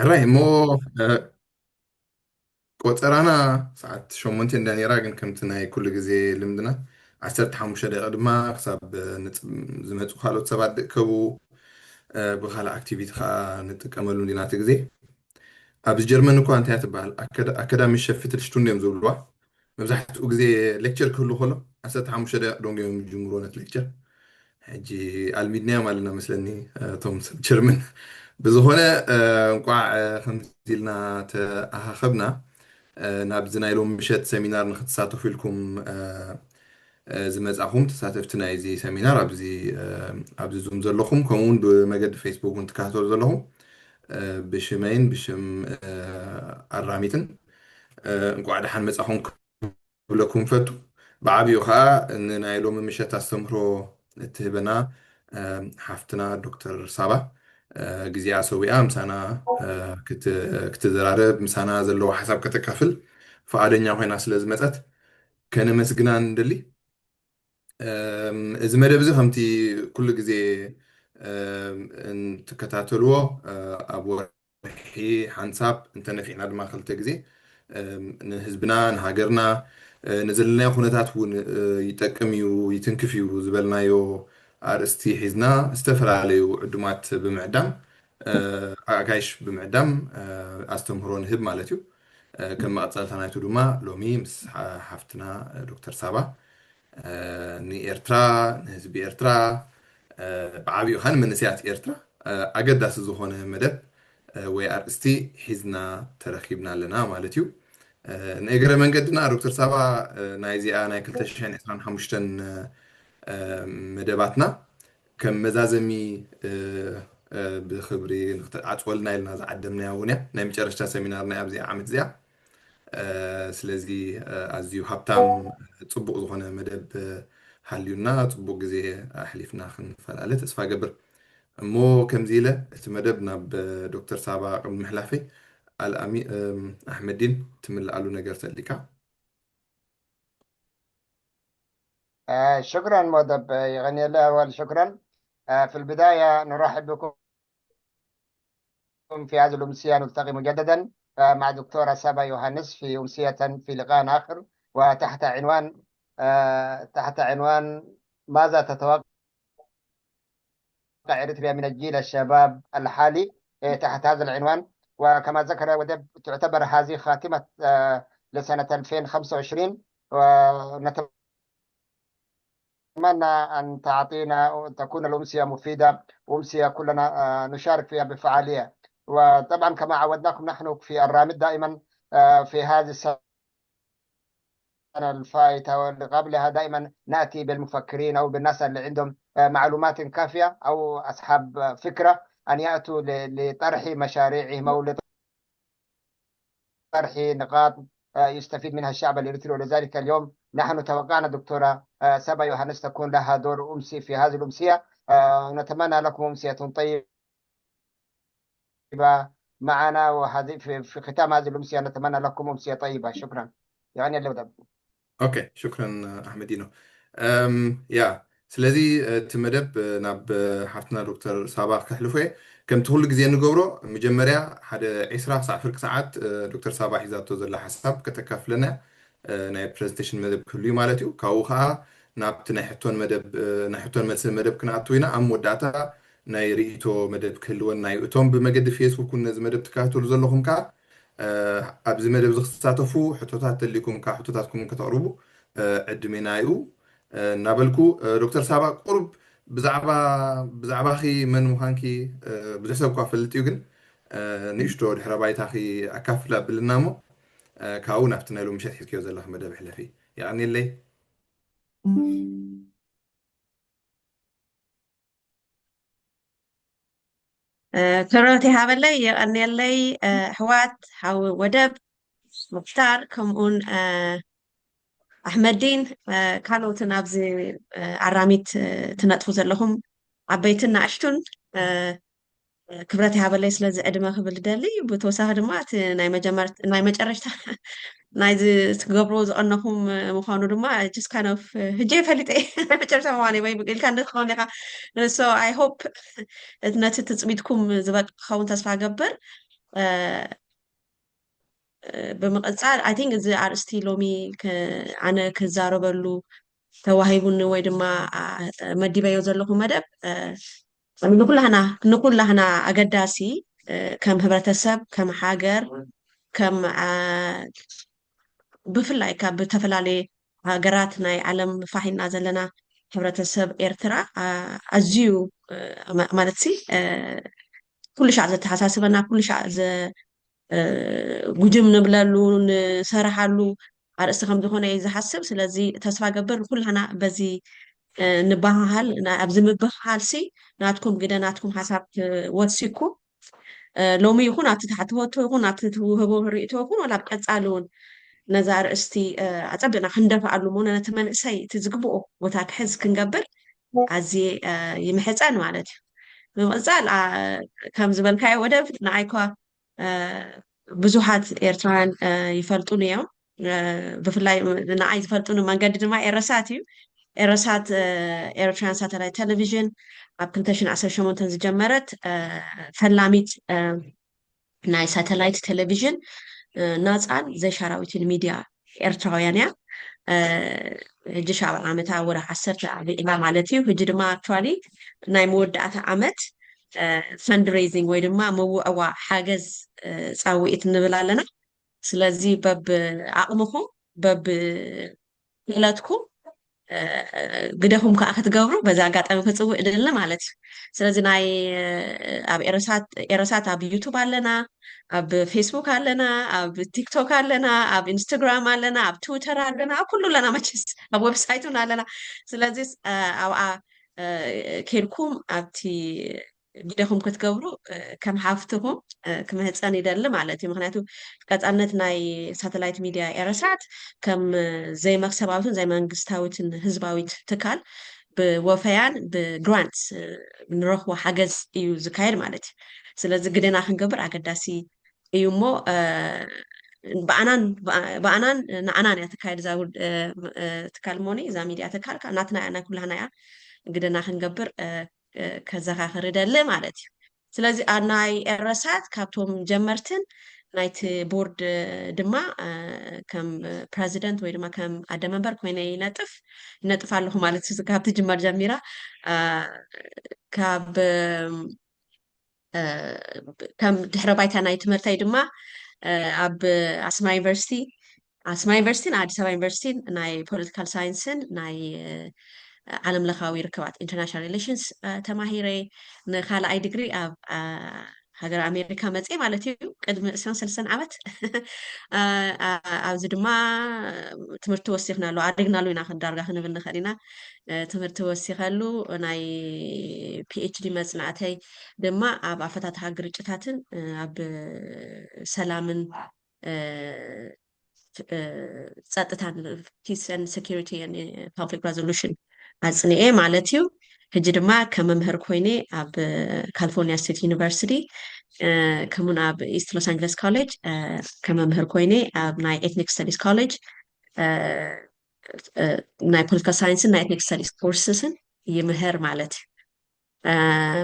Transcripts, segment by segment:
ሕራይ እሞ ቆፀራና ሰዓት 8 እንዳኔራ ግን ከምቲ ናይ ኩሉ ግዜ ልምድና 15 ደቂቃ ድማ ክሳብ ዝመፁ ካልኦት ሰባት ድእከቡ ብካልእ ኣክቲቪቲ ከዓ ንጥቀመሉ ዲና እቲ ግዜ ኣብዚ ጀርመን እኳ እንታይ እያ ትበሃል ኣካዳሚ ሸፊት ልሽቱን እዮም ዝብልዋ መብዛሕትኡ ግዜ ሌክቸር ክህሉ ከሎ 15 ደቂቃ ዶንጎ እዮም ዝጅምርዎ ነቲ ሌክቸር ሕጂ ኣልሚድናዮም ኣለና መስለኒ እቶም ሰብ ጀርመን ብዝኾነ እንቋዕ ከምዚ ኢልና ተኣኻኸብና ናብዚ ናይ ሎም ምሸት ሰሚናር ንክትሳተፉ ኢልኩም ዝመፃኹም ተሳተፍቲ ናይዚ ሰሚናር ኣብዚ ዙም ዘለኹም ከምኡውን ብመገዲ ፌስቡክ እውን ትከታተሉ ዘለኹም ብሽመይን ብሽም ኣራሚትን እንቋዕ ድሓን መፃኹም ክብለኩም ፈቱ ብዓብዩ ከዓ ንናይ ሎሚ ምሸት ኣስተምህሮ እትህበና ሓፍትና ዶክተር ሳባ ግዜኣ ሰዊኣ ምሳና ክትዘራረብ ምሳና ዘለዎ ሓሳብ ከተካፍል ፈቃደኛ ኮይና ስለ ዝመፀት ከነመስግና ንደሊ እዚ መደብ እዚ ከምቲ ኩሉ ግዜ እንትከታተልዎ ኣብ ወርሒ ሓንሳብ እንተነፊዕና ድማ ክልተ ግዜ ንህዝብና ንሃገርና ንዘለናዮ ኩነታት እውን ይጠቅም እዩ ይትንክፍ እዩ ዝበልናዮ ኣርእስቲ ሒዝና ዝተፈላለዩ ዕዱማት ብምዕዳም ኣጋይሽ ብምዕዳም ኣስተምህሮ ንህብ ማለት እዩ ከም መቐፀልታ ናይቱ ድማ ሎሚ ምስ ሓፍትና ዶክተር ሳባ ንኤርትራ ንህዝቢ ኤርትራ ብዓብዩ ከዓ ንመንእሰያት ኤርትራ ኣገዳሲ ዝኾነ መደብ ወይ ኣርእስቲ ሒዝና ተረኪብና ኣለና ማለት እዩ ንእግረ መንገድና ዶክተር ሳባ ናይዚኣ ናይ 2025 መደባትና ከም መዛዘሚ ብክብሪ ንክተዓፅወልና ኢልና ዝዓደምናያ እውን እያ ናይ መጨረሻ ሰሚናርና ኣብዚኣ ዓመት እዚኣ ስለዚ ኣዝዩ ሃብታም ፅቡቅ ዝኾነ መደብ ሃልዩና ፅቡቅ ግዜ ኣሕሊፍና ክንፈላለ ተስፋ ገብር እሞ ከምዚ ኢለ እቲ መደብ ናብ ዶክተር ሳባ ቅድሚ ምሕላፈይ أحمدين تمل على نجار تلك شكرا مودب يغني الله أول شكرا في البداية نرحب بكم في هذه الأمسية نلتقي مجددا مع دكتورة سابا يوهانس في أمسية في لقاء آخر وتحت عنوان ماذا تتوقع إريتريا من الجيل الشباب الحالي تحت هذا العنوان وكما ذكر ودب تعتبر هذه خاتمة لسنة 2025 ونتمنى أن تكون الأمسية مفيدة وأمسية كلنا نشارك فيها بفعالية وطبعا كما عودناكم نحن في الرامد دائما في هذه السنة الفائتة واللي قبلها دائما نأتي بالمفكرين أو بالناس اللي عندهم معلومات كافية أو أصحاب فكرة أن يأتوا لطرح مشاريعهم أو لطرح نقاط يستفيد منها الشعب الإريتري ولذلك اليوم نحن توقعنا دكتورة سابا يوهانس تكون لها دور أمسي في هذه الأمسية نتمنى لكم أمسية طيبة معنا وهذه في ختام هذه الأمسية نتمنى لكم أمسية طيبة شكرا يعني اللي أوكي شكرا أحمدينو يا سلازي تمدب ناب حفتنا دكتور سابا كحلفه كم تقول لك زين نجبره مجمرة حدا عسرة ساعة فرق ساعات دكتور سابا حزات توزر حساب كتكافلنا ناي برزنتيشن مدب كل مالتيو كاوها ناب تنحتون مدب كنا عطوينا أم وداتا ناي ريتو مدب كلون ناي أتوم بمجد فيسبوك كنا مدب تكاتل زلهم كا أبز مدب زخصاتفو حطوتات الليكم كحطوتاتكم كتقربوا عدمينايو نابلكو دكتور سابا قرب بزعبا خي من مخانكي بزحسب كافلتيو جن نيشتو دحرا بايتا خي أكافلا بالنامو كاو نفتنا له مشات حكيو زلخ مدب حلفي يعني اللي كررتي هابلي يعني اللي حوات حاو ودب مختار كمون أحمدين كانوا تنابزي عراميت تنطفو زلهم عبيتنا عشتون كبرتي هابلي سلازي أدما خبل دالي بتوساه دمات ناي مجرشت ناي تقبرو أنهم مخانو دما just kind of هجي فلتي مجرشت مواني بيقل كان دخلون لها so I hope إذن تتصبيدكم زبق خاون تسفى قبر ብምቕፃል አይ ቲንክ እዚ አርእስቲ ሎሚ ኣነ ክዛረበሉ ተዋሂቡኒ ወይ ድማ መዲበዮ ዘለኹ መደብ ንኩላህና ኣገዳሲ ከም ሕብረተሰብ ከም ሃገር ከም ብፍላይ ካብ ብተፈላለየ ሃገራት ናይ ዓለም ፋሒና ዘለና ሕብረተሰብ ኤርትራ ኣዝዩ ማለት ሲ ኩሉ ሻዕ ዘተሓሳስበና ኩሉ ሻዕ ጉጅም ንብለሉ ንሰርሓሉ ኣርእስቲ ከም ዝኾነ እዩ ዝሓስብ ስለዚ ተስፋ ገብር ኩላህና በዚ ንባህል ኣብዚ ምብሃል ሲ ናትኩም ግደ ናትኩም ሓሳብ ወሲኩም ሎሚ ይኹን ኣብቲ ትሕትወቶ ይኹን ኣብቲ ትውህቦ ርእቶ ይኹን ወላ ብቀፃሊ እውን ነዛ ርእስቲ ኣፀቢቕና ክንደፍኣሉ ሞ ነቲ መንእሰይ እቲ ዝግብኦ ቦታ ክሕዝ ክንገብር ኣዝየ ይምሕፀን ማለት እዩ ብምቕፃል ከም ዝበልካዮ ወደብ ንዓይኳ ብዙሓት ኤርትራውያን ይፈልጡን እዮም ብፍላይ ንዓይ ዝፈልጡን መንገዲ ድማ ኤረሳት እዩ ኤረሳት ኤርትራን ሳተላይት ቴሌቪዥን ኣብ 2018 ዝጀመረት ፈላሚት ናይ ሳተላይት ቴሌቪዥን ናፃን ዘይሻራዊትን ሚድያ ኤርትራውያን እያ ሕጂ 70 ዓመታ ወደ 10 ዓመት ማለት እዩ ሕጂ ድማ ኣክቹዋሊ ናይ መወዳእታ ዓመት ፈንድሬይዚንግ ወይ ድማ መውዕዋ ሓገዝ ፃውዒት ንብል ኣለና ስለዚ በብ ኣቕምኹም በብ ክእለትኩም ግደኹም ከዓ ክትገብሩ በዛ ኣጋጣሚ ክፅውዕ ድለ ማለት እዩ ስለዚ ናይ ኣብ ኤረሳት ኣብ ዩቱብ ኣለና ኣብ ፌስቡክ ኣለና ኣብ ቲክቶክ ኣለና ኣብ ኢንስታግራም ኣለና ኣብ ትዊተር ኣለና ኣብ ኩሉ ኣለና መቸስ ኣብ ዌብሳይቱን ኣለና ስለዚ ኣብኣ ኬልኩም ኣብቲ ግደኹም ክትገብሩ ከም ሓፍትኹም ክምህፀን ይደሊ ማለት እዩ ምክንያቱ ቀፃልነት ናይ ሳተላይት ሚድያ ኤረሳት ከም ዘይመክሰባዊትን ዘይመንግስታዊትን ህዝባዊት ትካል ብወፈያን ብግራንትስ ንረኽቦ ሓገዝ እዩ ዝካየድ ማለት እዩ ስለዚ ግደና ክንገብር ኣገዳሲ እዩ እሞ ብኣናን ንኣናን እያ ተካየድ እዛ ትካል ሞኒ እዛ ሚድያ ትካል ናትና ናይ ኩላህና እያ ግደና ክንገብር ከዘኻኽር ይደሊ ማለት እዩ ስለዚ ናይ ኤረሳት ካብቶም ጀመርትን ናይቲ ቦርድ ድማ ከም ፕረዚደንት ወይ ድማ ከም ኣደመንበር ኮይነ ይነጥፍ ኣለኹ ማለት እዩ ካብቲ ጅመር ጀሚራ ካብ ከም ድሕረ ባይታ ናይ ትምህርተይ ድማ ኣብ ኣስማ ዩኒቨርሲቲን ኣዲስ ኣበባ ዩኒቨርሲቲን ናይ ፖለቲካል ሳይንስን ናይ ዓለም ለኻዊ ርክባት ኢንተርናሽናል ሪሌሽንስ ተማሂረ ንካልኣይ ዲግሪ ኣብ ሃገር ኣሜሪካ መፅአ ማለት እዩ ቅድሚ 23 ዓመት ኣብዚ ድማ ትምህርቲ ወሲኽናሉ ኣድግናሉ ኢና ክንዳርጋ ክንብል ንኽእል ኢና ትምህርቲ ወሲኸሉ ናይ ፒኤችዲ መፅናዕተይ ድማ ኣብ ኣፈታትሓ ግርጭታትን ኣብ ሰላምን ፀጥታን ፒስ ኤንድ ሴኪሪቲ ኮንፍሊክት ሬዞሉሽን ኣፅኒኤ ማለት እዩ ሕጂ ድማ ከም መምህር ኮይነ ኣብ ካሊፎርኒያ ስቴት ዩኒቨርሲቲ ከምኡን ኣብ ኢስት ሎስ አንጀለስ ኮሌጅ ከም መምህር ኮይነ ኣብ ናይ ኤትኒክ ስተዲስ ኮሌጅ ናይ ፖለቲካል ሳይንስን ናይ ኤትኒክ ስተዲስ ኮርስስን ይምህር ማለት እዩ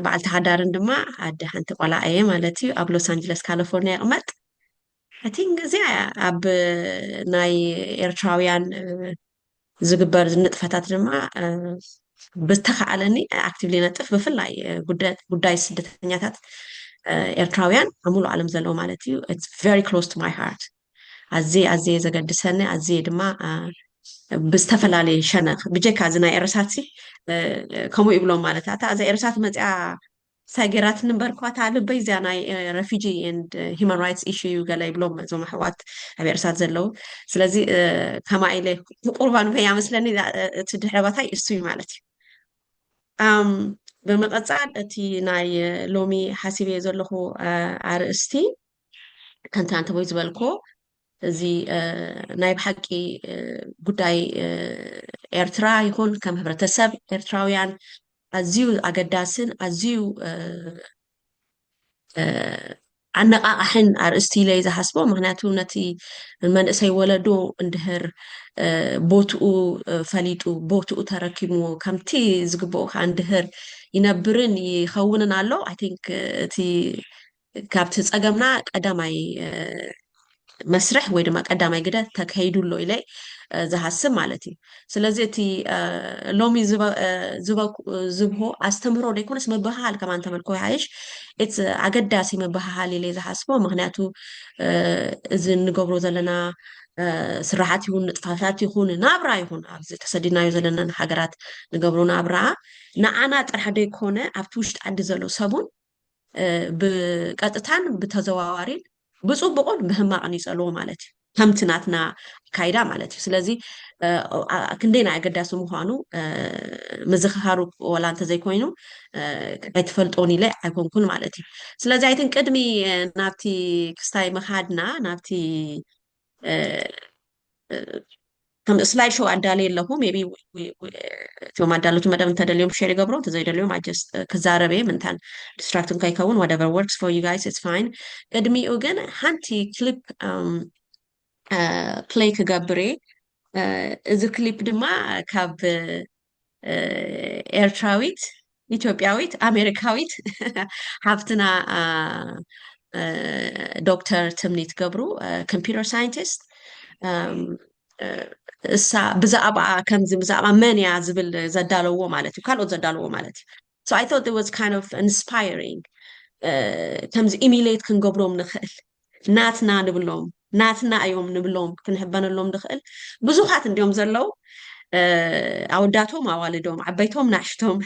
በዓልቲ ሓዳርን ድማ ኣደ ሓንቲ ቆልዓ እየ ማለት እዩ ኣብ ሎስ አንጀለስ ካሊፎርኒያ ይቕመጥ አይ ቲንክ እዚኣ ኣብ ናይ ኤርትራውያን ዝግበር ንጥፈታት ድማ ብተኸኣለኒ ኣክቲቭሊ ነጥፍ ብፍላይ ጉዳይ ስደተኛታት ኤርትራውያን ኣብ ሙሉእ ዓለም ዘለዎ ማለት እዩ ኢትስ ቨሪ ክሎዝ ቱ ማይ ሃርት ኣዝየ ዘገድሰኒ ኣዝየ ድማ ብዝተፈላለየ ሸነኽ ብጀካ እዚ ናይ ኤረሳት ከምኡ ይብሎም ማለት እታ እዛ ኤረሳት መፅያ ሳይጌራት ንበርኳታ ልበይ እዚያ ናይ ረፊጂ ኤንድ ሂማን ራይትስ ኢሹ ገለ ይብሎም እዞም ኣሕዋት ኣብ ኤረሳት ዘለው ስለዚ ከማ ኢለ ቁርባን በያ መስለኒ እቲ ድሕረ ባታይ እሱ እዩ ማለት እዩ ብምቐፃል እቲ ናይ ሎሚ ሓሲበዮ ዘለኹ ኣርእስቲ ከንታ እንተቦይ ዝበልኮ እዚ ናይ ብሓቂ ጉዳይ ኤርትራ ይኹን ከም ሕብረተሰብ ኤርትራውያን ኣዝዩ ኣገዳስን ኣዝዩ ኣነቃቃሕን ኣርእስቲ ኢለ ዝሓስቦ ምክንያቱ ነቲ መንእሰይ ወለዶ እንድሕር ቦትኡ ፈሊጡ ቦትኡ ተረኪብዎ ከምቲ ዝግብኦ ከዓ እንድሕር ይነብርን ይኸውንን ኣሎ ኣይ ቲንክ እቲ ካብቲ ፀገምና ቀዳማይ መስርሕ ወይ ድማ ቀዳማይ ግደ ተካሂዱሎ ኢለ ዝሃስብ ማለት እዩ ስለዚ እቲ ሎሚ ዝብሆ ኣስተምህሮ ዘይኮነስ መበሃል ከማ እንተመልኮ ይሓይሽ እቲ ኣገዳሲ መበሃል ኢለ ዝሓስቦ ምክንያቱ እዚ እንገብሮ ዘለና ስራሓት ይሁን ንጥፋታት ይሁን ናብራ ይሁን ኣብዚ ተሰዲድናዮ ዘለና ሃገራት ንገብሮ ናብራ ንዓና ጥራሕ ደይኮነ ኣብቲ ውሽጢ ዓዲ ዘሎ ሰቡን ብቀጥታን ብተዘዋዋሪን ብፅቡቅን ብህማቅን ይፀልዎ ማለት እዩ ከምቲ ናትና ካይዳ ማለት እዩ ስለዚ ክንደይና ኣገዳሲ ምኳኑ ምዝኽኻሩ ወላ እንተዘይኮይኑ ኣይትፈልጦን ኢለ ኣይኮንኩን ማለት እዩ ስለዚ ኣይትን ቅድሚ ናብቲ ክስታይ ምኻድና ናብቲ ከም ስላይድ ሾው ኣዳልየ ኣለኹ ሜቢ እቶም ኣዳለቱ መደብ እንተደልዮም ሼር ይገብሮ እንተዘይደልዮም ኣጀስት ክዛረበ ምንታን ዲስትራክትን ከይከውን whatever works for you guys it's fine ቅድሚኡ ግን ሓንቲ ክሊፕ ፕሌይ ክገብር እዚ ክሊፕ ድማ ካብ ኤርትራዊት ኢትዮጵያዊት ኣሜሪካዊት ሃፍትና ዶክተር ትምኒት ገብሩ ኮምፒውተር ሳይንቲስት እሳ ብዛዕባ ከምዚ ብዛዕባ መን እያ ዝብል ዘዳለዎ ማለት እዩ ካልኦት ዘዳለዎ ማለት እዩ so I thought it was kind of inspiring ከምዚ ኢሚሌት ክንገብሮም ንኽእል ናትና ንብሎም ናትና እዮም ንብሎም ክንሕበነሎም ንኽእል ብዙሓት እንዲኦም ዘለው ኣወዳቶም ኣዋልዶም ዓበይቶም ናሽቶም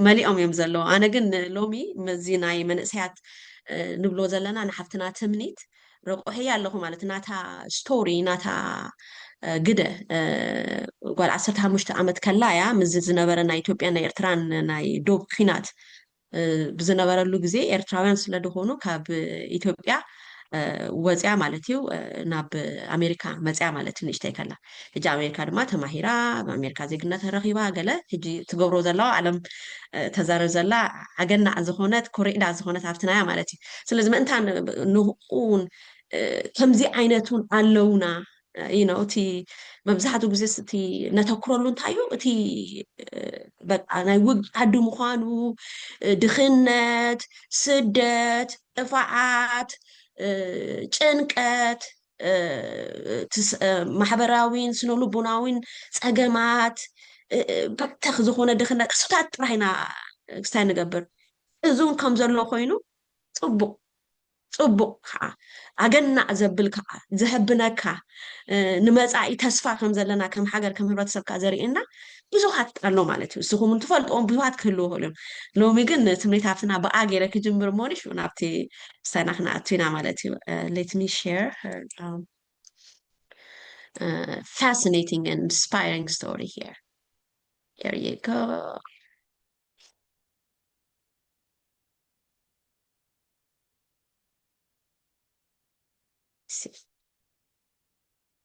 መሊኦም እዮም ዘለው ኣነ ግን ሎሚ መዚ ናይ መንእሰያት ንብሎ ዘለና ንሓፍትና ትምኒት ረቆሕያ ኣለኹ ማለት ናታ ስቶሪ ናታ ግደ ጓል 15 ዓመት ከላ እያ ምዝ ዝነበረ ናይ ኢትዮጵያ ናይ ኤርትራን ናይ ዶብ ኩናት ብዝነበረሉ ግዜ ኤርትራውያን ስለዝኾኑ ካብ ኢትዮጵያ ወፅያ ማለት እዩ ናብ ኣሜሪካ መፅያ ማለት እዩ ንእሽተይ ከላ ሕጂ ኣሜሪካ ድማ ተማሂራ ብኣሜሪካ ዜግነት ረኺባ ገለ ሕጂ ትገብሮ ዘለዋ ዓለም ተዛረብ ዘላ ዓገናዕ ዝኾነት ኮሪዕዳ ዝኾነት ኣብትናያ ማለት እዩ ስለዚ ምእንታን ንኡን ከምዚ ዓይነቱን ኣለውና እቲ መብዛሕትኡ ግዜ እቲ ነተኩረሉ እንታይ እዩ እቲ በቃ ናይ ዓዲ ምዃኑ ድኽነት ስደት ጥፋዓት ጭንቀት ማሕበራዊን ስነልቦናዊን ፀገማት በተኽ ዝኾነ ድኽነት እሱታት ጥራይና ክስታይ ንገብር እዙን ከም ዘሎ ኮይኑ ፅቡቅ ከዓ ኣገናዕ ዘብል ከዓ ዝሕብነካ ንመፃኢ ተስፋ ከም ዘለና ከም ሃገር ከም ሕብረተሰብካ ዘርእየና ብዙሓት ኣሎ ማለት እዩ እስኹም እንትፈልጥዎም ብዙሓት ክህልዎ ክእሉ ሎሚ ግን ትምኒት ኣብትና በኣ ገይረ ክጅምር ሞኒሽ ናብቲ ስታይና ክንኣቱ ኢና ማለት እዩ let me share her fascinating and inspiring story here you go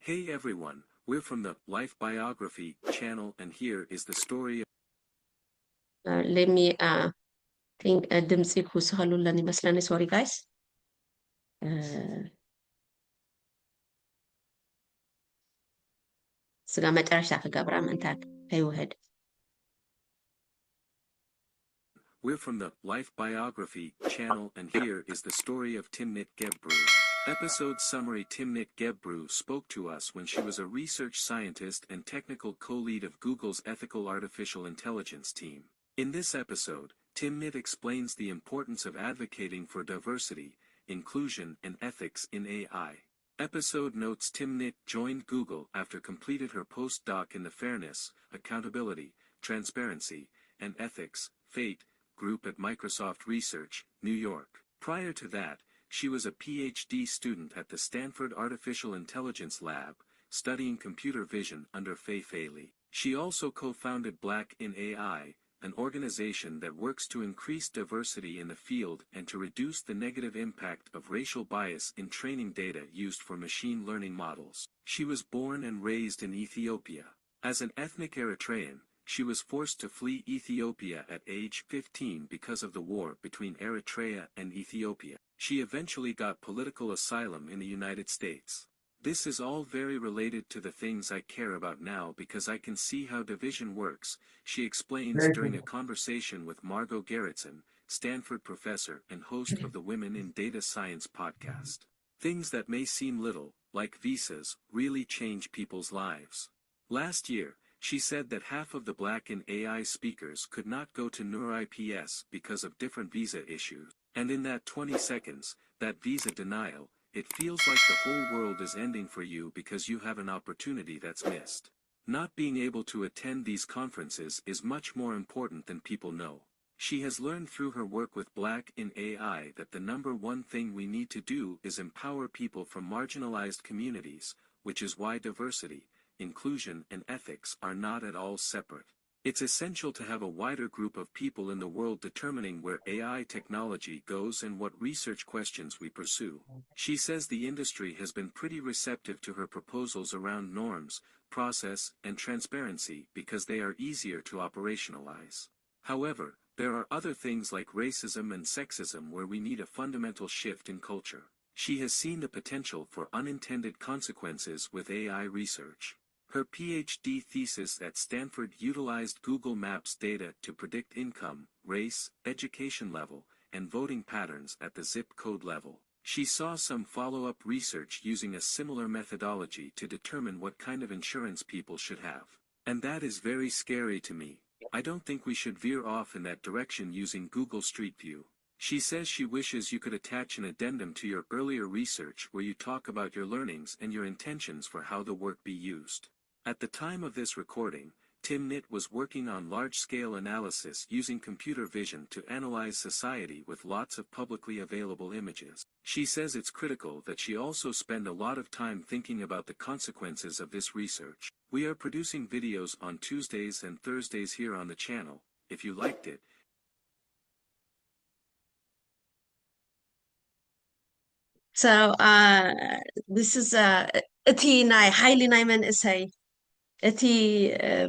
Hey everyone, we're from the Life Biography channel and here is the story of let me think ድምፂ ክውስኸሉለን ይመስለኒ sorry guys ስጋ መጨረሻ ክገብራ ምንታት ከይውህድ We're from the Life Biography channel and here is the story of Timnit Gebru. Episode summary: Timnit Gebru spoke to us when she was a research scientist and technical co-lead of Google's ethical artificial intelligence team. In this episode, Timnit explains the importance of advocating for diversity, inclusion and ethics in AI. Episode notes: Timnit joined Google after completed her postdoc in the Fairness, Accountability, Transparency, and Ethics (FATE) group at Microsoft Research, New York. Prior to that, she was a PhD student at the Stanford Artificial Intelligence Lab, studying computer vision under Fei Fei Li. She also co-founded Black in AI, an organization that works to increase diversity in the field and to reduce the negative impact of racial bias in training data used for machine learning models. She was born and raised in Ethiopia. As an ethnic Eritrean, she was forced to flee Ethiopia at age 15 because of the war between Eritrea and Ethiopia. She eventually got political asylum in the United States. This is all very related to the things I care about now because I can see how division works, she explains during a conversation with Margot Gerritsen, Stanford professor and host of the Women in Data Science podcast. Things that may seem little, like visas, really change people's lives. Last year, she said that half of the Black in AI speakers could not go to NeurIPS because of different visa issues. And in that 20 seconds, that visa denial, it feels like the whole world is ending for you because you have an opportunity that's missed. Not being able to attend these conferences is much more important than people know. She has learned through her work with Black in AI that the number one thing we need to do is empower people from marginalized communities, which is why diversity, inclusion and ethics are not at all separate. It's essential to have a wider group of people in the world determining where AI technology goes and what research questions we pursue. She says the industry has been pretty receptive to her proposals around norms, process, and transparency because they are easier to operationalize. However, there are other things like racism and sexism where we need a fundamental shift in culture. She has seen the potential for unintended consequences with AI research. Her PhD thesis at Stanford utilized Google Maps data to predict income, race, education level, and voting patterns at the zip code level. She saw some follow-up research using a similar methodology to determine what kind of insurance people should have. And that is very scary to me. I don't think we should veer off in that direction using Google Street View. She says she wishes you could attach an addendum to your earlier research where you talk about your learnings and your intentions for how the work be used. At the time of this recording, Timnit was working on large-scale analysis using computer vision to analyze society with lots of publicly available images. She says it's critical that she also spend a lot of time thinking about the consequences of this research. We are producing videos on Tuesdays and Thursdays here on the channel. If you liked it, So this is እቲ ናይ ሓይሊ ናይ መንእሰይ እቲ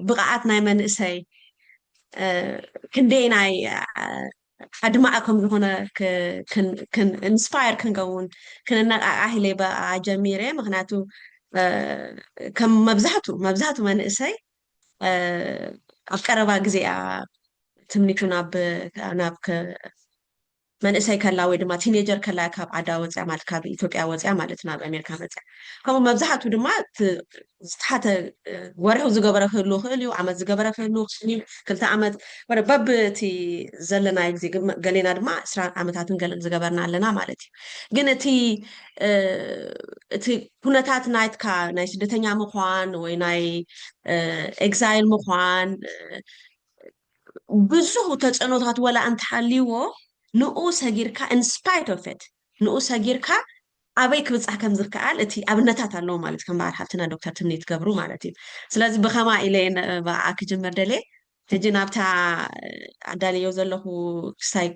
ብቕዓት ናይ መንእሰይ ክንደይ ናይ ኣድማዕ ከም ዝኾነ ኢንስፓየር ክንከውን ክንነቃቃሕ ኢለ ጀሚረ ምክንያቱ ከም መብዛሕቱ መንእሰይ ኣብ ቀረባ ግዜ ትምኒቱ ናብ መንእሰይ ከላ ወይ ድማ ቲኔጀር ከላ ካብ ዓዳ ወፅያ ማለት ካብ ኢትዮጵያ ወፅያ ማለት ናብ ኣሜሪካ ወፅያ ከምኡ መብዛሕቱ ድማ ዝተሓተ ወርሒ ዝገበረ ክህሉ ክእል እዩ ዓመት ዝገበረ ክህሉ ክልተ ዓመት በብ እቲ ዘለናይ ግዜ ገሌና ድማ 20 ዓመታትን ገለን ዝገበርና ኣለና ማለት እዩ ግን እቲ ኩነታት ናይትካ ናይ ስደተኛ ምኳን ወይ ናይ ኤግዛይል ምኳን ብዙሕ ተፅዕኖታት ወላ እንትሓልይዎ ንኡ ሰጊርካ in spite of it ንኡ ሰጊርካ ኣበይ ክብፃሕ ከም ዝከኣል እቲ ኣብነታት ኣለዎ ማለት ከም በዓል ሓፍትና ዶክተር ትምኒት ገብሩ ማለት እዩ ስለዚ ብኸማ ኢለ በዓ ክጅመር ደለ ሕጂ ናብታ ኣዳልዮ ዘለኹ ክሳይ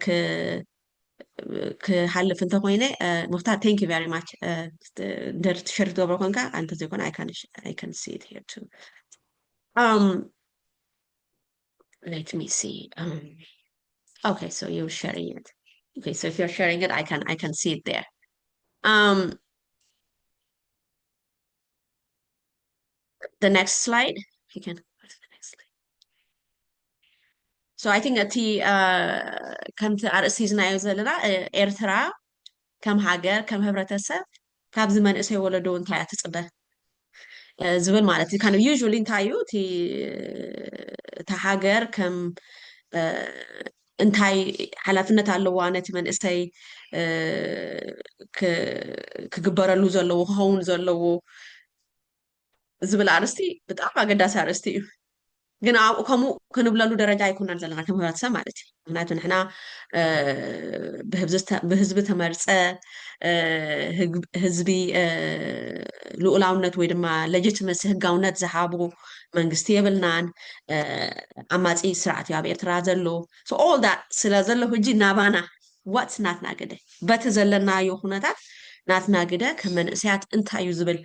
ክሃልፍ እንተኮይነ ሙክታር thank you very much ደር ትሸር ትገብሮ ኮንካ አንተ ዘይኮነ I can see it here too let me see okay, so you're sharing it. Okay, so if you're sharing it, I can see it there. The next slide. You can go to the next slide. So I think that كم أرسيزنا يوزلنا إرترا كم حاجة كم هبرتسة كاب زمان إسهي ولدون تاعت تصبح زبل مالتي كانوا usually تايو تحاجر كم እንታይ ሓላፍነት ኣለዋ ነቲ መንእሰይ ክግበረሉ ዘለዎ ክኸውን ዘለዎ ዝብል ኣርስቲ ብጣዕሚ ኣገዳሲ ኣርስቲ እዩ ግን ከምኡ ክንብለሉ ደረጃ ኣይኮናን ዘለና ከም ህብረተሰብ ማለት እዩ ምክንያቱ ንሕና ብህዝቢ ተመርፀ ህዝቢ ልኡላውነት ወይ ድማ ሌጂቲመሲ ህጋውነት ዝሃቡ መንግስቲ የብልናን ኣማፂ ስርዓት ኣብ ኤርትራ ዘሎ so all that ስለ ዘሎ ሕጂ ናባና what's ናትና ግደ በቲ ዘለናዮ ኩነታት ናትና ግደ ከም መንእሰያት እንታይ እዩ ዝብል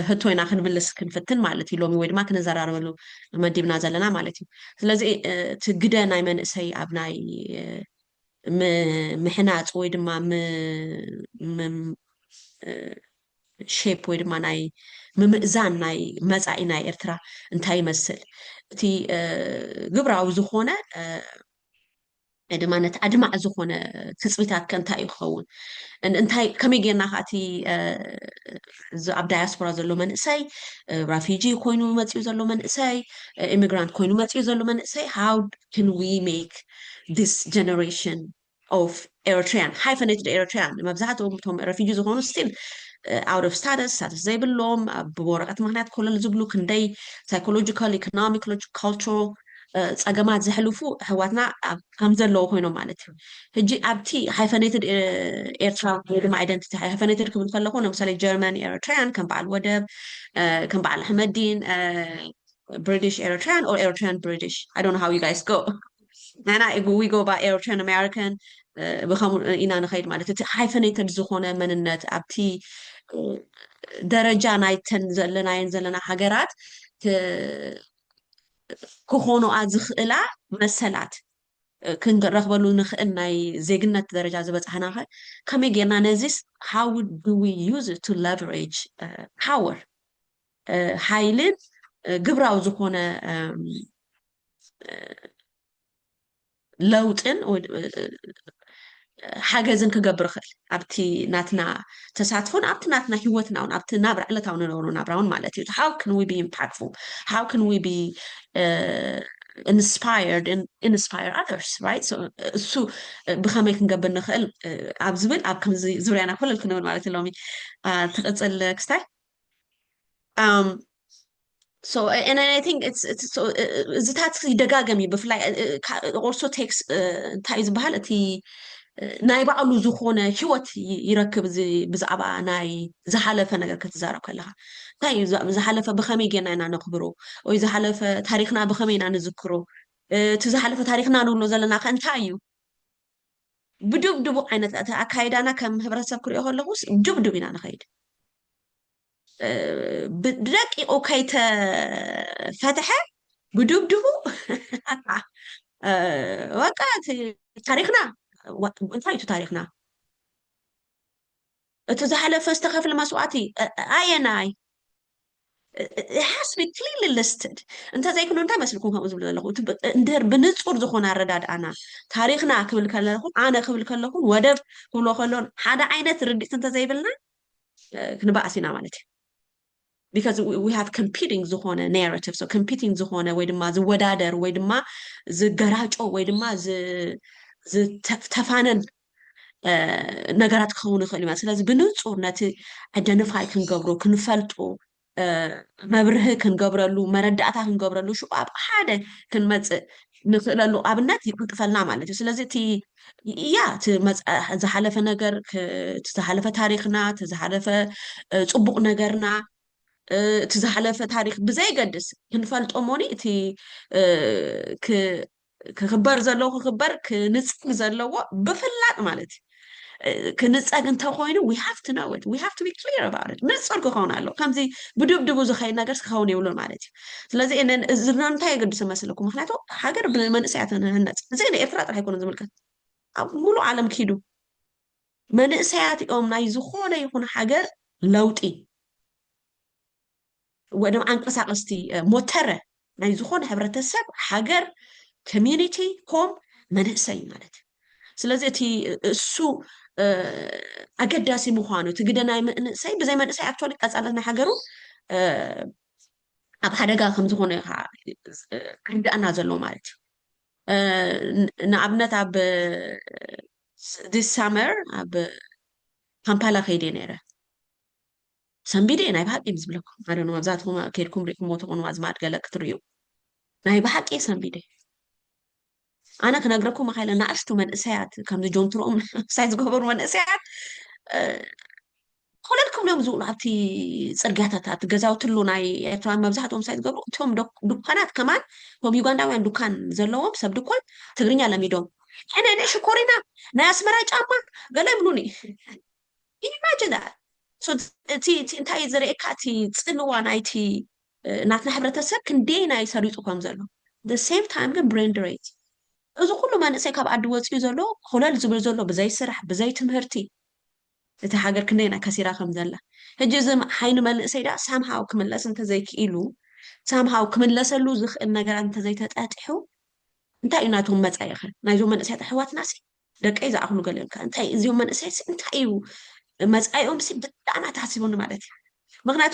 ህቶይና ክንብልስ ክንፍትን ማለት እዩ ሎሚ ወይ ድማ ክንዘራረበሉ መዲብና ዘለና ማለት እዩ ስለዚ እቲ ግደ ናይ መንእሰይ ኣብ ናይ ምሕናፅ ወይ ድማ ሼፕ ወይ ድማ ናይ ምምእዛን ናይ መጻኢ ናይ ኤርትራ እንታይ ይመስል እቲ ግብራዊ ዝኾነ ድማ ነቲ ኣድማዕ ዝኾነ ትፅቢታት ከንታይ ይኸውን እንታይ ከመይ ጌርና ካቲ ኣብ ዳያስፖራ ዘሎ መንእሰይ ራፊጂ ኮይኑ መፅኡ ዘሎ መንእሰይ ኢሚግራንት ኮይኑ መፅኡ ዘሎ መንእሰይ how can we make this generation of Eritrean hyphenated Eritrean መብዛሕትኦም እቶም ራፊጂ ዝኾኑ still out of status ዘይብሎም ብወረቀት ምክንያት ኮለል ዝብሉ ክንደይ psychological economic cultural ፀገማት ዘሕልፉ ኣሕዋትና ከም ዘለዎ ኮይኖም ማለት እዩ ሕጂ ኣብቲ ሃይፈኔትድ ኤርትራ ወይ ድማ አይደንቲቲ ሃይፈኔትድ ክብል ከለኹ ለምሳሌ ጀርመን ኤርትራያን ከም በዓል ወደብ ከም በዓል ኣሕመዲን British Eritrean or Eritrean British I don't know how you guys go and we go by Eritrean American بخمو إنا نخيد مالته hyphenated زخونة من النت أبتي درجة نايتن زلنا حجرات كخونو أزخلا مسلات كنرغبلو نخل ناي زيجنت درجة زبط حناها كم يجينا نزيس how do we use it to leverage power حيلين قبراو زخونة لوتن حاجزن كجبر خل أبتي ناتنا تساعدون أبتي ناتنا هوتنا أو أبتي نابر على تاون نورو نابرون مالتي how can we be impactful how can we be inspired and inspire others right so بخامك نجبر نخل أبزبل أب كم زورينا كل الكنون مالتي لومي تقصل كستاي so and I think it's so زتات دقاقمي بفلاي also takes تايز بحالتي ناي بعلو زخونة هوت يركب بزعبا ناي زحلفة نجر كتزارب كلها تاي زحلفة بخمي جينا أنا نخبره وإذا حلفة تاريخنا بخمي نذكره تزحلفة تاريخنا نقول زلنا كان تايو بدو عينة أكايد أنا كم هبرت سبكري أهون لغوس بدو بينا نخيد بدرك أوكي فتحة بدو وقت تاريخنا انتهي تاريخنا تزحلف استخف المسواتي اي it has to be clearly listed انت زي كنو انت مسلكم كم زبل لكم ندير بنصور زخون الرداد انا تاريخنا كبل كلكم انا كبل كلكم ودب كله خلون هذا عينة رديت انت زي بلنا كنبقى سينا مالتي because we have competing زخونة narrative so competing زخونة ويدما زي ودادر ويدما زي جراج او ويدما زي تفانن ነገራት ክኸውን ይኽእል እዩ ስለዚ ብንጹር ነቲ identify ክንገብሮ ክንፈልጦ መብርህ ክንገብረሉ መረዳእታ ክንገብረሉ ሽዑ ኣብ ሓደ ክንመፅእ ንኽእለሉ ኣብነት ይቅልጥፈልና ማለት እዩ ስለዚ እቲ ያ እቲ ዝሓለፈ ነገር እቲ ዝሓለፈ ታሪክና እቲ ዝሓለፈ ፅቡቅ ነገርና እቲ ዝሓለፈ ታሪክ ብዘይገድስ ክንፈልጦ ሞኒ እቲ ክኽበር ዘለዎ ክኽበር ክንፅግ ዘለዎ ብፍላጥ ማለት እዩ كنصاق انت خوينو we have to know it we have to be clear about it نصر كون الله كمزي بدبدبو زخاي ناغر كون يولو مالتي ስለዚህ ان زرنا انت يقدس مسلكم مخناتو حاجر بالمنسياتن هنت زين افراط راح يكون زملكت ሙሉ ዓለም ኪዱ መንእሰያት እዮም ናይ ዝኾነ ይኹን ሃገር ለውጢ ወደም አንቀሳቀስቲ ሞተረ ናይ ዝኾነ ሕብረተሰብ ሃገር ኮሚኒቲ ኮም መንእሰይ ማለት ስለዚህ እቲ እሱ ኣገዳሲ ምዃኑ ትግደናይ መንእሰይ ብዘይ መንእሰይ ኣክቹዋሊ ቀጻለትና ሃገሩ ኣብ ሓደጋ ከም ዝኾነ ክንደአና ዘሎ ማለት ንኣብነት ኣብ this summer ኣብ ካምፓላ ከይደ ነይረ ሰንቢደ ናይ ባሓቂ ዝብለኩም ኣደኑ ኣብዛትኩም ከይድኩም ሪኢኩም ሞተኹን ኣዝማድ ገለ ክትርእዩ ናይ ባሓቂ ሰንቢደ أنا كنا أقرأكم مخيلة نعشتو من إسيات كم جون تروم سايز قبر من إسيات خلالكم اليوم زول عبتي سرقاتها تجزاو تلو ناي إتران مبزحتهم سايز قبر توم دكانات كمان هم يوغندا وين دكان زلوهم سب دكان تقرين على ميدوم أنا ليش كورينا ناس مراج أما قال يبنوني imagine that so تي انتاي زريكاتي تسنوا نايتي ناتنا حبرتسب كندينا يسريتو كم زلو the same time كان brain drain إذا كل ما نسي كاب عدو وزي زلو خلال زبر زلو بزي سرح بزي تمهرتي تحاجر كنينا كثيرا خمزلة هجزم حين ما نسي دا somehow كملس انت زي كيلو somehow كملس اللوزخ النجار انت زي تتأتحو እንታይ እዩ ናቶም መጻኢኸ ናይዞም መንእሰያት ኣሕዋትና ሲ ደቀይ ዝኣኽሉ ገለልካ እንታይ እዚኦም መንእሰያት እንታይ እዩ መጻኢኦም ሲ ብጣዕሚ ተሓሲቦም ማለት እዩ ምክንያቱ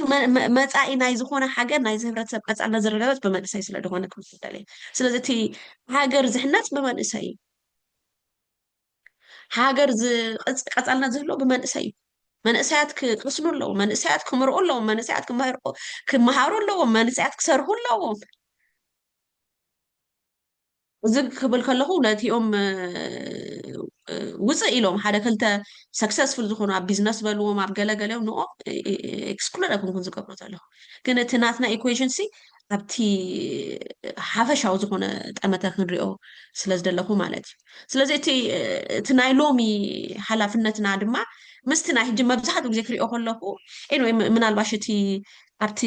መጻኢ ናይ ዝኾነ ሃገር ናይ ህብረተሰብ ቀጻልነት ዝረጋገፅ ብመንእሰይ ስለ ዝኾነ ክምስል እዩ ስለዚ እቲ ሃገር ዝሕነፅ ብመንእሰይ እዩ ሃገር ቀጻልነት ዝህሎ ብመንእሰይ እዩ መንእሰያት ክቅስኑ ኣለዎም መንእሰያት ክምርኡ ኣለዎም መንእሰያት ክመሃሩ ኣለዎም መንእሰያት ክሰርሑ ኣለዎም እዚ ክብል ከለኹ ነቲኦም ውፅእ ኢሎም ሓደ ክልተ ሰክሰስፉል ዝኾኑ ኣብ ቢዝነስ በልዎም ኣብ ገለገለዮም ንኦም ኤክስክሉድ ኣይኮንኩን ዝገብሮ ዘለኹ ግን እቲ ናትና ኢኩዌሽን ሲ ኣብቲ ሓፈሻዊ ዝኾነ ጠመተ ክንሪኦ ስለ ዝደለኹ ማለት እዩ ስለዚ እቲ ናይ ሎሚ ሓላፍነትና ድማ ምስቲ ናይ ሕጂ መብዛሕትኡ ግዜ ክሪኦ ከለኹ ኤንወይ ምናልባሽ እቲ ኣብቲ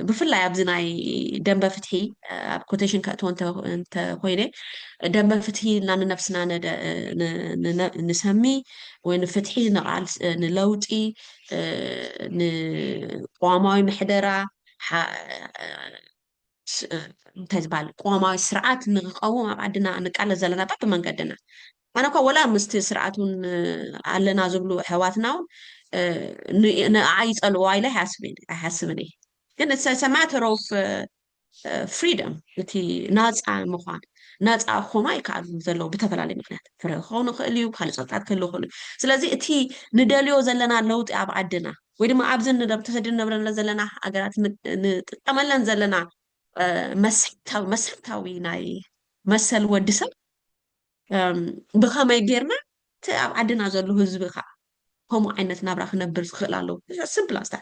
ብፍላይ ኣብዚ ናይ ደንበ ፍትሒ ኣብ ኮቴሽን ከእትዎ እንተኮይነ ደንበ ፍትሒ ኢልና ንነፍስና ንሰሚ ወይ ንፍትሒ ንቃል ንለውጢ ንቋማዊ ምሕደራ እንታይ ዝበሃል ቋማዊ ስርዓት ንክቀውም ኣብ ዓድና ንቃለስ ዘለና ብመንገድና ኣነ እኳ ወላ ምስቲ ስርዓቱን ኣለና ዝብሉ ኣሕዋትና እውን ንዓይ ፀልዎ ኢለ ኣይሓስብን እየ ግን it's a matter of freedom እቲ ናፃ ምኳን ናፃ ክኾኑ ኣይከኣሉ ዘለዉ ብተፈላለዩ ምክንያት ፍረ ክኾኑ ክእል እዩ ካልእ ፀጥታት ክህልው ክእሉ ስለዚ እቲ ንደልዮ ዘለና ለውጢ ኣብ ዓድና ወይ ድማ ኣብዚ ተሰዲድ ነብረና ዘለና ሃገራት ንጥቀመለን ዘለና መሰረታዊ ናይ መሰል ወዲሰብ ብኸመይ ጌርና እቲ ኣብ ዓድና ዘሎ ህዝቢ ከዓ ከምኡ ዓይነት ናብራ ክነብር ዝኽእል ኣለዎ ስምፕል ኣስታ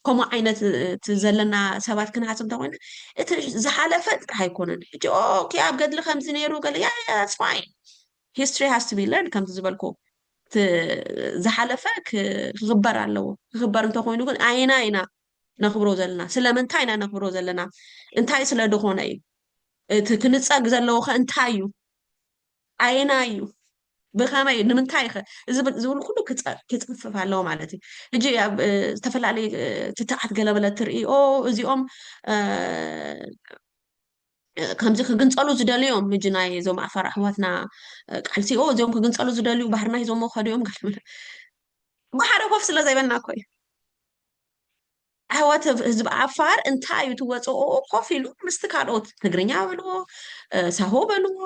ከምኡ ዓይነት እቲ ዘለና ሰባት ክንሓስብ እንተኮይና እቲ ዝሓለፈ ጥራሕ ኣይኮነን ሕጂ ኦኬ ኣብ ገድሊ ከምዚ ነይሩ ገለ that's fine history has to be learned ከምቲ ዝበልኩ ዝሓለፈ ክኽበር ኣለዎ ክኽበር እንተኮይኑ ግን ኣይና ኢና ነኽብሮ ዘለና ስለምንታይ ኢና ነኽብሮ ዘለና እንታይ ስለ ድኾነ እዩ እቲ ክንፀግ ዘለዎ ኸ እንታይ እዩ ኣይና እዩ ብኸመይ ንምንታይ ኸ እዚ ዝብሉ ኩሉ ክፅፍፍ ኣለዎ ማለት እዩ ሕጂ ኣብ ዝተፈላለዩ ትትዓት ገለበለ ትርኢ እዚኦም ከምዚ ክግንፀሉ ዝደልዮም ሕጂ ናይ እዞም ኣፋር ኣሕዋትና ቃልሲ እዚኦም ክግንፀሉ ዝደልዩ ባህርና ሂዞሞ ከዲኦም ገለበለ ባሕሪ ኮፍ ስለ ዘይበልና እኮ እዩ ኣሕዋት ህዝቢ ዓፋር እንታይ እዩ ትወፅኦ ኮፍ ኢሉ ምስቲ ካልኦት ትግርኛ በልዎ ሳሆ በልዎ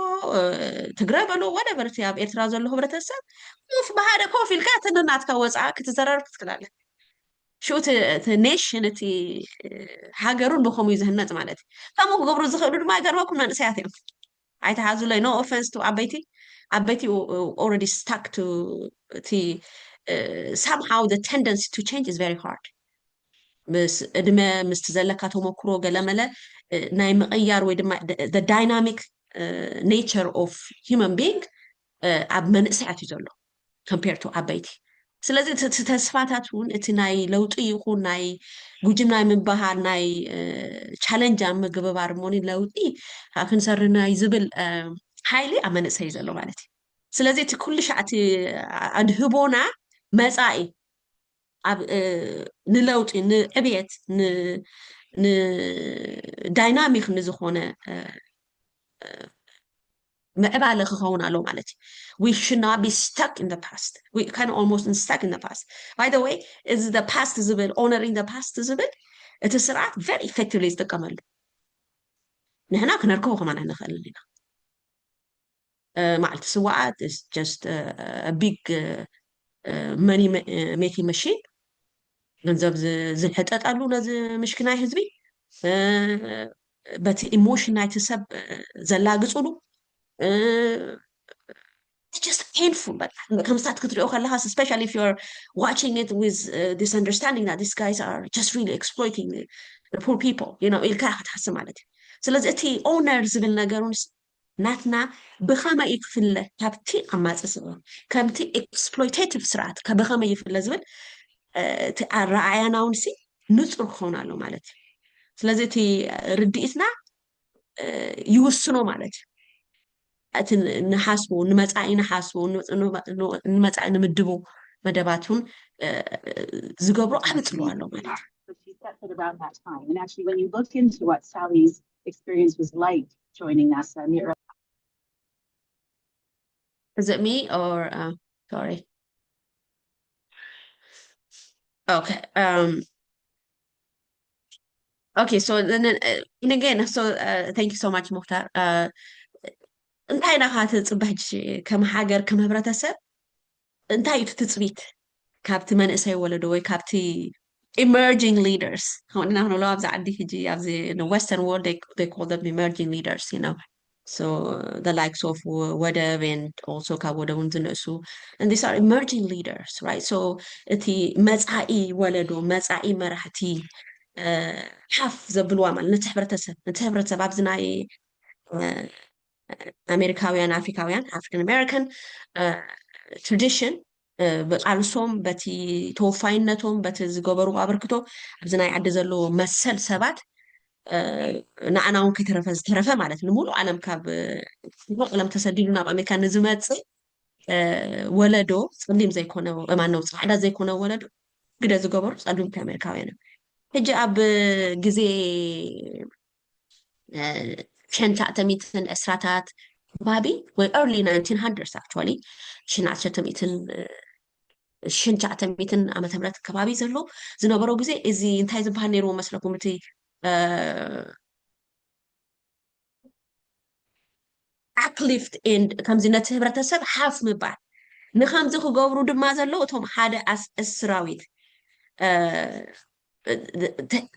ትግረ በልዎ ወደበር እቲ ኣብ ኤርትራ ዘሎ ሕብረተሰብ ብሓደ ኮፍ ኢልካ ትንናትካ ወፃ ክትዘረርብ ክትክእል ኣለ ሽኡ እቲ ኔሽን እቲ ሃገሩን ብከምኡ እዩ ዝህነፅ ማለት እዩ ከምኡ ክገብሩ ዝኽእሉ ድማ ይገርመኩም መንእሰያት እዮም ኣይተሓዝለይ ኖ ኦፌንስ ቱ ዓበይቲ already stuck to እቲ somehow the tendency to change is very hard ምስ እድመ ምስቲ ዘለካ ተመክሮ ገለመለ ናይ ምቕያር ወይ ድማ the dynamic nature of human being ኣብ መንእሰያት እዩ ዘሎ compared to ዓበይቲ ስለዚ ተስፋታት እውን እቲ ናይ ለውጢ ይኹን ናይ ጉጅም ናይ ምባሃል ናይ ቻለንጅ ኣብ ምግብባር ሞኒ ለውጢ ክንሰርሕ ናይ ዝብል ሓይሊ ኣብ መንእሰይ እዩ ዘሎ ማለት እዩ ስለዚ እቲ ኩሉ ሻዕቲ ኣድህቦና መፃኢ ኣብ ንለውጢ ንዕብየት ንዳይናሚክ ንዝኾነ ምዕባለ ክኸውን ኣሎ ማለት እዩ we should not be stuck in the past we kind of almost stuck in the past by the way is the past ዝብል honoring the past ዝብል እቲ ስርዓት very effectively ዝጥቀመሉ ንሕና ክነርከቦ ከማና ንኽእል ኢና ማዕልቲ ስዋዓት is just a big money making machine ገንዘብ ዝልሕጠጣሉ ነዚ ምሽክናይ ህዝቢ በቲ ኢሞሽን ናይቲ ሰብ ዘላግፅሉ it's just painful but ከምስታት ክትሪኦ ከለካ especially if you're watching it with this understanding that these guys are just really exploiting the poor people you know ኢልካ ክትሓስብ ማለት እዩ ስለዚ እቲ ኦነር ዝብል ነገሩን ናትና ብኸመይ ይክፍለ ካብቲ ኣማፂ ስርዓት ከምቲ ኤክስፕሎይቴቲቭ ስርዓት ብኸመይ ይፍለ ዝብል እቲ ኣረኣያና እውን ሲ ንፁር ክኸውን ኣሎ ማለት እዩ ስለዚ እቲ ርድኢትና ይውስኖ ማለት እዩ እቲ ንሓስቦ ንመፃኢ ንሓስቦ ንመፃኢ ንምድቦ መደባት እውን ዝገብሮ ዓብይ ፅልዋ ኣሎ ማለት እዩ She stepped at around that time. And actually, when you look into what Sally's experience was like joining NASA, Is it me or sorry? Okay. Okay, so then and again, so thank you so much, Mukhtar. እንታይ ኢኻ ትፅበሕ ከም ሃገር ከም ሕብረተሰብ እንታይ እዩ ትፅቢት ካብቲ መንእሰይ ወለዶ ወይ ካብቲ emerging leaders ከምኡና ክንብሎ ኣብዚ ዓዲ ሕጂ ኣብዚ western world they call them emerging leaders, you know, so the likes of ወደብ and also ካብ ወደብ እውን ዝነእሱ and these are emerging leaders, right? So እቲ መፃኢ ወለዶ መፃኢ መራሕቲ ሓፍ ዘብልዋ ማለት ነቲ ሕብረተሰብ ኣብዚ ናይ ኣሜሪካውያን ኣፍሪካውያን ኣፍሪካን ኣሜሪካን ትራዲሽን ብቃልሶም በቲ ተወፋይነቶም በቲ ዝገበሩ ኣበርክቶ ኣብዚ ናይ ዓዲ ዘለዎ መሰል ሰባት ንዓና እውን ከይተረፈ ዝተረፈ ማለት ንሙሉእ ዓለም ካብ ሙሉእ ዓለም ተሰዲዱ ናብ ኣሜሪካ ንዝመፅእ ወለዶ ፀሊም ዘይኮነ ማነው ፃዕዳ ዘይኮነ ወለዶ ግደ ዝገበሩ ፀሊምቲ ኣሜሪካውያን ሕጂ ኣብ ግዜ ሸንሻዓተሚትን እስራታት ባቢ ወይ early 1900s actually ሸንሻዓተሚትን ዓመተ ምህረት ከባቢ ዘሎ ዝነበረው ግዜ እዚ እንታይ ዝበሃል ነይሩ መስለኩም እቲ uplift and ከምዚ ነቲ ሕብረተሰብ ሓፍ ምባል ንከምዚ ክገብሩ ድማ ዘሎ እቶም ሓደ እስራዊት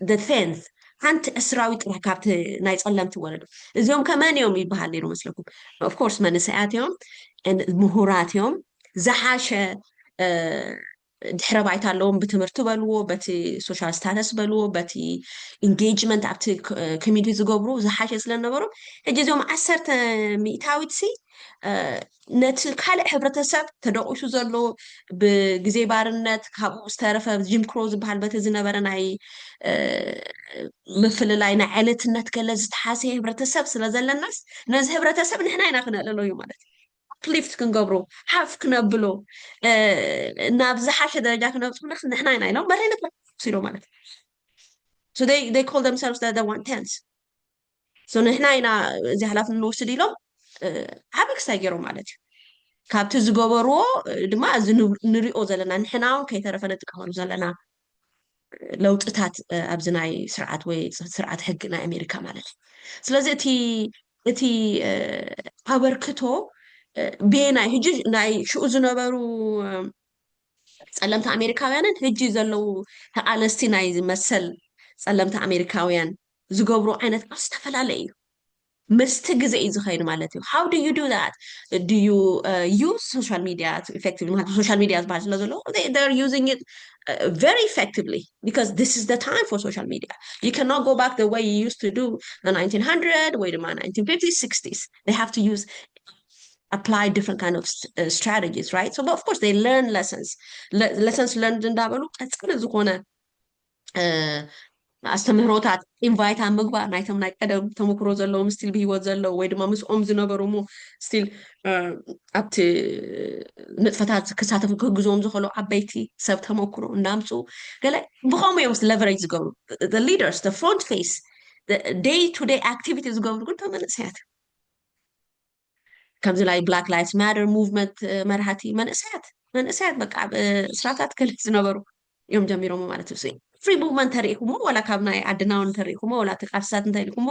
the tenth ሓንቲ እስራዊት ጥራሕ ካብቲ ናይ ፀለምቲ ወለዶ እዚኦም ከመን እዮም ይበሃል ነይሩ መስለኩም of course መንእሰያት እዮም ምሁራት እዮም ዝሓሸ ድሕረ ባይታ ኣለዎም ብትምህርቲ በልዎ በቲ ሶሻል ስታተስ በልዎ በቲ ኢንጌጅመንት ኣብቲ ኮሚኒቲ ዝገብሩ ዝሓሸ ስለነበሩ ሕጂ እዚኦም 10 ሚእታዊት ሲ ነቲ ካልእ ሕብረተሰብ ተደቂሱ ዘሎ ብግዜ ባርነት ካብኡ ዝተረፈ ጂም ክሮ ዝበሃል በቲ ዝነበረ ናይ ምፍልላይ ናይ ዕለትነት ገለ ዝተሓሰየ ሕብረተሰብ ስለ ዘለናስ ነዚ ሕብረተሰብ ንሕና ኢና ክነእለሎ እዩ ማለት እዩ uplift ክንገብሮ ሓፍ ክነብሎ ናብ ዝሓሸ ደረጃ ክነብፅሉ ንሕና ኢና ኢሎም መሪነት ሲሎ ማለት so they call themselves the one tenths so ንሕና ኢና እዚ ሓላፍነት ንወስድ ኢሎም ዓብ ክሳይ ገይሮም ማለት እዩ ካብቲ ዝገበርዎ ድማ እዚ ንሪኦ ዘለና ንሕና እውን ከይተረፈ ንጥቀመሉ ዘለና ለውጥታት ኣብዚ ናይ ስርዓት ወይ ስርዓት ሕጊ ናይ ኣሜሪካ ማለት እዩ ስለዚ እቲ ኣበርክቶ ብናይ ሕጂ ናይ ሽኡ ዝነበሩ ፀለምቲ ኣሜሪካውያንን ሕጂ ዘለው ተቃለስቲ ናይ መሰል ፀለምቲ ኣሜሪካውያን ዝገብሩ ዓይነት ዝተፈላለዩ እዩ ምስቲ ግዜ እዩ ዝኸይድ ማለት እዩ how do you do that do you use social media effectively social media ዝበሃል ስለ ዘሎ they're using it very effectively because this is the time for social media you cannot go back the way you used to do the 1900 ወይ ድማ 1950s 60s they have to use apply different kind of strategies, right? So, but of course, they learn lessons learned እንዳበሉ ቀፅል ዝኾነ ኣስተምህሮታት ኢንቫይት ኣብ ምግባር ናይቶም ናይ ቀደም ተመክሮ ዘለዎም ስቲል ብሂወት ዘለው ወይ ድማ ምስኦም ዝነበሩ ሞ ስቲል ኣብቲ ንጥፈታት ክሳተፉ ክህግዞም ዝኽእሉ ዓበይቲ ሰብ ተመክሮ እናምፁ ገለ ብኸመኡ እዮም leverage ዝገብሩ the leaders the front face the day to day activities ዝገብሩ ግን እቶም መንእሰያት ከምዚ ላይ ብላክ ላይቭስ ማተር ሙቭመንት መራሕቲ መንእሰያት በቃ ስራታት ክልል ዝነበሩ እዮም ጀሚሮም ማለት እዩ free movement ተሪኢኹሞ ወላ ካብ ናይ ዓድና እውን ተሪኢኹሞ ወላ ተቃልሳት እንተሪኢኹሞ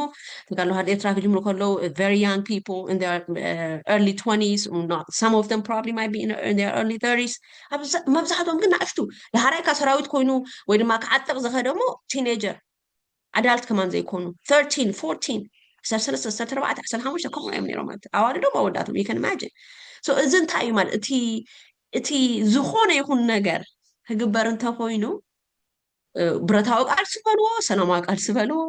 ተጋሉ ሃደ ኤርትራ ክጅምሩ ከለው very young people in their early 20s or not some of them probably might be in their early 30s መብዛሕትኦም ግን ናእሽቱ የሃራይካ ሰራዊት ኮይኑ ወይ ድማ ክዓጥቕ ዝኸደሞ ቲኔጀር ኣዳልት ከማን ዘይኮኑ 13 14 13 14 15 ከምኡ እዮም ነይሮም ማለት ኣዋልዶም ኣወዳቶም you can imagine so እዚ እንታይ እዩ ማለት እቲ ዝኾነ ይኹን ነገር ክግበር እንተኮይኑ ብረታዊ ቃልሲ በልዎ ሰላማዊ ቃልሲ በልዎ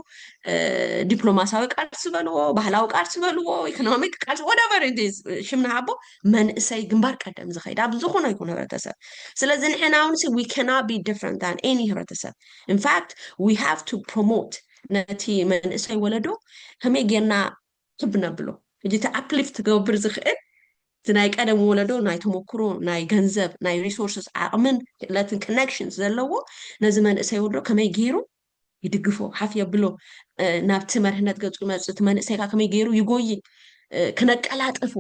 ዲፕሎማሲያዊ ቃልሲ በልዎ ባህላዊ ቃልሲ በልዎ ኢኮኖሚክ ቃልሲ whatever it is ሽምና ሃቦ መንእሰይ ግንባር ቀደም ዝኸይድ ኣብ ዝኾነ ይኹን ሕብረተሰብ ስለዚ ንሕና እውን we cannot be different than any ሕብረተሰብ in fact we have to promote ነቲ መንእሰይ ወለዶ ከመይ ጌርና ክብነብሎ ሕጂ እቲ uplift ክገብር ዝኽእል ናይ ቀደም ወለዶ ናይ ተመክሮ ናይ ገንዘብ ናይ ሪሶርስስ ዓቕምን ክእለትን ኮኔክሽንስ ዘለዎ ነዚ መንእሰይ ወለዶ ከመይ ገይሩ ይድግፎ ሓፍ የብሎ ናብቲ መርሕነት ገፁ ይመፅእ እቲ መንእሰይካ ከመይ ገይሩ ይጎይ ክነቀላጥፉ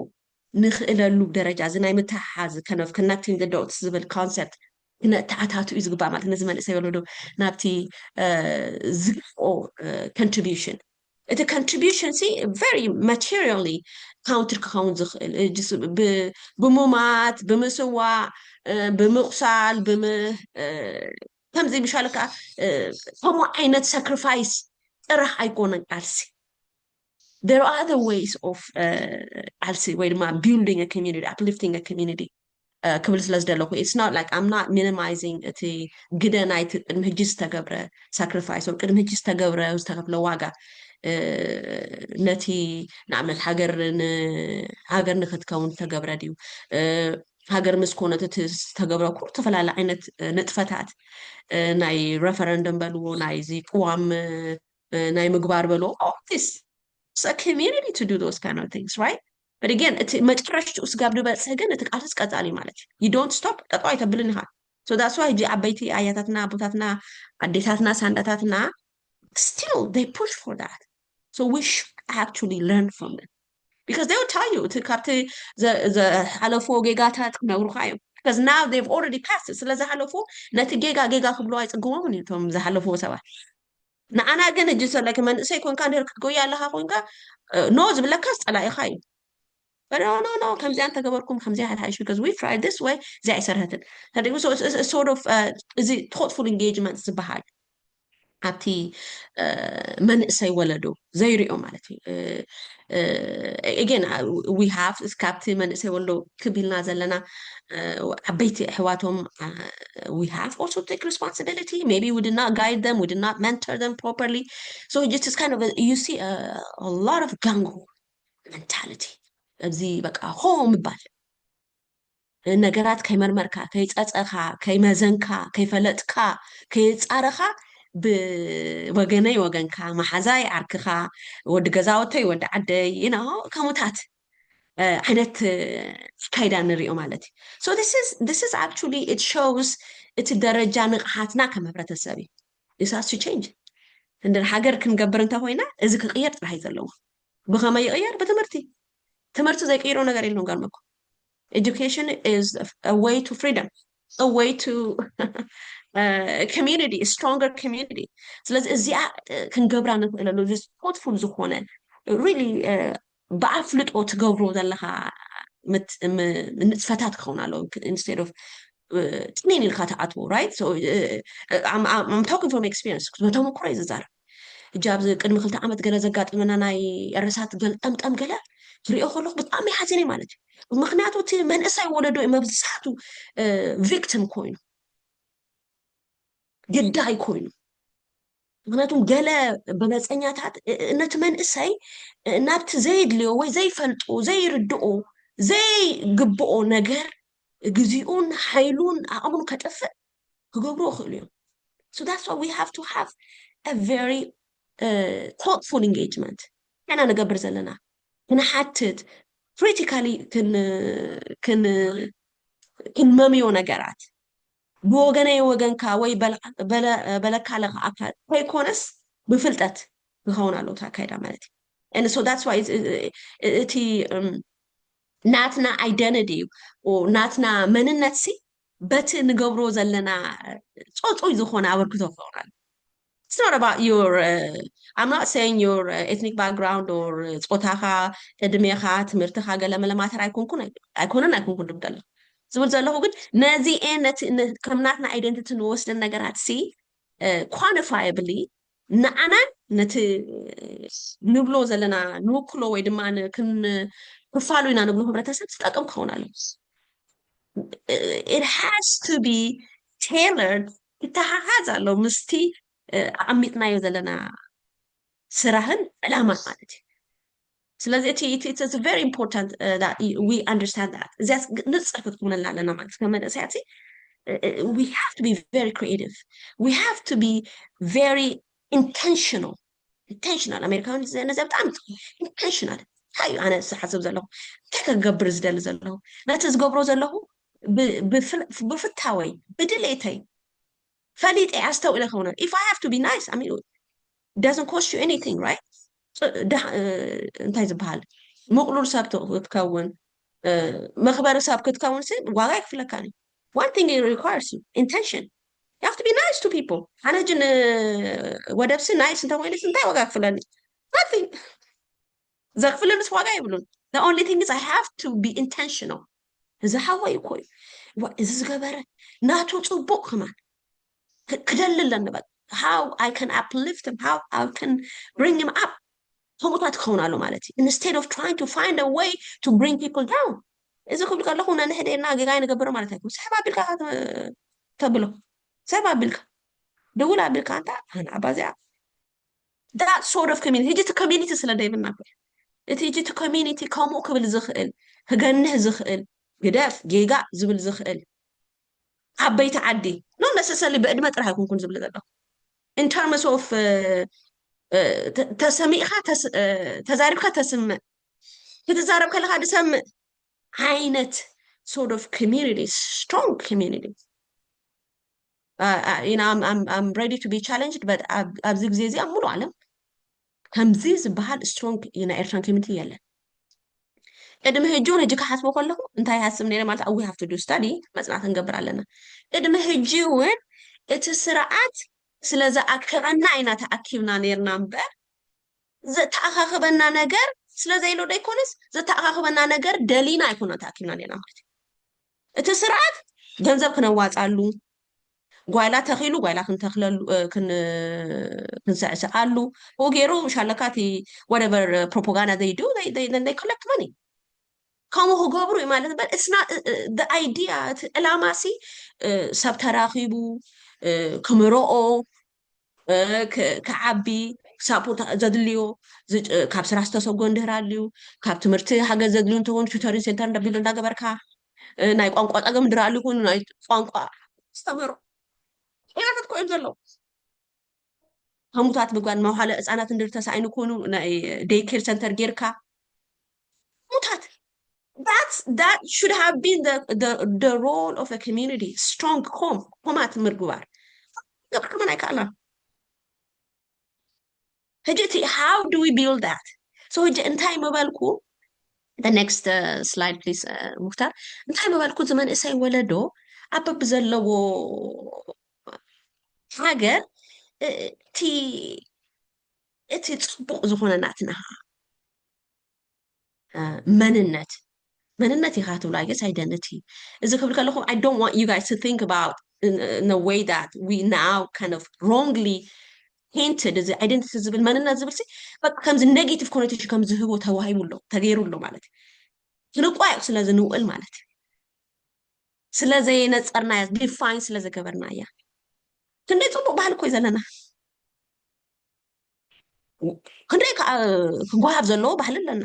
ንኽእለሉ ደረጃ እዚ ናይ ምትሓሓዝ kind of connecting the dots ዝብል concept ተኣታቱ እዩ ዝግባእ ማለት ነዚ መንእሰይ ወለዶ ናብቲ ዝግኦ contribution እቲ contribution ሲ very materially counter ክኸውን ዝኽእል ብምማት ብምስዋዕ ብምቑሳል ከምዚ ምሻለካ ከምኡ ዓይነት sacrifice ጥራሕ ኣይኮነን ቃልሲ there are other ways of ቃልሲ ወይ ድማ building a community uplifting a community ክብል ስለ ዝደለኹ it's not like I'm not minimizing እቲ ግደ ናይቲ ቅድሚ ሕጂ ዝተገብረ sacrifice ወይ ቅድሚ ሕጂ ዝተገብረ ዝተከፍለ ዋጋ ነቲ ንኣብነት ሃገር ንክትከውን ዝተገብረ ድዩ ሃገር ምስ ኮነት እቲ ዝተገብረ ኩሉ ተፈላለዩ ዓይነት ንጥፈታት ናይ referendum በልዎ ናይ ዚ ቅዋም ናይ ምግባር በልዎ all this it's a community to do those kind of things right but again እቲ መጨረሻው ስጋብ ድበፅሕ ግን እቲ ቃልስ ቀጻሊ ማለት you don't stop ቀጣው አይተብልን ይሃል so that's why ጂ አበይቲ አያታትና አቦታትና አዴታትና ሳንዳታትና still they push for that so we should actually learn from them because they will tell you to cut the halofo gegatat knawrukhayum because now they've already passed it ስለዚ halofo ነቲ ጌጋ ክብሎ አይጽግሞም ነቶም ዘhalofo ሰባት ንአና ግን እጅ ሰለከ መንእሰይ ኮንካ እንደር ክትጎያ ኣለኻ ኮንካ ኖ ዝብለካስ ጸላኢኻ እዩ but no ከምዚ አንተ ገበርኩም ከምዚ ሓይሽ because we tried this way ዘይ ሰርህትን so it's a sort of is it thoughtful engagement ዝበሃል ኣብቲ መንእሰይ ወለዶ ዘይሪኦ ማለት እዩ again we have እስካብቲ መንእሰይ ወለዶ ክቢልና ዘለና ዓበይቲ ኣሕዋቶም we have also take responsibility maybe we did not guide them we did not mentor them properly so it just is kind of you see a lot of gango mentality እዚ በቃ ሆም ይባል ነገራት ከይመርመርካ ከይጸጸኻ ከይመዘንካ ከይፈለጥካ ከይጻረኻ ብወገነይ ወገንካ ማሓዛይ ዓርክኻ ወዲ ገዛወተይ ወዲ ዓደይ ከሙታት ዓይነት ካይዳ ንሪኦ ማለት so this is actually it shows እቲ ደረጃ ንቕሓትና ከም ህብረተሰብ እዩ this has to change እንደ ሃገር ክንገብር እንተኾይና እዚ ክቅየር ጥራሕ ዘለዎ ብኸመይ ይቅየር ትምህርቲ ዘይቀይሮ ነገር የለውም ጋርመኩ education is a way to freedom a way to a community a stronger community ስለዚህ እዚኣ ክንገብራ ንኽእለሉ just thoughtful ዝኾነ really በኣፍልጦ ትገብሮ ዘለኻ ንጥፈታት ክኸውን ኣለዎ instead of ጥኒን ኢልካ ተኣትዎ right so I'm talking from experience ተመክሮ እዩ ዝዛረብ እጃብ ቅድሚ 2 ዓመት ገለ ዘጋጥመና ናይ እርሳት ጠምጠም ገለ ትሪኦ ከለኹ ብጣዕሚ ሓዚነ ማለት እዩ ምክንያቱ እቲ መንእሰይ ወለዶ መብዛሕቱ ቪክቲም ኮይኑ ገዳይ ኮይኑ ምክንያቱም ገለ በመፀኛታት ነቲ መንእሰይ ናብቲ ዘይድልዮ ወይ ዘይፈልጦ ዘይርድኦ ዘይግብኦ ነገርግዚኡን ሓይሉን ኣቕሙን ከጠፍእ ክገብሮ ይኽእሉ እዮም so that's why we have to have a very thoughtful engagement كنا نقبر زلنا كنا حتى critically كن مميو نجارات بوجنا يوجن كاوي بلا كلا أكاد فيكونس بفلتت بخون على لوتا كيدا مالتي and so that's why it's ناتنا identity or ناتنا مننتسي but نقبرو زلنا صوت يزخون عبركتو فورا it's not about your I'm not saying your ethnic background or ጾታኻ እድሜኻ ትምህርትኻ ገለ መለማተር ኣይኮነን ድብደለ ዝብል ዘለኹ ግን ነዚ ከምናትና አይደንቲቲ ንወስደን ነገራት ሲ quantifiably ንኣና ነቲ ንብሎ ዘለና ንውክሎ ወይ ድማ ክፋሉ ኢና ንብሎ ህብረተሰብ ዝጠቅም ክኸውን ኣለዎ it has to be tailored ክተሓሓዝ ኣለዎ ምስቲ ኣሚጥናዮ ዘለና ስራህን ዕላማ ማለት እዩ ስለዚህ it's very important that we understand that that's ንጽፍ ክትኩነና ኣለና ማለት ከመነሳያቲ we have to be very creative we have to be very intentional American ነዚ በጣም intentional ሃይ ኣነ ሓሳብ ዘለኹ ከገብር ዝደሊ ዘለኹ ነቲ ዝገብሮ ዘለኹ ብፍታወይ ብድሌተይ ፈሊጥ ኣስተውዕለ ኸውነ if I have to be nice I mean it doesn't cost you anything right እንታይ ዝበሃል ምቕሉል ሰብ ክትከውን مخبر ساب كتكون سن واقعك فلكاني one thing it requires you intention you have to be nice to people أنا جن ودبس nice أنت وين أنت واقعك فلاني nothing زاك فلان بس واقع يبلون the only thing is I have to be intentional إذا حوا يكوي إذا زجبرة ناتو تصبق كمان كدل لنا بقى how I can uplift him how I can bring him up هم طلعت كون على مالتي instead of trying to find a way to bring people down إذا كنت قال لهم أنا هدينا جاي نقبر مالتك سحب بالك تبلو سحب بالك دولة بالك أنت أنا أبازع that sort of community هجت community سلا دايما نقول تيجي community كمو قبل زخل هجنه زخل قداف جيجا زبل زخل حبيت عدي not necessarily بقدمة راح يكون كن زبل ذا in terms of تسميخها تزاربها تسمع تتزارب كلها تسمع عينت sort of community, strong community. You know, I'm ready to be challenged, but أبزق زي أمور علم هم زيز بهاد strong you know Eritrean community يلا. إذا ما هجون هجيك حسب كله أنت هيحسب مني ما we have to do study مثلا تنقبر علينا. إذا ما هجون التسرعات سلزا أكرنا عنا تأكيدنا نيرنا بر زتأخذنا نجار سلزا يلو ديكونس زتأخذنا نجار دلينا يكون تأكيدنا نيرنا التسرعات جنزب كنواز علو ጓይላ ተኺሉ ጓይላ ክንተኽለሉ ክንሰዕስዓሉ ወገይሩ ሻለካቲ whatever propaganda they do they collect money ከምኡ ክገብሩ እዩ ማለት but it's not the idea ዕላማሲ ሰብ ተራኺቡ ክምርኦ ክዓቢ ሳፖርት ዘድልዮ ካብ ስራሕ ዝተሰጎ እንድህር ኣልዩ ካብ ትምህርቲ ሓገዝ ዘድልዩ እንትኾን ቱተሪንግ ሴንተር እንዳቢሉ እንዳገበርካ ናይ ቋንቋ ፀገም እንድህር ኣልዩ ኮይኑ ናይ ቋንቋ ዝተምሮ إيه تقول زلوا هم متعت بقول ما هو حلا أنا تندر تسعين يكونوا day care center جيركا متعت that should have been the role of a community strong قومات مرجوار قبل كمان أكلا هجتي how do we build that so هجي انتهي مبالكو the next slide please مختار انتهي مبالكو زمان إسي ولدو أبا بزلوا حاجة እቲ ፅቡቅ ዝኾነ ናትና መንነት ኢኻ ትብሎ I guess identity እዚ ክብል ከለኹ I don't want you guys to think about in a way that we now kind of wrongly hinted እዚ identity ዝብል መንነት ዝብል በቃ ከምዚ ኔጌቲቭ ኮኖቴሽን ከም ዝህቦ ተዋሂቡሎ ተገይሩሎ ማለት ክንቋዕ ስለ ዝንውእል ማለት ስለ ዘይነፀርናያ ዲፋይን ስለ ዝገበርናያ ክንደይ ፅቡቅ ባህል እኮ እዩ ዘለና ክንደይ ክጓሃብ ዘለዎ ባህሊ ኣለና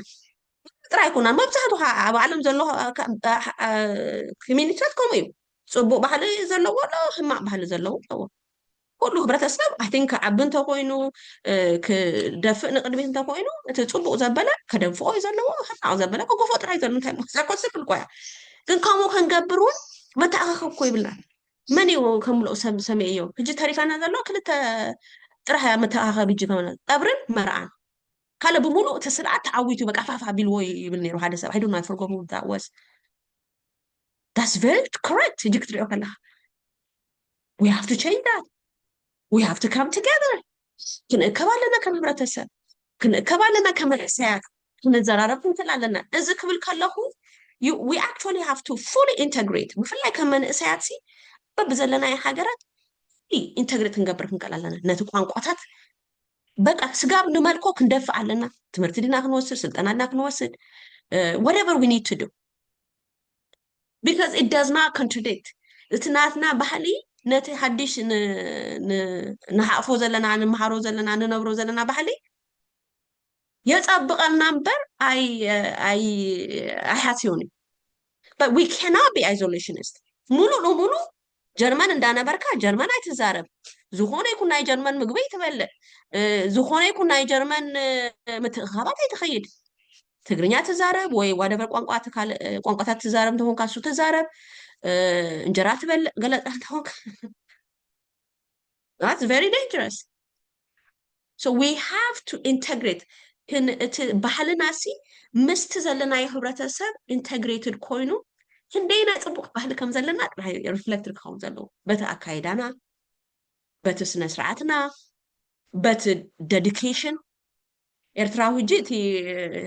ጥራይ ኣይኮናን መብዛሕትኡ ኣብ ዓለም ዘሎ ኮሚኒቲታት ከምኡ እዩ ፅቡቅ ባህሊ ዘለዎ ኣሎ ሕማቅ ባህሊ ዘለዎ ኣለዎ ኩሉ ሕብረተሰብ I think ዓቢ እንተኮይኑ ክደፍእ ንቅድሚት እንተኮይኑ እቲ ፅቡቅ ዘበለ ከደንፍቆ እዩ ዘለዎ ሕማቅ ዘበለ ከጎፎ ጥራይ ዘሎ እንታይ ዘኮስብል ቆያ ግን ከምኡ ክንገብር እውን መተኣኻኸብ እኮ ይብልና من يو كملوا سميو هجي تعرفنا هذا لو كنت راح متأخر بيجي كمان أبرن مرعان كلا بمولو تسرعت تعويتو بقى فافا بالوي بالنير وهذا سبب I don't know I forgot who that was that's very correct هجي كتير أكلها we have to change that we have to come together كنا كبالنا كم برتسب كنا كبالنا كم رساك كنا زرارة مثل علىنا إذا قبل كله we actually have to fully integrate وفي الله كمان إسياتي ببزلنا أي حاجات إنتجريت نجبر كنقلنا نتوقع قطعات بقى سجاب نمالكو كندفع علينا تمرتدينا كنوصل سلطنا كنوصل whatever we need to do because it does not contradict تناتنا بحالي نتي حدش نحافظ زلنا عن محارو زلنا عن نبرو زلنا بحالي يتطبق النمبر I حاسيوني but we cannot be isolationist مولو جرمان اندانا بركا جرمان ايتزارب زخونه يكون ناي جرمان مقبي تبلع زخونه يكون ناي جرمان متخابات ايتخيد تقرنيا تزارب وي وادبر قوانقاتات تزارب تهون كاسو تزارب انجرا تبلع قلت تهون that's very dangerous so we have to integrate ባህልና ሲ ምስቲ ዘለና የህብረተሰብ ኢንተግሬትድ ኮይኑ ክንደይና ፅቡቅ ባህሊ ከም ዘለና ሪፍሌክት ክኸውን ዘለዎ በቲ ኣካይዳና በቲ ስነ ስርዓትና በቲ ዴዲኬሽን ኤርትራዊ ሕጂ እቲ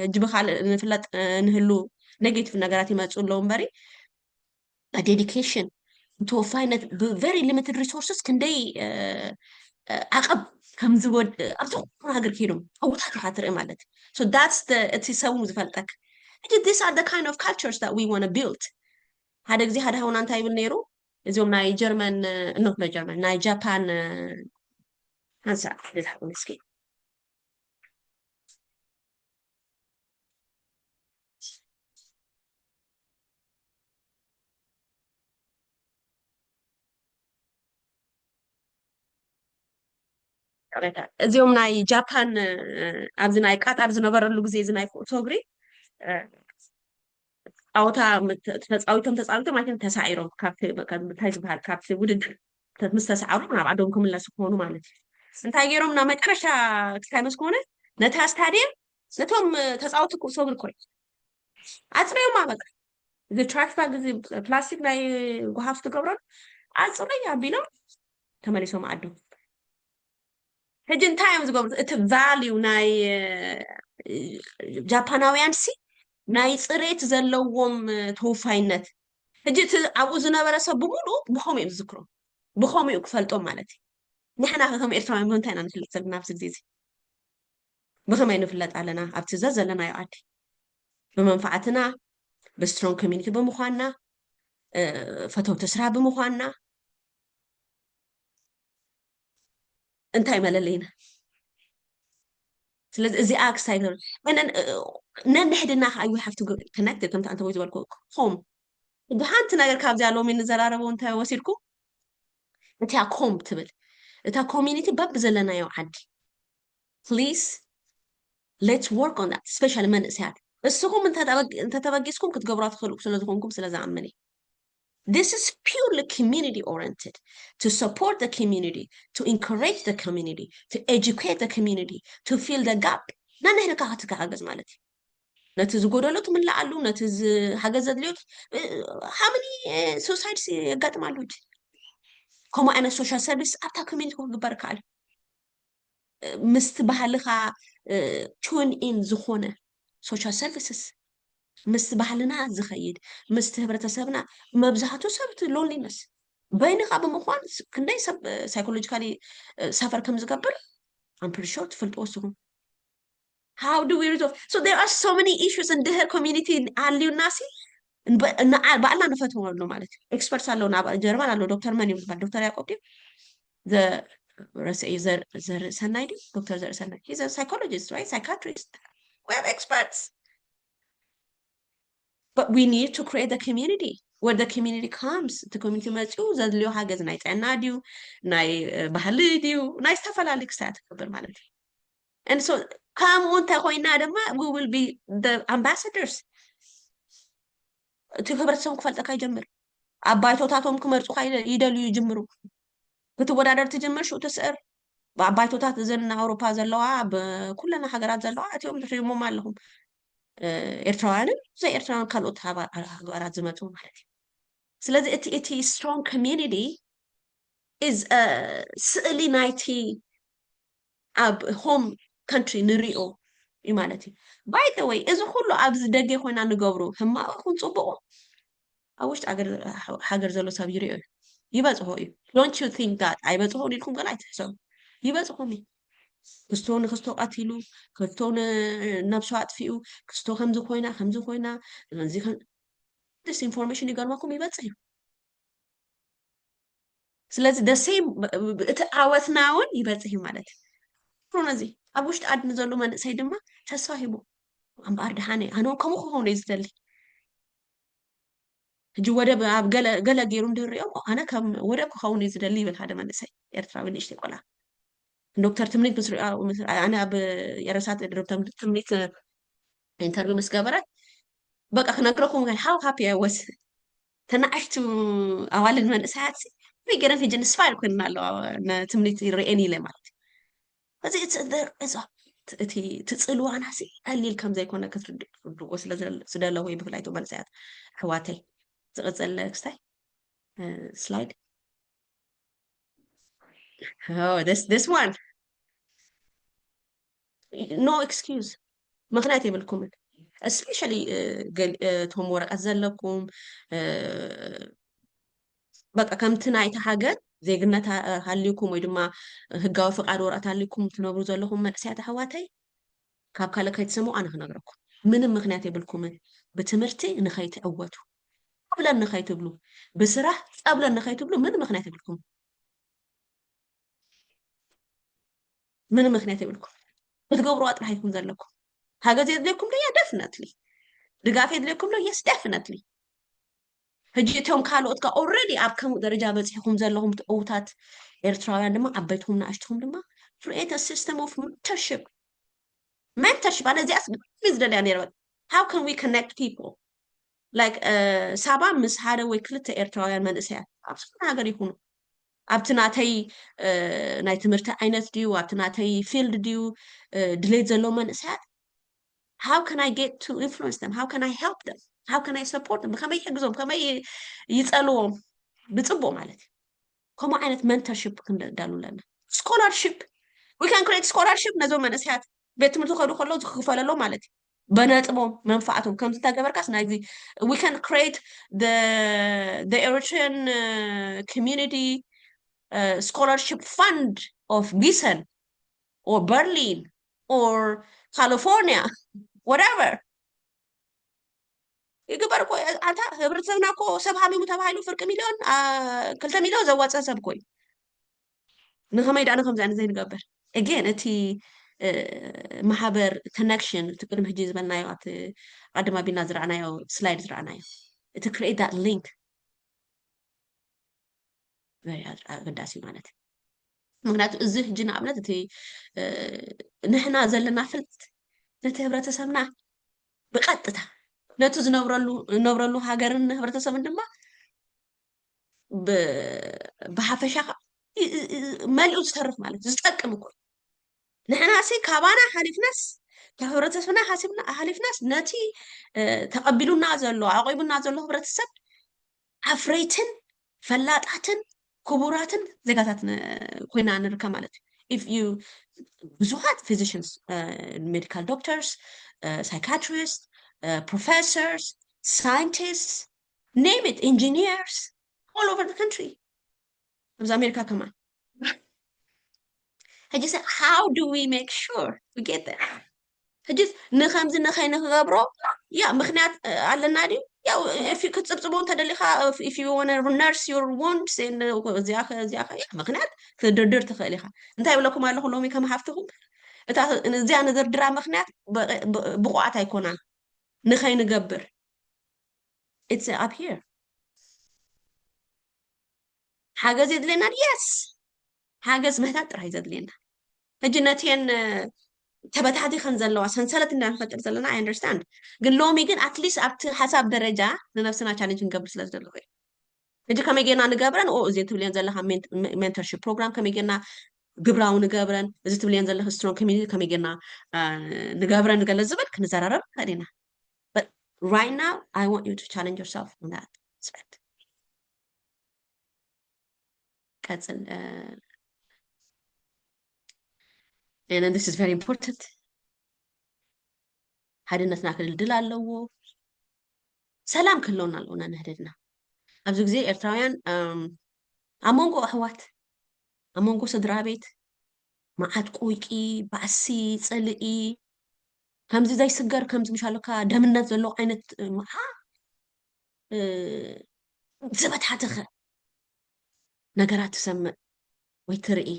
ሕጂ ብካልእ ንፍለጥ ንህሉ ኔጌቲቭ ነገራት ይመፁ ኣለዉ እምበሪ ዴዲኬሽን ተወፋይነት ብቨሪ ሊሚትድ ሪሶርስስ ክንደይ ዓቐብ ከም ዝወድ ኣብቲ ሃገር ከይዶም ዕውታት ኢኻ ትርኢ ማለት እዩ so that's the እቲ ሰቡ ዝፈልጠክ these are the kind of cultures that we want to build ሓደ ግዜ ሓደ ሃውና እንታይ ይብል ነይሩ እዚኦም ናይ ጀርመን ጀርመን ናይ ጃፓን ሃንሳ ልዝሓቁ እስኪ እዚኦም ናይ ጃፓን ኣብዚ ናይ ቃጣር ዝነበረሉ ግዜ እዚ ናይ ፎቶ እግሪ ፃወታ ተፃዊቶም ማለት ተሳዒሮም ካብቲ እንታይ ዝበሃል ካብቲ ውድድር ምስ ተሰዓሩ ናብ ዓዶም ክምለሱ ክኾኑ ማለት እዩ እንታይ ገይሮም ናብ መጨረሻ ክሳይ ምስ ኮነ ነታ ስታድየም ነቶም ተፃወቲ ኩዕሶ እግሪ ኮይ ኣፅረዮማ በቃ እዚ ትራክ ባግ እዚ ፕላስቲክ ናይ ጎሓፍ ትገብሮ ኣፅረዩ ኣቢሎም ተመሊሶም ዓዶም ሕጂ እንታይ እዮም ዝገብሩ እቲ ቫልዩ ናይ ጃፓናውያን ሲ ናይ ፅሬት ዘለዎም ተወፋይነት ሕጂ እቲ ኣብኡ ዝነበረ ሰብ ብምሉእ ብኸመይ እዮም ዝዝክሮም ብኸመይ ክፈልጦም ማለት እዩ ንሕና ከም ኤርትራውያን ብምንታይ ኢና ንፍለጥ ዘለና ኣብዚ ግዜ እዚ ብኸመይ ንፍለጥ ኣለና ኣብቲ ዘ ዘለናዮ ዓዲ ብመንፋዓትና ብስትሮንግ ኮሚኒቲ ብምዃንና ፈተውቲ ስራሕ ብምዃንና እንታይ መለለይና ስለዚ እዚኣ ክሳይ ነንሕድና ኸ you have to connect ከምቲ አንተ ወይ ዝበልኩ ሆም ብሓንቲ ነገር ካብዚ ኣለዎም እንዘራረበው እንታይ ወሲድኩም እታ ኮም ትብል እታ ኮሚኒቲ በብ ዘለናዮ ዓዲ please let's work on that especially መንእሰያት እስኹም እንተተበጊስኩም ክትገብሯ ትኽእሉ ስለዝኾንኩም ስለዝኣመነ This is purely community oriented to support the community, to encourage the community, to educate the community, to fill the gap. نحن كهاتك حاجز مالتي. نتزوجوا من لعلو نتز حاجز اليوت. How many societies قد معلوج؟ كما أنا social service أبتا community هو بركال. مستبهلها tune in زخونة social services. مست بحلنا زخيد مست هبرتسبنا مبزحتو سبت loneliness بينك أبو مخوان كنا يسب psychologically سفر كم زقبر I'm pretty sure تفلت أوسهم how do we resolve so there are so many issues in the community على الناس بقى نفتهم له مالك experts على لون جرمان على دكتور ماني دكتور يعقوب the زر سنايدي دكتور زر سنايدي he's a psychologist right psychiatrist we have experts But we need to create a community where the community comes. The community ماتيو زاد ليو حاجة زي نايت عناديو ناي بحليديو ناي استفلا لك ساعات كبر مالتي. And so come on تاخوينا دما we will be the ambassadors. تخبر تسوق فلتك يجمر. عبايتو تاتهم كمرتو خايل يدلو يجمرو. كتودادر تجمر شو تسأر. عبايتو تات زلنا أوروبا زلوا بكلنا حجرات زلوا أتيهم تفهموا مالهم. ኤርትራውያንን ዘይ ኤርትራውያን ካልኦት ሃገራት ዝመፁ ማለት እዩ ስለዚ እቲ strong community is ስእሊ ናይቲ ኣብ home country ንሪኦ እዩ ማለት እዩ by the way እዚ ኩሉ ኣብዚ ደገ ኮይና ንገብሩ ሕማቕ ይኹን ፅቡቕ ኣብ ውሽጢ ሃገር ዘሎ ሰብ ይሪኦ እዩ ይበፅሖ እዩ don't you think that ኣይበፅሖን ኢልኩም ገና ኣይትሕሰቡ ይበፅሖም እዩ كستون كستو قتيلو كستون نبشات فيو كستو خمزو خوينا نزي this information يقال ماكم يبتصيو سلازي the same عوثناون يبتصيو مالتي فرونزي أبوشت عاد نزلو من سيدما تساهبو عم بارد حاني أنا كم هون يزدلي جو ودب عب جلا جيرون دريو أنا كم ودب هون يزدلي بالهذا من سي يرترا بنيشتي كلها دكتور تمنيت بس أنا يرسات دكتور تمنيت انترفيو مسكبرات بقى خنا نقرأكم قال how happy I was تناقشت أول من ساعات في جرن في جنس فايل كنا له تمنيت رأيني له مالت بس it's there is ትፅልዋና ቀሊል ከም ዘይኮነ ክትርድኡ ስለዘለዎ ብፍላይ እቶም መንእሰያት ኣሕዋተይ ዝቕፅል ክስታይ ስላይድ this one no excuse ምክንያት የብልኩምን especially እቶም ወረቀት ዘለኩም በቃ ከምቲ ናይቲ ሃገር ዜግነት ሃልይኩም ወይ ድማ ህጋዊ ፍቃድ ወረቀት ሃልይኩም ትነብሩ ዘለኹም መንእሰያት ኣሕዋተይ ካብ ካልእ ከይትሰምዑ ኣነ ክነግረኩም ምንም ምክንያት የብልኩምን ብትምህርቲ ንኸይትዕወቱ ፀብለን ንኸይትብሉ ብስራሕ ፀብለን ንኸይትብሉ ምንም ምክንያት የብልኩም ምንም ምክንያት የብልኩም ብትገብሩ ጥራሕ ይኩም ዘለኩም ሃገዝ የድልየኩም ዶ definitely ድጋፍ የድልየኩም ዶ yes definitely ሕጂ እቶም ካልኦት ጋር ኦልሬዲ ኣብ ከምኡ ደረጃ በፂሕኩም ዘለኹም ትዕውታት ኤርትራውያን ድማ ዓበይትኩም ንኣሽትኩም ድማ create a system of mentorship ኣነ እዚኣስ ብጣዕሚ ዝደልያ ነይረ how can we connect people like ሳባ ምስ ሓደ ወይ ክልተ ኤርትራውያን መንእሰያት ኣብ ዝኾነ ሃገር ይኹኑ ኣብቲ ናተይ ናይ ትምህርቲ ዓይነት ድዩ ኣብቲ ናተይ ፊልድ ድዩ ድሌት ዘለዎ መንእሰያት how can I get to influence them how can I help them how can I support them ብከመይ ይሕግዞም ከመይ ይፀልዎም ብፅቡቅ ማለት እዩ ከምኡ ዓይነት mentorship ክንዳሉ ኣለና scholarship we can create scholarship ነዞም መንእሰያት ቤት ትምህርቲ ከይዱ ከለዉ ዝክፈለሎም ማለት እዩ በነጥቦም መንፋዓቶም ከምዚ እንተገበርካስ ናይዚ we can create the Eritrean community scholarship fund of Gießen or Berlin or California whatever ይግበር ኮ ኣታ ህብረተሰብና ኮ ሰብ ሃሚሙ ተባሂሉ ፍርቂ ሚልዮን 2 ሚልዮን ዘዋፀ ሰብ ኮይ ንኸመይ ዳኣነ ከምዚ ዓይነት ዘይንገበር again እቲ ማሕበር ኮኔክሽን እቲ ቅድሚ ሕጂ ዝበልናዮ ኣብቲ ቀድማ ቢና ዝረኣናዮ ስላይድ ዝረኣናዮ እቲ create that link ኣገዳሲ ማለት ምክንያቱ እዚ ሕጂ ንኣብነት እቲ ንሕና ዘለና ፍልጠት ነቲ ህብረተሰብና ብቐጥታ ነቲ ዝነብረሉ ሃገርን ህብረተሰብን ድማ ብሓፈሻ መልኡ ዝተርፍ ማለት ዝጠቅም እኮ ንሕና ሲ ካባና ሓሊፍናስ ከህብረተሰብና ሓሊፍናስ ነቲ ተቐቢሉና ዘሎ ኣቆይሙና ዘሎ ህብረተሰብ ኣፍረይትን ፈላጣትን ክቡራትን ዜጋታት ኮይና ንርከብ ማለት እዩ if you ብዙሓት physicians medical doctors psychiatrists professors scientists name it engineers all over the country ኣብዚ ኣሜሪካ ከማን ሕጂ how do we make sure we get there ሕጂ ንከምዚ ንኸይንክገብሮ ያ ምክንያት ኣለና ድዩ ያው if you ክትፅብፅቦ እንተደሊኻ if you want to nurse your wounds እዚኣ ምክንያት ክድርድር ትኽእል ኢኻ እንታይ ይብለኩም ኣለኹ ሎሚ ከም ሃፍትኹም እታ እዚኣ ንድርድራ ምክንያት ብቑዓት ኣይኮናን ንኸይንገብር it's up here ሓገዝ የድልየና yes ሓገዝ ምህታት ጥራሕ ዘድልየና ሕጂ ነትየን ተበታቲኸን ዘለዋ ሰንሰለት እንዳንፈጥር ዘለና I understand ግን ሎሚ ግን ኣትሊስት ኣብቲ ሓሳብ ደረጃ ንነፍስና ቻሌንጅ ንገብር ስለ ዝደለኹ እየ ሕጂ ከመይ ጌርና ንገብረን እዚ ትብልየን ዘለካ ሜንተርሽፕ ፕሮግራም ከመይ ጌርና ግብራዊ ንገብረን እዚ ትብልየን ዘለካ ስትሮንግ ኮሚኒቲ ከመይ ጌርና ንገብረን ንገለ ዝብል ክንዘራረብ ንኽእል ኢና but right now I want you to challenge yourself in that aspect ቀፅል and this is very important ሓድነትና ክድልድል ኣለዎ ሰላም ክህልወና ኣለዎና ንህድድና ኣብዚ ግዜ ኤርትራውያን ኣብ መንጎ ኣሕዋት ኣብ መንጎ ስድራ ቤት መዓት ቁይቂ ባእሲ ፅልኢ ከምዚ ዘይስገር ከምዚ ምሻለካ ደምነት ዘለዎ ዓይነት መዓ ዝበታተኸ ነገራት ትሰምዕ ወይ ትርኢ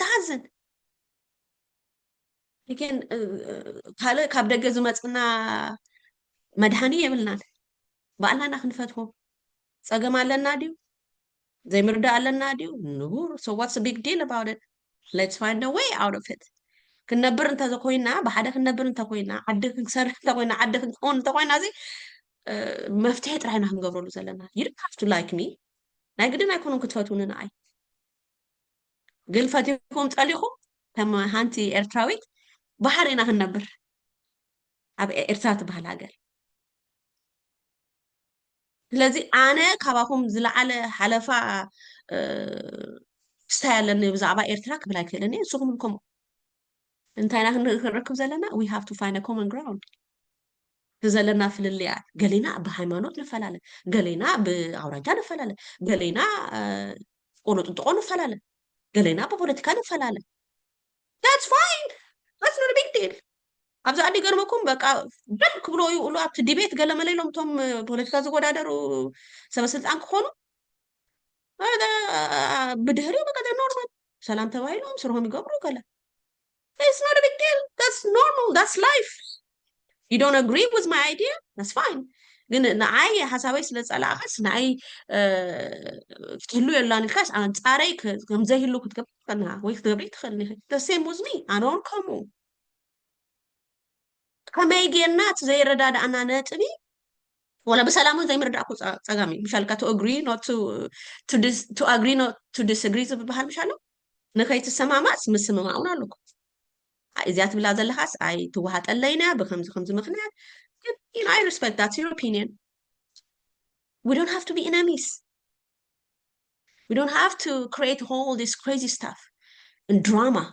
ተሓዝን ግን ካልእ ካብ ደገ ዝመፅና መድሃኒ የብልናን ባዕልናና ክንፈትዎ ፀገም ኣለና ድዩ ዘይምርዳእ ኣለና ድዩ ንቡር so what's the big deal about it let's find a way out of it ክንነብር እንተኮይና ብሓደ ክንነብር እንተኮይና ዓዲ ክንሰርሕ እንተኮይና ዓዲ ክንከውን እንተኮይና እዚ መፍትሄ ጥራይና ክንገብረሉ ዘለና you don't have to like me ናይ ግድን ኣይኮኑም ክትፈትውኒ ንኣይ ግን ፈቲኩም ፀሊኹም ከም ሃንቲ ኤርትራዊት ባህሪና ክንነብር ኣብ ኤርትራ ትበሃል ሃገር ስለዚ ኣነ ካባኹም ዝለዓለ ሓለፋ ክስታይ ኣለኒ ብዛዕባ ኤርትራ ክብል ኣይክእልን እየ ንስኹም ከምኡ እንታይና ክንረክብ ዘለና we have to find a common ground ዘለና ፍልልያት ገሌና ብሃይማኖት ንፈላለ ገሌና ብኣውራጃ ንፈላለ ገሌና ቆሎጥንጥቆ ንፈላለ ገሌና ብፖለቲካ ንፈላለ that's fine that's not a big deal ኣብዚ ዓዲ ገርመኩም በቃ ደል ክብሎ ይውሉ ኣብቲ ዲቤት ገለ መለይሎም እቶም ፖለቲካ ዝወዳደሩ ሰበስልጣን ክኾኑ ብድሕሪኡ በቃ ኖርማል ሰላም ተባሂሎም ስርሖም ይገብሩ ገለ it's not a big deal that's normal that's life you don't agree with my idea that's fine ግን ንዓይ ሓሳበይ ስለ ፀላእኻስ ንዓይ ክትህሉ የላን ኢልካስ ኣንፃረይ ከምዘይህሉ ክትገብር ከለካ ወይ ክትገብሪ ትኽእልኒ the same with me ኣነ እውን ከምኡ ከመይ ጌርና እቲ ዘይረዳድኣና ነጥቢ ወላ ብሰላሙን ዘይምርዳእኩ ፀጋሚ ምሻልካ to agree not to agree not to disagree ዝበሃል ምሻሎ ንከይትሰማማዕስ ምስምማዕ እውን ኣለኩ እዚኣ ትብላ ዘለኻስ ኣይ ትዋሃጠለይና ብከምዚ ከምዚ ምክንያት I respect that's your opinion we don't have to be enemies we don't have to create all this crazy stuff and drama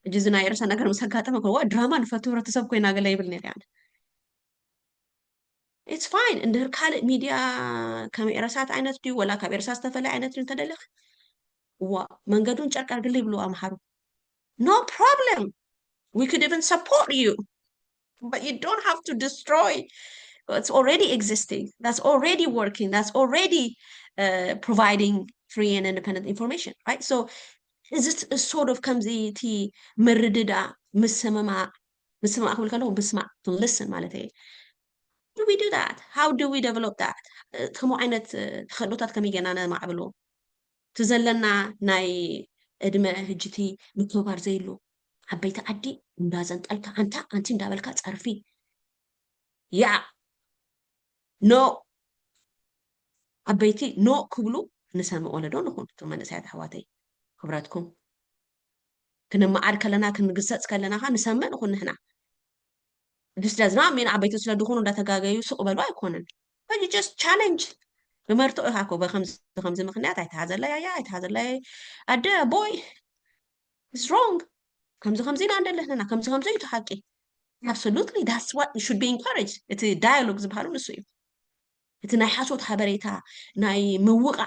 እጅዝና የርሳ ነገር ምስ ኣጋጠመ ከዋ ድራማ ንፈቱ ህብረተሰብ ኮይና ገለ ይብል ነይረ ያነ it's fine እንድህር ካልእ ሚድያ ከም ኤረሳት ዓይነት ድዩ ወላ ካብ ኤረሳ ዝተፈለየ ዓይነት ድዩ እንተደለኽ መንገዱን ጨርቅ ኣርግለ ይብሉ ኣምሓሩ no problem we could even support you but you don't have to destroy what's already existing that's already working that's already providing free and independent information right so is it a sort of comes the مرددا مسمما كل كلام بسمع to listen مالتي do we do that how do we develop that كمو عينت تخلطات كمي جنانا مع بلو تزلنا ناي ادمه هجتي مكبار زيلو حبيت عدي اندازن قالك انت اندابلكا صرفي يا نو حبيتي نو كبلو نسمع ولا دون نكون تمنسات حواتي خبراتكم كنا معاد كلنا كنقصص كلنا خا نسمع نكون هنا this does not mean عبيتو سلا دخونو داتغاغيو سقبلو አይኮነን but you just challenge بمرتو هاكو بخمس مخنيات አይታዘላ ያ አይታዘላ አደ boy is wrong ከምዚ አንደለህና ከምዚ እዩ ተሐቂ absolutely that's what should be encouraged እቲ dialogue ዝበሃሉ ንሱ እዩ እቲ ናይ ሓሶት ሓበሬታ ናይ ምውቃ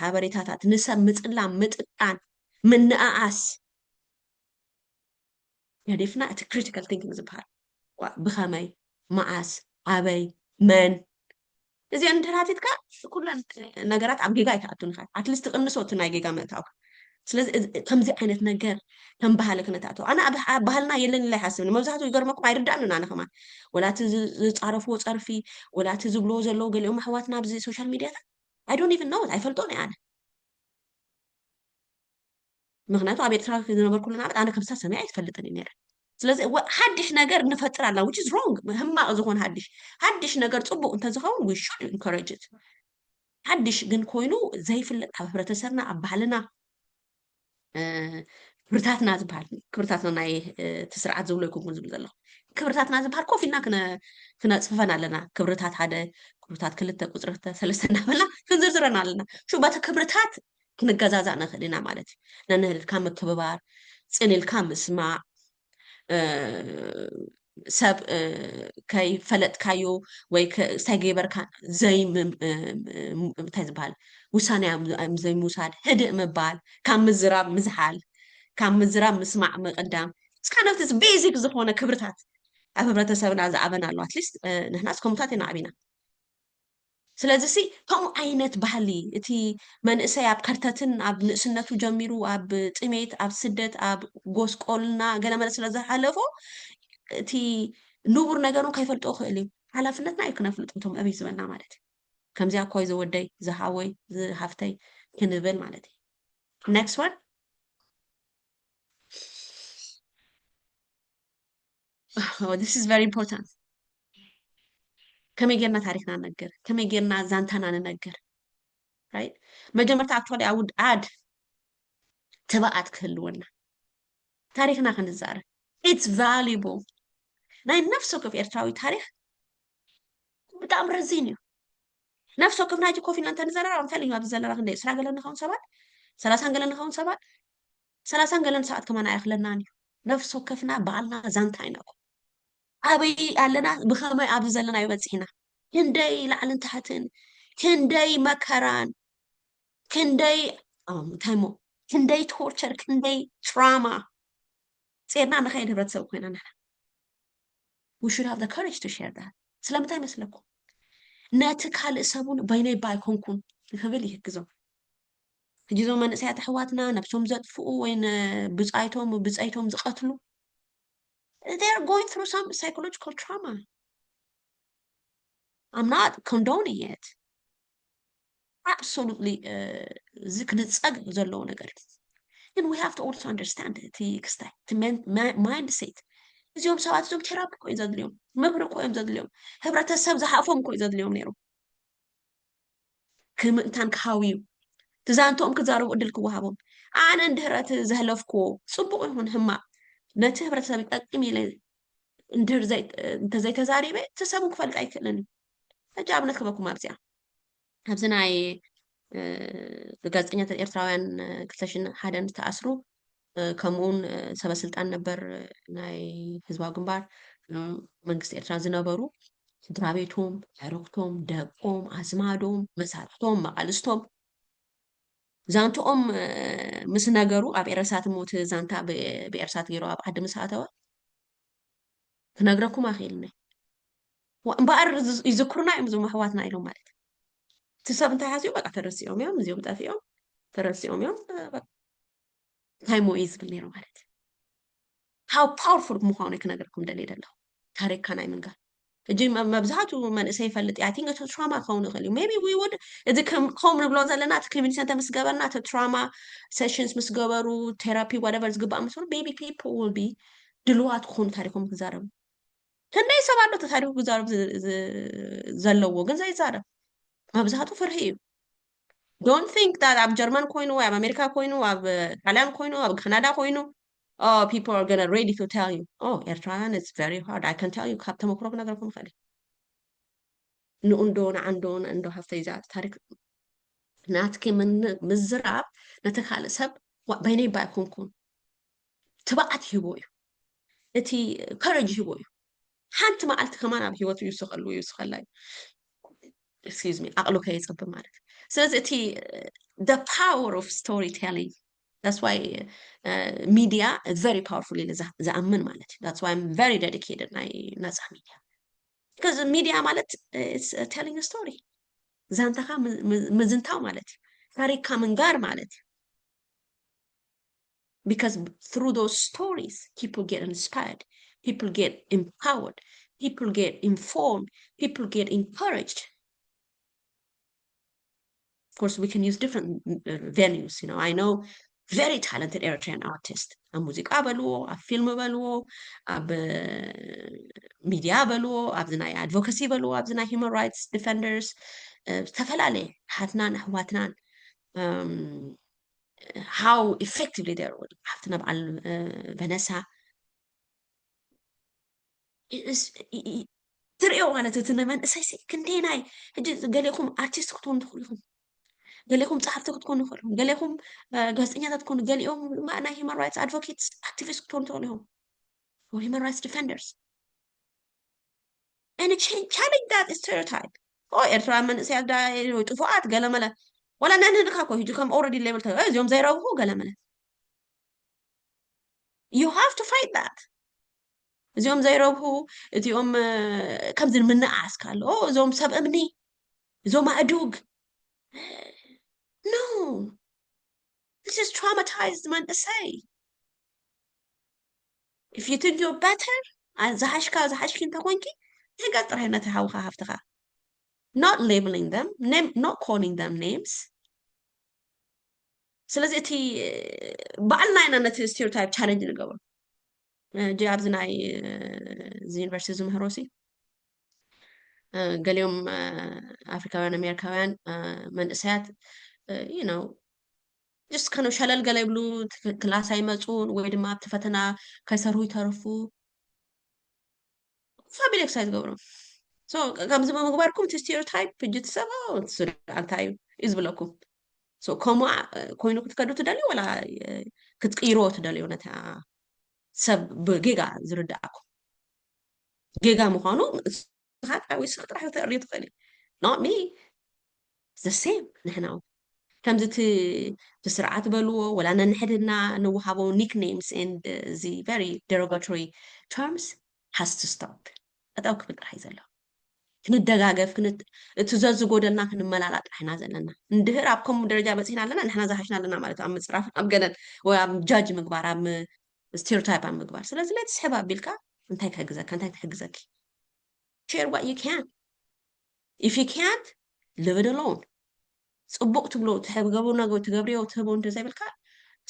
ሓበሬታታት ንሰብ ምጽላም ምጥቃን ምንኣኣስ يدفنا at critical thinking ዝበሃል ብኸመይ መዓስ ኣበይ መን እዚ እንተራቲትካ ኩለን ነገራት ኣብ ጌጋ ይተኣቱንካ አትሊስት ቅንሶ እቲ ናይ ጌጋ መታው ስለዚ ከምዚ ዓይነት ነገር ከም ባህል ክነታቱ ኣነ ባህልና የለን ኢላ ይሓስብ መብዛሕትኡ ይገርመኩም አይርዳእኑና ኣነ ከማ ወላቲ ዝፃረፍዎ ፀርፊ ወላቲ ዝብልዎ ዘለዎ ገሊኦም ኣሕዋትና ኣብዚ ሶሻል ሚድያታት I don't even know ኣይፈልጦን እየ ኣነ ምክንያቱ ኣብ ኤርትራ ዝነበርኩ ልናበት ኣነ ከምሳ ሰሚዐ ኣይትፈልጥን እየ ነይረ ስለዚ ሓድሽ ነገር ንፈጥር ኣለና which is wrong ህማቅ ዝኾነ ሓድሽ ነገር ፅቡቅ እንተዝኸውን we should encourage it ሓድሽ ግን ኮይኑ ዘይፍለጥ ኣብ ሕብረተሰብና ኣብ ባህልና ክብርታትና ዝበሃል ክብርታትና ናይ ትስርዓት ዝብሎ ይኩን ዝብል ዘሎ ክብርታትና ዝበሃል ኮፍ ኢልና ክነፅፈን ኣለና ክብርታት ሓደ ክብርታት ክልተ ቁፅሪ ሰለስተ እናበልና ክንዝርዝረን ኣለና ሹ በቲ ክብርታት ክንገዛዛእ ንኽእል ኢና ማለት እዩ ነንህልካ ምክብባር ፅኒልካ ምስማዕ ሰብ ከይፈለጥካዮ ወይ እንታይ ገይበርካ እንታይ ዝበሃል ውሳነ ዘይምውሳድ ህድእ ምባል ካብ ምዝራብ ምዝሓል ካብ ምዝራብ ምስማዕ ምቅዳም እስካነፍቲ ቤዚክ ዝኾነ ክብርታት ኣብ ሕብረተሰብና ዝዓበና ኣሎ ኣትሊስት ንሕና እስከምታት ኢና ዓቢና ስለዚ ሲ ከምኡ ዓይነት ባህሊ እቲ መንእሰይ ኣብ ከርተትን ኣብ ንእስነቱ ጀሚሩ ኣብ ጥሜት ኣብ ስደት ኣብ ጎስቆልና ገለመለ ስለ ዝሓለፎ እቲ ንቡር ነገሩን ከይፈልጦ ክእል እዩ ሓላፍነትና እዩ ክነፍልጥ እቶም ኣብይ ዝበልና ማለት እዩ ከምዚ ኣኳይ ዝወደይ ዝሃወይ ዝሃፍተይ ክንብል ማለት እዩ next one oh, this is very important ከመይ ጌርና ታሪክና ንነግር ከመይ ጌርና ዛንታና ንነግር right መጀመርታ actually I would add ትብዓት ክህልወና ታሪክና ክንዛረብ it's valuable ናይ ነፍሲ ወከፍ ኤርትራዊ ታሪክ ብጣዕሚ ረዚን እዩ ነፍሲ ወከፍ ናይ ኮፍ ኢልና እንተንዘራረብ ኣንፈል እዩ ኣብዚ ዘለና ክንደይ 20 ገለን ንኸውን ሰባት 30 ገለን ንኸውን ሰባት 30 ገለን ሰዓት ከማና ኣይኽለናን እዩ ነፍሲ ወከፍና በዓልና ዛንታ ኢና እኮ ኣበይ ኣለና ብኸመይ ኣብዚ ዘለና ይበፂሕና ክንደይ ላዕልን ታሕትን ክንደይ መከራን ክንደይ እንታይ ሞ ክንደይ ቶርቸር ክንደይ ትራማ ፄርና ንኸይድ ህብረተሰብ ኮይና ንሕና we should have the courage to share that ስለምንታይ ይመስለኩም ነቲ ካልእ ሰቡን በይነይ ባይኮንኩን ክብል ይሕግዞም ሕጂ ዞም መንእሰያት ኣሕዋትና ነብሶም ዘጥፍኡ ወይ ብፃይቶም ዝቐትሉ they are going through some psychological trauma I'm not condoning it absolutely ዝክንፀግ ዘለዎ ነገር and we have to also understand the mindset እዚኦም ሰባት እዞም ቴራፒ ኮይ ዘድልዮም ምክሪ ኮይም ዘድልዮም ህብረተሰብ ዝሓፎም ኮይ ዘድልዮም ነይሩ ከምእንታን ክሃዊዩ ትዛንቶም ክዛረቡ ዕድል ክወሃቦም ኣነ እንድሕረት ዘህለፍክዎ ፅቡቅ ይኹን ሕማቅ ነቲ ህብረተሰብ ይጠቅም ኢለ እንተዘይተዛሪበ ትሰቡ ክፈልጥ ኣይክእልን ሕጂ ኣብነት ክበኩም ኣብዚኣ ኣብዚ ናይ ጋዜጠኛታት ኤርትራውያን 2001 ተኣስሩ ከምኡውን ሰበስልጣን ነበር ናይ ህዝባዊ ግንባር መንግስቲ ኤርትራ ዝነበሩ ስድራ ቤቶም ዕሩክቶም ደቆም ኣዝማዶም መሳርሕቶም መቃልስቶም ዛንትኦም ምስ ነገሩ ኣብ ኤረሳት ሞት ዛንታ ብኤረሳት ገይሩ ኣብ ዓዲ ምስ ኣተወ ክነግረኩም ኣኽኢልኒ እምበኣር ይዝክሩና እዮም እዞም ኣሕዋትና ኢሎም ማለት እቲ ሰብ እንታይ ሓዝዩ በቃ ተረሲኦም እዮም እዚኦም ጠፊኦም ተረሲኦም እዮም እንታይ ሞ እዩ ዝብል ነይሩ ማለት how powerful ምዃኑ ክነግረኩም ደልየ ኣለኹ ታሪክካ ናይ ምንጋር ሕጂ መብዛሕትኡ መንእሰይ ይፈልጥ I think እቲ ትራማ ክኸውን ይኽእል እዩ maybe we would እዚ ከምኡ ንብሎ ዘለና እቲ community center ምስ ገበርና እቲ ትራማ sessions ምስ ገበሩ ቴራፒ whatever ዝግባእ ምስ maybe people will be ድልዋት ክኾኑ ታሪኮም ክዛረቡ ክንደይ ሰብ ኣሎ እቲ ታሪኩ ክዛረብ ዘለዎ ግን ዘይዛረብ መብዛሕትኡ ፍርሒ እዩ don't think that ኣብ ጀርመን ኮይኑ ወይ ኣብ ኣሜሪካ ኮይኑ ኣብ ጣልያን ኮይኑ ኣብ ካናዳ ኮይኑ oh people are gonna ready to tell you oh ኤርትራውያን it's very hard I can tell you ካብ ተመክሮ ክነግረኩም ይኽእል ንኡንዶ ንዓንዶን እንዶ ሃፍተይ ዛ ታሪክ ናትኪ ምዝራብ ነቲ ካልእ ሰብ በይነይ ባይኮንኩን ትብዓት ይህቦ እዩ እቲ ከረጅ ይህቦ እዩ ሓንቲ መዓልቲ ከማን ኣብ ሂወቱ ይውስኸሉ ይውስኸላ እዩ excuse me ኣቕሉ ከይፅብብ ማለት ስለዚ እቲ the power of storytelling that's why media is very powerful ኢለ ዝኣምን ማለት እዩ that's why I'm very dedicated ናይ ነፃ media because media ማለት it's telling a story ዛንታኻ ምዝንታው ማለት እዩ ታሪክካ ምንጋር ማለት እዩ because through those stories people get inspired people get empowered people get informed people get encouraged of course we can use different venues you know I know very talented Eritrean artists ኣብ ሙዚቃ በልዎ ኣብ ፊልም በልዎ ኣብ ሚድያ በልዎ ኣብዚ ናይ ኣድቮካሲ በልዎ ኣብዚ ናይ human rights defenders ዝተፈላለየ ሓትናን ኣሕዋትናን how effectively they're ሓፍትና በዓል ቨነሳ ትሪኦ ማለት እቲ መንእሰይ ክንደይ ናይ ሕጂ ገሊኹም ኣርቲስት ክትኮኑ ትኽእሉ ኢኹም ገሊኹም ጸሓፍቲ ክትኮኑ ይኽእሉ ገሊኹም ጋዜጠኛታት ክትኮኑ ገሊኦም ናይ human rights advocates activists ክትኮኑ ትኽእሉ ኢኹም or human rights defenders and challenge that stereotype oh ኤርትራ መንእሰያት ጥፉኣት ገለመለ ወላ ንሕንካ ኮ ሕጂ ከም already label እዚኦም ዘይረብሑ ገለመለ you have to fight that እዚኦም ዘይረብሑ እዚኦም ከምዚ ምንኣስ ካሎ እዞም ሰብ እምኒ እዞም ኣእዱግ no this is traumatized መንእሰይ if you think you're better ዝሓሽካ ዝሓሽኪ እንተኮንኪ ትገፅ ጥራይ ነቲ ሓውካ ሃፍትኻ not labeling them not calling them names ስለዚ እቲ ባዕልና ኢና ነቲ stereotype challenge ንገብሮ ጂ ኣብዚ ናይ ዩኒቨርሲቲ ዝምህሮሲ ገሊኦም ኣፍሪካውያን ኣሜሪካውያን መንእሰያት you know just kind of ሸለል ገለ ይብሉ ክላስ አይመጹን ወይ ድማ ኣብቲ ፈተና ከይሰርሑ ይተርፉ ፋሚሊ ኤክሳይዝ ገብሮም ሶ ከምዚ ብምግባርኩም እቲ ስቴሪዮታይፕ ሕጂ ትሰባ እንታይ እዩ ዝብለኩም ሶ ከምኡ ኮይኑ ክትከዱ ትደልዩ ወላ ክትቅይርዎ ትደልዩ ነታ ሰብ ብጌጋ ዝርዳእኩም ጌጋ ምዃኑ ወይ ስቕ ጥራሕ ተርእዩ ትኽእል not me it's the same ንሕና ከምዚ እቲ ስርዓት በልዎ ወላ ነንሕድና ንውሃቦ nicknames and the very derogatory terms has to stop እጣው ክብል ጥራሕ እዩ ዘሎ ክንደጋገፍ እቲ ዘዝጎደልና ክንመላላጥ ጥራሕና ዘለና እንድህር ኣብ ከምኡ ደረጃ በፂሕና ኣለና ንሕና ዝሓሽና ኣለና ማለት ኣብ ምፅራፍ ኣብ ገለን ወይ ኣብ ጃጅ ምግባር ኣብ ስቴሪዮታይፕ ኣብ ምግባር ስለዚ ላይ ትስሕብ ኣቢልካ እንታይ ከሕግዘካ እንታይ ትሕግዘኪ share what you can if you can't live it alone ጽቡቅ ትብሎ ትሕብገቡ ነገር ትገብሪዮ ትህቦ እንደዛ ይብልካ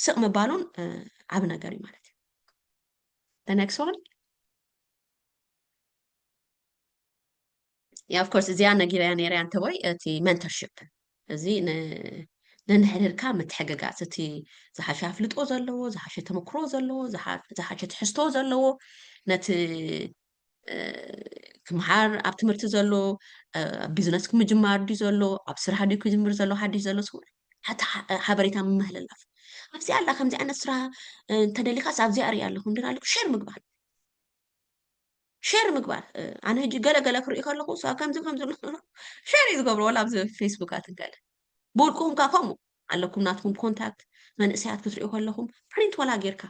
ስቕ ምባሉን ዓብ ነገር እዩ ማለት እዩ the next one yeah of course እዚኣ ነጊርያ ነይርያ እንተወይ እቲ mentorship እዚ ነንሕድርካ ምትሕግጋፅ እቲ ዝሓሸ ኣፍልጦ ዘለዎ ዝሓሸ ተመክሮ ዘለዎ ዝሓሸ ትሕዝቶ ዘለዎ ነቲ ክምሃር ኣብ ትምህርቲ ዘሎ ቢዝነስ ክምጅማር ዲ ዘሎ ኣብ ስራሕ ዲ ክጅምር ዘሎ ሓድሽ ዘሎ ስሙ ሓታ ሓበሬታ ምምህልላፍ ኣብዚ ኣላ ከምዚ ዓይነት ስራ እንተደሊኻስ ኣብዚ ኣርእያ ኣለኹ እንድን ኣለኩ ሼር ምግባር ኣነ ሕጂ ገለገለ ክርኢ ከለኹ ከምዚ ሼር እዩ ዝገብሮ ወላ ኣብዚ ፌስቡካት ገለ ብውልቅኹም ካ ከምኡ ኣለኩም ናትኩም ኮንታክት መንእሰያት ክትሪኡ ከለኹም ፕሪንት ወላ ጌርካ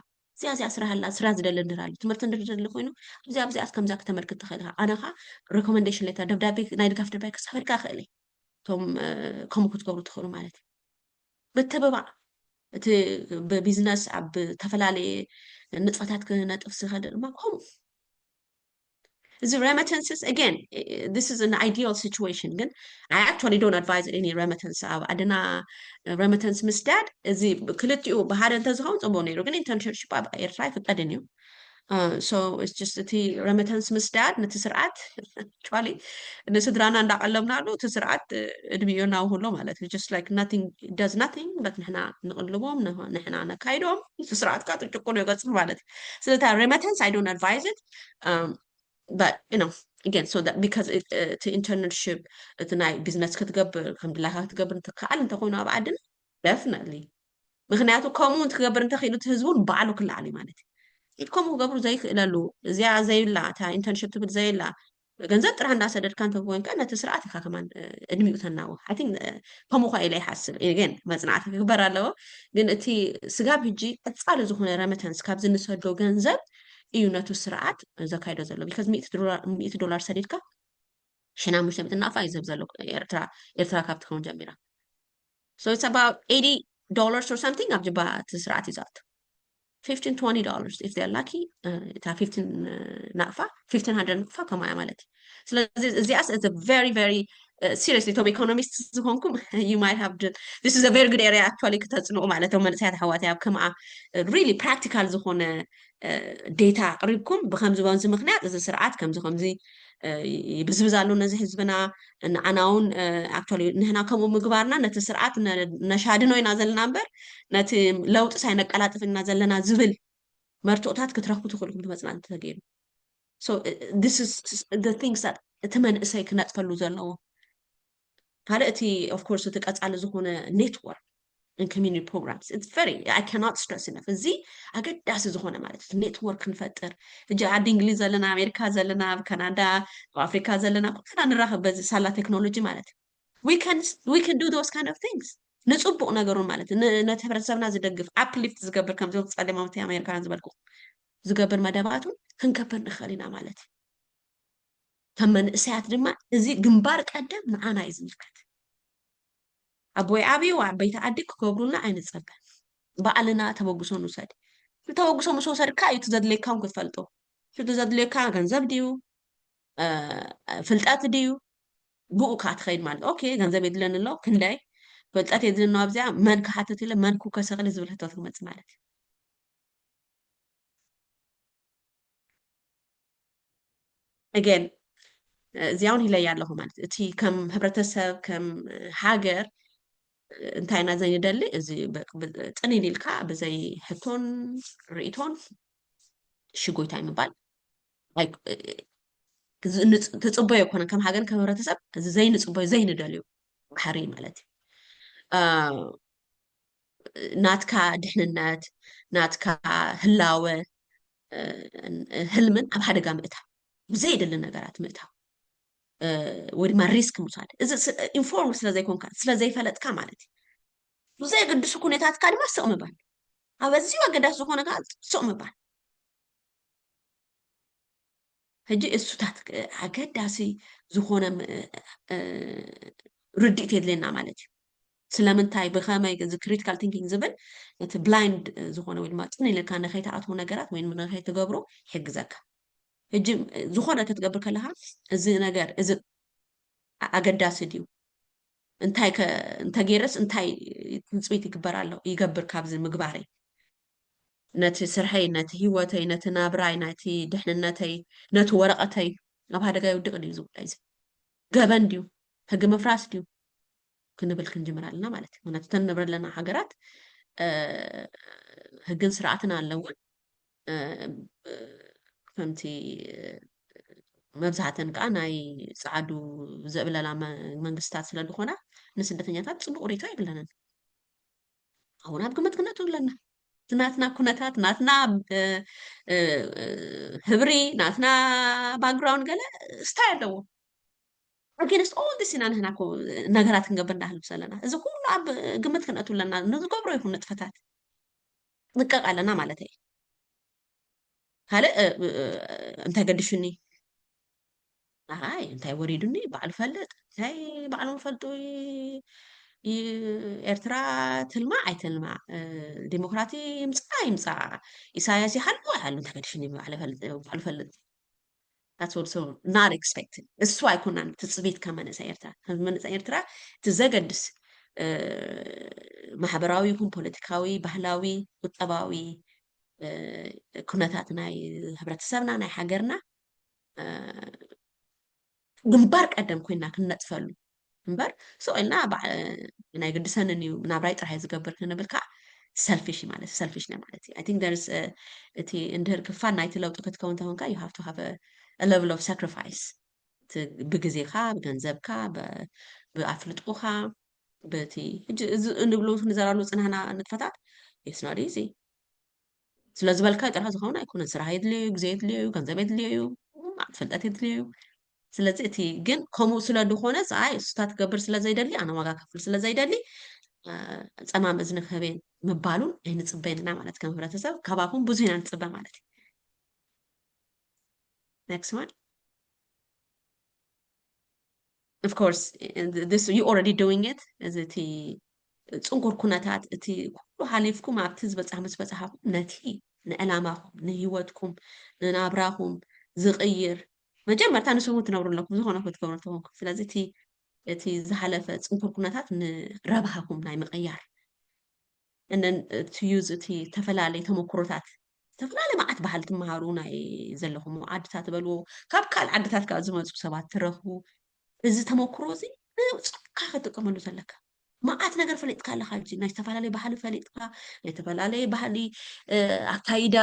እዚኣ ስራሕ ኣላ ስራ ዝደሊ እንድራሉ ትምህርቲ እንድደሊ ኮይኑ ኣብዚኣ ከምዛ ከተመልክት ትኽእል ኢኻ ኣነ ኻ ሪኮመንዴሽን ሌተር ደብዳቤ ናይ ድጋፍ ደብዳቤ ክሳፈርካ ክእል እቶም ከምኡ ክትገብሩ ትኽእሉ ማለት እዩ ምትብባዕ እቲ ብቢዝነስ ኣብ ተፈላለየ ንጥፈታት ክነጥፍ ዝኽእል ድማ ከምኡ The remittances again this is an ideal situation ግን I actually don't advise any remittance I didn't remittance misdad እዚ ክልቲኡ ብሓደ እንተዝኸውን ጽቡቕ ነይሩ ግን internship ኣብ ኤርትራ ይፍቀድን እዩ so it's just እቲ remittance misdad ነቲ ስርዓት actually ንስድራና እንዳቀለምናሉ እቲ ስርዓት እድሜዮ እናውህሎ ማለት እዩ just like nothing does nothing but ንሕና ንቕልቦም ንሕና ነካይዶም እቲ ስርዓት ካ ጥጭቁ ነው ይገጽ ማለት እዩ ስለዚ remittance I don't advise it but you know again so that because to internship it's a business ክትገብር ከም ድላካ ክትገብር እንትከኣል እንተኮይኑ ኣብ ዓድና definitely ምክንያቱ ከምኡ እንትገብር እንተኽኢሉ እቲ ህዝቡን ባዕሉ ክለዓል እዩ ማለት እዩ ከምኡ ገብሩ ዘይክእለሉ እዚኣ ዘይብላ እታ ኢንተርንሽፕ ትብል ዘይብላ ገንዘብ ጥራሕ እንዳሰደድካ እንተኮይንካ ነቲ ስርዓት ኢካ ከማን እድሚኡ ተናዎ I think ከምኡ ኳ ኢለ ይሓስብ again መፅናዕቲ ክግበር ኣለዎ ግን እቲ ስጋብ ሕጂ ቀፃሊ ዝኾነ ረመተንስ ካብ ዝንሰዶ ገንዘብ እዩ ነቱ ስርዓት ዘካይዶ ዘሎ because $100 ሰዲድካ ሽናሙሽተ ምትናፋ ይዘብ ዘሎ ኤርትራ ካብ ትኸውን ጀሚራ so it's about $80 or something ኣብ ጅባ እቲ ስርዓት ይዛቱ $15-20 if they're lucky እታ 15 ናቕፋ 1500 ናቕፋ ከማያ ማለት እዩ ስለዚ እዚኣስ is a very very seriously ቶም economists ዝኾንኩም you might have done this is a very good area actually ከተጽንዑ ማለት ነው መንእሰያት ኣሕዋትያ ኣብ ከምኣ really practical ዝኾነ ዴታ ቅሪብኩም ብከምዚ በንዚ ምክንያት እዚ ስርዓት ከምዚ ይብዝብዛሉ ነዚ ህዝብና ንዓናውን actually ንሕና ከምኡ ምግባርና ነቲ ስርዓት ነሻድኖ ኢና ዘለና እምበር ነቲ ለውጢ ሳይነቀላጥፍ ኢና ዘለና ዝብል መርትዖታት ክትረኽቡ ትኽእልኩም ትመፅናት ተገይሩ so this is the things that እቲ መንእሰይ ክነጥፈሉ ዘለዎ ካልእ እቲ of course እቲ ቀፃሊ ዝኾነ ኔትወርክ in community programs it's very I cannot stress enough እዚ ኣገዳሲ ዝኾነ ማለት እዩ ኔትወርክ ክንፈጥር እጂ ዓዲ እንግሊዝ ዘለና ኣሜሪካ ዘለና ካናዳ ኣፍሪካ ዘለና ኩልና ንራኸብ በዚ ሳላ ቴክኖሎጂ ማለት እዩ we can do those kind of things ንጽቡቕ ነገሩን ማለት ነቲ ሕብረተሰብና ዝደግፍ uplift ዝገብር ከምዞም ጸለማውቲ ኣሜሪካን ዝበልኩ ዝገብር መደባቱ ክንከብር ንኽእል ኢና ማለት እዩ ከም መንእሰያት ድማ እዚ ግንባር ቀደም ንዓና እዩ ዝምልከት ኣቦይ ዓብዩ ዓበይቲ ዓዲ ክገብሩልና ኣይንፀበን በዓልና ተበግሶ ንውሰድ ተበግሶ ምስ ወሰድካ እዩ ትዘድልየካ ክትፈልጦ ትዘድልየካ ገንዘብ ድዩ ፍልጠት ድዩ ብኡ ካ ትኸይድ ማለት ኦኬ ገንዘብ የድለን ኣሎ ክንደይ ፍልጠት የድለን ኣብዚኣ መን ክሓትት ኢለ መን ክከሰቕል ዝብል ህቶት ክመፅእ ማለት እዩ again እዚያውን ይለያ ኣለኹ ማለት እቲ ከም ሕብረተሰብ ከም ሃገር انتاينا زي ندلي ازي تاني نيلكا بزي حتون ريتون شغوي تايم بال لايك تتصبي يكون كم حاجه كم هرتسب زي نتصبي زي ندليو بحري مالتي ناتكا دحننات ناتكا هلاوه هلمن اب حدا قامتها بزيد اللي نغرات متها ودي ما ريسك مصاد اذا انفورم سلا زي كون كان سلا زي فلتكا مالتي بزي قدسو كونيتات كان ما سقم بان أبزيو قدسو كون كان سقم بان هجي السوتات عقداسي زخونه رديت يدلنا مالتي ስለምንታይ ብኸመይ እዚ ክሪቲካል ቲንኪንግ ዝብል እቲ ብላይንድ ዝኾነ ወይ ድማ ፅን ኢልካ ንኸይተኣትዉ ነገራት ወይ ንኸይትገብሮ ይሕግዘካ ሕጂ ዝኾነ ክትገብር ከለካ እዚ ነገር እዚ ኣገዳሲ ድዩ እንታይ ገይረስ እንታይ ትፅቢት ይግበር ኣሎ ይገብር ካብዚ ምግባረይ ነቲ ስርሐይ ነቲ ሂወተይ ነቲ ናብራይ ነቲ ድሕንነተይ ነቲ ወረቐተይ ኣብ ሓደጋ ይውድቕ ድዩ ዝብላ እዚ ገበን ድዩ ሕጊ ምፍራስ ድዩ ክንብል ክንጅምር ኣለና ማለት እዩ ምክንያቱ ተንብረ ኣለና ሃገራት ሕግን ስርዓትን ኣለውን ከምቲ መብዛሕተን ከዓ ናይ ፃዓዱ ዘብለላ መንግስታት ስለ ዝኾና ንስደተኛታት ፅቡቅ ሬቶ የብለንን አሁን ኣብ ግምት ክነቱ ኣለና ናትና ኩነታት ናትና ህብሪ ናትና ባክግራውንድ ገለ ስታይ ኣለዎ against all this ኢና ንሕና ነገራት ክንገብር እንዳህልብ ዘለና እዚ ኩሉ ኣብ ግምት ክንእቱ ኣለና ንዝገብሮ ይኹን ንጥፈታት ንቀቕ ኣለና ማለት እዩ ካልእ እንታይ ገዲሹኒ ኣይ እንታይ ወሪዱኒ ባዕሉ ፈልጥ እንታይ ባዕሎም ፈልጡ ኤርትራ ትልማዕ ኣይትልማዕ ዲሞክራቲ ይምፃ ኢሳያስ ይሓልፎ ይሓሉ እንታይ ገዲሹኒ ባዕሉ ፈልጥ That's also not expected. እሱ ኣይኮናን ትፅቢት ካብ መንእሰይ ኤርትራ መንእሰይ ኤርትራ ትዘገድስ ማሕበራዊ ይኹን ፖለቲካዊ ባህላዊ ቁጠባዊ ኩነታት ናይ ሕብረተሰብና ናይ ሃገርና ግንባር ቀደም ኮይና ክንነጥፈሉ እምበር ሰውኢልና ናይ ግድሰንን እዩ ናብራይ ጥራይ ዝገብር ክንብል ከዓ selfish ማለት selfish ነው ማለት I think there's እቲ እንድህር ክፋል ናይቲ ለውጢ ክትከውን ተኾንካ you have to have a level of sacrifice ብግዜኻ ብገንዘብካ ብኣፍልጦኻ በቲ እንብሎ ንዘራሉ ፅናሕና ንጥፈታት it's not easy ስለዝበልካ ጥራሕ ዝኸውን ኣይኮነን ስራሕ የድልዩ ግዜ የድልዩ ገንዘብ የድልዩ ፍልጠት የድልዩ ስለዚ እቲ ግን ከምኡ ስለ ድኾነ ፀኣይ እሱታት ክገብር ስለዘይደሊ ኣነ ዋጋ ከፍል ስለዘይደሊ ፀማም እዝኒ ክህበን ምባሉን ኣይንፅበይንና ማለት ከም ሕብረተሰብ ከባኹም ብዙ ኢና ንፅበ ማለት እዩ next one of course this you already doing it as እቲ ፅንኩር ኩነታት እቲ ኩሉ ሓሊፍኩም ኣብቲ ዝበፅሕ ምስ በፅሓኩም ነቲ ንዕላማኹም ንሂወትኩም ንናብራኹም ዝቕይር መጀመርታ ንስኹም ትነብሩ ኣለኩም ዝኾነ ክትገብሩ ተኾንኩም ስለዚ እቲ ዝሓለፈ ፅንኩር ኩነታት ንረብሃኩም ናይ ምቕያር and then to use እቲ ተፈላለዩ ተመክሮታት ዝተፈላለዩ መዓት ባህል ትመሃሩ ናይ ዘለኹም ዓድታት በልዎ ካብ ካልእ ዓድታት ካብ ዝመፁ ሰባት ትረኽቡ እዚ ተመክሮ እዚ ንፅካ ክትጥቀመሉ ዘለካ መዓት ነገር ፈሊጥካ ኣለካ ሕጂ ናይ ዝተፈላለዩ ባህሊ ፈሊጥካ ናይ ዝተፈላለዩ ባህሊ ኣካይዳ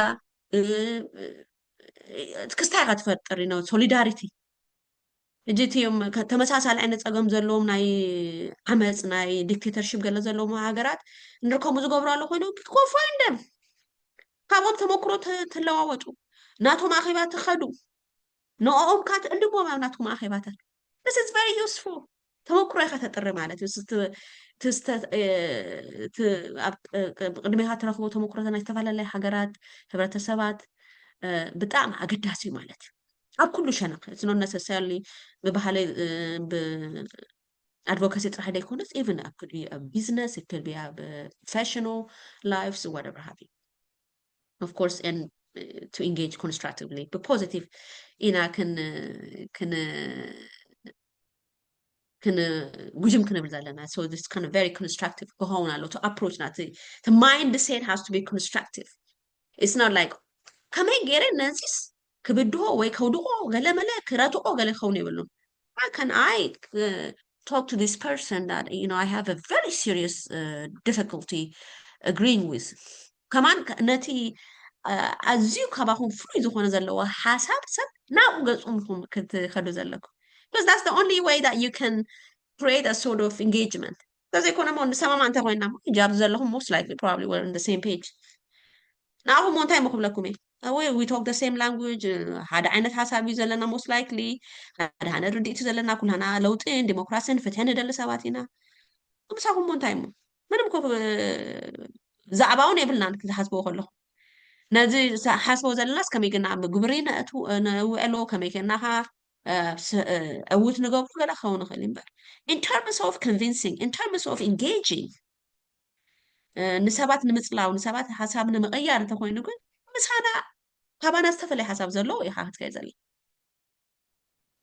ክስታይ ኢኻ ትፈጥር ነው ሶሊዳሪቲ ሕጂ እቲኦም ተመሳሳሊ ዓይነት ፀገም ዘለዎም ናይ ዓመፅ ናይ ዲክቴተርሽፕ ገለ ዘለዎም ሃገራት ንርከሙ ዝገብሩ ኣሎ ኮይኑ go find them ካብኦም ተመክሮ ትለዋወጡ ናቶም ኣኼባ ትኸዱ ንኦም ካ ትዕልምዎም ኣብ ናትኩም ኣኼባታት this is very useful ተመክሮ ኢኻ ተጥሪ ማለት እዩ ቅድሚኻ ትረኽቦ ተመክሮታት ናይ ዝተፈላለዩ ሃገራት ሕብረተሰባት ብጣዕሚ ኣገዳሲ እዩ ማለት እዩ ኣብ ኩሉ ሸነኽ it's not necessarily ብባህለይ advocacy ጥራሕ ደይኮነስ even it could be a business it could be a professional lives whatever have you of course and to engage constructively but positive ኢና ጉጅም ክንብል ዘለና so this kind of very constructive ክኸውን ኣሎ to approach ናት the mindset has to be constructive it's not like ከመይ ገይረ ነዚስ ክብድሆ ወይ ከውድቆ ገለ መለ ክረትቆ ገለ ክኸውን የብሉን ከን ኣይ talk to this person that I have a very serious difficulty agreeing with. كمان نتي أزيو كباهم فريزو خنا زلوا حساب سب ناو جزءهم كنت خدو زلكم. Because that's the only way that you can create a sort of engagement. Because they couldn't want some amount of when jobs زلهم most likely probably were on the same page. Now هم one time لكم we talk the same language هذا عينة حسابي زلنا most likely هذا هنا رديت زلنا كلنا لوطين ديمقراطين فتحنا دل سباتنا بس هم one time ምንም ኮ ዛዕባውን የብልናን ክዝሓስቦ ከለኹ ነዚ ሓስቦ ዘለናስ ከመይ ገና ምግብሪ ነውዕሎ ከመይ ገናኻ ዕውት ንገብሩ ገለ ክኸውን ይኽእል እምበር in terms of convincing in terms of engaging ንሰባት ንምፅላው ንሰባት ሓሳብ ንምቕያር እንተኮይኑ ግን ምሳና ካባና ዝተፈለየ ሓሳብ ዘለዎ ኢኻ ክትከይ ዘለ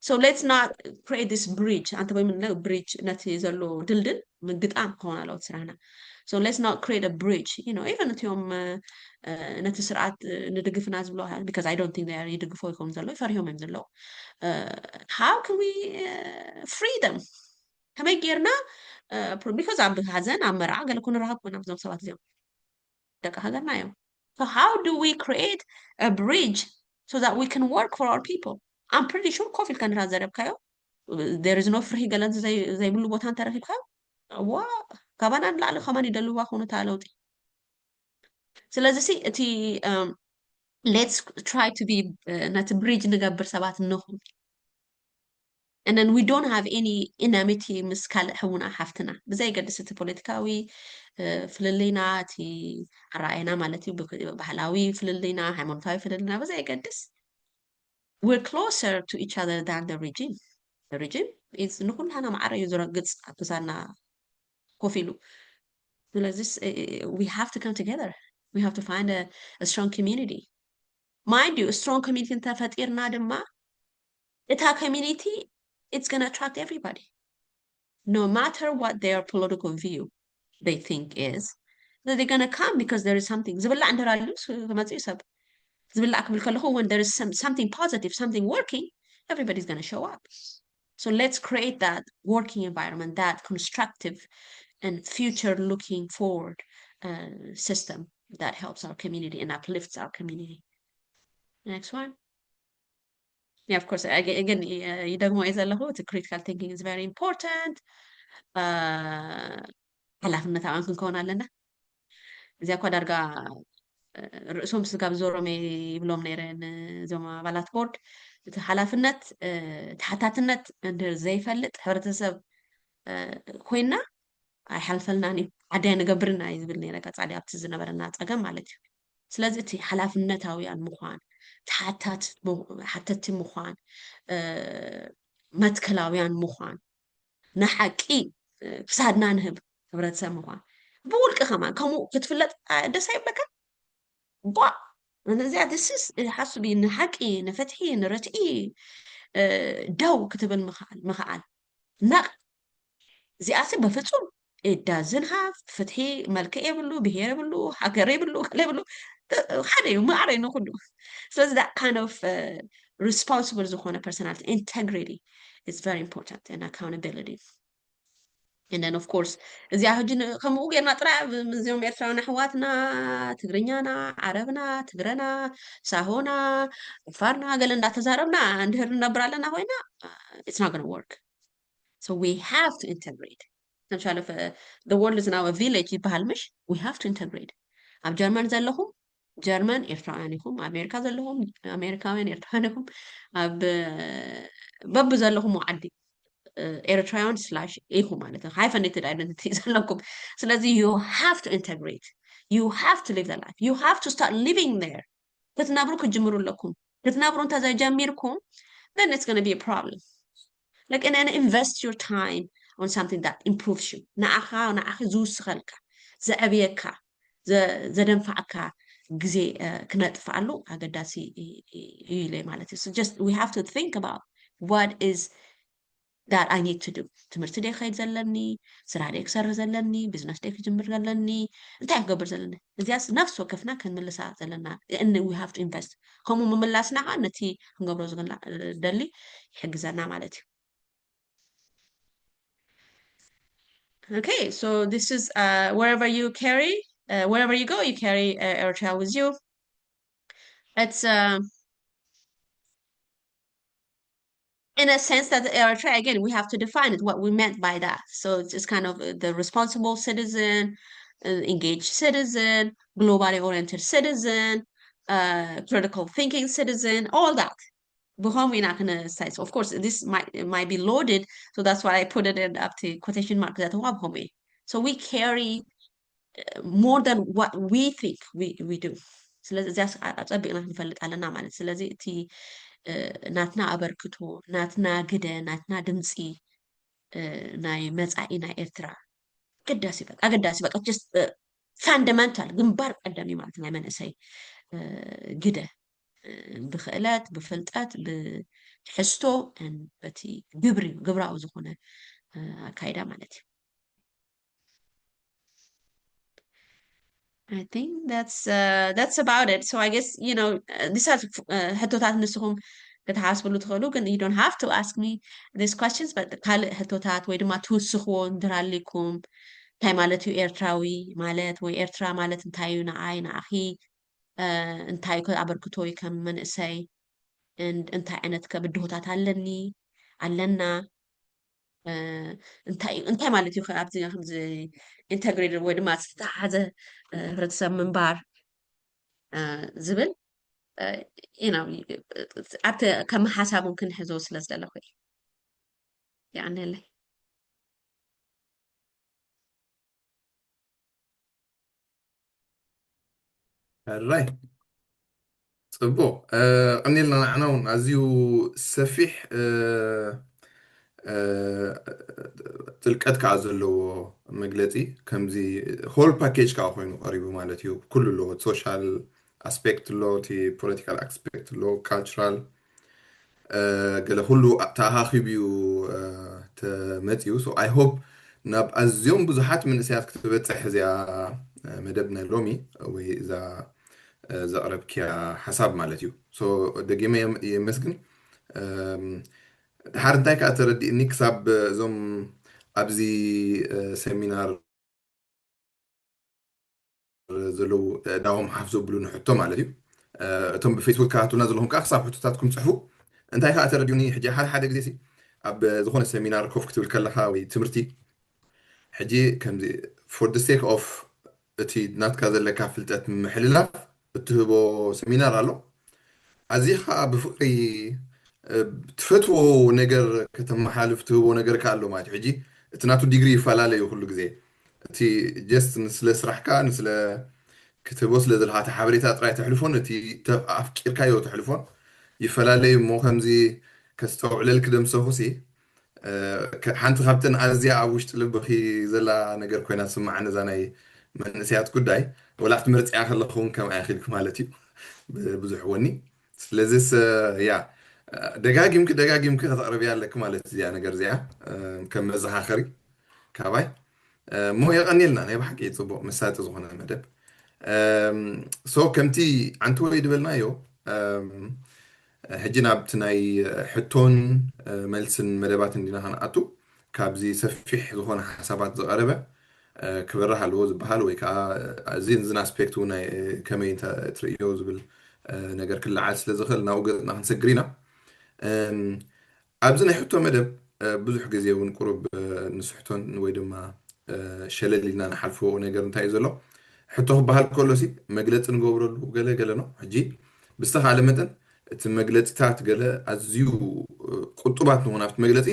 so let's not create this bridge አንተ ወይ ምን bridge ነቲ ዘሎ ድልድል ምግጣም ከሆነ አለው ስራና so let's not create a bridge even እትዮም ነቲ ስርዓት ንድግፍና ዝብሎ because I don't think they are ይድግፎ ይኮን ዘሎ ይፈርዮም እዮም ዘሎ how can we free them ከመይ ጌርና because ኣብ ሃዘን ኣብ መርዓ ገለ ኩን ረሃብ ኮና ብዞም ሰባት እዚኦም ደቂ ሃገርና እዮም so how do we create a bridge so that we can work for our people I'm pretty sure ኮፊል ከንራ ዘረብካዮ there is no free ገለን ዘይብሉ ቦታ እንተረኺብካዮ ዋ ካባና ንላዕሊ ከመን ይደልዋ ኩነታ ለውጢ ስለዚህ እቲ let's try to be not bridge ንገብር ሰባት ንኹን and then we don't have any enmity ምስካል ሕውና ሓፍትና ብዘይ ገድስ እቲ ፖለቲካዊ ፍልልይና እቲ ራእይና ማለት እዩ ባህላዊ ፍልልይና ሃይማኖታዊ ፍልልይና ብዘይ ገድስ we're closer to each other than the regime. The regime is نكون معرة يزرقص أكسرنا كوفيلو. We have to come together. We have to find a strong community. Mind you, a strong community in تفاتير نادم It's a community. It's gonna attract everybody, no matter what their political view they think is. That they're gonna come because there is something. زبلا عند رالوس ما تيسب. when there is something positive, something working, everybody's going to show up. So let's create that working environment, that constructive and future-looking forward system that helps our community and uplifts our community. Next one. Yeah, of course, again, the critical thinking is very important. ሓላፍነት አሁን ክንከውን ኣለና እዚያ እኳ ዳርጋ ርእሶም ስጋብ ዞሮም ይብሎም ነይረን እዞም ኣባላት ቦርድ እቲ ሓላፍነት ተሓታትነት ዘይፈልጥ ሕብረተሰብ ኮይና ኣይሓልፈልናን እዩ ዓዳይ ንገብርና እዩ ዝብል ነይረ ቀፃሊ ኣብቲ ዝነበረና ፀገም ማለት እዩ ስለዚ እቲ ሓላፍነታውያን ምዃን ሓተቲ ምዃን መትከላውያን ምዃን ንሓቂ ክሳድና ንህብ ሕብረተሰብ ምዃን ብውልቂ ከማን ከምኡ ክትፍለጥ ደስ ኣይብለካን this is حاسب نحكي نفتحي نرتقي دو كتب المخال لا زي أسب بفتحهم it doesn't have فتحي ملكة يبلو بهير يبلو حكر يبلو كلا يبلو حدا ما عرينا كله so that kind of responsible زخونة personality integrity is very important and accountability and then of course እዚያ ሕጅን ከምኡ ጌርና ጥራይ እዚኦም ኤርትራውያን ኣሕዋትና ትግርኛና ዓረብና ትግረና ሳሆና ፋርና ገለ እንዳተዛረብና እንድህር ነብር ኣለና ኮይና it's not going to work so we have to integrate ለምሳሌ the world is now a village ይበሃል ምሽ we have to integrate ኣብ ጀርመን ዘለኹም ጀርመን ኤርትራውያን ኢኹም ኣሜሪካ ዘለኹም ኣሜሪካውያን ኤርትራውያን ኢኹም ኣብ በብ ዘለኹም ዓዲ Eritrean / echo ማለት ነው hyphenated identity ዘለኩም ስለዚህ you have to integrate you have to live the life you have to start living there ክትነብሩ ክጅምሩለኩም ክትነብሩ እንተዘጀሚርኩም then it's going to be a problem like and then invest your time on something that improves you ንኣኺ ዝውስኸልካ ዘዕብየካ ዘደንፋዕካ ግዜ ክነጥፍኣሉ ኣገዳሲ እዩ ኢለ ማለት እዩ so just we have to think about what is that I need to do ትምህርቲ ደይ ከይድ ዘለኒ ስራ ደይ ክሰርሕ ዘለኒ ቢዝነስ ደይ ክጅምር ዘለኒ እንታይ ክገብር ዘለኒ እዚያስ ነፍስ ወከፍና ክንምልሳ ዘለና and we have to invest ከምኡ ምምላስና ከዓ ነቲ ክንገብሮ ዝደሊ ይሕግዘና ማለት እዩ Okay, so this is wherever you carry, wherever you go, you carry Eritrea with you. It's in a sense that Eritrea, again, we have to define it, what we meant by that. So it's just kind of the responsible citizen, engaged citizen, globally oriented citizen, critical thinking citizen, all that. Before we're not gonna say so. Of course, this might be loaded, so that's why I put it in up to quotation marks that home. So we carry more than what we think we do. ስለዚ እዚያ ፀቢቕና ክንፈልጥ ኣለና ማለት ስለዚ እቲ ናትና ኣበርክቶ ናትና ግደ ናትና ድምፂ ናይ መፃኢ ናይ ኤርትራ ኣገዳሲ በቃ ጀስት ፋንዳመንታል ግንባር ቀዳሚ ማለት ናይ መንእሰይ ግደ ብክእለት ብፍልጠት ብትሕዝቶ በቲ ግብራዊ ዝኾነ ኣካይዳ ማለት እዩ I think that's about it. So I guess these are ሕቶታት ንስኹም ክትሓስብሉ ትኽእሉ ግን you don't have to ask me these questions but ካልእ ሕቶታት ወይ ድማ ትውስኽዎ እንድራሊኩም እንታይ ማለት እዩ ኤርትራዊ ማለት ወይ ኤርትራ ማለት እንታይ እዩ ንዓይ ንኣኺ እንታይ ኣበርክቶይ ከም መንእሰይ እንታይ ዓይነት ከብድሆታት ኣለና እንታይ ማለት እዩ ኣብዚ ከምዚ ኢንተግሬትድ ወይ ድማ ዝተሓዘ ህብረተሰብ ምንባር ዝብል ኣብቲ ከም ሓሳብ ክንሕዞ ስለ ዝደለኹ እየ ይኣነለይ ራይ ፅቡቅ ቀኒልና ንዕና እውን ኣዝዩ ሰፊሕ ጥልቀት ከዓ ዘለዎ መግለፂ ከምዚ ሆል ፓኬጅ ከዓ ኮይኑ ቀሪቡ ማለት እዩ ኩሉ ኣለዎ ሶሻል ኣስፔክት ኣሎ እቲ ፖለቲካል ኣስፔክት ኣሎ ካልቸራል ገለ ኩሉ ተኣኻኺቡ እዩ ተመፅኡ ሶ ኣይ ሆፕ ናብ ኣዝዮም ብዙሓት መንእሰያት ክትበፅሕ እዚኣ መደብና ሎሚ ወይ እዛ ዘቕረብክያ ሓሳብ ማለት እዩ ሶ ደጊመ የመስግን ድሓር እንታይ ከዓ ተረዲእኒ ክሳብ እዞም ኣብዚ ሰሚናር ዘለው ዳዎም ሓፍ ዘብሉ ንሕቶ ማለት እዩ እቶም ብፌስቡክ ካህቱና ዘለኹም ከዓ ክሳብ ሕቶታትኩም ፅሕፉ እንታይ ከዓ ተረዲኡኒ ሕጂ ሓደ ግዜ ኣብ ዝኾነ ሰሚናር ኮፍ ክትብል ከለካ ወይ ትምህርቲ ሕጂ ከምዚ ፎር ደ ሴክ ኦፍ እቲ ናትካ ዘለካ ፍልጠት ምሕልላፍ እትህቦ ሰሚናር ኣሎ ኣዝኻ ብፍቅሪ ትፈትዎ ነገር ከተመሓልፍ ትህቦ ነገር ከዓ ኣሎ ማለት ሕጂ እቲ ናቱ ዲግሪ ይፈላለዩ ኩሉ ግዜ እቲ ጀስት ንስለ ስራሕካ ንስለ ክትህቦ ስለ ዘለካ እቲ ሓበሬታ ጥራይ ተሕልፎን እቲ ኣፍቂርካዮ ተሕልፎን ይፈላለዩ እሞ ከምዚ ከስተውዕለል ክደምሰኹሲ ሓንቲ ካብተን ኣዝያ ኣብ ውሽጢ ልብኺ ዘላ ነገር ኮይና ስማዓነ እዛ ናይ መንእሰያት ጉዳይ ወላዕቲ መርፅያ ከለኹ እውን ከም ኣይኽልክ ማለት እዩ ብዙሕ ወኒ ስለዚስ ያ ደጋጊምክ ከተቕርብያ ኣለክ ማለት እዚኣ ነገር እዚኣ ከም መዘኻኸሪ ካባይ እሞ የቐኒልና ናይ ባሕቂ ፅቡቕ መሳጢ ዝኾነ መደብ ሶ ከምቲ ዓንቲ ወይ ድበልናዮ ሕጂ ናብቲ ናይ ሕቶን መልስን መደባት እንዲና ከንኣቱ ካብዚ ሰፊሕ ዝኾነ ሓሳባት ዝቐረበ ክበርህ ኣለዎ ዝበሃል ወይ ከዓ እዚ ዝን ኣስፔክት ናይ ከመይ ትርእዮ ዝብል ነገር ክለዓል ስለ ዝኽእል ናብኡ ገፅና ክንሰግር ኢና ኣብዚ ናይ ሕቶ መደብ ብዙሕ ግዜ እውን ቁሩብ ንስሕቶን ወይ ድማ ሸለል ኢልና ንሓልፎ ነገር እንታይ እዩ ዘሎ ሕቶ ክበሃል ከሎሲ መግለፂ ንገብረሉ ገለ ነው ሕጂ ብዝተኻለ መጠን እቲ መግለፂታት ገለ ኣዝዩ ቁጡባት ንሆን ኣብቲ መግለፂ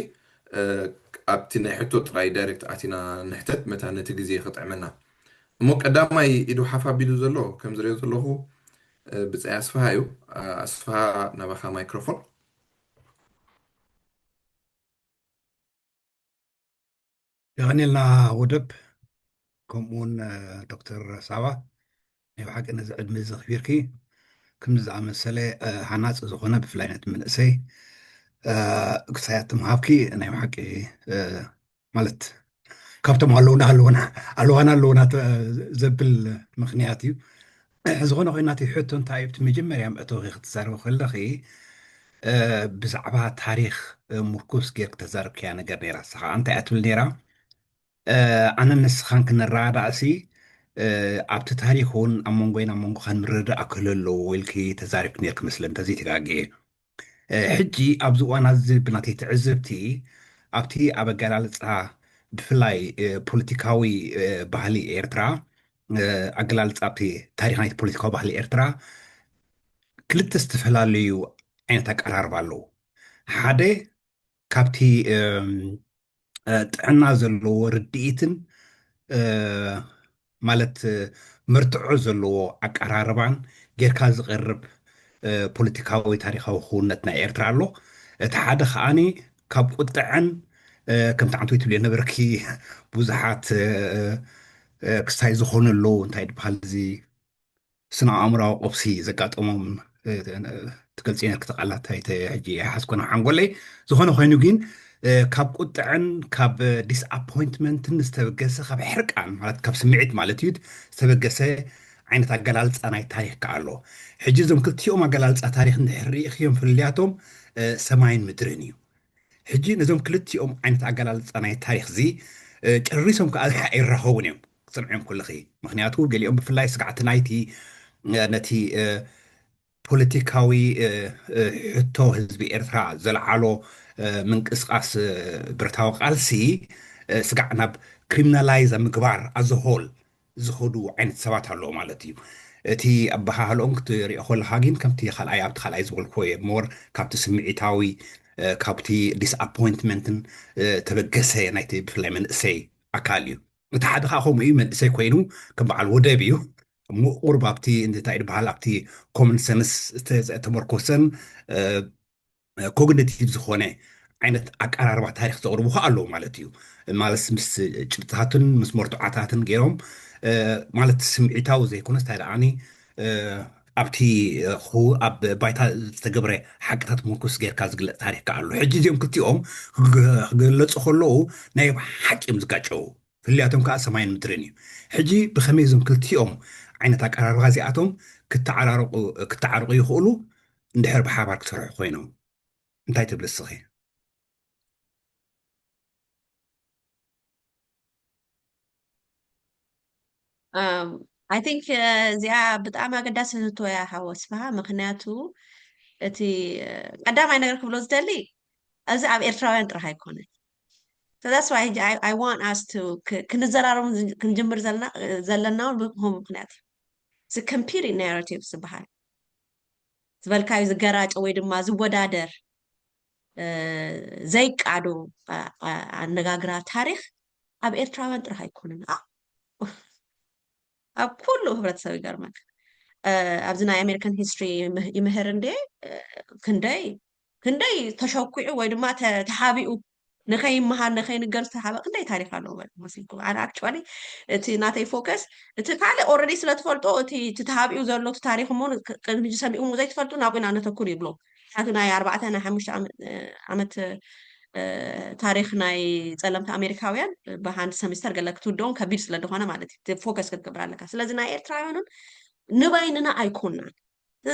ኣብቲ ናይ ሕቶ ጥራይ ዳይሬክት ኣቲና ንሕተት መታ ነቲ ግዜ ክጥዕመና እሞ ቀዳማይ ኢዱ ሓፍ ኣቢሉ ዘሎ ከም ዝሪኦ ዘለኹ ብፃይ ኣስፋሃ እዩ ኣስፋሃ ናባኻ ማይክሮፎን يغني لنا ودب كمون دكتور سابا يوحق نز عدم الزخبيركي كم زعم السلة حناس زخونة بفلاينة من أسي كسيات مهابكي أنا يوحق مالت كابتم هلونا زبل مخنياتي زخونة غيناتي حوتون تايبت مجمع يام أتوغي اختصار وخلقي بزعبها تاريخ مركوز جيرك تزارب كيانا قرنيرا صحا أنت أتول نيرا ኣነ ንስኻን ክንረዳእሲ ኣብቲ ታሪኹን ኣብ መንጎይን ኣብ መንጎ ክንርዳእ ክህልሎ ወልኪ ተዛሪብክ ነርክ መስለን ተዘይተጋግየ ሕጂ ኣብዚ እዋን እዚ ብናተይ ትዕዝብቲ ኣብቲ ኣብ ኣገላልፃ ብፍላይ ፖለቲካዊ ባህሊ ኤርትራ ኣገላልፃ ኣብቲ ታሪክ ናይቲ ፖለቲካዊ ባህሊ ኤርትራ ክልተ ዝተፈላለዩ ዓይነት ኣቀራርባ ኣለዉ ሓደ ካብቲ ጥዕና ዘለዎ ርድኢትን ማለት ምርትዖ ዘለዎ ኣቀራርባን ጌርካ ዝቐርብ ፖለቲካዊ ታሪካዊ ክውነት ናይ ኤርትራ ኣሎ እቲ ሓደ ከዓኒ ካብ ቁጥዐን ከምቲ ዓንቱ ትብል ነበርኪ ብዙሓት ክስታይ ዝኾኑ ኣለዉ እንታይ ድበሃል እዚ ስነ ኣእምራዊ ቆብሲ ዘጋጠሞም ትገልፂ ነርክ ተቓላት ሕጂ ሓስኮነ ሓንጎለይ ዝኾነ ኮይኑ ግን ካብ ቁጥዕን ካብ ዲስኣፖይንትመንትን ዝተበገሰ ካብ ሕርቃን ማለት ካብ ስምዒት ማለት እዩ ዝተበገሰ ዓይነት ኣገላልፃ ናይ ታሪክ ከዓ ኣሎ ሕጂ እዞም ክልቲኦም ኣገላልፃ ታሪክ ንሕርኢኽዮም ፍልያቶም ሰማይን ምድርን እዩ ሕጂ ነዞም ክልቲኦም ዓይነት ኣገላልፃ ናይ ታሪክ እዚ ጨሪሶም ከዓ ኣይራኸቡን እዮም ክሰምዖም ኩልኺ ምክንያቱ ገሊኦም ብፍላይ ስጋዕቲ ናይቲ ነቲ ፖለቲካዊ ሕቶ ህዝቢ ኤርትራ ዘለዓሎ ምንቅስቃስ ብረታዊ ቃልሲ ስጋዕ ናብ ክሪሚናላይዝ ምግባር ኣዝሆል ዝኸዱ ዓይነት ሰባት ኣለዎ ማለት እዩ እቲ ኣበሃህልኦም ክትሪኦ ከለካ ግን ከምቲ ካልኣይ ኣብቲ ካልኣይ ዝበልክዎ እየ ሞር ካብቲ ስምዒታዊ ካብቲ ዲስኣፖይንትመንትን ተበገሰ ናይቲ ብፍላይ መንእሰይ ኣካል እዩ እቲ ሓደ ከዓ ከምኡ እዩ መንእሰይ ኮይኑ ከም በዓል ወደብ እዩ ቁርብ ኣብቲ እንታይ ድበሃል ኣብቲ ኮመን ሰንስ ተመርኮሰን ኮግኒቲቭ ዝኾነ ዓይነት ኣቀራርባ ታሪክ ዘቕርቡ ኣለዉ ማለት እዩ ማለት ምስ ጭብጥታትን ምስ መርቱዓታትን ገይሮም ማለት ስምዒታዊ ዘይኮነ እንታይ ደኣኒ ኣብቲ ኣብ ባይታ ዝተገብረ ሓቅታት ምርኩስ ጌርካ ዝግለፅ ታሪክ ከዓ ኣሎ ሕጂ እዚኦም ክልቲኦም ክገለፁ ከለዉ ናይ ሓቂ እዮም ዝጋጨው ፍልያቶም ከዓ ሰማይን ምድርን እዩ ሕጂ ብኸመይ እዞም ክልቲኦም ዓይነት ኣቀራርባ እዚኣቶም ክተዓርቑ ይኽእሉ እንድሕር ብሓባር ክሰርሑ ኮይኖም እንታይ ትብል እስኺ I think እዚኣ ብጣዕሚ ኣገዳሲ ህቶ እያ ሓወስፋ ምክንያቱ እቲ ቀዳማይ ነገር ክብሎ ዝደሊ እዚ ኣብ ኤርትራውያን ጥራሕ ኣይኮነን So that's why I want us to ክንዘራረቡ ክንጅምር ዘለና ብሆም ምክንያት እዚ competing narratives ዝበሃል ዝበልካዩ ዝገራጨ ወይ ድማ ዝወዳደር ዘይቃዶ ኣነጋግራ ታሪክ ኣብ ኤርትራውያን ጥራሕ ኣይኮነን ኣብ ኩሉ ህብረተሰብ ይገርመክ ኣብዚ ናይ ኣሜሪካን ሂስትሪ ይምህር እንዴ ክንደይ ተሸኩዑ ወይ ድማ ተሓቢኡ ንኸይመሃር ንኸይንገር ዝተሓበ ክንደይ ታሪክ ኣለዎ መሲልኩም ኣነ ኣክቹዋሊ እቲ ናተይ ፎከስ እቲ ካልእ ኦልሬዲ ስለትፈልጦ እቲ ተሓቢኡ ዘሎ ታሪክ እሞ ቅድሚ ሰሚዑ ዘይትፈልጡ ናብና ነተኩር ይብሎ ሓቱ ናይ 4 ናይ 5 ዓመት ታሪክ ናይ ጸለምቲ ኣሜሪካውያን ብሃንድ ሰሚስተር ገለ ክትውድኦም ከቢድ ስለ ዝኾነ ማለት እዩ ፎከስ ክትገብር ኣለካ ስለዚ ናይ ኤርትራውያንን ንባይንና ኣይኮናን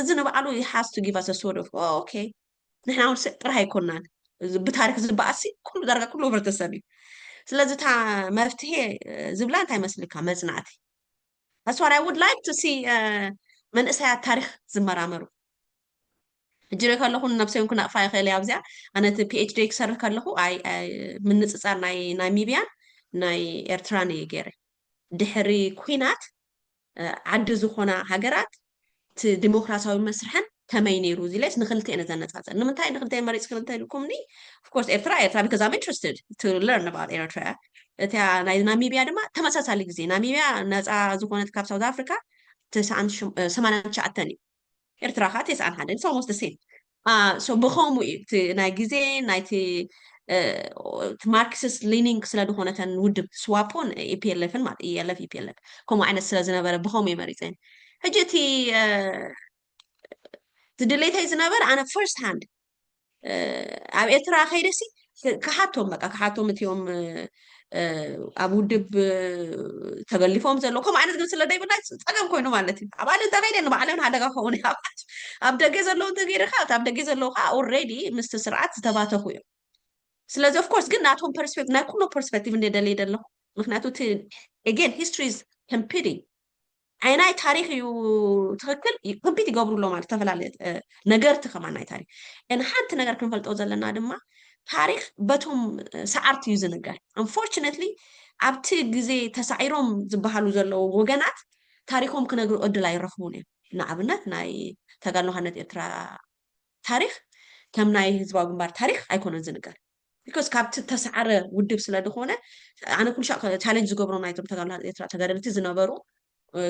እዚ ንባዕሉ has to give us a sort of okay ንሕና እውን ጥራሕ ኣይኮናን ብታሪክ ዝበኣሲ ኩሉ ዳርጋ ኩሉ ህብረተሰብ እዩ ስለዚ እታ መፍትሄ ዝብላ እንታይ መስልካ መፅናዕቲ That's what I would like to see መንእሰያት ታሪክ ዝመራመሩ እጅረ ከለኹ ነብሰይን ኩና ፋይ ኸለ ያብዚያ ኣነቲ PhD ክሰርሕ ከለኹ ኣይ ምንፅፃር ናይ ናሚቢያን ናይ ኤርትራን እየ ገይረ ድሕሪ ኩናት ዓዲ ዝኾና ሃገራት እቲ ዲሞክራሲያዊ መስርሕን ከመይ ነይሩ እዚ ለስ ንክልተን ዘነፃፀር ንምንታይ ንክልተን መሪፅ ክልተ ኢልኩምኒ of course ኤርትራ because I'm interested to learn about Eritrea እቲ ናይ ናሚቢያ ድማ ተመሳሳሊ ግዜ ናሚቢያ ነፃ ዝኾነት ካብ ሳውዝ ኣፍሪካ 89 እዩ ኤርትራ ከዓ 91 it's almost the same so ብኸምኡ እዩ ናይ ግዜ ናይቲ ማርክሲስት ሊኒንግ ስለ ዝኾነተን ውድብ ስዋፖን ኢፒኤልኤፍን ማለት ኢኤልኤፍ ኢፒኤልኤፍ ከምኡ ዓይነት ስለ ዝነበረ ብኸምኡ መሪፀን ሕጂ እቲ ድሌተይ ዝነበረ ኣነ ፈርስት ሃንድ ኣብ ኤርትራ ከይደሲ ክሓቶም በቃ ክሓቶም እትዮም ኣብ ውድብ ተገሊፎም ዘሎ ከምኡ ዓይነት ግን ስለ ደይብላ ፀገም ኮይኑ ማለት እዩ ኣብ ኣለ እንተኸይደ ንባዕለን ሓደጋ ከውን ኣብ ደገ ዘለዉ እንተገይርካ ኣብ ደገ ዘለዉ ከዓ ኦልሬዲ ምስቲ ስርዓት ዝተባተኹ እዮም ስለዚ ኦፍኮርስ ግን ናቶም ፐርስፔክቲቭ ናይ ኩሉ ፐርስፔክቲቭ እንደደለየ ደለኹ ምክንያቱ again history is competing ዓይናይ ታሪክ እዩ ትክክል ኮምፒት ይገብሩሎ ማለት ተፈላለየ ነገርቲ ከማን ናይ ታሪክ እና ሓንቲ ነገር ክንፈልጦ ዘለና ድማ ታሪክ በቶም ሰዓርቲ እዩ ዝነገር unfortunately ኣብቲ ግዜ ተሳዒሮም ዝበሃሉ ዘለዉ ወገናት ታሪኮም ክነግሩ ዕድል ኣይረኽቡን እዮም ንኣብነት ናይ ተጋድሎ ሓርነት ኤርትራ ታሪክ ከም ናይ ህዝባዊ ግንባር ታሪክ ኣይኮነን ዝንገር because ካብቲ ተሰዓረ ውድብ ስለ ዝኾነ ኣነ ኩሉ ሻ ቻሌንጅ ዝገብሮም ናይቶም ተጋድሎ ሓርነት ኤርትራ ተጋደልቲ ዝነበሩ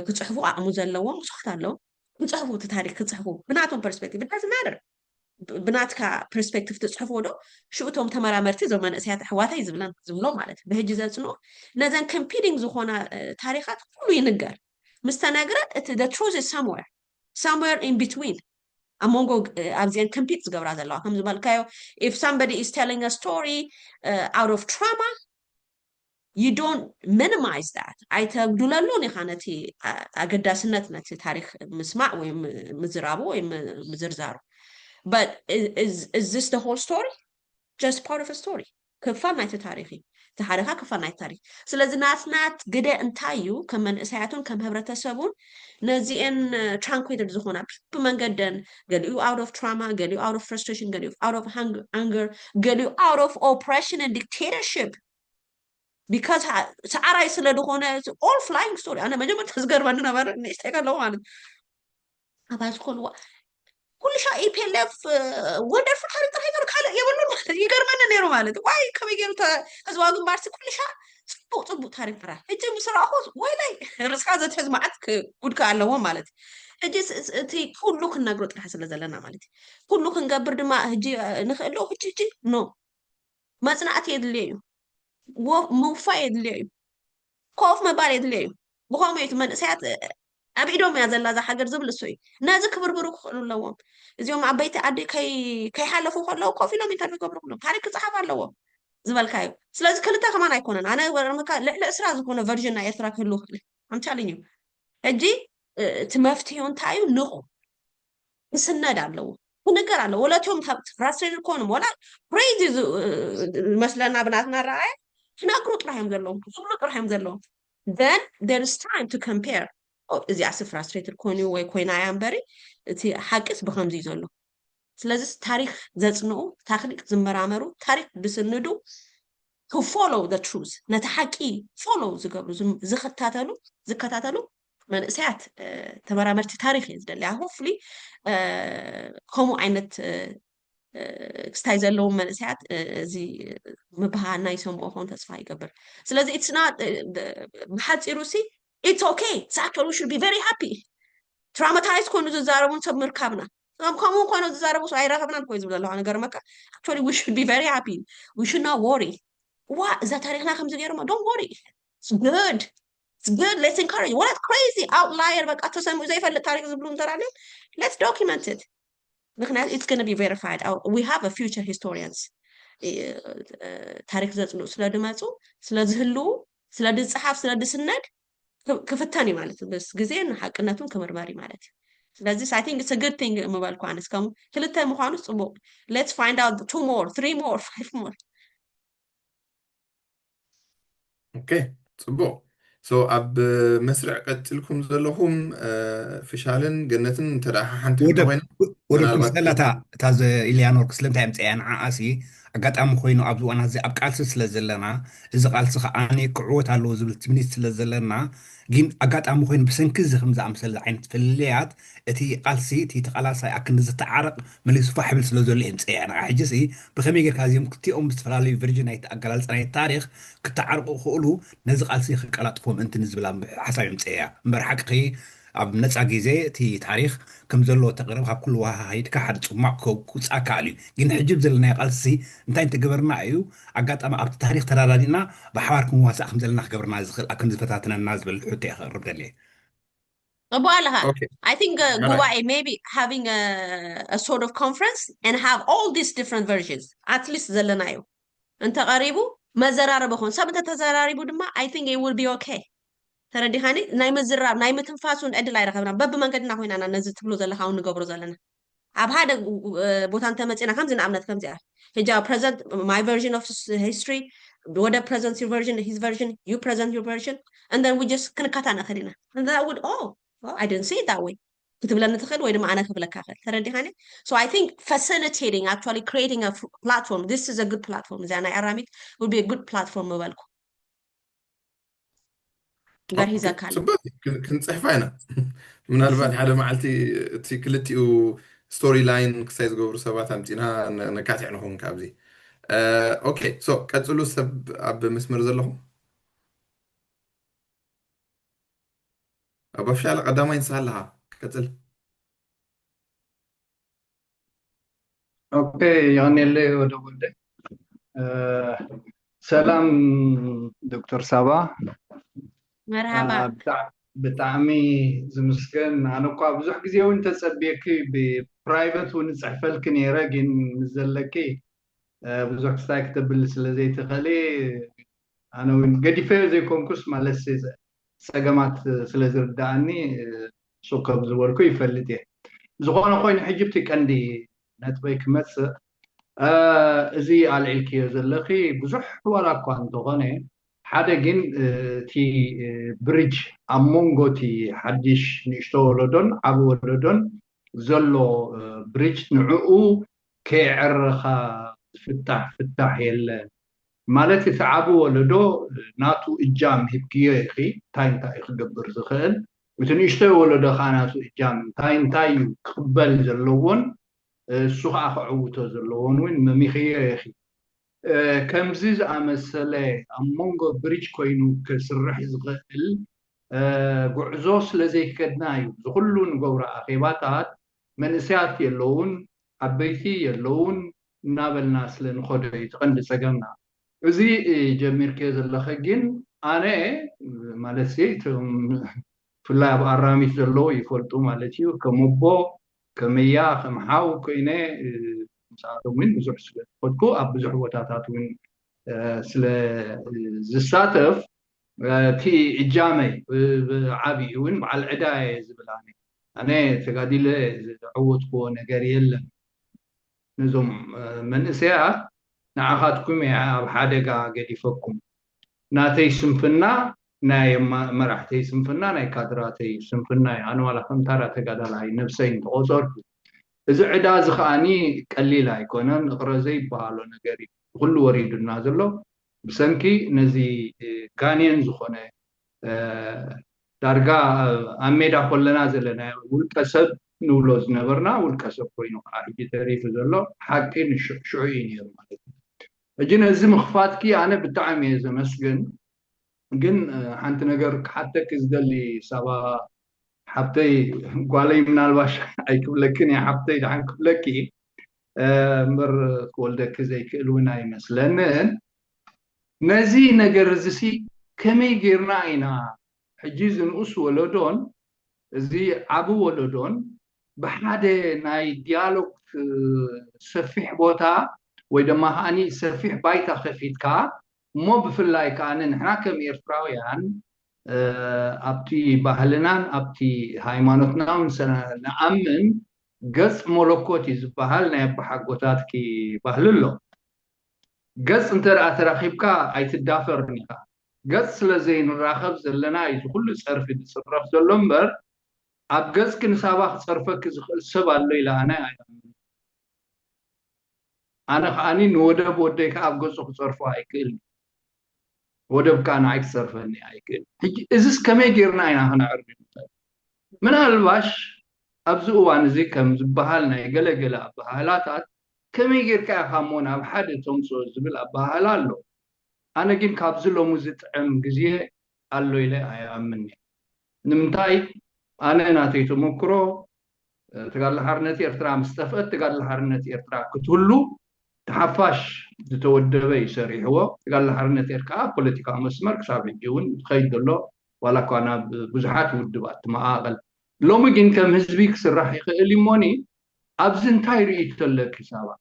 ክጽሕፉ ኣቕሙ ዘለዎም ብዙሓት ኣለዉ ክጽሕፉ እቲ ታሪክ ክጽሕፉ ብናቶም ፐርስፔክቲቭ it doesn't matter ብናትካ ፐርስፔክቲቭ ትጽሕፉ ዶ ሽኡቶም ተመራመርቲ ዞም መንእሰያት ኣሕዋተይ ዝብሎ ማለት ብሕጂ ዘፅንኦ ነዘን ኮምፒቲንግ ዝኾና ታሪኻት ኩሉ ይንገር ምስ ተነግረ እቲ the truth is somewhere in between ኣሞንጎ ኣብዚአን ኮምፒት ዝገብራ ዘለዋ ከም ዝበልካዮ if somebody is telling a story out of trauma you don't minimize that ኣይተግዱለሉን ኢኻ ነቲ ኣገዳስነት ነቲ ታሪክ ምስማዕ ወይ ምዝራቡ ወይ ምዝርዛሩ but is this the whole story just part of a story ክፋል ናይቲ ታሪክ ተሓሪኻ ክፋል ናይቲ ታሪክ ስለዚ ናትናት ግደ እንታይ እዩ ከም መንእሰያቱን ከም ሕብረተሰቡን ነዚአን ትራንኩሌትድ ዝኾና ብመንገደን ገሊኡ out of trauma ገሊኡ out of frustration ገሊኡ out of anger ገሊኡ out of oppression and dictatorship because ሰዓራይ ስለ ዝኾነ all flying story ኣነ መጀመርታ ዝገርመኒ ነበረ ንእሽተይ ከለኹ ማለት ኣባይ ዝኮልዋ ኩሉ ሻ ኢፒኤልኤፍ ወንደርፉል ታሪክ ጥራሕ ይገሩ ካልእ የብሉን ማለት ይገርመኒ ነይሩ ማለት ዋይ ከመይ ገይሩ ህዝባዊ ግንባርሲ ኩሉ ሻ ፅቡቅ ታሪክ ጥራሕ ሕጂ ምስ ረኣኹ ወይ ላይ ርስካ ዘትሕዝ መዓት ጉድካ ኣለዎ ማለት ሕጂ እቲ ኩሉ ክንነግሮ ጥራሕ ስለ ዘለና ማለት ኩሉ ክንገብር ድማ ሕጂ ንኽእሎ ሕጂ ኖ መፅናዕቲ የድልየ እዩ موفى يدليو كوف مبالي يدليو بخوم يت منسيات أبيدهم يا زلا ذا حجر زبل السوي ناز كبر بروح لهم اليوم عبيت عدي كي حلفوا خلوا كوفي لهم يتعرفوا كبروا لهم هاري كصحاب لهم زبل كايو سلاز كلتا كمان يكونن أنا ورمك لا إسراز يكون فيرجن يثرا كله I'm telling you أجي تمفتيون تايو نخو السنة دالو ونقر على ولا توم فراسرين الكون ولا crazy مثلا بناتنا رأي نقرط رحم ذلهم كل رحم ذلهم then there is time to compare إذا أسف frustrated كوني ويكوينا ينبري تي حاجس بخمزي ذلهم سلازم تاريخ ذاتنو تاريخ زمرامرو تاريخ بسندو to follow the truth نتحكي follow زكتاتلو من ساعات تمرامرت تاريخ يزدل hopefully كمو عينت استايزلو من ساعات زي مبهانا يسمو هون تصفى يقبر سلازي it's not بحد روسي it's okay ساكر we should be very happy traumatized كونو تزاربون سب مركبنا كمو كونو تزاربون سو عيرا خبنا كويس بدلو أنا قرمك actually we should be very happy we should not worry what إذا تاريخنا خمسة غيره don't worry it's good it's good let's encourage what crazy outlier بقى أتصل زي فل التاريخ زبلون ترى let's document it it's going to be verified we have a future historians تاريخ ذات سلاد ماتو سلاد هلو سلاد الصحاف سلاد السند كفتاني مالت بس جزين حقناتهم كمرماري مالت لذي I think it's a good thing مبالكو عنس كم كلتا مخانو صبو let's find out 2 more 3 more 5 more okay صبو so أب مسرع قتلكم زلهم فشالن جنتن ترى حنت ودكم سلتا تاز إليانور كسلم تايم تيان عاسي أقطعم خوينو أبدو أنا زي أبقالس سلزلنا إذا قالت أني كعوت على زبل تمنيت سلزلنا جين أقطعم خوين بسنكز خمسة أمثال عين في الليات تي قالسي تي تقالسي أكن إذا تعرق ملي صفح حبل سلزل إنت يعني عجزي بخمي جر كازيم كتي بستفرالي فيرجينايت أقلال سنة التاريخ كتعرق خلو نزق قالسي خقلات فهم أنت نزبل حسب إنت مرحقي أب نسأ جزء تي تاريخ كم زلوا تقريبا كل واحد كحد معكو كوس أكالي جن حجب زلنا قالسي أنت جبرنا أيو أقعد أما أب تاريخ ترى لنا بحواركم واسع خمس لنا جبرنا زخل أكن زفتاتنا الناس بالحوتي ربنا ليه أبوالها I think Guwai maybe having a sort of conference and have all these different versions at least زلنا أيو أنت قريبو ما زرار بخون سبت تزراريبو دما I think it will be okay ترى هاني نايم الزراب نايم تنفاسون أدل لا يرخبنا بب ما قدنا هنا أنا نزل تبلو زل هاون نجبر زلنا أب هذا بوتان تمت أنا كم زين عملت كم زين هجا present my version of history Wada presents your version, his version, you present your version, and then we just kind of cut an and that would, oh, well, I didn't see it that way. So I think facilitating, actually creating a platform, this is a good platform. Zana Aramik would be a good platform. صبت كنت صحفانا من البان هذا معلتي تيكلتي ستوري لاين كسايز جوبر سبات امتينا نكاتي عنهم كابزي اوكي سو كتقولوا سب اب مسمر زلهم ابا فشال قدام ينسال لها كتل اوكي يعني اللي ودي سلام دكتور سابا مرحبا ብጣዕሚ ዝምስገን ኣነ እኳ ብዙሕ ግዜ እውን ተፀቢየኪ ብፕራይቬት እውን ፅሕፈልኪ ነይረ ግን ምስ ዘለኪ ብዙሕ ክስታይ ክተብል ስለዘይትኽእሊ ኣነ እውን ገዲፈዮ ዘይኮንኩስ ማለት ፀገማት ስለዝርዳእኒ ሱከብ ዝበልኩ ይፈልጥ እየ ዝኾነ ኮይኑ ሕጂ እቲ ቀንዲ ነጥበይ ክመፅእ እዚ ኣልዒልክዮ ዘለኺ ብዙሕ ዋላ እኳ እንተኾነ ሓደ ግን እቲ ብሪጅ ኣብ መንጎ እቲ ሓድሽ ንእሽቶ ወለዶን ዓብ ወለዶን ዘሎ ብሪጅ ንዕኡ ከይዕረኻ ዝፍታሕ ፍታሕ የለን ማለት እቲ ዓብ ወለዶ ናቱ እጃም ሂብክዮ ኢኺ እንታይ እዩ ክገብር ዝኽእል እቲ ንእሽቶ ወለዶ ከዓ ናቱ እጃም እንታይ እዩ ክቕበል ዘለዎን እሱ ከዓ ክዕውቶ ዘለዎን እውን መሚኽዮ ኢኺ ከምዚ ዝኣመሰለ ኣብ መንጎ ብሪጅ ኮይኑ ክስራሕ ዝኽእል ጉዕዞ ስለዘይከድና እዩ ዝኩሉ ንገብሮ ኣኼባታት መንእሰያት የለውን ዓበይቲ የለውን እናበልና ስለንኸዶ እዩ ትቐንዲ ፀገምና እዚ ጀሚርክዮ ዘለኸ ግን ኣነ ማለት ብፍላይ ኣብ ኣራሚት ዘለዎ ይፈልጡ ማለት እዩ ከመቦ ከመያ ከምሓው ኮይነ مساعدهم من بزح سلة خدكو أب بزح وتاتات من سلة زساتف تي إجامي عابي وين مع العداية زبلاني أنا تقادي له عود كو نجاريل نزوم من ساعة نعخاتكم يا بحدقة قد يفكم ناتي سنفنا ناي مرحتي سنفنا ناي كادراتي سنفنا أنا ولا خمتارة تقادي لهاي نفسين تغزر إذا عدا زخاني قليل أيكونن غرزي بحالو نجاري كل وريد النازلو بسنكي نزي كانين زخونه دارجا أميدا كلنا زلنا والكسب نولوز نبرنا والكسب كوينو أحيي تعريف زلو حقين شعين يرمالي أجينا زي مخفاتكي أنا بتعمي إذا مسجن جن حنت نجار حتى كزدلي سبا حبتي قالي من الواش أيكم لكني حبتي عنكم لكي مر كولدك زي كلونا مثلا نزي نجرزسي كمي جرناينا حجيز نقص ولدون زي عبو ولدون بحدا ناي ديالوج سفيح بوتا ويدما هاني سفيح بايتا خفيتكا مو بفلاي كان نحنا كم إرفراويان أبتي بحلنان أبتي هايمانوتنا ونسنا نأمن قص مولوكوتي زبحلنا بحقوتات كي بحللو قص انت أتراخيبكا أي تدافرنيكا قص لزين الراخب زلنا يدخل صرف يتصرف زلنبر أب قص كنسابخ صرفك السبع الليلة أنا خاني نودب وديك أب قص صرفه أيكل ودب كان عيك صرفني أيكل إذا كم يجرنا هنا هنعرف من هالباش أبزو وان زي كم زبحالنا يقلق بحالات كم يجر كأخامونا بحد تمسو زبل بحالالو أنا جين كابزلو مزت عم جزيه قالوا إلي أمني نمتاي أنا ناتي تمكرو تقال لحرنتي إرترا مستفقد تقال لحرنتي إرترا كتولو تحفاش تتودبي سري هو قال لحرنتي إركا بوليتيكا مسمر كساب الجون خيد له ولا كان بزحات ودبات ما أقل لو مجين كم هزبيك سرح يخلي موني أبزن تايري يتلك حسابا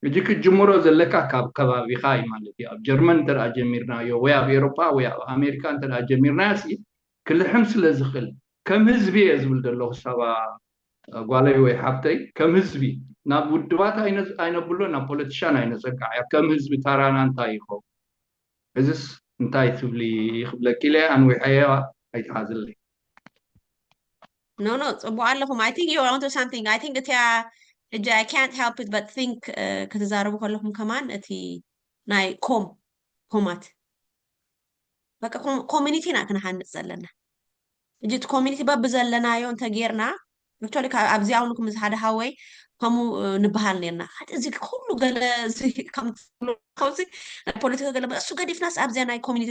يجيك الجمهور زلكا كبابي خاي مالتي أب جرمن ترى جميرنا يو ويا بأوروبا ويا أمريكا ترى جميرنا سي كل حمس لزخل كم هزبي يزبل دلو حسابا قالي وي حبتي كم هزبي نابودوات أين بلو نابولتشان أين زكايا كم هزبي ترانا تايخو እዚስ እንታይ ትብሊ ይኽብለኪ ኢለ ኣንዊሐዮ ኣይተሓዝለይ No, ጽቡቅ ኣለኹም I think you're onto something I think I can't help it but think ከተዛረቡ ከለኹም ከማን እቲ ናይ ኮማት በቃ ኮሚኒቲ ና ክንሓንፅ ዘለና እጂ እቲ ኮሚኒቲ በብ ዘለናዮ እንተጌርና actually ኣብዚ ኣውንኩም ሓደ ሃወይ ከምኡ ንበሃል ነርና እዚ ኩሉ ገለ እዚ ከም ከምዚ ፖለቲካ ገለ እሱ ገዲፍናስ ኣብዚ ናይ ኮሚኒቲ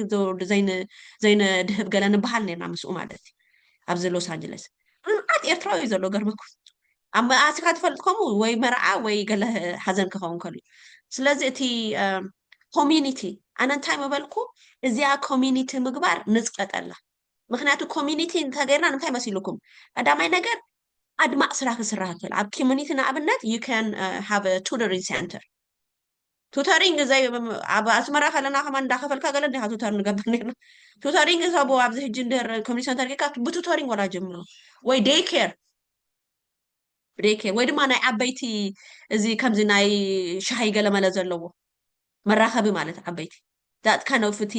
ዘይነ ድህብ ገለ ንበሃል ነርና ምስኡ ማለት ኣብዚ ሎስ አንጀለስ ኣት ኤርትራዊ ዘሎ ገርመኩም ኣብ ኣሲካ ትፈልጥ ከምኡ ወይ መርዓ ወይ ገለ ሓዘን ክኸውን ከሉ ስለዚ እቲ ኮሚኒቲ ኣነ እንታይ መበልኩ እዚኣ ኮሚኒቲ ምግባር ንፅቀጠላ ምክንያቱ ኮሚኒቲ እንተገርና እንታይ መሲልኩም ቀዳማይ ነገር ኣድማቅ ስራሕ ክስራሕ ይኽእል ኣብ ኮሚኒቲ ንኣብነት you can have a tutoring center ቱተሪንግ ዘይ ኣብ ኣስመራ ከለና ከማ እንዳኸፈልካ ገለ እንዲኻ ቱተር ንገብር ነርና ቱተሪንግ ሰቦ ኣብዚ ሕጂ እንድር ኮሚኒቲ ሰንተር ጌርካ ብቱተሪንግ ወላ ጀምሮ ወይ ዴይ ኬር ወይ ድማ ናይ ዓበይቲ እዚ ከምዚ ናይ ሻሂ ገለመለ ዘለዎ መራኸቢ ማለት ዓበይቲ that kind of እቲ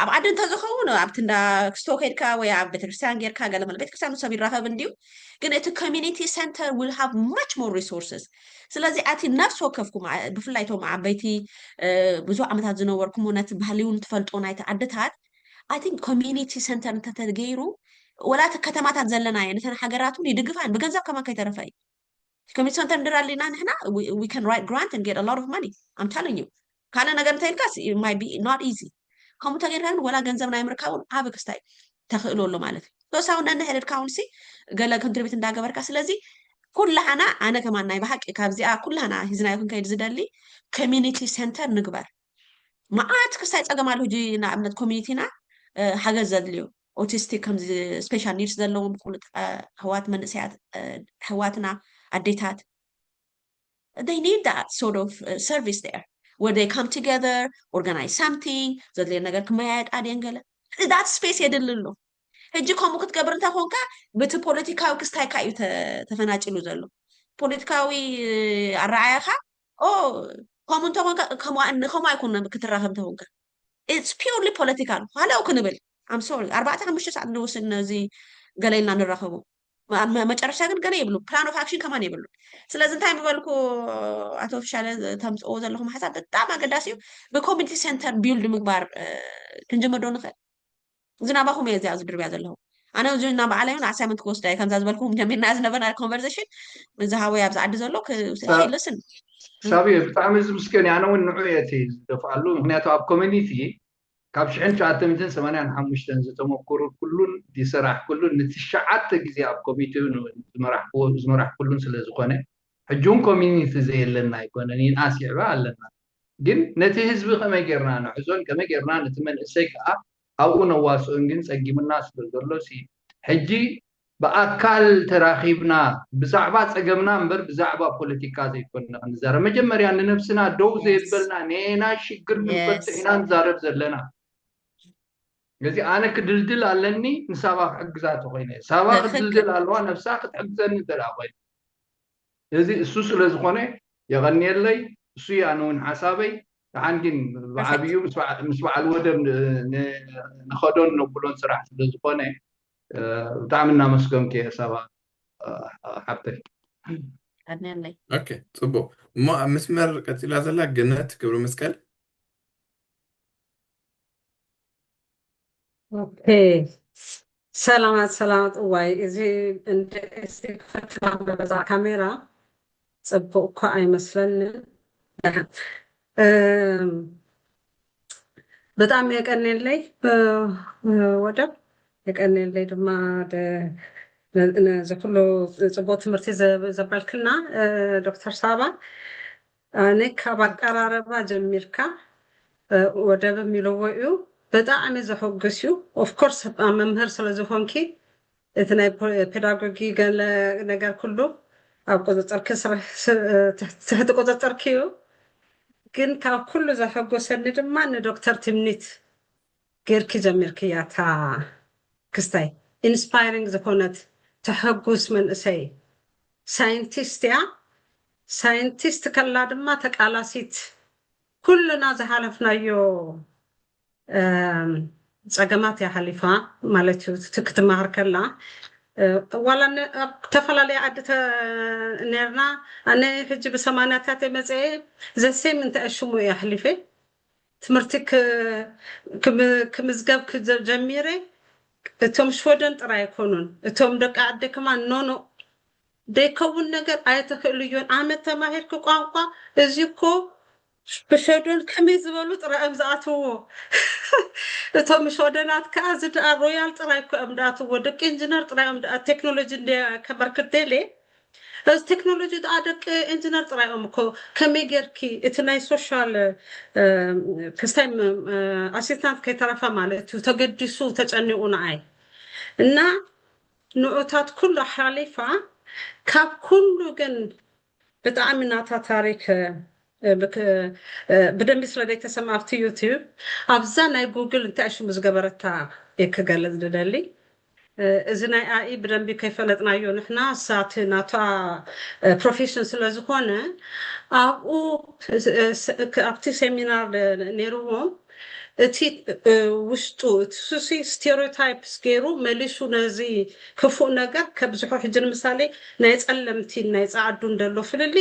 ኣብ ዓዲ እንተዝኸውን ኣብቲ እንዳ ክስቶ ከድካ ወይ ኣብ ቤተክርስትያን ጌርካ ገለመለ ቤተክርስትያን ሰብ ይራኸብ እንዲሁ ግን እቲ ኮሚኒቲ ሰንተር will have much more resources ስለዚ ኣቲ ነፍሲ ወከፍኩም ብፍላይ ቶም ዓበይቲ ብዙ ዓመታት ዝነበርኩም ነቲ ባህሊውን ትፈልጦ ናይቲ ዓድታት I think community center እንተተገይሩ ወላት ከተማታት ዘለና ነተን ሃገራቱን ይድግፋን ብገንዘብ ከማ ከይተረፈይ community center እንደራሊና ንሕና we can write grant and get a lot of money I'm telling you ካለ ነገር እንተይልካስ it might be not easy ከምኡ ተገይርካን ወላ ገንዘብ ናይ ምርካውን ኣብ ክስታይ ተኽእሎሎ ማለት እዩ ተወሳውና ንሕልድካውን ሲ ገለ ኮንትሪቢዩት እንዳገበርካ ስለዚ ኩላህና ኣነ ከማን ናይ ብሓቂ ካብዚኣ ኩላህና ሂዝናይኩን ከይድ ዝደሊ ኮሚኒቲ ሰንተር ንግበር መዓት ክስታይ ፀገማሉ ሕጂ ንኣብነት ኮሚኒቲና ሓገዝ ዘድልዩ ኦቲስቲክ ከምዚ ስፔሻል ኒድስ ዘለዎም ብቁልጥ ኣሕዋት መንእሰያት ኣሕዋትና ኣዴታት they need that sort of service there where they come together organize something ዘድልየ ነገር ክመያየጥ ኣድየን ገለ that space የድልሎ ሕጂ ከምኡ ክትገብር እንተኾንካ በቲ ፖለቲካዊ ክስታይካ እዩ ተፈናጭሉ ዘሎ ፖለቲካዊ ኣረኣያኻ ከምኡ እንተኾንካ ከምኡ ኣይኮን ክትራኸብ እንተኾንካ it's purely political ሃለው ክንብል I'm sorry 4-5 ሰዓት ንውስድ ነዚ ገለ ኢልና ንራኸቡ መጨረሻ ግን ገለ ይብሉ ፕላን ኦፍ ኣክሽን ከማን ይብሉ ስለዚ እንታይ ምበልኩ ኣቶ ፍሻለ ተምፅኦ ዘለኹም ሓሳብ በጣም ኣገዳሲ እዩ ብኮሚኒቲ ሰንተር ቢልድ ምግባር ክንጅምር ዶ ንኽእል ዝናባኹም እየ እዚኣ ዝድርብያ ዘለኹ ኣነ እዚ ናብ ዓለምን ኣሳይመንት ክወስዳ ከምዛ ዝበልኩም ጀሚርና ዝነበርና ኮንቨርሴሽን ምዝሃወይ ኣብ ዝዓዲ ዘሎ ልስን ሳቢ ብጣዕሚ ዝምስገን ኣነ እውን ንዑ እየ ዝደፍኣሉ ምክንያቱ ኣብ ኮሚኒቲ ካብ 1985 ዝተመክሩ ኩሉን ይስራሕ ኩሉን ንትሽዓተ ግዜ ኣብ ኮሚቴ ዝመራሕ ኩሉን ስለ ዝኾነ ሕጂውን ኮሚኒቲ ዘየለና ኣይኮነን ይንኣስዕባ ኣለና ግን ነቲ ህዝቢ ከመይ ጌርና ንዕዞን ከመይ ጌርና ነቲ መንእሰይ ከዓ ኣብኡ ነዋስኦን ግን ፀጊምና ስለ ዘሎ ሕጂ ብኣካል ተራኺብና ብዛዕባ ፀገምና እምበር ብዛዕባ ፖለቲካ ዘይኮንና ንዛረብ መጀመርያ ንነብስና ደው ዘይበልና ኔና ሽግር ክንፈትሕ ኢና ንዛረብ ዘለና ገዚ ኣነ ክድልድል ኣለኒ ንሳባ ክሕግዛ ተኮይነ ሳባ ክድልድል ኣለዋ ነፍሳ ክትሕግዘኒ ዘላ ኮይነ እዚ እሱ ስለ ዝኾነ የቐኒየለይ እሱ ኣነ እውን ሓሳበይ ድሓን ግን ብዓብዩ ምስ በዓል ወደብ ንኸዶን ነብሎን ስራሕ ስለ ዝኾነ ብጣዕሚ እናመስገንኩ እየ ሳባ ሓብተይ ኣድንያለይ ኦኬ ፅቡቅ እሞ ኣብ መስመር ቀፂላ ዘላ ገነት ክብሪ መስቀል Okay. ሰላማት እዋይ እዚ እንደ ክፈትና በዛ ካሜራ ፅቡቅ እኳ ኣይመስለንን በጣም የቀነለይ ወደብ የቀነለይ ድማ ዘኩሉ ፅቡቅ ትምህርቲ ዘበልክልና ዶክተር ሳባ ኣነ ካብ ኣቀራረባ ጀሚርካ ወደብ የሚለዎ እዩ በጣም ዘሐግስ እዩ ኦፍ ኮርስ መምህር ስለዝኾንኪ እቲ ናይ ፔዳጎጊ ገለ ነገር ኩሉ ኣብ ቁፅጥርኪ ትሕቲ ቁፅጥርኪ እዩ ግን ካብ ኩሉ ዘሐጎሰኒ ድማ ንዶክተር ትምኒት ጌርኪ ጀሚርኪ እያ እታ ክስታይ ኢንስፓይሪንግ ዝኾነት ተሐጉስ መንእሰይ ሳይንቲስት እያ ሳይንቲስት ከላ ድማ ተቃላሲት ኩሉና ዝሓለፍናዮ ፀገማት እያ ሓሊፋ ማለት እዩ ክትመሃር ከላ ዋላ ተፈላለየ ዓዲ ነርና ኣነ ሕጂ ብ80ታት መፅአ ዘሴም እንታይ ሽሙ እያ ሓሊፈ ትምህርቲ ክምዝገብ ጀሚረ እቶም ሽወደን ጥራይ ኣይኮኑን እቶም ደቂ ዓደ ከማ ኖኖ ደይከውን ነገር ኣይትኽእሉ እዮን ዓመት ተማሂርክ ቋንቋ እዚ እኮ ብሸዶን ከመይ ዝበሉ ጥራኦም ዝኣትውዎ እቶም ሽወደናት ከዓ ዝድኣ ሮያል ጥራይ እኮም ዝኣትውዎ ደቂ ኢንጂነር ጥራዮም ድኣ ቴክኖሎጂ ከበርክደለ እዚ ቴክኖሎጂ ድኣ ደቂ ኢንጂነር ጥራዮም እኮ ከመይ ጌርኪ እቲ ናይ ሶሻል ክስታይ ኣሲስታንት ከይተረፈ ማለት እዩ ተገዲሱ ተጨኒቑ ንዓይ እና ንዑታት ኩሉ ሓሊፋ ካብ ኩሉ ግን ብጣዕሚ ናታ ታሪክ ብደንቢ ስለደይ ተሰማ ኣብቲ ዩቲዩብ ኣብዛ ናይ ጉግል እንታይ ሽሙ ዝገበረታ የክገለጽ ዝደሊ እዚ ናይ ኣኢ ብደንቢ ከይፈለጥናዮ ንሕና ሳቲ ናታ ፕሮፌሽን ስለ ዝኾነ ኣብኡ ኣብቲ ሴሚናር ነይሩዎም እቲ ውሽጡ እሱሲ ስቴሪዮታይፕስ ገይሩ መሊሱ ነዚ ክፉእ ነገር ከብዝሖ ሕጂ ንምሳሌ ናይ ፀለምቲ ናይ ፃዕዱ እንደሎ ፍልሊ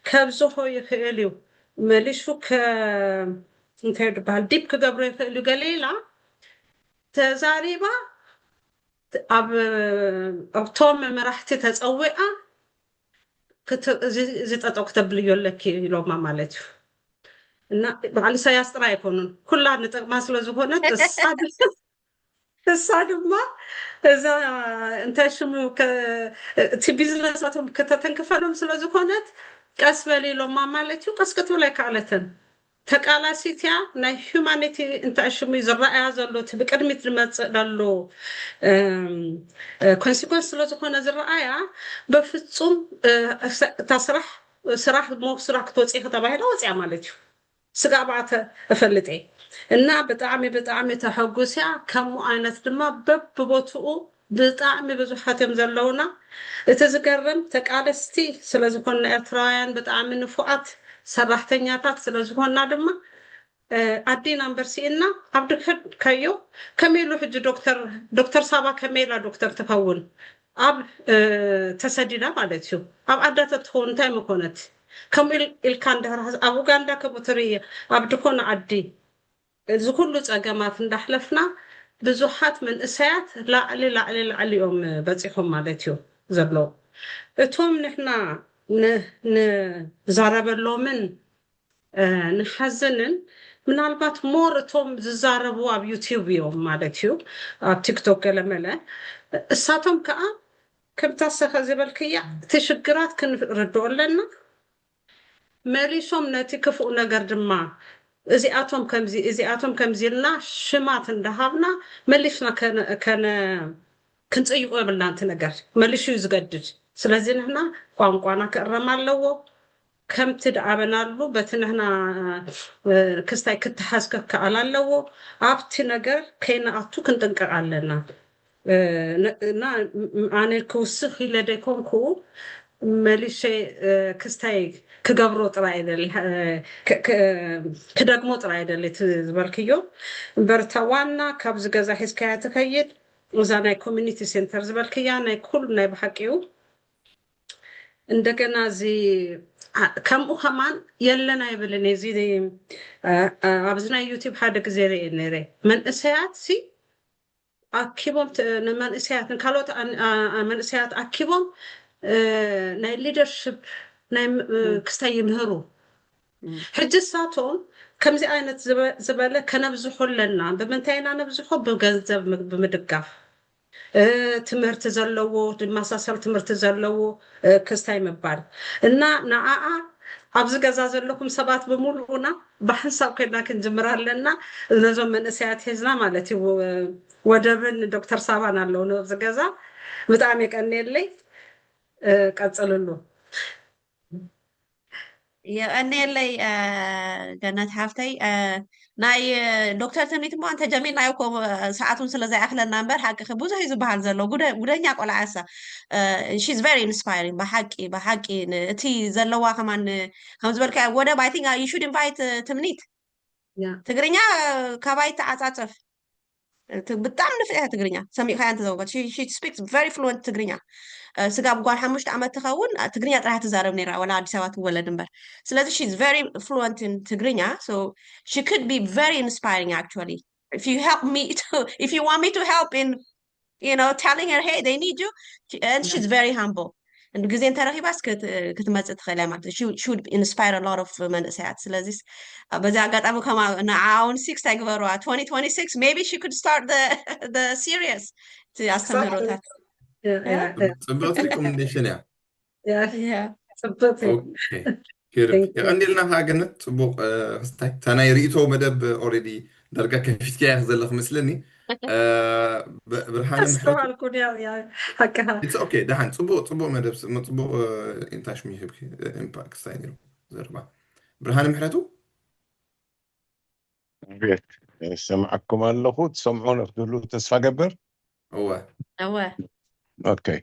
ከብዝሖ ይኽእል እዩ መሊሱ እንታይ ይበሃል ዲፕ ክገብሮ ይኽእል እዩ ገሌላ ተዛሪባ ኣብ እቶም መራሕቲ ተፀዊዓ እዚ ጠጠው ክተብል እዮ ኣለኪ ኢሎማ ማለት እዩ እና በዓል ኢሳያስ ጥራይ ኣይኮኑን ኩላ ንጥቅማ ስለ ዝኾነት እሳ ድማ እዛ እንታይ ሽሙ እቲ ቢዝነሳቶም ከተተንክፈሎም ስለ ዝኾነት ቀስ በል ኢሎማ ማለት እዩ ቀስ ክትብል ኣይከኣለትን ተቃላሲት እያ ናይ ሂውማኒቲ እንታይ ሽሙ ዝረኣያ ዘሎ እቲ ብቅድሚት ዝመፅእ ዘሎ ኮንሲኮንስ ስለ ዝኾነ ዝረኣያ በፍፁም እታ ስራሕ ስራሕ ክትወፅኢ ከተባሂላ ወፅያ ማለት እዩ ስጋዕ ባዕተ እፈልጥ እና ብጣዕሚ ተሐጉስያ ከምኡ ዓይነት ድማ በብቦትኡ ብጣዕሚ ብዙሓት እዮም ዘለውና እቲ ዝገርም ተቃለስቲ ስለ ዝኾንና ኤርትራውያን ብጣዕሚ ንፉዓት ሰራሕተኛታት ስለ ዝኾንና ድማ ኣዲና እምበርሲእና ኣብ ድሕር ከዮ ከመይሉ ሕጂ ዶክተር ሳባ ከመይላ ዶክተር ትኸውን ኣብ ተሰዲዳ ማለት እዩ ኣብ ዓዳ ተትኸውን እንታይ መኮነት ከምኡ ኢልካ እንድሕር ኣብ ኡጋንዳ ከምኡ ትርኢ ኣብ ድኾነ ዓዲ እዚ ኩሉ ፀገማት እንዳሕለፍና ብዙሓት መንእሰያት ላዕሊ እዮም በፂሖም ማለት እዩ ዘለዎ እቶም ንሕና ንዛረበሎምን ንሓዝንን ምናልባት ሞር እቶም ዝዛረቡ ኣብ ዩቲዩብ እዮም ማለት እዩ ኣብ ቲክቶክ ገለመለ እሳቶም ከዓ ከምታሰኸ ዝበልክያ እቲ ሽግራት ክንርድኦ ኣለና መሊሶም ነቲ ክፉእ ነገር ድማ እዚኣቶም ከምዚ ኢልና ሽማት እንዳሃብና መሊስና ክንፅይቆ የብልናንቲ ነገር መሊሱ እዩ ዝገድድ ስለዚ ንሕና ቋንቋና ክእረም ኣለዎ ከምቲ ድኣበናሉ በቲ ንሕና ክስታይ ክትሓዝ ከከኣል ኣለዎ ኣብቲ ነገር ከይነኣቱ ክንጥንቀቕ ኣለና እና ኣነ ክውስኽ ኢለ ደይኮንኩ መሊሸ ክስታይ ክገብሮ ጥራይ አይደል ክደግሞ ጥራይ አይደል ዝበልክዮ በርታ ዋና ካብ ዝገዛ ሒዝካያ ትኸይድ እዛ ናይ ኮሚኒቲ ሴንተር ዝበልክያ ናይ ኩሉ ናይ ብሓቂኡ እንደገና እዚ ከምኡ ከማን የለና ይብልን እዚ ኣብዚ ናይ ዩቲዩብ ሓደ ግዜ ርአ ነይረ መንእሰያት ሲ ኣኪቦም ንመንእሰያት ካልኦት መንእሰያት ኣኪቦም ናይ ሊደርሽፕ ናይ ክስታይ ይምህሩ ሕጂ ሳቶም ከምዚ ዓይነት ዝበለ ከነብዝሖ ኣለና ብምንታይ ኢና ነብዝሖ ብገንዘብ ብምድጋፍ ትምህርቲ ዘለዎ ድማሳሰል ትምህርቲ ዘለዎ ክስታይ ምባል እና ንዓኣ ኣብዚ ገዛ ዘለኩም ሰባት ብምሉኡና ብሓንሳብ ከይድና ክንጅምር ኣለና ነዞም መንእሰያት ሒዝና ማለት እዩ ወደብን ዶክተር ሳባን ኣለዉ ነብዚ ገዛ ብጣዕሚ የቀኒየለይ ቀፅልሉ የቀኒየለይ ገነት ሓፍተይ ናይ ዶክተር ትምኒት እሞ እንተ ጀሚርናዮ እኮ ሰዓቱን ስለዘይኣክለና እምበር ሓቂ ብዙሕ እዩ ዝበሃል ዘሎ ጉደኛ ቆልዓሳ ሺዝ ቨሪ ኢንስፓይሪንግ ብሓቂ እቲ ዘለዋ ከማን ከም ዝበልካ ወደብ ኣይ ቲንክ ዩ ሹድ ኢንቫይት ትምኒት ትግርኛ ካባይ ተዓጻጸፍ ብጣዕሚ ንፍዕያ ትግርኛ ሰሚዕካ እንተ ዘውገት she speaks very fluent ትግርኛ ስጋብ ጓል 5 ዓመት ትኸውን ትግርኛ ጥራሕ ትዛረብ ነይራ ወላ አዲስ አበባ ትወለድ እምበር ስለዚ she's very fluent in ትግርኛ so she could be very inspiring actually if you help me to if you want me to help in telling her hey they need you and she's very humble and ጊዜ እንተረኺባስ ክትመጽእ ትኽእል ማለት she would inspire a lot of መንእሰያት ስለዚ በዚ አጋጣሚ ከማ አሁን 6 አይግበሯ 2026 maybe she could start the series አስተምህሮታት ጽብቕቲ ሪኮሜንዴሽን እያ yeah ጽብቕቲ كيرب يقندلنا هاجنت صبوق خستاي تانا يريتو مدب اوريدي درجه كيفيت كيا زلخ مسلني برهان استوعب كل يا هكا اتس اوكي دحين صبوق مدب صبوق انتاش مي هبك امباكت ستاينيرو زربا برهان محرتو بيت سمعكم اللهو تسمعون اخدلو تسفى قبر هو اوكي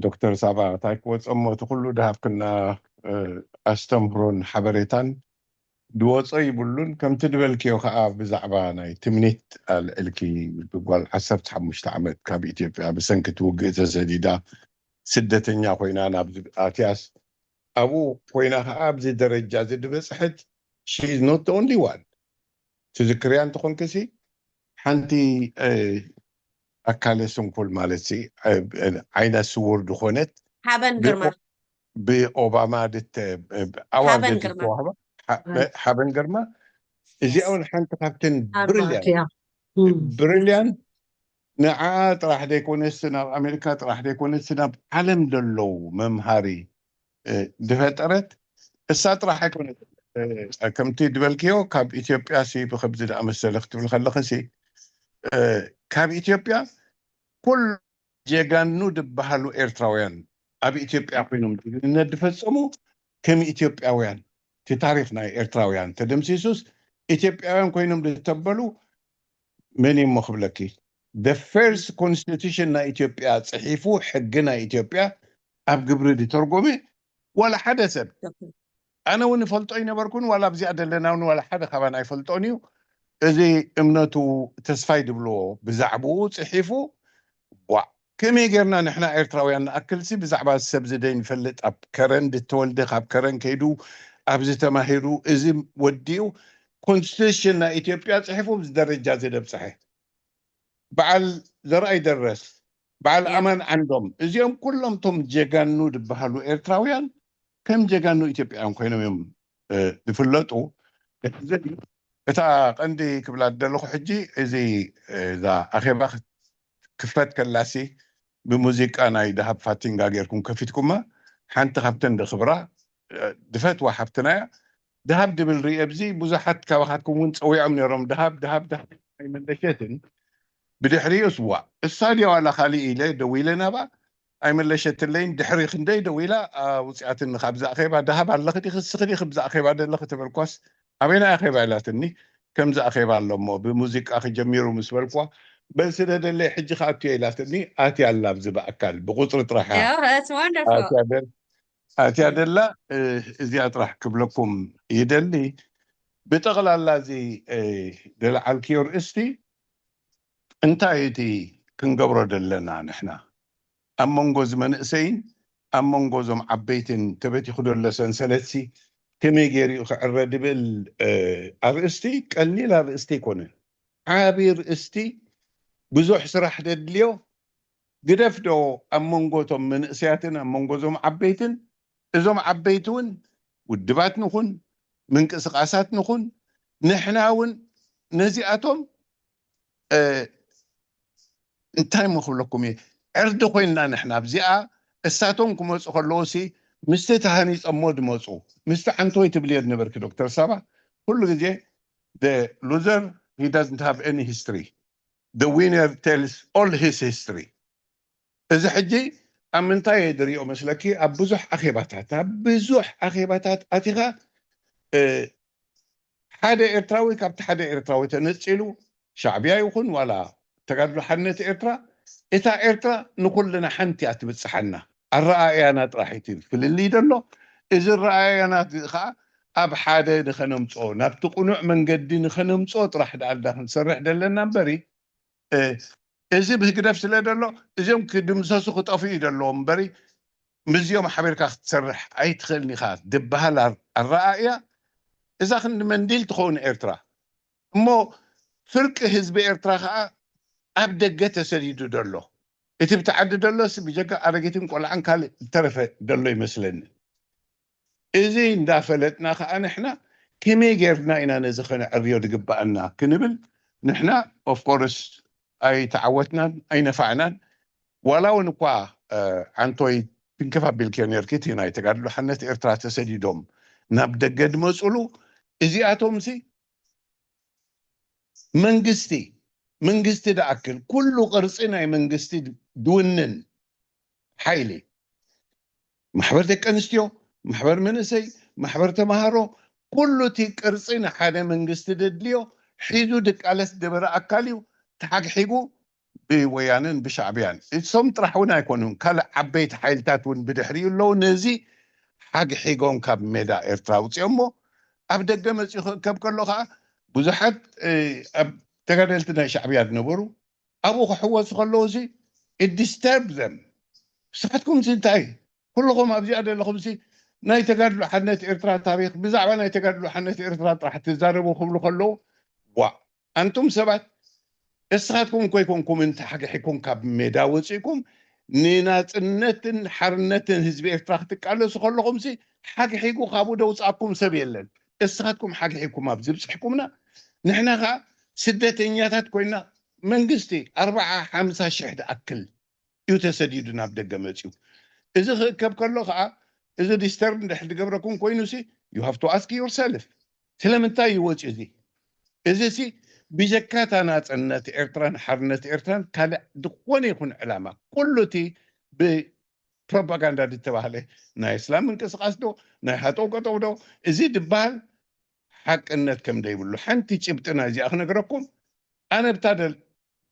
دكتور سابا تايك وصمو تخلو دهب كنا استمرون حبريتان دوص يبلون كم تدبلكيو خا بزعبا ناي تمنيت الكي بقول حسبت 5 عمت كاب اثيوبيا بسنكت وجه زديدا سدتنيا خوينا انا اتياس ابو خوينا خا بزي درجه زد بصحت شي از نوت ذا اونلي وان تذكريان تكون كسي حنتي اكالسون كل مالتي عينا سور دخونت حابن جرما بأوباما دت أول دت حابن جرما إذا أول حنت كابتن بريليان نعات راح يكون السنة أمريكا راح يكون السنة علم دلو ممهاري دفترت السات راح يكون كم تدبلكيو كاب إثيوبيا سي بخبز الأمسلخت والخلخسي كاب إثيوبيا كل جيغانو دبهالو إيرتراويان أبي إثيوبيا كوينهم ندفصمو كم إثيوبياويان تتعرفنا إيرتراويان تدمسيسوس إثيوبياويان كوينهم دتبلو مني مخبلكي the first constitution نا إثيوبيا صحيفو حقنا إثيوبيا أب قبر دي ترقمي ولا حدا سب أنا وني فلطوني نبركون ولا بزيادة لنا ولا حدا خبان أي فلطونيو إذا إمنتو تسفايد بلو بزعبو صحيفو كم يجرنا نحنا إيرتراويان أكل سي بزعبا السبز دين فلت أب كرن دتولد أب كرن كيدو أبز تماهيرو إزم وديو كونستيشن إثيوبيا صحيفو بزدرجة زي ده بصحيح بعل زرعي درس بعل أمان عندهم إزيهم كلهم توم جيغانو دبهالو إيرتراويان كم جيغانو إثيوبيا كوينهم يوم بفلتو إتا عندي كبلاد دلوخ حجي إزي إذا أخي باخت كفت كلاسي بموسيقى أنا يدهب فاتين غيركم كفتكما حنت خبتن دخبرة دفت وحبتنا دهب دبل ريابزي بزحت كواخاتكم ونت أوي عمني رم دهب أي من دشتن بدحري أسبوع الصادية ولا خالي إلي دويلنا با أي من لشتلين دحري خندي دويلا وسعتن خبز أخيبا دهب على لختي خسخدي خبز أخيبا ده لختي بالكوس أبينا أخيبا لاتني كم ز أخيبا لهم بموسيقى أخي جميل ومسبركوا بس ده اللي حجي خاطي لاتني آتي على لفظ بأكل بقطر طرحها yeah that's wonderful آتي أدلة إذا أطرح قبلكم يدلي بتغل الذي دل على الكيور استي انت ايتي كنقبر دلنا نحنا أمون جوز منقسين أمون جوزهم عبيتين تبتي خدوا لسنسلتي كم يجري الرد بالأرستي قليل أرستي كونن عابر استي بزوح سرح دليو قدفدو أمونغوتهم من سياتنا أمونغوزهم عبيتن إذهم عبيتون والدبات نخون من قسقاسات نخون نحناون نزيئاتهم انتاي مخلوكم عرض خوينا نحنا بزيئة الساتون كموز أخلوسي مستتهاني أمود موزو مستعنتوي تبليد نبرك دكتور سابا كل جي the loser he doesn't have any history the winner tells all his history إذا حجي أمنتا يدريو مسلكي أبزح أخيباتات أتيغا حدا إرتراوي كابت حدا إرتراوي تنسلو شعبيا يكون ولا تقدر حنة إرترا إتا إرترا نقول لنا حنتي أتبتسحنا الرأيانات راح يتم في اللي دلو إذا الرأيانات خا أب حدا نخنمصو نابت قنوع من قد نخنمصو طرح دالدا نسرح دلنا بري إذا بهكذا بسلا دلو إذا كدمساسو خطافي دلو مبري مزيوم حبيرك تسرح أي تخلني خاف دبها الرأية إذا خن منديل تخون إرترا مو فرق حزب إرترا خا أبدأ تسديد دلو إتي بتعدد دلو بيجاك أرجيتم كل عن كال ترف دلو يمثلن إذا اندافلتنا خا نحنا كم يجرنا إن نزخنا الرياض جبأنا كنبل نحنا of course أي تعودنا أي نفعنا ولو نقع عن توي تنكفى بالكيانير كتينا يتقال حنت إرترا تسديدهم نبدأ قد مسؤولو إذا أتومسي منجستي دا أكل كل قرصنا منجستي دونن حيلي محبرتك أنستيو محبر منسي محبر تمهارو كل تي قرصنا حدا منجستي ددليو حيدو دك ألس دبر أكاليو تحق حيقو بويانن بشعبيان إتصم طرحونا يكونون كلا عبيت حيلتاتون بدحريو لو نزي حق حيقون كاب ميدا إرتراوت يومو أبدأ قمت كاب كلها بزحت أب تقدرتنا شعبيات نبرو أبو حوا سخلوزي it disturbed them صحتكم سنتاي كلهم أبزياد لهم سي ناي تقدروا حنت إرترا تاريخ بزعبا ناي تقدروا حنت إرترا راح تزاربوا خلو وأنتم سبت اسخاتكم كويكم انت حق حيكون كاب ميداوصيكم نيناتنتن حرنتن حزب إرترا تقالوا سخلوهم سي حق حيكو خابو دوصاكم سبيلن اسخاتكم حق حيكم أبزي بصحكمنا نحنا سدتنياتات كوينا منجستي 4-5 شهد أكل يتسديدنا بدقة ماتيو إذا كاب كله خا إذا ديسترن دحد قبركم كوينوسي you have to ask yourself سلامنتاي يوجه ذي إذا سي بجكات أنا أنت إرتران حرنت إرتران كلا دقوني يكون علامة كله تي بروباغندا دي تبعله نا إسلام من كسقاسدو نا هاتو قطودو إذا دبال حق النت كم دايبلو حنتي جبتنا زي أخنا قرأكم أنا بتادل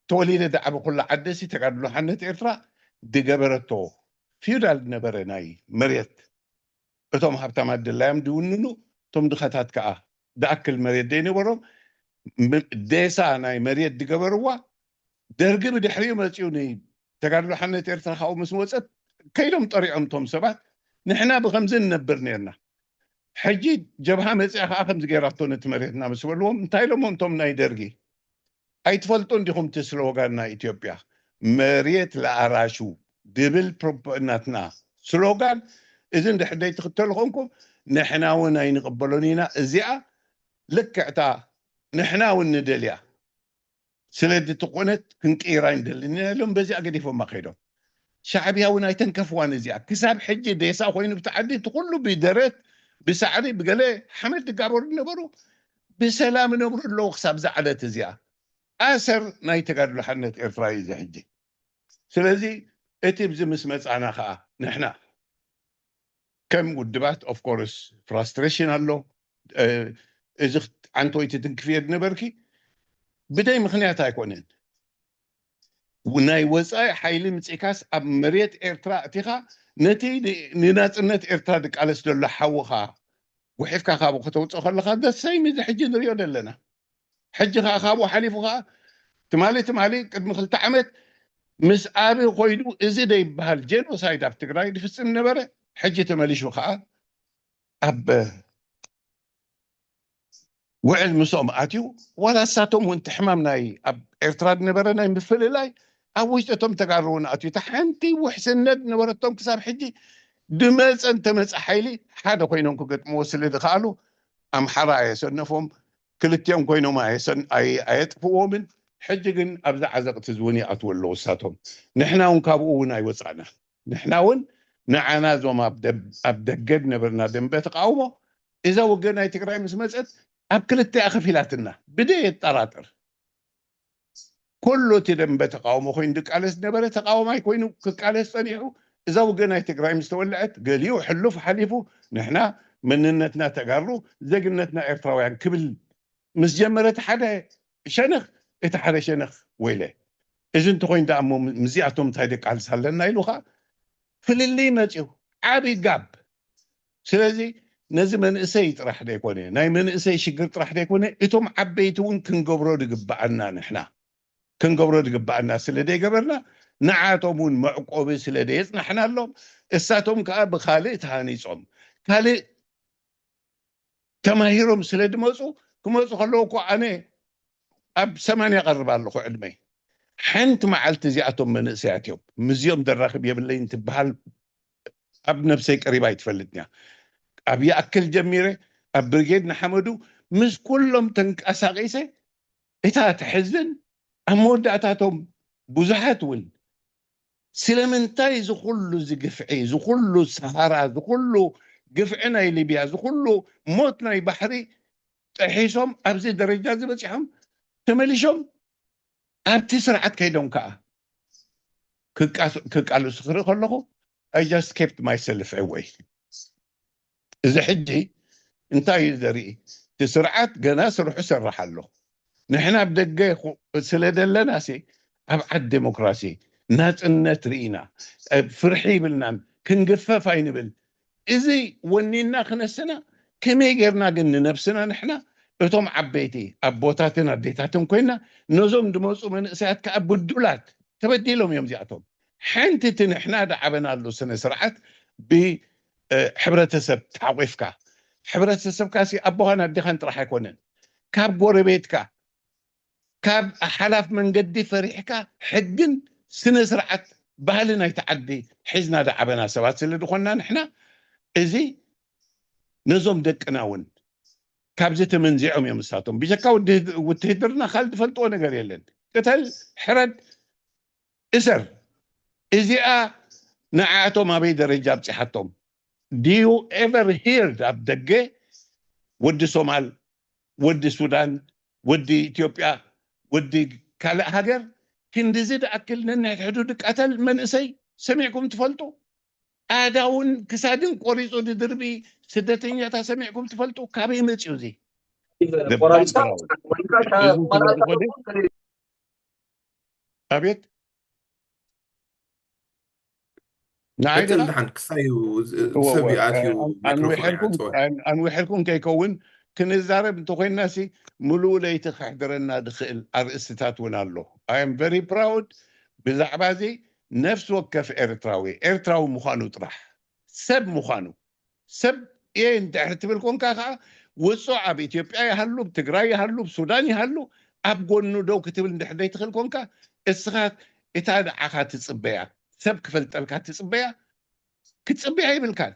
توليد دعبو كل عدسي تقعدلو حنت إرترا دي قبرتو فيودال نبرناي مريت أتوم حبتا ماد اللام دوننو توم دخاتات كأه دأكل مريت ديني وروم ديسا ناي مريت دي قبروا درقي بدي حريو ماتيوني تقعدلو حنت إرترا خاو مسموصت كيلهم طريقهم توم سبات نحنا بخمزين نبرنيرنا حجي جبهة مسيحة خمس جيراتون تمريتنا مسؤولهم انتايلهم انتم ناي درقي اي تفلتون ديهم تسلوغانا اثيوبيا مريت لأراشو دبل بروبناتنا سلوغان اذن دحدي تختلخونكم نحنا وناي نقبلونينا ازياء لكعتا نحنا وندليا سلدي تقونت كنقيراين دلني لهم بزياء قديفو ما خيدو شعبيا وناي تنكفوان ازياء كساب حجي ديسا خوين بتعدي تقولوا بدرت بسعري بقلي حمد قابر نبرو بسلام نبرو لو خساب زعلت ازياء أسر ناي تقدر حنت إرتراي زي حجي سلازي اتي بزمس مصعنا خا نحنا كم ودبات اوف كورس فرستريشن هلو اذا عنتو يتنكفير نبركي بداي مخنيات هيكونن وناي وصاي حيلي مصيكاس اب مريت إرترا اتيخا نتي نناصنت إرترا دك على سدل حوخا وحفكا خابو كتوصو خلخا دساي زي حجي نريو دلنا حجي خابو حليفو تمالي قدم 2 عمت مس ابي خويدو ازي داي بحال جينوسايد اب تግራይ دفصم نبره حجي تماليشو خا اب وعد مسوم اتيو ولا ساتهم وانت حمامناي اب إرتراد نبرنا مفللاي اوجتهم تقارون اتيو تحنتي وحسند نبرتهم كساب حجي دمص انت مص حيلي حدا كوينون كقطمو سل دخالو ام حراي سنفهم كلتيهم كوينو ما يسن ايطفو من حجن ابز عزقت زوني اتولو ساتهم نحنا ونكابونا يوصعنا نحنا ون نعنا زوما ابدقد نبرنا دم بتقاومو اذا وقنا يتقراي مسمصت اب كلتي اخفيلاتنا بدي يطراطر كله تدم بتقاومو خوين دق علس نبره تقاوم اي كوينو كقالس صنيعو اذا وقنا يتقراي مستولعت قاليو حلف حليفو نحنا مننتنا تقارو زقنتنا إرتراويان كبل مسجمرت حدا شنخ اتحرى شنخ ويله اذا انت خوين دامو مزيعتهم تايدك على سالنا يلوخا فللي ماجو عابي قاب سلازي ነዚ መንእሰይ ጥራሕ ደይኮነ ናይ መንእሰይ ሽግር ጥራሕ ደይኮነ እቶም ዓበይቲ እውን ክንገብሮ ድግባአና ንሕና ክንገብሮ ድግባአና ስለ ደይገበርና ንዓቶም እውን መዕቆቢ ስለ ደየፅናሕና ኣሎም እሳቶም ከዓ ብካልእ ተሃኒፆም ካልእ ተማሂሮም ስለ ድመፁ ክመፁ ከለዉ እኮ ኣነ ኣብ 80 ቀርብ ኣለኹ ዕድመይ ሓንቲ መዓልቲ እዚኣቶም መንእሰያት እዮም ምዚኦም ደራኽብ የብለይ እንትበሃል ኣብ ነፍሰይ ቀሪባ ይትፈልጥኛ ኣብ ይኣክል ጀሚረ ኣብ ብርጌድ ንሓመዱ ምስ ኩሎም ተንቀሳቂሰ እታ ትሕዝን ኣብ መወዳእታቶም ብዙሓት እውን ስለምንታይ ዝኩሉ ዝግፍዒ ዝኩሉ ሰሃራ ዝኩሉ ግፍዒ ናይ ሊብያ ዝኩሉ ሞት ናይ ባሕሪ ጥሒሶም ኣብዚ ደረጃ ዝበፂሖም ተመሊሾም ኣብቲ ስርዓት ከይዶም ከዓ ክቃልሱ ክርኢ ከለኹ I just kept myself away እዚ ሕጂ እንታይ እዩ ዘርኢ እቲ ስርዓት ገና ስርሑ ሰራሕ ኣሎ ንሕና ኣብ ደገ ስለ ደለናሲ ኣብ ዓድ ዴሞክራሲ ናፅነት ርኢና ፍርሒ ይብልናን ክንግፈፍ ኣይንብል እዚ ወኒና ክነስና ከመይ ጌርና ግን ንነብስና ንሕና እቶም ዓበይቲ ኣቦታትን ኣዴታትን ኮይና ነዞም ድመፁ መንእሰያት ከዓ ብዱላት ተበዲሎም እዮም እዚኣቶም ሓንቲ እቲ ንሕና ዳዓበናሉ ስነ ስርዓት ብሕብረተሰብ ተሓቂፍካ ሕብረተሰብካ ሲ ኣቦኻን ኣዴኻን ጥራሕ ኣይኮነን ካብ ጎረቤትካ ካብ ሓላፍ መንገዲ ፈሪሕካ ሕግን ስነ ስርዓት ባህሊ ናይቲ ዓዲ ሒዝና ዳዓበና ሰባት ስለ ድኾንና ንሕና እዚ ነዞም ደቅና እውን ካብዚ ተመንዚዖም እዮም እሳቶም ብጀካ ውትህድርና ካልእ ትፈልጥዎ ነገር የለን ቅተል ሕረድ እሰር እዚኣ ንዓቶም ኣበይ ደረጃ ኣብፂሓቶም do you ever hear ኣብ ደገ ወዲ ሶማል ወዲ ሱዳን ወዲ ኢትዮጵያ ወዲ ካልእ ሃገር ክንዲዚ ደኣክል ነንሕድሕዱ ቀተል መንእሰይ ሰሚዕኩም ትፈልጡ ኣዳውን ክሳድን ቆሪፁ ድድርቢ ስደተኛታ ሰሚዕኩም ትፈልጡ ካበይ መፅኡ እዚ ኣቤት قتل دحن كسايو سبي آتيو أنوحلكم كيكون كنزارب انتوخين ناسي ملو ليت خحدرنا دخل أرئستات ونالو I am very proud بزعبازي نفس وكف إرتراوي مخانو طرح سب مخانو سب إيه انت احتبلكم كاخا وصعب إثيوبيا يهلو بتقراي يهلو بسودان يهلو أبقونو دو كتبل ندحدي تخلكم كا السخات إتاد عخات تصبيع سب كفلت الكات تصبيع كتصبيع يبلكان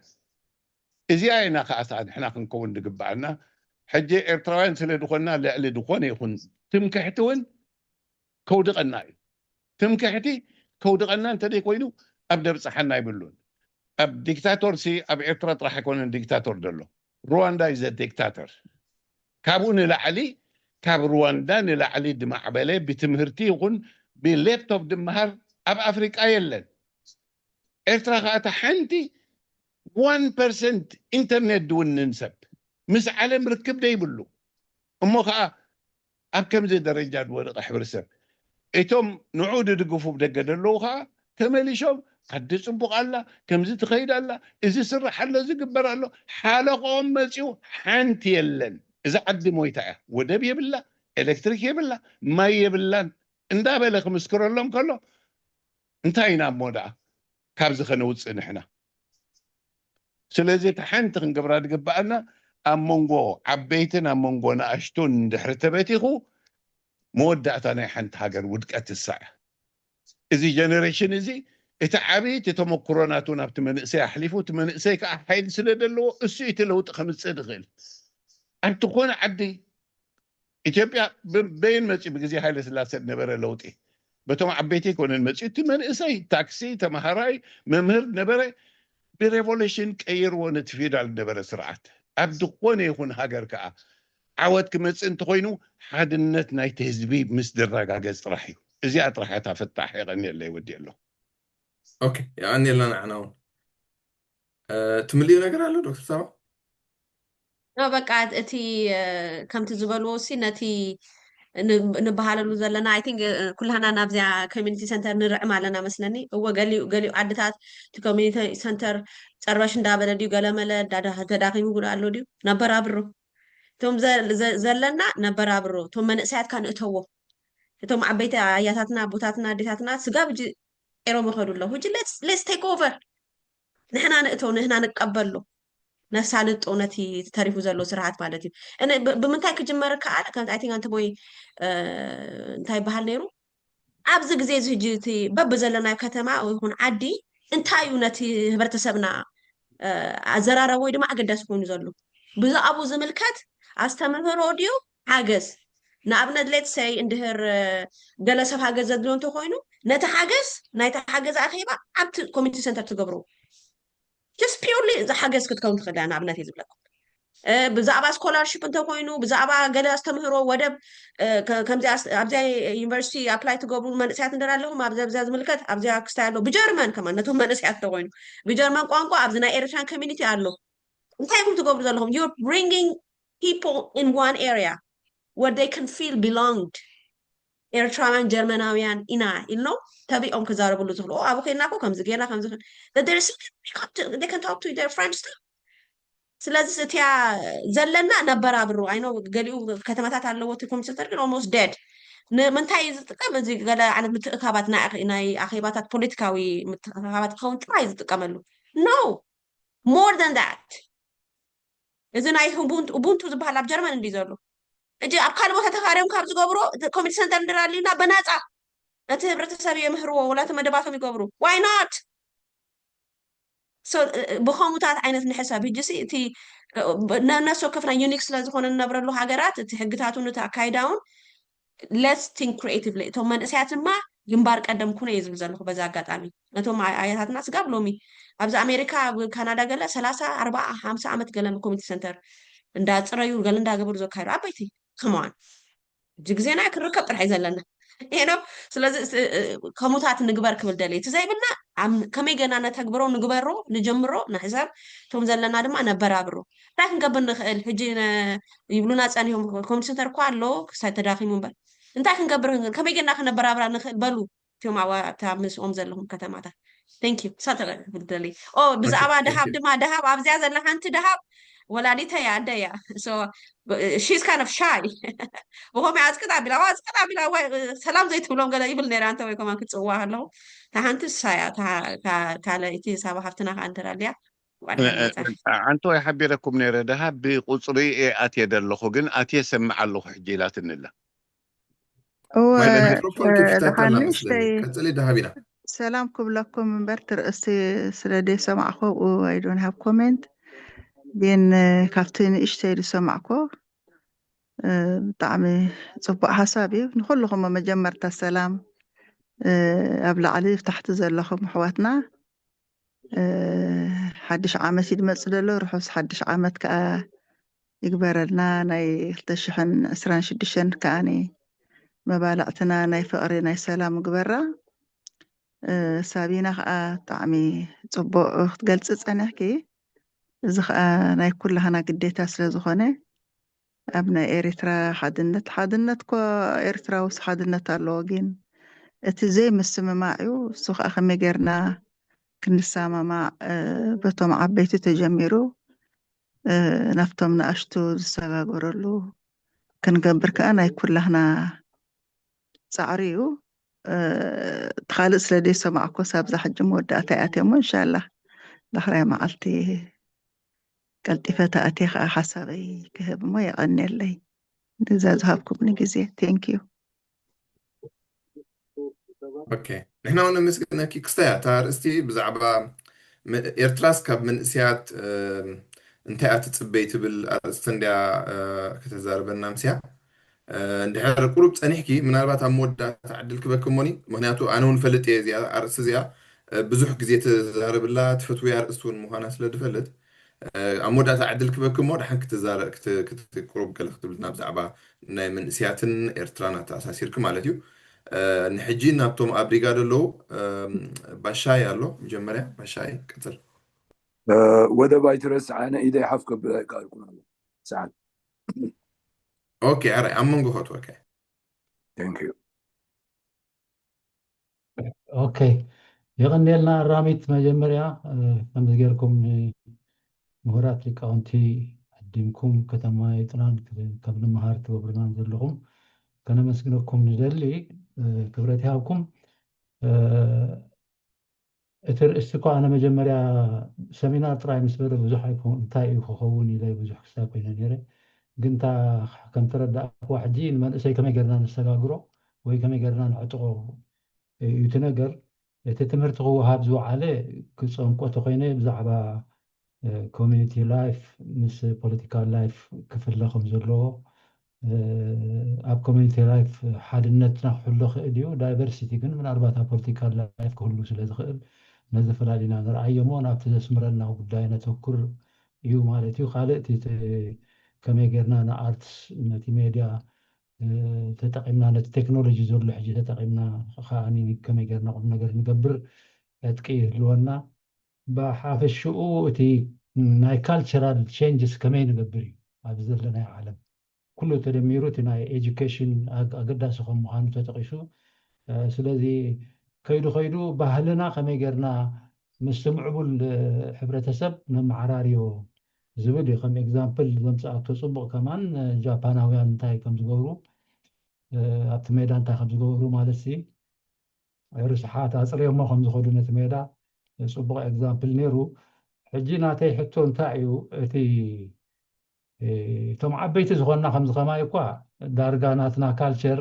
إزي أينا خاصة إحنا كنكون دقبعنا حجي إرتراوين سلا دخلنا لألي دخون يخون تمكحتون كودقنا تمكحتي كودقنا انت دي كوينو أبدا بصحنا يبلون أب ديكتاتور سي أب إرترا راح يكون ديكتاتور دلو رواندا إز ديكتاتور كابون لعلي كاب رواندا لعلي دمع بالي بتمهرتي يكون باللابتوب دمهر أب أفريقيا يلن إرترا غاتا حنتي 1% إنترنت دون ننسب مس عالم ركب دا يبلو أمو خا أب كم زي درجات ورق حبرسب إتوم نعود دقفو بدقا دلوخا تمالي شوم قد صبق الله كم زي تخيد الله إذا سر حلا زي قبر الله حالقهم مسيو حانت يلن إذا عد مويتايا ودب يبلا إلكتريك يبلا ما يبلا اندا بالك مسكر اللهم كله انتهينا بمودا كابز خنوص نحنا سلازي تحنت خنقبرا دقبعنا أمونغو عبيتنا أمونغو ناشتون دحرتبتيخو مودعتنا حنت هاجر ودقت الساعة إذا جنريشن إذا إتعبي تتمكروناتنا بتمنسي أحلفو تمنسي كأحيد سندلو السيت لو تخمس سدغل أن تكون عدي إثيوبيا بين مسي بجزي هاي لسلاسة نبرة لوتي بتوم عبيتي كون المسي تمنسي تاكسي تمهراي ممهر نبرة بريفوليشن كير ونتفيد على نبرة سرعات أبدو قوني يكون هاجر كأ عود كمس أنت خوينو حدنت نايت هزبي مصدر راجع طرحي إزي أطرحتها في التحقيق أني اللي ودي له أوكي يعني اللي أنا عناون تملي نقرأ له دكتور سامع بقى أتي كم تزبلوسي نتي ንበሃለሉ ዘለና አይ ቲንክ ኩላና ናብዚያ ኮሚኒቲ ሰንተር ንርዕም ኣለና መስለኒ እወ ገሊኡ ዓድታት እቲ ኮሚኒቲ ሰንተር ፀርበሽ እንዳበለ ድዩ ገለመለ ተዳኺሙ ጉድ ኣሎ ድዩ ነበራብሮ እቶም ዘለና ነበራብሮ እቶም መንእሰያት ካንእተዎ እቶም ዓበይቲ ኣያታትና ቦታትና ኣዴታትና ስጋ ብጂ ኤሮም ይኸዱ ኣለዉ ሕጂ ሌትስ ቴክ ኦቨር ንሕና ንእተው ንሕና ንቀበሎ ነሳልጦ ነቲ ተሪፉ ዘሎ ስርዓት ማለት እዩ ብምንታይ ክጅመር ከኣለ ከምቲ ኣይ ቲንክ አንተ ሞይ እንታይ በሃል ነይሩ ኣብዚ ግዜ እዚ ሕጂ እቲ በቢ ዘለናዮ ከተማ ይኹን ዓዲ እንታይ እዩ ነቲ ህብረተሰብና ኣዘራረብ ወይ ድማ ኣገዳሲ ኮይኑ ዘሎ ብዛዕቡ ዝምልከት ኣስተምህሮ ድዩ ሓገዝ ንኣብነት ሌት ሰይ እንድህር ገለ ሰብ ሓገዝ ዘድልዮ እንተኮይኑ ነቲ ሓገዝ ናይቲ ሓገዝ ኣኼባ ኣብቲ ኮሚኒቲ ሰንተር ትገብሩ just purely ዝሓገዝ ክትከውን ትኽእል እያ ንኣብነት እየ ዝብለኩም ብዛዕባ ስኮላርሽፕ እንተኮይኑ ብዛዕባ ገለ ኣስተምህሮ ወደብ ከምዚ ኣብዚያ ዩኒቨርሲቲ ኣፕላይ ትገብሩ መንእሰያት እንደር ኣለኹም ኣብዚያ ዝምልከት ኣብዚያ ክስታይ ኣሎ ብጀርመን ከማ ነቶም መንእሰያት እንተኮይኑ ብጀርመን ቋንቋ ኣብዚ ናይ ኤርትራን ኮሚኒቲ ኣሎ እንታይ ኢኹም ትገብሩ ዘለኹም you're bringing people in one area where they can feel belonged ኤርትራውያን ጀርመናውያን ኢና ኢልኖ ተቢኦም ክዛረብሉ ዝኽእሉ ኣብኡ ከይድናኮ ከምዚ ጌርና ከምዚ that there's they can talk to their friends too ስለዚ እትያ ዘለና ነበራብሩ አይኖ ገሊኡ ከተማታት ኣለዎ እቲ ኮሚኒቲ ሰንተር ግን almost dead ንምንታይ ዝጥቀም እዚ ገለ ዓይነት ምትእካባት ናይ ኣኼባታት ፖለቲካዊ ምትእካባት ክኸውን ጥራይ ዝጥቀመሉ no more than that እዚ ናይ ኡቡንቱ ዝበሃል ኣብ ጀርመን እንዲ ዘሎ እጂ ኣብ ካልእ ቦታ ተኻርዮም ካብ ዝገብሮ ኮሚኒቲ ሰንተር እንደራሊና በናፃ እቲ ህብረተሰብ የምህርዎ ወላቲ መደባቶም ይገብሩ ዋይ ናት ብኸሙታት ዓይነት ንሕሰብ ሕጂ እቲ ነፍሲ ወከፍና ዩኒክ ስለዝኾነ ንነብረሉ ሃገራት እቲ ሕግታቱን እቲ ኣካይዳውን ሌትስ ቲንክ ክሪኤቲቭሊ እቶም መንእሰያት ድማ ግንባር ቀደም ኩነ እየ ዝብል ዘለኹ በዛ ኣጋጣሚ ነቶም ኣያታትና ስጋብ ሎሚ ኣብዚ ኣሜሪካ ካናዳ ገለ 30 40 50 ዓመት ገለ ኮሚኒቲ ሰንተር እንዳፅረዩ ገለ እንዳገበሩ ዘካይዱ ዓበይቲ ከመዋን እጂ ግዜና ክንርከብ ጥራሕ ዘለና ይሄ ስለዚ ከሙታት ንግበር ክብል ደለይ እቲ ዘይብልና ከመይ ገና ነተግብሮ ንግበሮ ንጀምሮ ንሕሳብ እቶም ዘለና ድማ ነበራብሮ እንታይ ክንገብር ንኽእል ሕጂ ይብሉና ፀኒሖም ኮሚኒቲ ሰንተር እኳ ኣሎ ክሳይ ተዳኺሙ እምበር እንታይ ክንገብር ከመይ ገና ክነበራብራ ንኽእል በሉ እቶም ኣብታ ምስኦም ዘለኹም ከተማታት ቴንክ ዩ ሳተረ ክብል ደለይ ብዛዕባ ደሃብ ድማ ደሃብ ኣብዚያ ዘላ ሓንቲ ደሃብ ወላዲታ እያ ኣደ እያ so she's kind of shy وهم عسكت عبلا سلام زي تقولون قال يبل نير أنت ويكم أنك تسواه له تهانت السايا كالا إتي سابا حفتنا أنت راليا أنتو يا حبي لكم نير دهب بقصري أتي دلخوجن أتي سمع له حجيلات النلا سلامكم لكم من برتر أستي سلدي سمعكم I don't have comment بين كافتين اشتري سمعكو طعمي صبق حسابي نخلهم مجمرة السلام أبلع علي تحت زلهم حواتنا حدش عامت يدمت له رحوس حدش عامت كا يكبر لنا ناي تشحن أسران شدشن كاني مبالغتنا ناي فقري ناي سلام قبرة سابينا طعمي صبق قلت أنا كي ናይ ኩላህና ግዴታ ስለ ዝኾነ ኣብ ናይ ኤርትራ ሓድነት ኮ ኤርትራ ውስ ሓድነት ኣለዎ ግን እቲ ዘይምስምማዕ እዩ እሱ ከዓ ከመይ ጌርና ክንሰማማዕ በቶም ዓበይቲ ተጀሚሩ ናፍቶም ንኣሽቱ ዝሰጋገረሉ ክንገብር ከዓ ናይ ኩላህና ፃዕሪ እዩ ትኻልእ ስለ ደይሰማዕኮ ሳብዛ ሕጂ መወዳእታ እያትእሞ እንሻላህ ዳሕራይ መዓልቲ قلت أتي حسابي كهب ما يغني لي نزازهابكم نجزي thank you اوكي نحن هنا مسكنا كي كستياتار استي بزعبا إرتراس كاب من سيات انتهت تبيت بالاستنديا كتزاربنا مسيا ندحر قروب تنحكي من أربعة مودة تعدل كبكموني مهنياتو أنا نفلت يزيا أرس زيا بزح جزية تزارب الله تفتوي أرسون مهانا سلدفلت أمودة تعدل كبكم مود حن كتزار كتقرب كله كتبلنا بزعبا من سياتن إرترانا أساسيركم على ديو نحجينا بتوم أبريغاد له باشاي له مجمرة باشاي كتر وده بايترس عنا إذا يحفك بلاي قالكم ساعات أوكي عري أمم جوهات أوكي Thank you. اوكي يغنيلنا الراميت مجمريا كم زجركم مهرات لكاونتي قدمكم كتما يطران كبن مهارت وبرنان زلهم كان مسكنكم ندلي كبرتي هاكم اتر استقو انا مجمريا سمينار طراي مسبر بزح يكون انتاي يخون الى بزح حساب بين نيره قنتا كم تردى واحدين من اسي كما قرنا نستغاغرو وي كما قرنا نعطقو يتنقر تتمرت هو هابزو عليه كصنقو تخينه بزعبا كوميونيتي لايف مس بوليتيكال لايف كفل لكم زلو اب كوميونيتي لايف حادنتنا حلو خديو دايفرسيتي كن من اربعه بوليتيكال لايف كله سلاز خل نزف لالينا نرايمو نابت زسمرنا غداينا تفكر يو مالتي خالتي كما غيرنا نا ارتس نتي ميديا تتقمنا التكنولوجي زور لحجي تتقمنا خاني كما غيرنا قم نغير نقبر اتقيه لونا بحاف الشؤو تي ناي كالتشرال تشينجز كمان نقبري هذا لنا عالم كله تدميرو تناي education اقداس خم مهانو تتقيسو سلازي كيدو بحلنا كما غيرنا مستمعوا الحبرتسب نمعراريو زبدي كم اكزامبل زمصات تصبق كمان جاباناويان انتاي كم زغورو ابت ميدا انتاي كم زغورو مالسي رسحات اصريو ما كم زخدو نت ميدا صبق اكزامبل نيرو حجي ناتي حتو انتايو اتي توم عبيت زغنا كم زغماي كوا دارغاناتنا كالتشر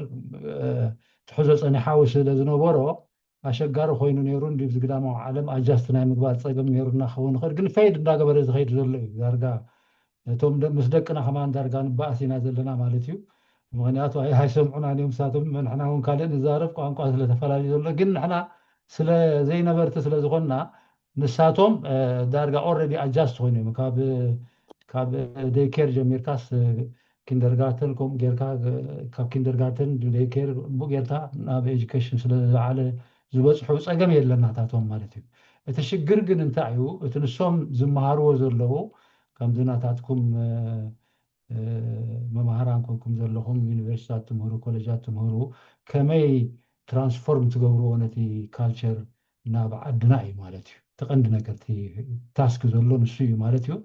تحوزو صني حاوس لزنوبرو اشغارو خوينو نيرون دي زغدامو عالم اجاستنا مغبال صيغم نيرنا خون خر ግን فايد እንዳገበረ ዝኸይድ ዘሎ እዩ ዳርጋ እቶም ምስ ደቅና ከማን ዳርጋ ንባእሲና ዘለና ማለት እዩ ምክንያቱ ኣይሰምዑና እዮም ሳቶም ንሕና እውን ካልእ ንዛረብ ቋንቋ ስለተፈላለዩ ዘሎ ግን ንሕና ስለ ዘይነበርቲ ስለ ዝኾንና ንሳቶም ዳርጋ ኦልሬዲ ኣጃስት ኮይኖም ካብ ዴይኬር ጀሚርካስ ኪንደርጋርተን ከም ጌርካ ካብ ኪንደርጋርተን ዴይኬር ጌርካ ናብ ኤጁኬሽን ስለዝበዓለ ዝበፅሑ ፀገም የለናታቶም ማለት እዩ እቲ ሽግር ግን እንታይ እዩ እቲ ንሶም ዝመሃርዎ ዘለዉ ከምዚ ናታትኩም መምሃራን ኮንኩም ዘለኹም ዩኒቨርሲቲታት ትምህሩ ኮሌጃት ትምህሩ ከመይ ትራንስፎርም ትገብርዎ ነቲ ካልቸር ናብ ዓድና እዩ ማለት እዩ ተቐንዲ ነገር እቲ ታስክ ዘሎ ንሱ እዩ ማለት እዩ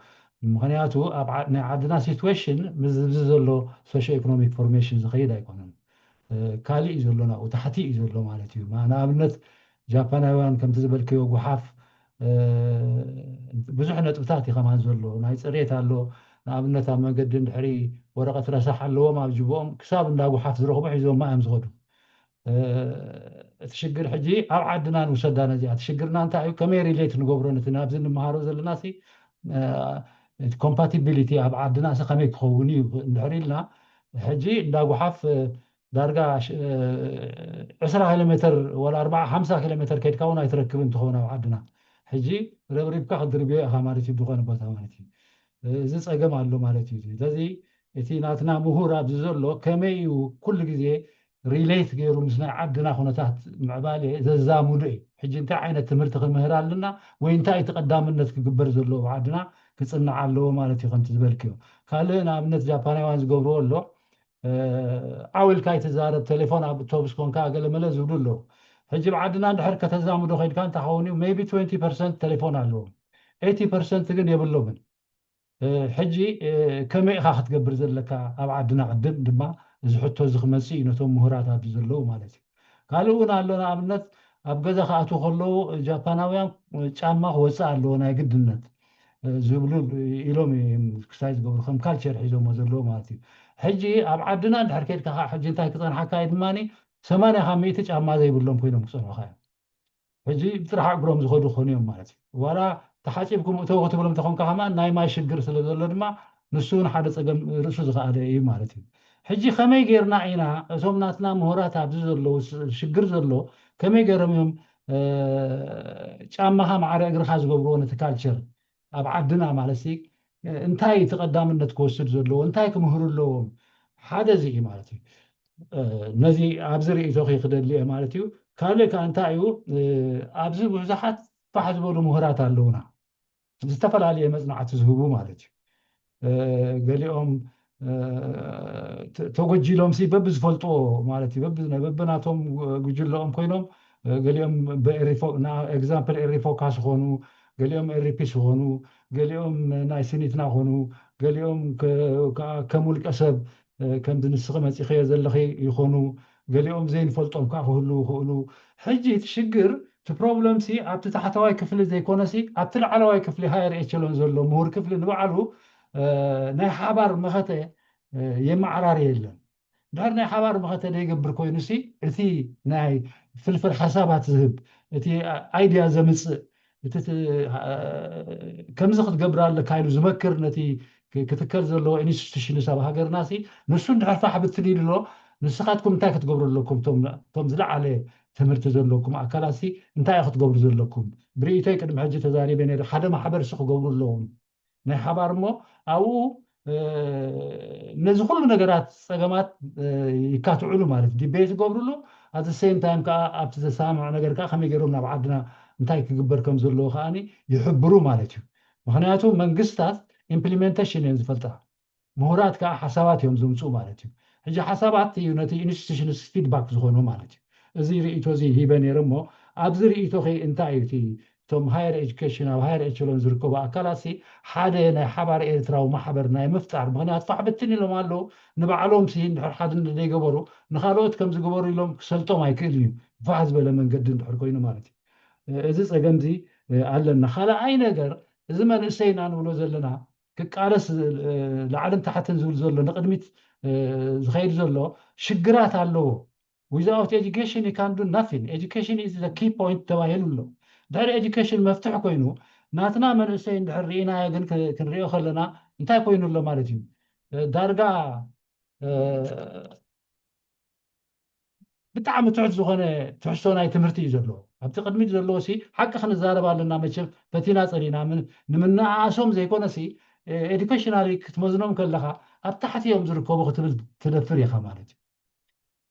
ምክንያቱ ኣብ ናይ ዓድና ሲትዌሽን ምስ ዘሎ ሶሾ ኢኮኖሚክ ፎርሜሽን ዝኸይድ ኣይኮነን ካልእ እዩ ዘሎ ናብኡ ታሕቲ እዩ ዘሎ ማለት እዩ ንኣብነት ጃፓናውያን ከምቲ ዝበልክዮ ጉሓፍ ብዙሕ ነጥብታት እዩ ከማን ዘሎ ናይ ፅሬት ኣሎ ንኣብነት ኣብ መንገዲ እንድሕሪ ወረቐት ረሳሕ ኣለዎም ኣብ ጅብኦም ክሳብ እንዳ ጉሓፍ ዝረኽቡ ሒዞም እዮም ዝኸዱ እቲ ሽግር ሕጂ ኣብ ዓድና ንውሰዳ ነዚኣ እቲ ሽግርና እንታይ እዩ ከመይ ሪሌት ንገብሮ ነቲ ናብዚ ንምሃሮ ዘለና ኮምፓቲቢሊቲ ኣብ ዓድና ከመይ ክኸውን እዩ እንድሕሪ ኢልና ሕጂ እንዳ ጉሓፍ ዳርጋ 20 ኪሎ ሜትር ወላ 50 ኪሎ ሜትር ከይድካ እውን ኣይትረክብ እንትኸውን ኣብ ዓድና ሕጂ ረብሪብካ ክድርብዮ ኢኻ ማለት እዩ ዝኾነ ቦታ ማለት እዩ እዚ ፀገም ኣሎ ማለት እዩ ስለዚ እቲ ናትና ምሁር ኣብዚ ዘሎ ከመይ እዩ ኩሉ ግዜ ሪሌት ገይሩ ምስ ናይ ዓድና ኩነታት ምዕባለ ዘዛሙዱ እዩ ሕጂ እንታይ ዓይነት ትምህርቲ ክምህር ኣለና ወይ እንታይ እቲ ቀዳምነት ክግበር ዘለዎ ብዓድና ክፅንዕ ኣለዎ ማለት እዩ ከምቲ ዝበልክዮ ካልእ ንኣብነት ጃፓናውያን ዝገብርዎ ኣሎ ዓዊልካ ይትዛረብ ቴሌፎን ኣብ ኣውቶቡስ ኮንካ ገለመለ ዝብሉ ኣለዉ ሕጂ ብዓድና እንድሕር ከተዛምዶ ከይድካ እንታይ ኸውን እዩ ሜቢ 20% ቴሌፎን ኣለዎም 80% ግን የብሎምን ሕጂ ከመይ ኢኻ ክትገብር ዘለካ ኣብ ዓድና ቅድም ድማ እዚ ሕቶ እዚ ክመፅእ እዩ ነቶም ምሁራት ኣብዚ ዘለዉ ማለት እዩ ካልእ እውን ኣሎ ንኣብነት ኣብ ገዛ ክኣትዉ ከለዉ ጃፓናውያን ጫማ ክወፅእ ኣለዎ ናይ ግድነት ዝብሉ ኢሎም ክሳይ ዝገብሩ ከም ካልቸር ሒዞሞ ዘለዎ ማለት እዩ ሕጂ ኣብ ዓድና እንድሕር ከይድካ ሕጂ እንታይ ክፀንሓካ እዩ ድማኒ 80 ካብ 100 ጫማ ዘይብሎም ኮይኖም ክፀንሑካ እዮም ሕጂ ጥራሕ እግሮም ዝኸዱ ክኾኑ እዮም ማለት እዩ ዋላ ተሓፂብኩም እተው ክትብሎም ተኾንካ ከማ ናይ ማይ ሽግር ስለ ዘሎ ድማ ንሱ ንሓደ ፀገም ርእሱ ዝኸኣለ እዩ ማለት እዩ ሕጂ ከመይ ጌርና ኢና እቶም ናትና ምሁራት ኣብዚ ዘለዉ ሽግር ዘሎ ከመይ ገይሮም እዮም ጫማኻ ማዕረ እግርካ ዝገብርዎ ነቲ ካልቸር ኣብ ዓድና ማለት እንታይ ተቐዳምነት ክወስድ ዘለዎ እንታይ ክምህሩ ኣለዎም ሓደ እዚ እዩ ማለት እዩ ነዚ ኣብዚ ርእቶ ክደሊ እየ ማለት እዩ ካልእ ከዓ እንታይ እዩ ኣብዚ ብዙሓት ፋሕ ዝበሉ ምሁራት ኣለውና ዝተፈላለየ መፅናዕቲ ዝህቡ ማለት እዩ ገሊኦም ተጎጂሎም ሲ በብዝፈልጦ ማለት እዩ በብናቶም ጉጅለኦም ኮይኖም ገሊኦም ኤግዛምፕል ኤሪ ፎካስ ኾኑ ገሊኦም ኤሪፒስ ኾኑ ገሊኦም ናይ ስኒትና ኾኑ ገሊኦም ከም ውልቀ ሰብ ከምዚ ንስኺ መፂኸዮ ዘለኺ ይኾኑ ገሊኦም ዘይንፈልጦም ከዓ ክህሉ ይኽእሉ ሕጂ እቲ ሽግር እቲ ፕሮብለም ሲ ኣብቲ ታሕተዋይ ክፍሊ ዘይኮነሲ ኣብቲ ላዕለዋይ ክፍሊ ሃየር ኤቸሎን ዘሎ ምሁር ክፍሊ ንባዕሉ ናይ ሓባር መኸተ የማዕራር የለን ድሕር ናይ ሓባር መኸተ ዘይገብር ኮይኑሲ እቲ ናይ ፍልፍል ሓሳባት ዝህብ እቲ ኣይድያ ዘምፅእ ከምዚ ክትገብር ኣለካ ኢሉ ዝመክር ነቲ ክትከል ዘለዎ ኢንስቲቱሽንስ ኣብ ሃገርናሲ ንሱ እንድሕር ፋሕ ብትል ኢሉሎ ንስኻትኩም እንታይ ክትገብሩ ኣለኩም ቶም ዝለዓለ ትምህርቲ ዘለኩም ኣካላሲ እንታይ ክትገብሩ ዘለኩም ብርእቶይ ቅድሚ ሕጂ ተዛሪበ ነይሩ ሓደ ማሕበር ሲ ክገብሩ ኣለዎም ናይ ሓባር እሞ ኣብኡ ነዚ ኩሉ ነገራት ፀገማት ይካትዕሉ ማለት ዲቤት ይገብሩሉ ኣት ሴም ታይም ከዓ ኣብቲ ዘሰማዕ ነገር ከዓ ከመይ ገይሮም ናብ ዓድና እንታይ ክግበር ከም ዘለዎ ከዓኒ ይሕብሩ ማለት እዩ ምክንያቱ መንግስታት ኢምፕሊሜንቴሽን እዮም ዝፈልጣ ምሁራት ከዓ ሓሳባት እዮም ዝምፅኡ ማለት እዩ ሕጂ ሓሳባት እዩ ነቲ ኢንስቲቱሽንስ ፊድባክ ዝኾኑ ማለት እዩ እዚ ርእቶ እዚ ሂበ ነይሩ እሞ ኣብዚ ርእቶ እንታይ እዩ እቶም ሃየር ኤጁኬሽን ኣብ ሃየር ኤቸሎን ዝርከቡ ኣካላት ሓደ ናይ ሓባር ኤርትራዊ ማሕበር ናይ ምፍጣር ምክንያቱ ፋሕ ብትን ኢሎም ኣለዉ ንባዕሎም እንድሕር ሓድነት ዘይገበሩ ንካልኦት ከም ዝገበሩ ኢሎም ክሰልጦም ኣይክእል እዩ ፋሕ ዝበለ መንገዲ እንድሕር ኮይኑ ማለት እዩ እዚ ፀገም እዚ ኣለና ካልኣይ ነገር እዚ መንእሰይና ንብሎ ዘለና ክቃለስ ላዕልን ታሕትን ዝብል ዘሎ ንቅድሚት ዝኸይድ ዘሎ ሽግራት ኣለዎ without education you can't do nothing education is the key point ተባሂሉ ኣሎ ድሕሪ ኤጁኬሽን መፍትሒ ኮይኑ ናትና መንእሰይ እንድሕር ርኢናዮ ግን ክንሪኦ ከለና እንታይ ኮይኑ ኣሎ ማለት እዩ ዳርጋ ብጣዕሚ ትሑት ዝኾነ ትሕዝቶ ናይ ትምህርቲ እዩ ዘለዎ ኣብቲ ቅድሚት ዘለዎ ሲ ሓቂ ክንዛረብ ኣለና መቸም ፈቲና ፀኒና ንምንኣሶም ዘይኮነሲ ኤዱኬሽናሊ ክትመዝኖም ከለካ ኣብ ታሕቲኦም ዝርከቡ ክትብል ትደፍር ኢኻ ማለት እዩ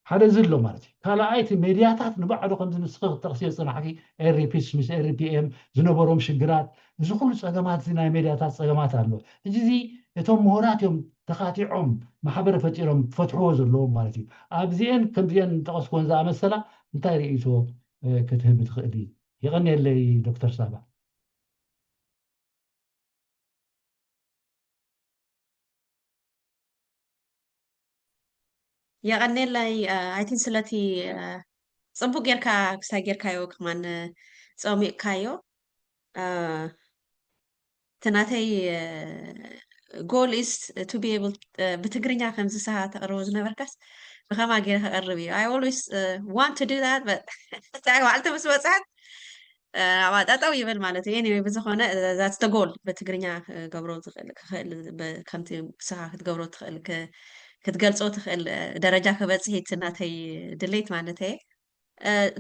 ሓደ ዝሎ ማለት እዩ ካልኣይ እቲ ሜድያታት ንባዕሉ ከምዚ ንስኺ ክተቕስዮ ፅናሕኪ ኤሪፒስ ምስ ኤሪፒኤም ዝነበሮም ሽግራት እዚ ኩሉ ፀገማት እዚ ናይ ሜድያታት ፀገማት ኣሎ ሕጂ እዚ እቶም ምሁራት እዮም ተኻቲዖም ማሕበር ፈጢሮም ፈትሕዎ ዘለዎም ማለት እዩ ኣብዚአን ከምዚአን ጠቐስኮን ዝኣመሰላ እንታይ ርእይቶ ክትህብ ትኽእል ይቐኒየለይ ዶክተር ሳባ የቀኔላይ አይቲን ስለቲ ጽቡቅ ጌርካ ክሳይ ጌርካዮ ከማን ጾሚካዮ ተናተይ goal is to be able በትግርኛ ከምዚ ሰዓት ተቀርቦ ዝነበርካስ በከማ ጌር ከቀርብ እዩ I always want to do that but ታይዋልተ ምስ ወጻት አዋጣጣው ይበል ማለት እዩ anyway በዝኾነ that's the goal በትግርኛ ገብሮ ትኽእል ከምቲ ሰዓት ክትገብሮ ትኽእል ክትገልጾ ትኽእል ደረጃ ከበጽሕ ይትናተይ ድሌት ማለት እዩ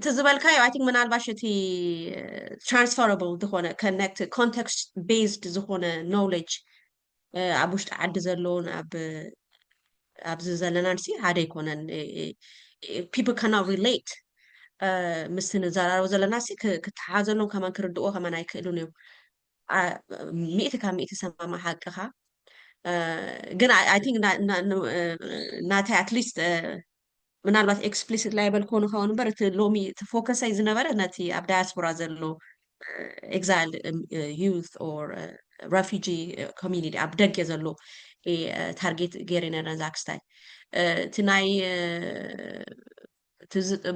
ትዝበልካዮ I think ምናልባሽ እቲ transferable ዝኾነ connect context based ዝኾነ knowledge ኣብ ውሽጢ ዓዲ ዘለውን ኣብ ዘለናንሲ ሓደ ይኮነን people cannot relate ምስ ንዘራረቡ ዘለናሲ ክትሓዘሎም ከማን ክርድኦ ከማን ኣይክእሉን እዮም ሚእቲ ካብ ሚእቲ ሰማማ ሓቅኻ ግን I think ናታይ at least ምናልባት explicit label ኮኑ ኸውን እምበር እቲ ሎሚ ተፎከሰይ ዝነበረ ነቲ ኣብ ዳያስፖራ ዘሎ exile youth or refugee community ኣብ ደገ ዘሎ ታርጌት ገይረና ዛክስታይ እቲ ናይ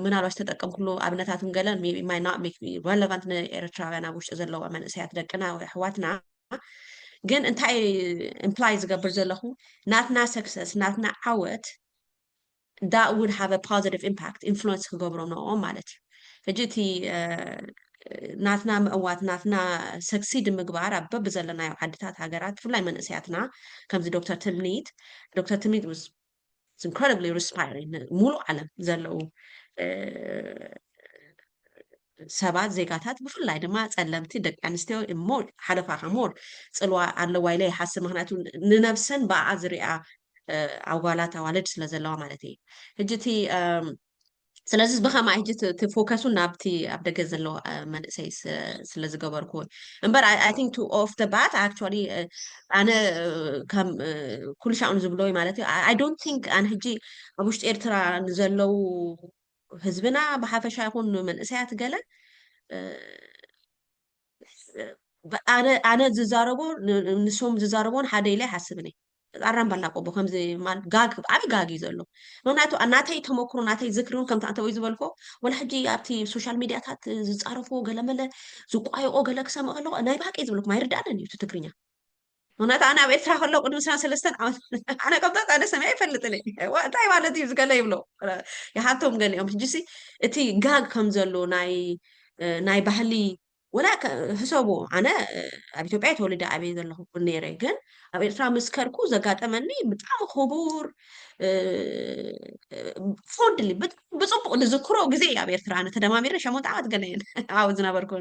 ምናልባት ተጠቀምኩሉ ኣብነታትን ገለን maybe might not make me relevant ንኤርትራውያን ኣብ ውሽጢ ዘለዎ መንእሰያት ደቅና ወይ ኣሕዋትና ግን እንታይ implies ዝገብር ዘለኹ ናትና success ናትና ዓወት that would have a positive impact influence ክገብሮ ነው ማለት እዩ ሕጂ እቲ ናትና ምእዋት ናትና succeed ምግባር ኣብ ዘለናዮ ዓድታት ሃገራት ብፍላይ መንእሰያትና ከምዚ ዶክተር ትምኒት was incredibly inspiring ሙሉእ ዓለም ዘለው ሰባት ዜጋታት ብፍላይ ድማ ጸለምቲ ደቂ ኣንስትዮ ሞር ሓለፋኻ ሞር ጽልዋ ኣለዋ ኢለ ይሓስብ ምክንያቱ ንነብሰን በኣ ዝሪኣ ኣጓላት ኣዋልድ ስለ ዘለዋ ማለት እዩ ሕጂ እቲ ስለዚ ብኸማ ሕጂ ትፎከሱ ናብቲ ኣብ ደገ ዘለዎ መንእሰይ ስለ ዝገበርኩ እምበር I think to off the bat actually ኣነ ከም ኩሉ ሻኡን ዝብሎ ማለት እዩ I don't think ኣነ ሕጂ ኣብ ውሽጢ ኤርትራ ንዘለው ህዝብና ብሓፈሻ ይኹን መንእሰያት ገለ ኣነ ዝዛረቦ ንሶም ዝዛረቦን ሓደ ኢለ ይሓስብ እኔ ኣራምባ እናቆቦ ከምዚ ማለት ጋግ ዓብይ ጋግ እዩ ዘሎ ምክንያቱ ናተይ ተመክሮ ናተይ ዝክሪ እውን ከምቲ አንተ ወይ ዝበልኮ ወላ ሕጂ ኣብቲ ሶሻል ሚድያታት ዝፃረፎ ገለመለ ዝቋይቆ ገለ ክሰምዕ ከለኩ ናይ ባቄ ዝብለኩም ኣይርዳእንን እዩ እቲ ትግርኛ ምክንያቱ ኣነ ኣብ ኤርትራ ከለኩ ቅድሚ 23 ዓመት ኣነ ከምታት ኣነ ሰሚዐ ኣይፈልጥን እንታይ ማለት እዩ ዝገለ ይብሎ ይሓቶም ገሊኦም ሕጂሲ እቲ ጋግ ከም ዘሎ ናይ ባህሊ ወላ ህሰቦ ኣነ ኣብ ኢትዮጵያ ተወሊደ ዓብየ ዘለኹ ነይረ ግን ኣብ ኤርትራ ምስ ከድኩ ዘጋጠመኒ ብጣዕሚ ክቡር ፍሮንድሊ ብፅቡቅ ንዝክሮ ግዜ ኣብ ኤርትራ ኣነ ተደማሚረ 8 ዓመት ገለ እየን ኣብኡ ዝነበርኩ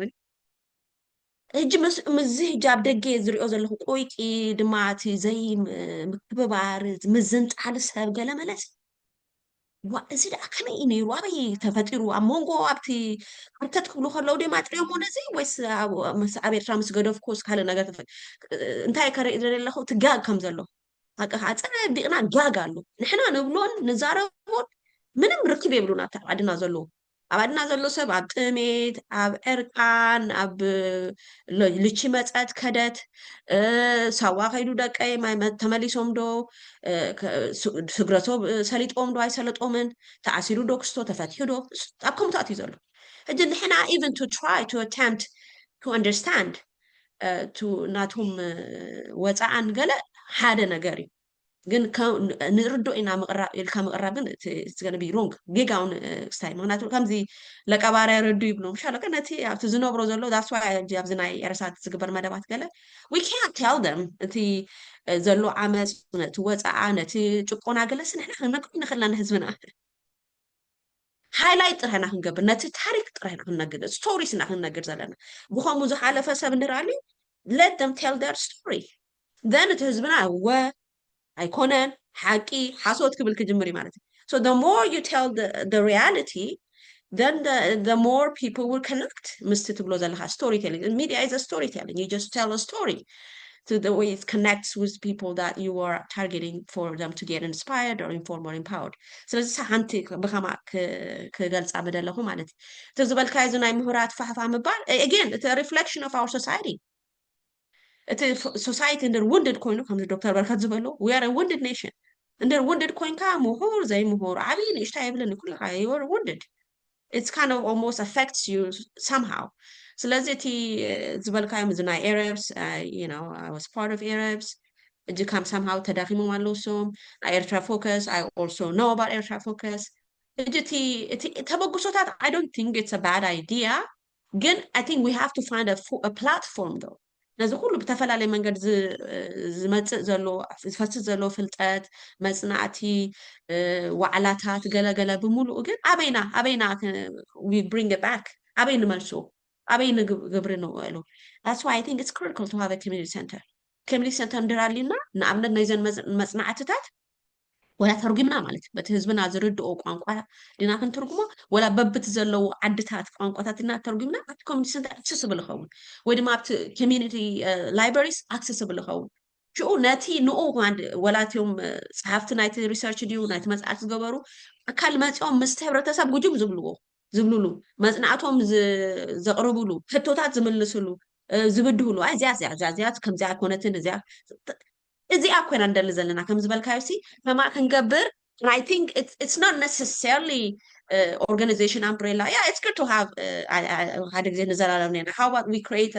ሕጂ ምዚ ሕጂ ኣብ ደገ ዝሪኦ ዘለኹ ቆይቂ ድማ እቲ ዘይ ምክብባር ምዝንጣል ሰብ ገለ መለስ እዚ ደኣ ከመይ እዩ ነይሩ ኣበይ ተፈጢሩ ኣብ መንጎ ኣብቲ ዓርተት ክብሉ ከለዉ ድማ ጥሪኦሞ ነዚ ወይስ ኣብ ኤርትራ ምስ ገደፍኩስ ካልእ ነገር እንታይ ከርኢ ዘለኹ እቲ ጋግ ከም ዘሎ ፀቢቕና ጋግ ኣሎ ንሕና ንብሎን ንዛረቦን ምንም ርክብ የብሉን ኣብቲ ዓድና ዘለዉ ኣብ ዓድና ዘሎ ሰብ ኣብ ጥሜት ኣብ ዕርቃን ኣብ ልቺ መፀት ከደት ሳዋ ከይዱ ደቀይ ተመሊሶም ዶ ስግረቶም ሰሊጦም ዶ ኣይሰለጦምን ተኣሲሩ ዶ ክስቶ ተፈትሑ ዶ ኣብ ከምኡታት እዩ ዘሎ ሕጂ ንሕና even to try to attempt to understand ናቶም ወፃኣን ገለ ሓደ ነገር እዩ ግን ንርዶ ኢና ምቕራብ ኢልካ ምቕራብ ግን it's going to be wrong ጌጋውን ስታይ ምክንያቱ ከምዚ ለቀባርያ ረዱ ይብሎም ሻለቀ ነቲ ኣብቲ ዝነብሮ ዘሎ that's why ኣብዚ ናይ ኤረሳት ዝግበር መደባት ገለ we can't tell them እቲ ዘሎ ዓመፅ ነቲ ወፃኣ ነቲ ጭቆና ገለስ ንሕና ክንነግሩ ንኽእልና ንህዝብና ሃይላይት ጥራሕና ክንገብር ነቲ ታሪክ ጥራሕና ክንነግር ስቶሪስ ኢና ክንነግር ዘለና ብከምኡ ዝሓለፈ ሰብ እንድራሊ let them tell their story then እቲ ህዝብና ኣይኮነን ሓቂ ሓሶት ክብል ክጅምር ማለት እዩ so the more you tell the reality then the more people will connect ምስቲ ትብሎ ዘለካ storytelling media is a storytelling you just tell a story to the way it connects with people that you are targeting for them to get inspired or informed or empowered ስለዚ ሓንቲ ብከማ ክገልፃ በደለኹ ማለት እቲ ዝበልካዮ እዚ ናይ ምሁራት ፋሕፋ ምባል again it's a reflection of our society እቲ society under wounded ኮይኑ ከም ዶክተር በረከት ዝበሎ we are a wounded nation under wounded ኮይንካ ምሁር ዘይምሁር ዓብይ ንእሽታ የብልን ኩልካ you are wounded it's kind of almost affects you somehow ስለዚ እቲ ዝበልካዮም እዚ ናይ Arabs you know I was part of Arabs እጂ ከም somehow ተዳኺሞም ኣለዉ ሶም ናይ ኤርትራ focus I also know about ኤርትራ focus እጂ እቲ ተበግሶታት I don't think it's a bad idea ግን I think we have to find a platform though ነዚ ኩሉ ብተፈላለየ መንገድ ዝመፅእ ዘሎ ዝፈስስ ዘሎ ፍልጠት መፅናዕቲ ዋዕላታት ገለገለ ብምሉእ ግን ኣበይና we bring it back ኣበይ ንመልሶ ኣበይ ንግብሪ ንውዕሉ that's why I think it's critical to have a community center እንድራሊና ንኣብነት ናይዘን መፅናዕትታት ወላ ተርጉምና ማለት በቲ ህዝብና ዝርድኦ ቋንቋ ዲና ክንትርጉሞ ወላ በብት ዘለው ዓድታት ቋንቋታት ዲና ተርጉምና ኣብቲ ኮሚኒቲ ሰንተር accessible ይኸውን ወይ ድማ ኣብቲ community libraries accessible ይኸውን ሽኡ ነቲ ንኡ ወላትዮም ፀሓፍቲ ናይቲ ሪሰርች ድዩ ናይቲ መፅናዕቲ ዝገበሩ ኣካል መፅኦም ምስቲ ሕብረተሰብ ጉጅም ዝብልሉ መፅናዕቶም ዘቕርብሉ ሕቶታት ዝምልስሉ ዝብድህሉ እዚያ ከምዚኣ ኮነትን እዚኣ ኮይና እንደሊ ዘለና ከም ዝበልካዮ ሲ ከማ ክንገብር and I think it's not necessarily organization umbrella yeah it's good to have had ጊዜ ንዘላለም ነና how about we create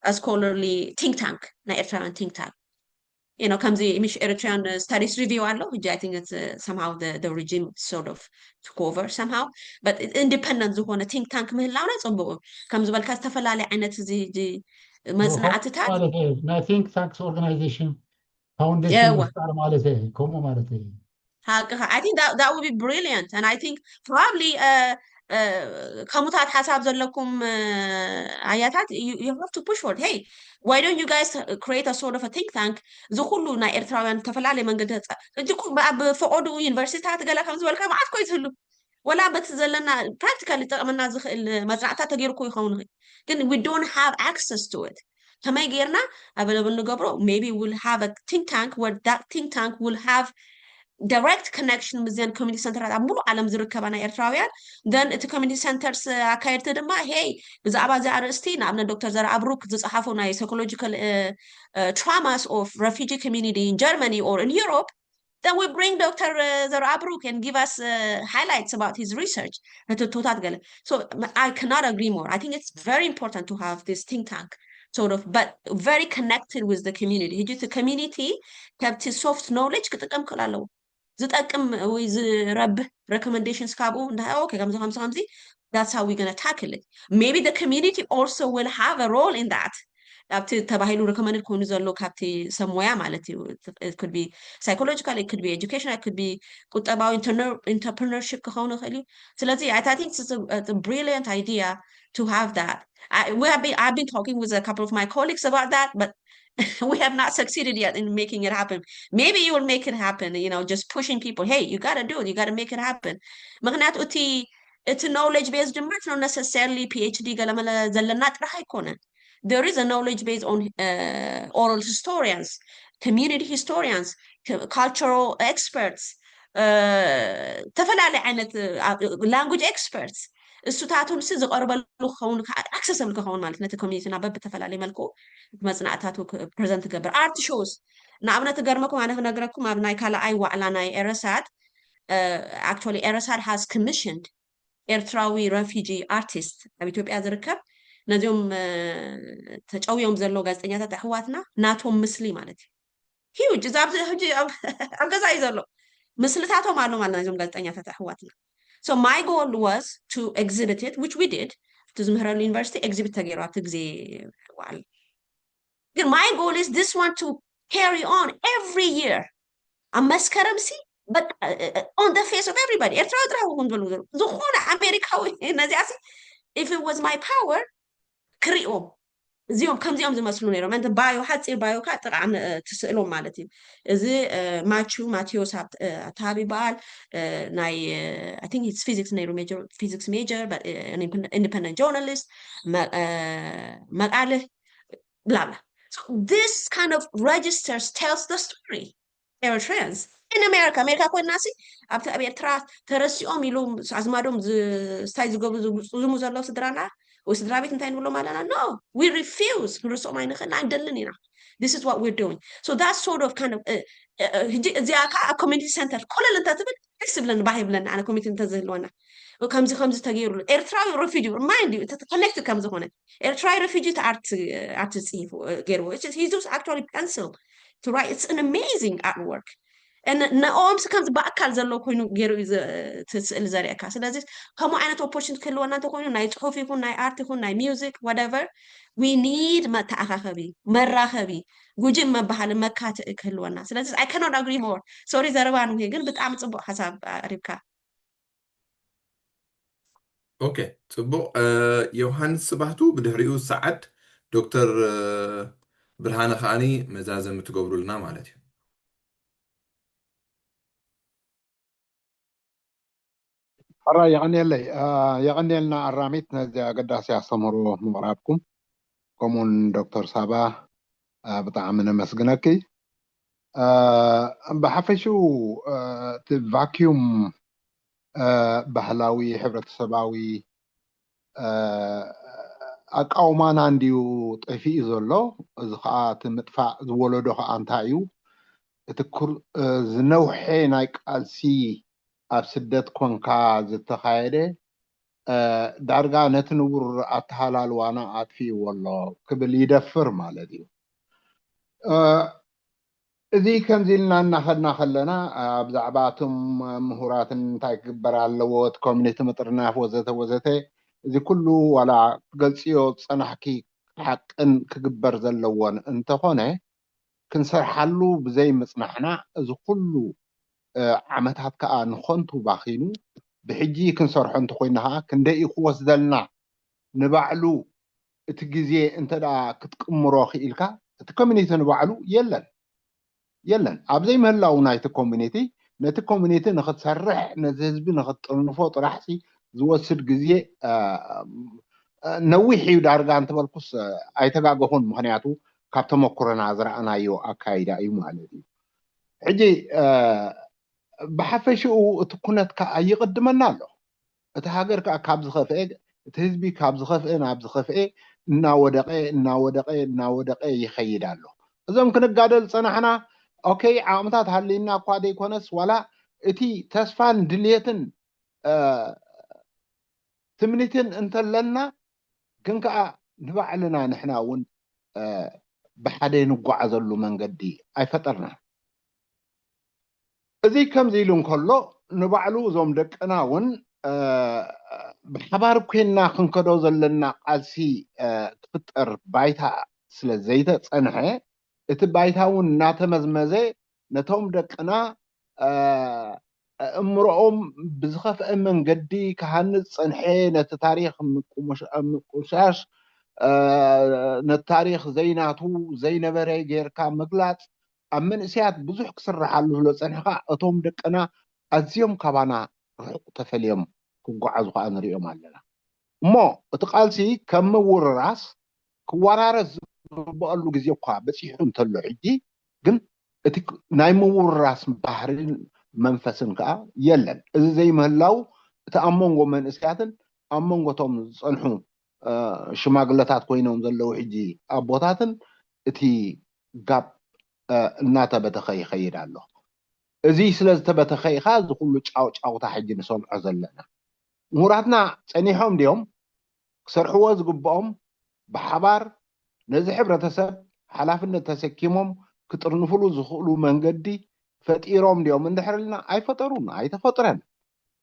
a scholarly think tank na Eritrean think tank you know comes the Eritrean studies review allo which I think it's somehow the regime sort of took over somehow but independent ዝሆነ think tank ምህላውና ጽቡቅ ከም ዝበልካ ዝተፈላለዩ ዓይነት እዚ መጽናዕትታት ናይ think tanks organization foundation ማለት ኮሞ ማለት I think that would be brilliant and I think probably ከሙታት ሓሳብ ዘለኩም አያታት you have to push for it hey why don't you guys create a sort of a think tank ዝኹሉ ናይ ኤርትራውያን ተፈላለየ መንገድ እጅኩ በፈቆዱ ዩኒቨርሲቲታት ገለ ከም ዝበልካ ማዓት ኮይትሉ ولا بتزلنا practically تقمنا زخل مزرعة تغير كوي خونه لكن we don't have access to it كما يجيرنا available نقبره maybe we'll have a think tank where that think tank will have direct connection with the community center عملوا على زركبنا إرتراويان then the community centers أكاير تدمع hey بزعبا زعرستين عمنا دكتور زر عبروك زصحفونا psychological traumas of refugee community in Germany or in Europe then we bring Dr. Zara Abruk and give us highlights about his research. So I cannot agree more. I think it's very important to have this think tank, sort of, but very connected with the community. The community kept his soft knowledge. Recommendations. Okay, that's how we're going to tackle it. Maybe the community also will have a role in that. recommended it could be psychological, it could be educational, it could be about entrepreneurship so let's see, I think it's a brilliant idea to have that. I've been talking with a couple of my colleagues about that, but we have not succeeded yet in making it happen. Maybe you will make it happen, just pushing people, hey, you got to do it, you got to make it happen. It's a knowledge based, not necessarily PhD. There is a knowledge based on oral historians, community historians, cultural experts, تفلع عن language experts. السوتاتهم سيز قرب لخون accessible كهون مالتنا community نعبب تفلع لي ملكو مثلا أتاتو present جبر art shows نعبنا تجرمكم أنا نجركم أبناء كلا أي وعلنا إرساد actually إرساد has commissioned ኤርትራዊ refugee artist ኣብ ኢትዮጵያ ዝርከብ ነዚኦም ተጫውዮም ዘሎ ጋዜጠኛታት ኣሕዋትና ናቶም ምስሊ ማለት እዩ huge ዛብ ሕጂ ኣብ ገዛ እዩ ዘሎ ምስልታቶም ኣሎ ማለት ነዚኦም ጋዜጠኛታት ኣሕዋትና. So my goal was to exhibit it, which we did. To Zumharali University exhibit ተገይሩ ኣብቲ ግዜ ዋዕላ. My goal is this one to carry on every year. ኣብ መስከረም ሲ but on the face of everybody. If it was my power, كريهم زيهم كم زيهم زي مسلون يروم أنت بايو حتى بايو كات عن تسألهم مالتي إذا ماتيو ساب تابي بال ناي I think it's physics major but an independent journalist مقالة blah blah. So this kind of registers tells the story. Eritreans in America كل ناسي أبتأ بيترات ترسيهم يلوم عزمادهم ستايز قبل زموز الله سدرانا وسدرابيت نتاين ولا مالنا no we refuse نرسو ما ينخل نعدلنينا. This is what we're doing. So that's sort of kind of زي a community center كل اللي انت تبي تكسب لنا باهي لنا أنا community تنزلونا وكمز تغيير إرتراوي refugee mind you connected كمز هنا إرتراوي refugee artist غيره he does actually pencil to write. It's an amazing artwork. And نقوم سكمز بأكل زلوا كونوا غيروا تسأل زريعك. So that's كم أنا opportunity كله أنا تكونوا ناي تخوف يكون ناي art يكون ناي music whatever. We need ما تأخذي مرة خبي جوجي ما بحال ما كات كله أنا. So that's I cannot agree more. Sorry زروان وهي قل بتعمل صبوا حساب ربكا. اوكي صبو يوهانس سبحتو بدهريو ساعد دكتور برهانه خاني مزازم تقبروا لنا مالتي. حرا يغني لنا الراميتنا زي قداس يستمروا مغرابكم كمون دكتور سابا بطعمنا مسجنكي بحفشو تفاكيوم بحلاوي حبرة سباوي أقاومان عنديو طفي زلو زخاء تمدفع زولدو أنتايو تكر زنوحي نايك ألسي أبسدت كونكا زتخايدة دارغا نتنور أتحلال وانا أتفي والله قبل يدفر مالديو إذي كان زيلنا ناخدنا خلنا بزعباتهم مهورات تاكبر اللوات كومينيتي مطرناف وزته إذي كله ولا قلسيو صنحكي حق إن كجبر زلوان انت هنا كنسرحلو بزي مصنحنا إذي كله عمتها كأ نخنتو باخينو بحجي كنسرحو انت خوينها كندقي خوص دلنا نبعلو اتجزي انت دا كتكمرو خيلكا الكومينيتي نبعلو يلن أبزي مهلاو نايت كومينيتي نتي كوميونيتي نختسرح نتي هزبي نختطنفو طرحسي زوسد جزيه نويح يدارغا انت بالكوس ايتغاغون مخنياتو كابتم كورونا زرعنا اكايدا اي مالتي حجي بحفشو تكونت يقدمنا له تهاجر كاب زخفئ تهزبي كاب زخفئ ناب زخفئ እናወደቀ ይኸይዳሉ እዞም ክንጋደል ፀናሕና ኦኬ ዓመታት ሃሊና እኳ ደይኮነስ ዋላ እቲ ተስፋን ድልየትን ትምኒትን እንተለና ግን ከዓ ንባዕልና ንሕና እውን ብሓደ ንጓዓዘሉ መንገዲ ኣይፈጠርና እዚ ከምዚ ኢሉ እንከሎ ንባዕሉ እዞም ደቅና እውን بحبار كنا خنكدو زلنا قالسي تفطر بايتا سلا زيتا صنحه ات بايتاون ناتمزمزه نتوم دقنا امرؤم بزخف امن قدي كهنص صنحه نت تاريخ مقوشاش نتاريخ زيناتو زينبري غيركا مغلاص امن اسيات بزح كسرحالو له صنحه اتوم دقنا ازيوم كبانا تفليم كغعزو انريو مالنا مو اتقالسي كم ورراس كوارارز بقالو غزي اكو بصيحو انتلو حجي ግን እቲ ናይ ምውራስ ባህሪን መንፈስን ከዓ የለን እዚ ዘይ ምህላው እቲ ኣመንጎ መንእስያትን ኣመንጎቶም ዝጸንሑ ሽማግለታት ኮይኖም ዘለው ሕጂ ኣቦታትን እቲ ጋብ እናተበተኸ ይኸይድ ኣሎ እዚ ስለ ዝተበተኸ ኢኻ ዝኩሉ ጫውጫውታ ሕጂ ንሰምዖ ዘለና ምሁራትና ጸኒሖም ዲዮም ክሰርሕዎ ዝግብኦም ብሓባር ነዚ ሕብረተሰብ ሓላፍነት ተሰኪሞም ክጥርንፍሉ ዝኽእሉ መንገዲ ፈጢሮም ዲዮም እንድሕርልና ኣይፈጠሩን ኣይተፈጥረን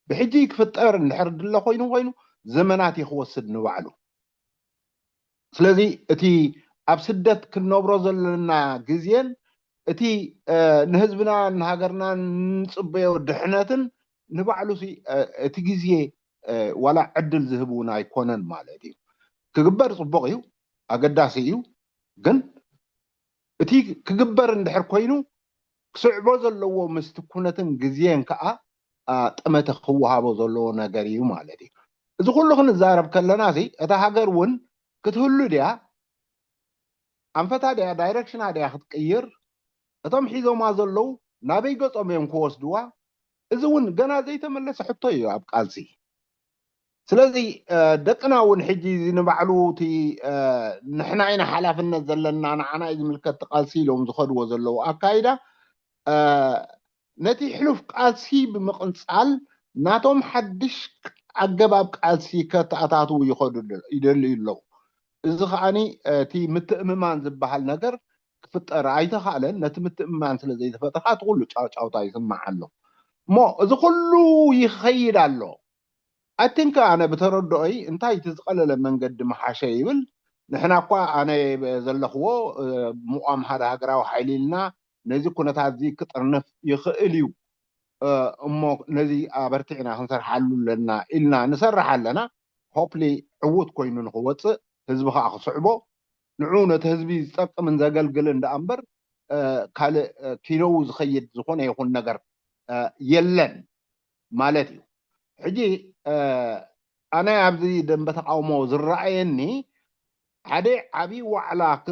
ብሕጂ ክፍጠር እንድሕር ድለ ኮይኑ ዘመናት ይኽወስድ ንባዕሉ ስለዚ እቲ ኣብ ስደት ክንነብሮ ዘለና ግዜን እቲ ንህዝብና ንሃገርና ንጽበዮ ድሕነትን ንባዕሉ እቲ ግዜ ولا عدل ذهبونا يكونن مالدي كجبر صبغيو أقداسيو جن تي كجبر ندحر كوينو كسعبو زلوا مستكونتن جزيان كأ تمت خوها بزلوا نجاريو مالدي إذا كله خن الزارب كلنا زي إذا هاجرون كتقولوا ديا أم فتا ديا دايركشن ديا خد كير أتم حيزو ما زلوا نبي قط أميم كوس دوا إذا ون جنا زي تملس حطيه أبقالسي ስለዚህ ደቅና እውን ሕጂ ንባዕሉ እቲ ንሕና ኢና ሓላፍነት ዘለና ንዓና ዝምልከት ቃልሲ ኢሎም ዝኸድዎ ዘለዉ ኣካይዳ ነቲ ሕሉፍ ቃልሲ ብምቕንፃል ናቶም ሓድሽ ኣገባብ ቃልሲ ከተኣታትው ይደልዩ ኣለዉ እዚ ከዓኒ እቲ ምትእምማን ዝበሃል ነገር ክፍጠር ኣይተኻእለን ነቲ ምትእምማን ስለ ዘይተፈጠርካ እቲ ኩሉ ጫውጫውታ ይስማዕ ኣሎ እሞ እዚ ኩሉ ይኸይድ ኣሎ I think أنا بترددي أنتي تزقل لمن قد محاشيبل نحن أقوى أنا زلخو مقام هذا هجرة وحيلنا نزي كنا تعزي كتر نف يخيليو أمو نزي أبرتعنا هنصر حلو لنا إلنا نصر حلنا hopefully عود كوينون قوت هزبها أخ صعبه نعونة هزبي سبت من زقل قلنا أمبر كال كيلوز خيد زخون يكون نجر يلن مالتي حجي أنا أبدي دم بتقاومه زرعيني حدي عبي وعلى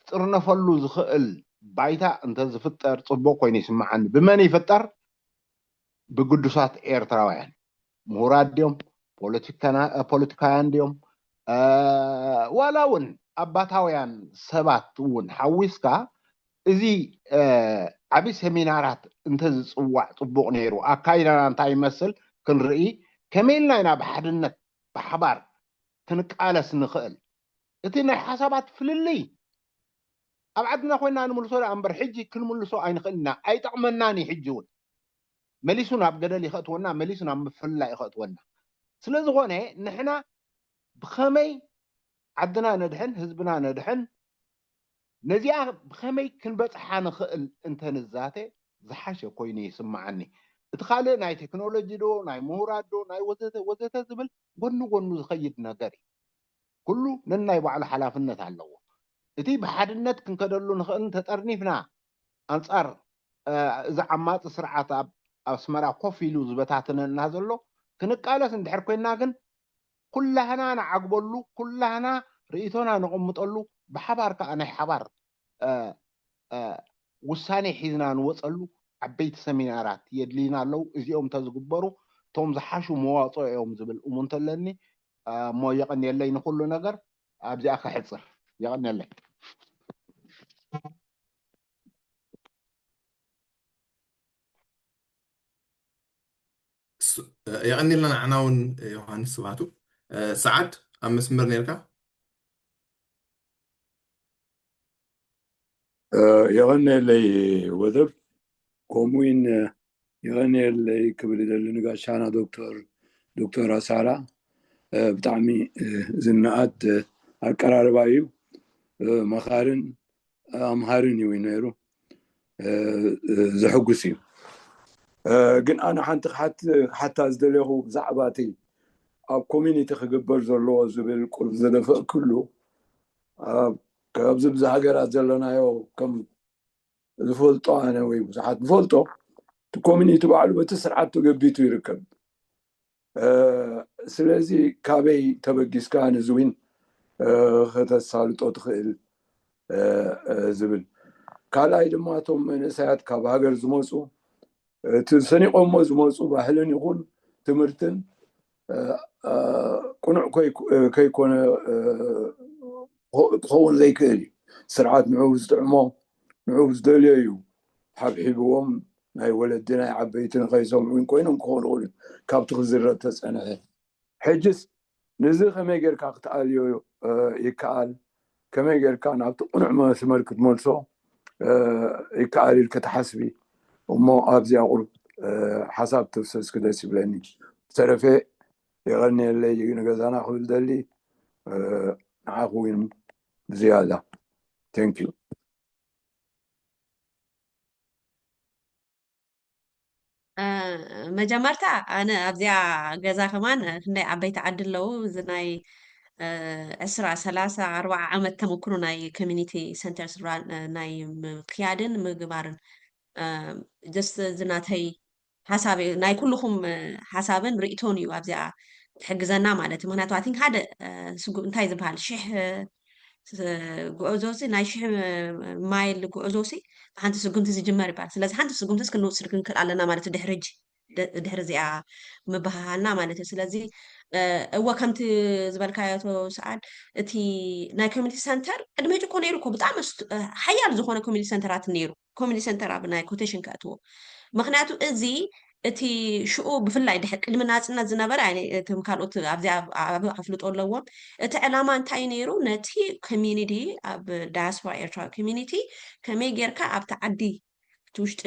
ترنفلو زخل بايتا أنت زفتر صبوق وين يسمعن بمن يفتر بقدسات إيرتراويان مهورات ديوم بوليتيكان ديوم ولاون أباتاويان سبات ون حويسكا إذي عبي سمينارات أنت صبوق نيرو أكاينا أنت يمثل كنرئي كميلنا هنا بحدنت بحبار كنقالس نخل اتينا حسابات فللي ابعدنا خوينا نملسو امبر حجي كل ملسو اي نخلنا اي طقمناني حجون مليسونا بقدل يخطونا مليسونا مفلا يخطونا سلازي غونه نحنا بخمي عدنا ندحن حزبنا ندحن نزيا بخمي كنبصحا نخل انت نزاته زحاشه كويني يسمعني اتخالي ناي تكنولوجي دو ناي مهورات دو ناي وزته زبل غنو زخيد نغري كله نناي بعل حلافنت علو اتي بحدنت كنكدلو نخن تطرنيفنا انصار اذا عمات سرعات أسمرا كوفيلو زبتاتنا نازلو كنقالس ندحر كوينا كن كلنا نعقبلو كلنا رئيتنا نقمطلو بحبار كأنا حبار ውሳኔ ሒዝና ንወፀሉ ዓበይቲ ሰሚናራት የድሊና ኣለው እዚኦም ተዝግበሩ ቶም ዝሓሹ መዋፅኦ እዮም ዝብል እሙንተ ኣለኒ እሞ የቀኒየለይ ንኩሉ ነገር ኣብዚኣ ክሕፅር የቀኒየለይ يغني لنا عناون يوحنس سباتو سعد أم مسمر نيركا يغني لي وذب كوموين يغني لي كبر اللي نقاشانا دكتور سارة بتعمي زنقات القرار بايو مخارن أمهارن يوينيرو زحقسيو جن أنا حتى أزدليه زعباتي أو كومينيتي خجبر زلوا زبل كل زلفاء كله كابز بزهجرات زلنا يو كم الفولتو أنا ويا بزحات فولتو كومينيتي بعلو بتسرعة تجبيتو يركب سلازي كابي تبجيس كان زوين خد السالط أدخل زبل كالاي دماتهم من ساعات كاباجر زموسو تسني قوم زموسو بحلن يكون تمرتن كونع كي يكون خون زي كذي سرعات نعوز تعمو نعوز دليو حبيبهم هاي ولدنا عبيتنا قيسهم وين كوينهم كون كاب تخزر تسأنا حجز نزخ ما يقدر كاقتاليو يكال كما يقدر كان عبد نعمة سمركت مولسو يكال الكتحسبي وما أبزي أقول حساب تفسس كده سبلاني تعرفي يغني اللي ينقزنا خذ دلي عاقوين زيادة thank you መጀመርታ ኣነ ኣብዚኣ ገዛ ከማን ክንደይ ዓበይቲ ዓዲ ኣለዉ እዚ ናይ 20-30-40 ዓመት ተመክሮ ናይ ኮሚኒቲ ሰንተርስ ናይ ምክያድን ምግባርን ጀስት ዝናተይ ሓሳብ ናይ ኩልኩም ሓሳብን ርእቶን እዩ ኣብዚኣ ትሕግዘና ማለት እዩ ምክንያቱ ኣቲንክ ሓደ እንታይ ዝበሃል 1000 ጉዕዞሲ ናይ 1000 ማይል ጉዕዞሲ ሓንቲ ስጉምቲ ዝጅመር ይባል ስለዚ ሓንቲ ስጉምቲስ ክንወስድ ክንክእል ኣለና ማለት ድሕሪ እዚኣ ምባሃልና ማለት እዩ ስለዚ እወ ከምቲ ዝበልካዮ ሰዓድ እቲ ናይ ኮሚኒቲ ሰንተር ቅድሚ ሕጂ እኮ ነይሩ እኮ ብጣዕሚ ሓያል ዝኾነ ኮሚኒቲ ሰንተራት ነይሩ ኮሚኒቲ ሰንተር ኣብ ናይ ኮቴሽን ከእትዎ ምክንያቱ እዚ እቲ ሽኡ ብፍላይ ድሕሪ ቅድሚ ናፅነት ዝነበረ እቶም ካልኦት ኣብዚኣ ኣፍልጦ ኣለዎም እቲ ዕላማ እንታይ ነይሩ ነቲ ኮሚኒቲ ኣብ ዳያስፖራ ኤርትራ ኮሚኒቲ ከመይ ጌርካ ኣብቲ ዓዲ እቲ ውሽጢ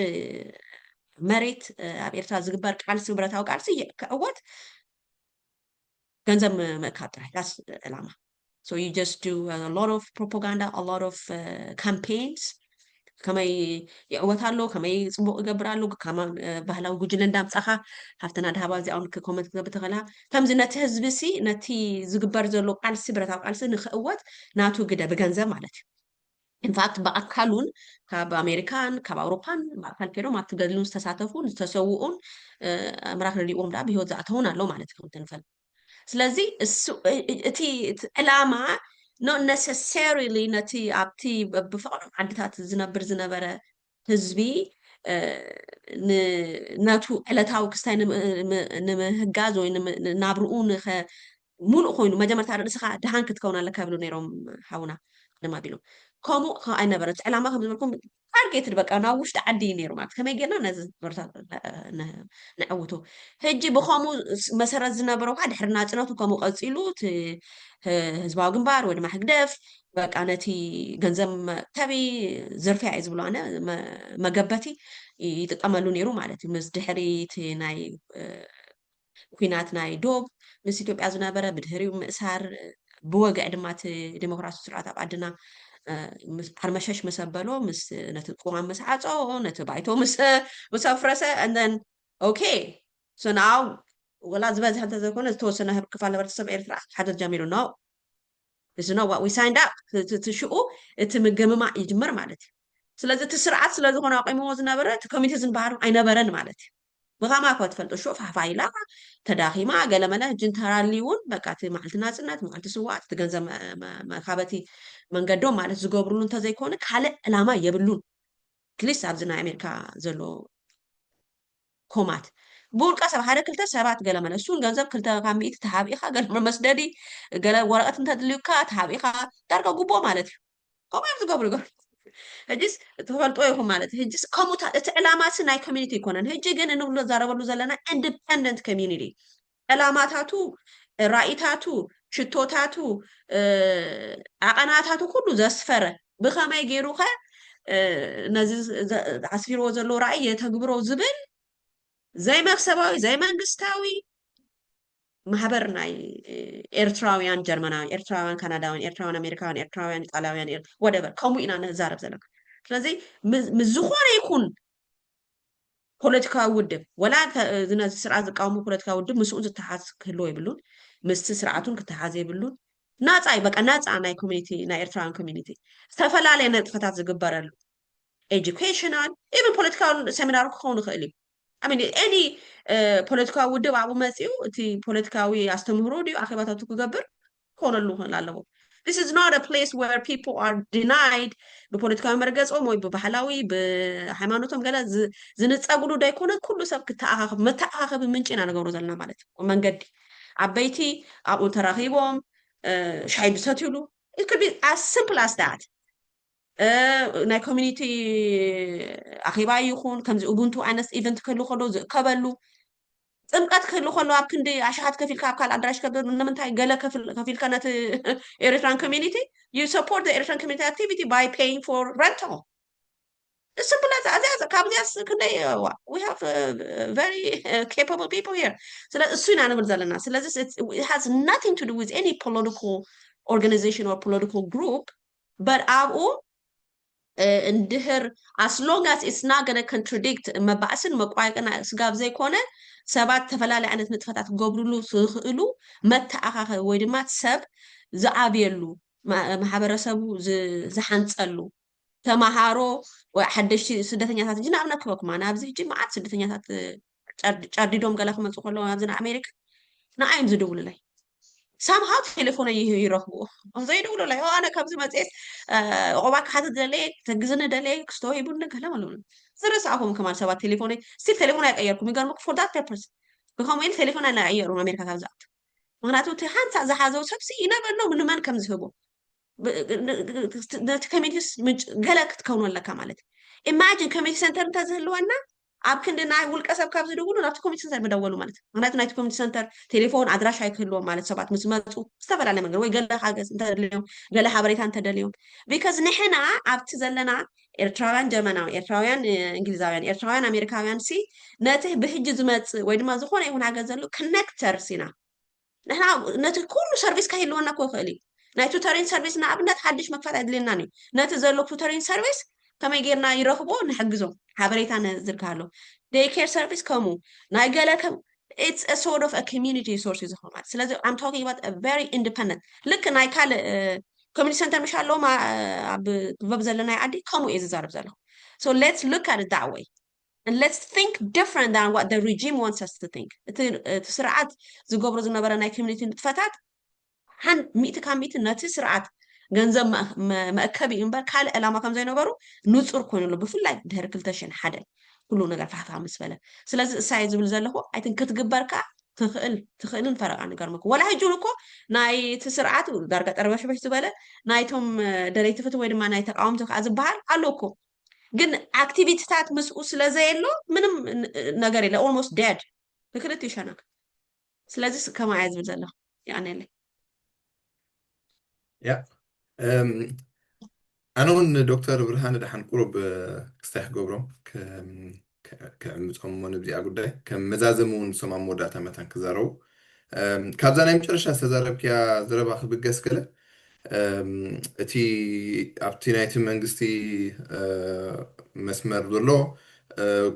መሬት ኣብ ኤርትራ ዝግበር ቃልሲ ብረታዊ ቃልሲ ክዕወት ገንዘብ ምእካብ ጥራሕ ዳስ ዕላማ so you just do a lot of propaganda a lot of campaigns ከመይ ይዕወታሉ ከመይ ፅቡቅ ይገብራሉ ከመይ ባህላዊ ጉጅለ እንዳምፃኻ ሃፍተና ድሃባ እዚኣውን ኮመንት ክገብር ትኽእላ ከምዚ ነቲ ህዝቢ ሲ ነቲ ዝግበር ዘሎ ቃልሲ ብረታዊ ቃልሲ ንክዕወት ናቱ ግደ ብገንዘብ ማለት እዩ ኢንፋክት በኣካሉን ካብ ኣሜሪካን ካብ ኣውሮፓን በኣካል ከይዶም ኣብቲ ገድሉን ዝተሳተፉን ዝተሰውኡን ኣምራክ ረዲኦም ዳ ብሂወት ዝኣተውን ኣሎ ማለት እዩ ትንፈል ስለዚ እቲ ዕላማ not necessarily ነቲ ኣብቲ ብፍቅሮም ዓድታት ዝነበረ ህዝቢ ናቱ ዕለታዊ ክስታይ ንምህጋዝ ወይ ናብርኡ ሙሉእ ኮይኑ መጀመርታ ርእስኻ ድሃን ክትከውን ኣለካ ይብሉ ነይሮም ሓውና ቅድማ ኣቢሎም ከምኡ ኣይነበረ እቲ ዕላማ ከም ዝበልኩም ታርጌትድ በቃ ናብ ውሽጢ ዓዲ ነይሩ ማለት ከመይ ጌርና ነዚ ትምህርታት ንዕውቱ ሕጂ ብከምኡ መሰረት ዝነበሮ ካ ድሕሪ ናፅነቱ ከምኡ ቀፂሉ እቲ ህዝባዊ ግንባር ወይ ድማ ህግደፍ በቃ ነቲ ገንዘብ መእከቢ ዝርፍያ እዩ ዝብሎ ኣነ መገበቲ ይጥቀመሉ ነይሩ ማለት እዩ ምስ ድሕሪ እቲ ናይ ኩናት ናይ ዶብ ምስ ኢትዮጵያ ዝነበረ ብድሕሪኡ ምእሳር ብወግዕ ድማ እቲ ዲሞክራሲ ስርዓት ኣብ ዓድና ሓርመሸሽ ምስ ኣበሎ ምስ ነቲ ቁማም ምስ ዓፆ ነቲ ባይቶ ምስ ኣፍረሰ and then okay so now ወላ ዝበዝሐ እንተዘይኮነ ዝተወሰነ ክፋል ሕብረተሰብ ኤርትራ ሓደ ጀሚሩ ነው this is not what we signed up ትሽኡ እቲ ምገምማዕ ይጅመር ማለት እዩ ስለዚ እቲ ስርዓት ስለዝኾነ ኣቂምዎ ዝነበረ እቲ ኮሚቴ ዝንበሃር ኣይነበረን ማለት እዩ بغما كوت فلتو شوف فايلا تداخيما قال ملا جن تراليون بقات معلت ناصنات معلت سوات تجنزم ما خابتي من قدوم معلت زقبرون تزي كونك حال لاما يبلون كليس عبزنا أمريكا زلو كومات بول كاسب هذا كلتا سبات قال ملا سون جنزب كلتا كاميت تحابيخا قال مسددي قال ورقة انت دليوكا تحابيخا تاركا قبو مالتي كم يبز قبل هجس تفلطو يهم ማለት هجس كموታ እቲ ዕላማት ናይ ኮሚኒቲ ይኮነን ህጂ ግን እንብሎ ዛረበሉ ዘለና ኢንዲፔንደንት ኮሚኒቲ ዕላማታቱ ራእይታቱ ሽቶታቱ ዓቐናታቱ ኩሉ ዘስፈረ ብኸመይ ገይሩ ኸ ነዚ ኣስፊርዎ ዘሎ ራእይ የተግብሮ ዝብል ዘይመክሰባዊ ዘይመንግስታዊ ማህበር ናይ ኤርትራውያን ጀርመናዊ ኤርትራውያን ካናዳውያን ኤርትራውያን አሜሪካውያን ኤርትራውያን ጣልያውያን ወደበር ከምኡ ኢና ንዛረብ ዘለና ስለዚ ምዝኾነ ይኩን ፖለቲካዊ ውድብ ወላ ዝነዚ ስርዓት ዝቃወሙ ፖለቲካዊ ውድብ ምስኡ ዝተሓዝ ክህልዎ ይብሉን ምስቲ ስርዓቱን ክትሓዝ ይብሉን ናፃ በቃ ናፃ ናይ ኮሚኒቲ ናይ ኤርትራውያን ኮሚኒቲ ዝተፈላለየ ነጥፈታት ዝግበረሉ ኤጁኬሽናል ኢቨን ፖለቲካዊ ሴሚናር ክኸውን ይኽእል እዩ I mean, any political would do our message, the political astምህሮ ዲዩ አኺባታቱ ክገብር ኮነሉ ላለው This is not a place where people are denied በፖለቲካዊ መርገጾም ወይ በባህላዊ በሃይማኖቶም ገለ ዝንጸጉሉ ዳይኮነ ኩሉ ሰብ ክተአኻኸብ መተአኻኸብ ምንጭና ነገሩ ዘለና ማለት መንገዲ አበይቲ አብኡ ተራኺቦም ሻይ ዝሰትይሉ it could be as simple as that ናይ ኮሚኒቲ አኺባ ይኹን ከምዚ ኡቡንቱ አይነት ኢቨንት ክህሉ ከሎ ዝእከበሉ ጥምቀት ክህሉ ከሎ ኣብ ክንዲ ኣሽሓት ከፊልካ ኣብ ካል ኣዳራሽ ከብር ንምንታይ ገለ ከፊልካ ነቲ ኤሪትራን ኮሚኒቲ you support the Eritrean community activity by paying for rental it's simple as that ካብዚያስ ክንደይ we have very capable people here so that እሱ ኢና ንብል ዘለና ስለዚህ it has nothing to do with any political organization or political group but ኣብኡ እንድህር as long as it's not going to contradict መባእስን መቋየቅና ስጋብ ዘይኮነ ሰባት ተፈላለየ ዓይነት ንጥፈታት ገብሩሉ ዝኽእሉ መተኣኻኸ ወይ ድማ ሰብ ዝዓብየሉ ማሕበረሰቡ ዝሓንፀሉ ተማሃሮ ወይ ሓደሽቲ ስደተኛታት ጅናብና ክበኩማ ናብዚ ሕጂ መዓት ስደተኛታት ጨርዲዶም ገለ ክመፁ ከለዉ ናብዚ ኣሜሪካ ንዓይም ዝድውሉላይ somehow telephone ይረኽቡ ዘይደውሉላይ ኣነ ካብዚ መፅኤስ ቆባክ ሓተ ደለየ ተግዝነ ደለየ ክስተወሂቡን ገለ ማለት ነው ዝረሳኹም ከማል ሰባት ቴሌፎን ስቲል ቴሌፎን ኣይቀየርኩም ይገርምኩ for that purpose ብከምኡ ኢሉ ቴሌፎን ኣይቀየሩ ኣሜሪካ ካብ ዝኣቱ ምክንያቱ እቲ ሓንሳእ ዝሓዘው ሰብሲ ይነበርኖ ንመን ከም ዝህቦ ነቲ ኮሚኒቲስ ገለ ክትከውኑ ኣለካ ማለት ኢማጂን ኮሚኒቲ ሰንተር እንተዝህልወና ኣብ ክንዲ ናይ ውልቀ ሰብ ካብ ዝደውሉ ናብቲ ኮሚኒቲ ሰንተር መደወሉ ማለት ምክንያቱ ናይቲ ኮሚኒቲ ሰንተር ቴሌፎን ኣድራሻ ኣይክህልዎም ማለት ሰባት ምስ መፁ ዝተፈላለየ መንገድ ወይ ገለ ሓገዝ እንተደልዮም ገለ ሓበሬታ እንተደልዮም ቢካዝ ንሕና ኣብቲ ዘለና ኤርትራውያን ጀርመናዊ ኤርትራውያን እንግሊዛውያን ኤርትራውያን ኣሜሪካውያን ሲ ነቲ ብሕጂ ዝመፅእ ወይ ድማ ዝኾነ ይኹን ሓገዝ ዘሎ ኮኔክተርስ ኢና ንሕና ነቲ ኩሉ ሰርቪስ ካሂልወና ኮ ይኽእል እዩ ናይ ቱተሪንግ ሰርቪስ ንኣብነት ሓድሽ መክፋት ኣድልየናን እዩ ነቲ ዘሎ ቱተሪንግ ሰርቪስ ከመይ ጌርና ይረኽቦ ንሕግዞም ሓበሬታ ንዝርካሎ ዴይ ኬር ሰርቪስ ከምኡ ናይ ገለ ከም it's a sort of a community source is ማለት ስለዚ I'm talking about a very independent ልክ ናይ ካልእ community center ምሽ ኣለዎም ኣብ ክበብ ዘለና ዓዲ ከምኡ እዩ ዝዛረብ ዘለኹ so let's look at it that way and let's think different than what the regime wants us to think እቲ ስርዓት ዝገብሮ ዝነበረ ናይ ኮሚኒቲ ንጥፈታት ሚእቲ ካብ ሚእቲ ነቲ ስርዓት ገንዘብ መእከቢ እምበር ካልእ ዕላማ ከም ዘይነበሩ ንፁር ኮይኑሉ ብፍላይ ድሕሪ 2001 ኩሉ ነገር ፋሕፋሕ ምስ በለ ስለዚ እሳይ ዝብል ዘለኹ ኣይ ቲንክ ክትግበርካ ትኽእልን ፈረቓ ንገርምኩ ወላ ሕጁን እኮ ናይቲ ስርዓት ዳርጋ ጠረበሽበሽ ዝበለ ናይቶም ደለይቲ ፍትሒ ወይ ድማ ናይ ተቃወምቲ ከዓ ዝበሃል ኣሎ እኮ ግን ኣክቲቪቲታት ምስኡ ስለዘየሎ ምንም ነገር የለ ኦልሞስት ዴድ ብክልቲኡ ሸነክ ስለዚ ከማይ እያ ዝብል ዘለኹ ይኣነለይ ያ أنا هون دكتور برهان دحن قرب كستح جبرم كمزعم ونبدي أقول ده كمزازمون سمع مودا تمتن كزارو كابزانا يمشرش أستزارب كيا زرب أخذ بجس كله تي أبتنايت منجستي مسمر دلو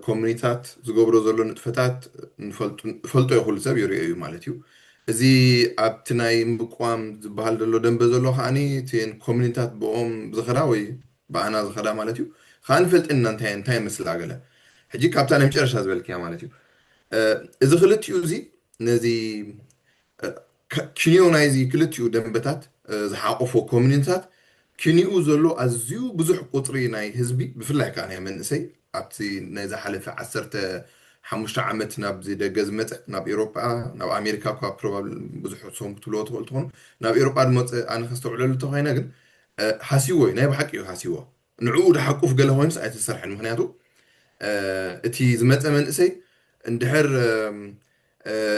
كومنيتات زجبرو زلو نتفتات نفلتو يقول سب يوري مالتيو زي أبتناي مقام زبال دلو دم بزلو خاني تين كومنيتات بقوم زخراوي بأنا زخرا مالتيو خان فلت إن أنت مثل عجلة هجي كابتن مشرش هذا بالكيا مالتيو እዚ ክልቲኡ እዚ ነዚ ክንዮ ናይዚ ክልቲኡ ደንበታት ዝሓቆፎ ኮሚኒቲታት ክንኡ ዘሎ ኣዝዩ ብዙሕ ቁፅሪ ናይ ህዝቢ ብፍላይ ከዓ ናይ መንእሰይ ኣብቲ ናይ ዝሓለፈ 15 ዓመት ናብዚ ደገ ዝመፀ ናብ ኤሮጳ ናብ ኣሜሪካ እኳ ፕሮባብል ብዙሕ ሰም ክትብልዎ ትኽእሉ ትኾኑ ናብ ኤሮጳ ዝመፀ ኣነ ከስተውዕለሉ ተኮይነ ግን ሓሲቦ እዩ ናይ ብሓቂ እዩ ሓሲቦ ንዕኡ ድሓቁፍ ገለ ኮይኑስ ኣይተሰርሐን ምክንያቱ እቲ ዝመፀ መንእሰይ እንድሕር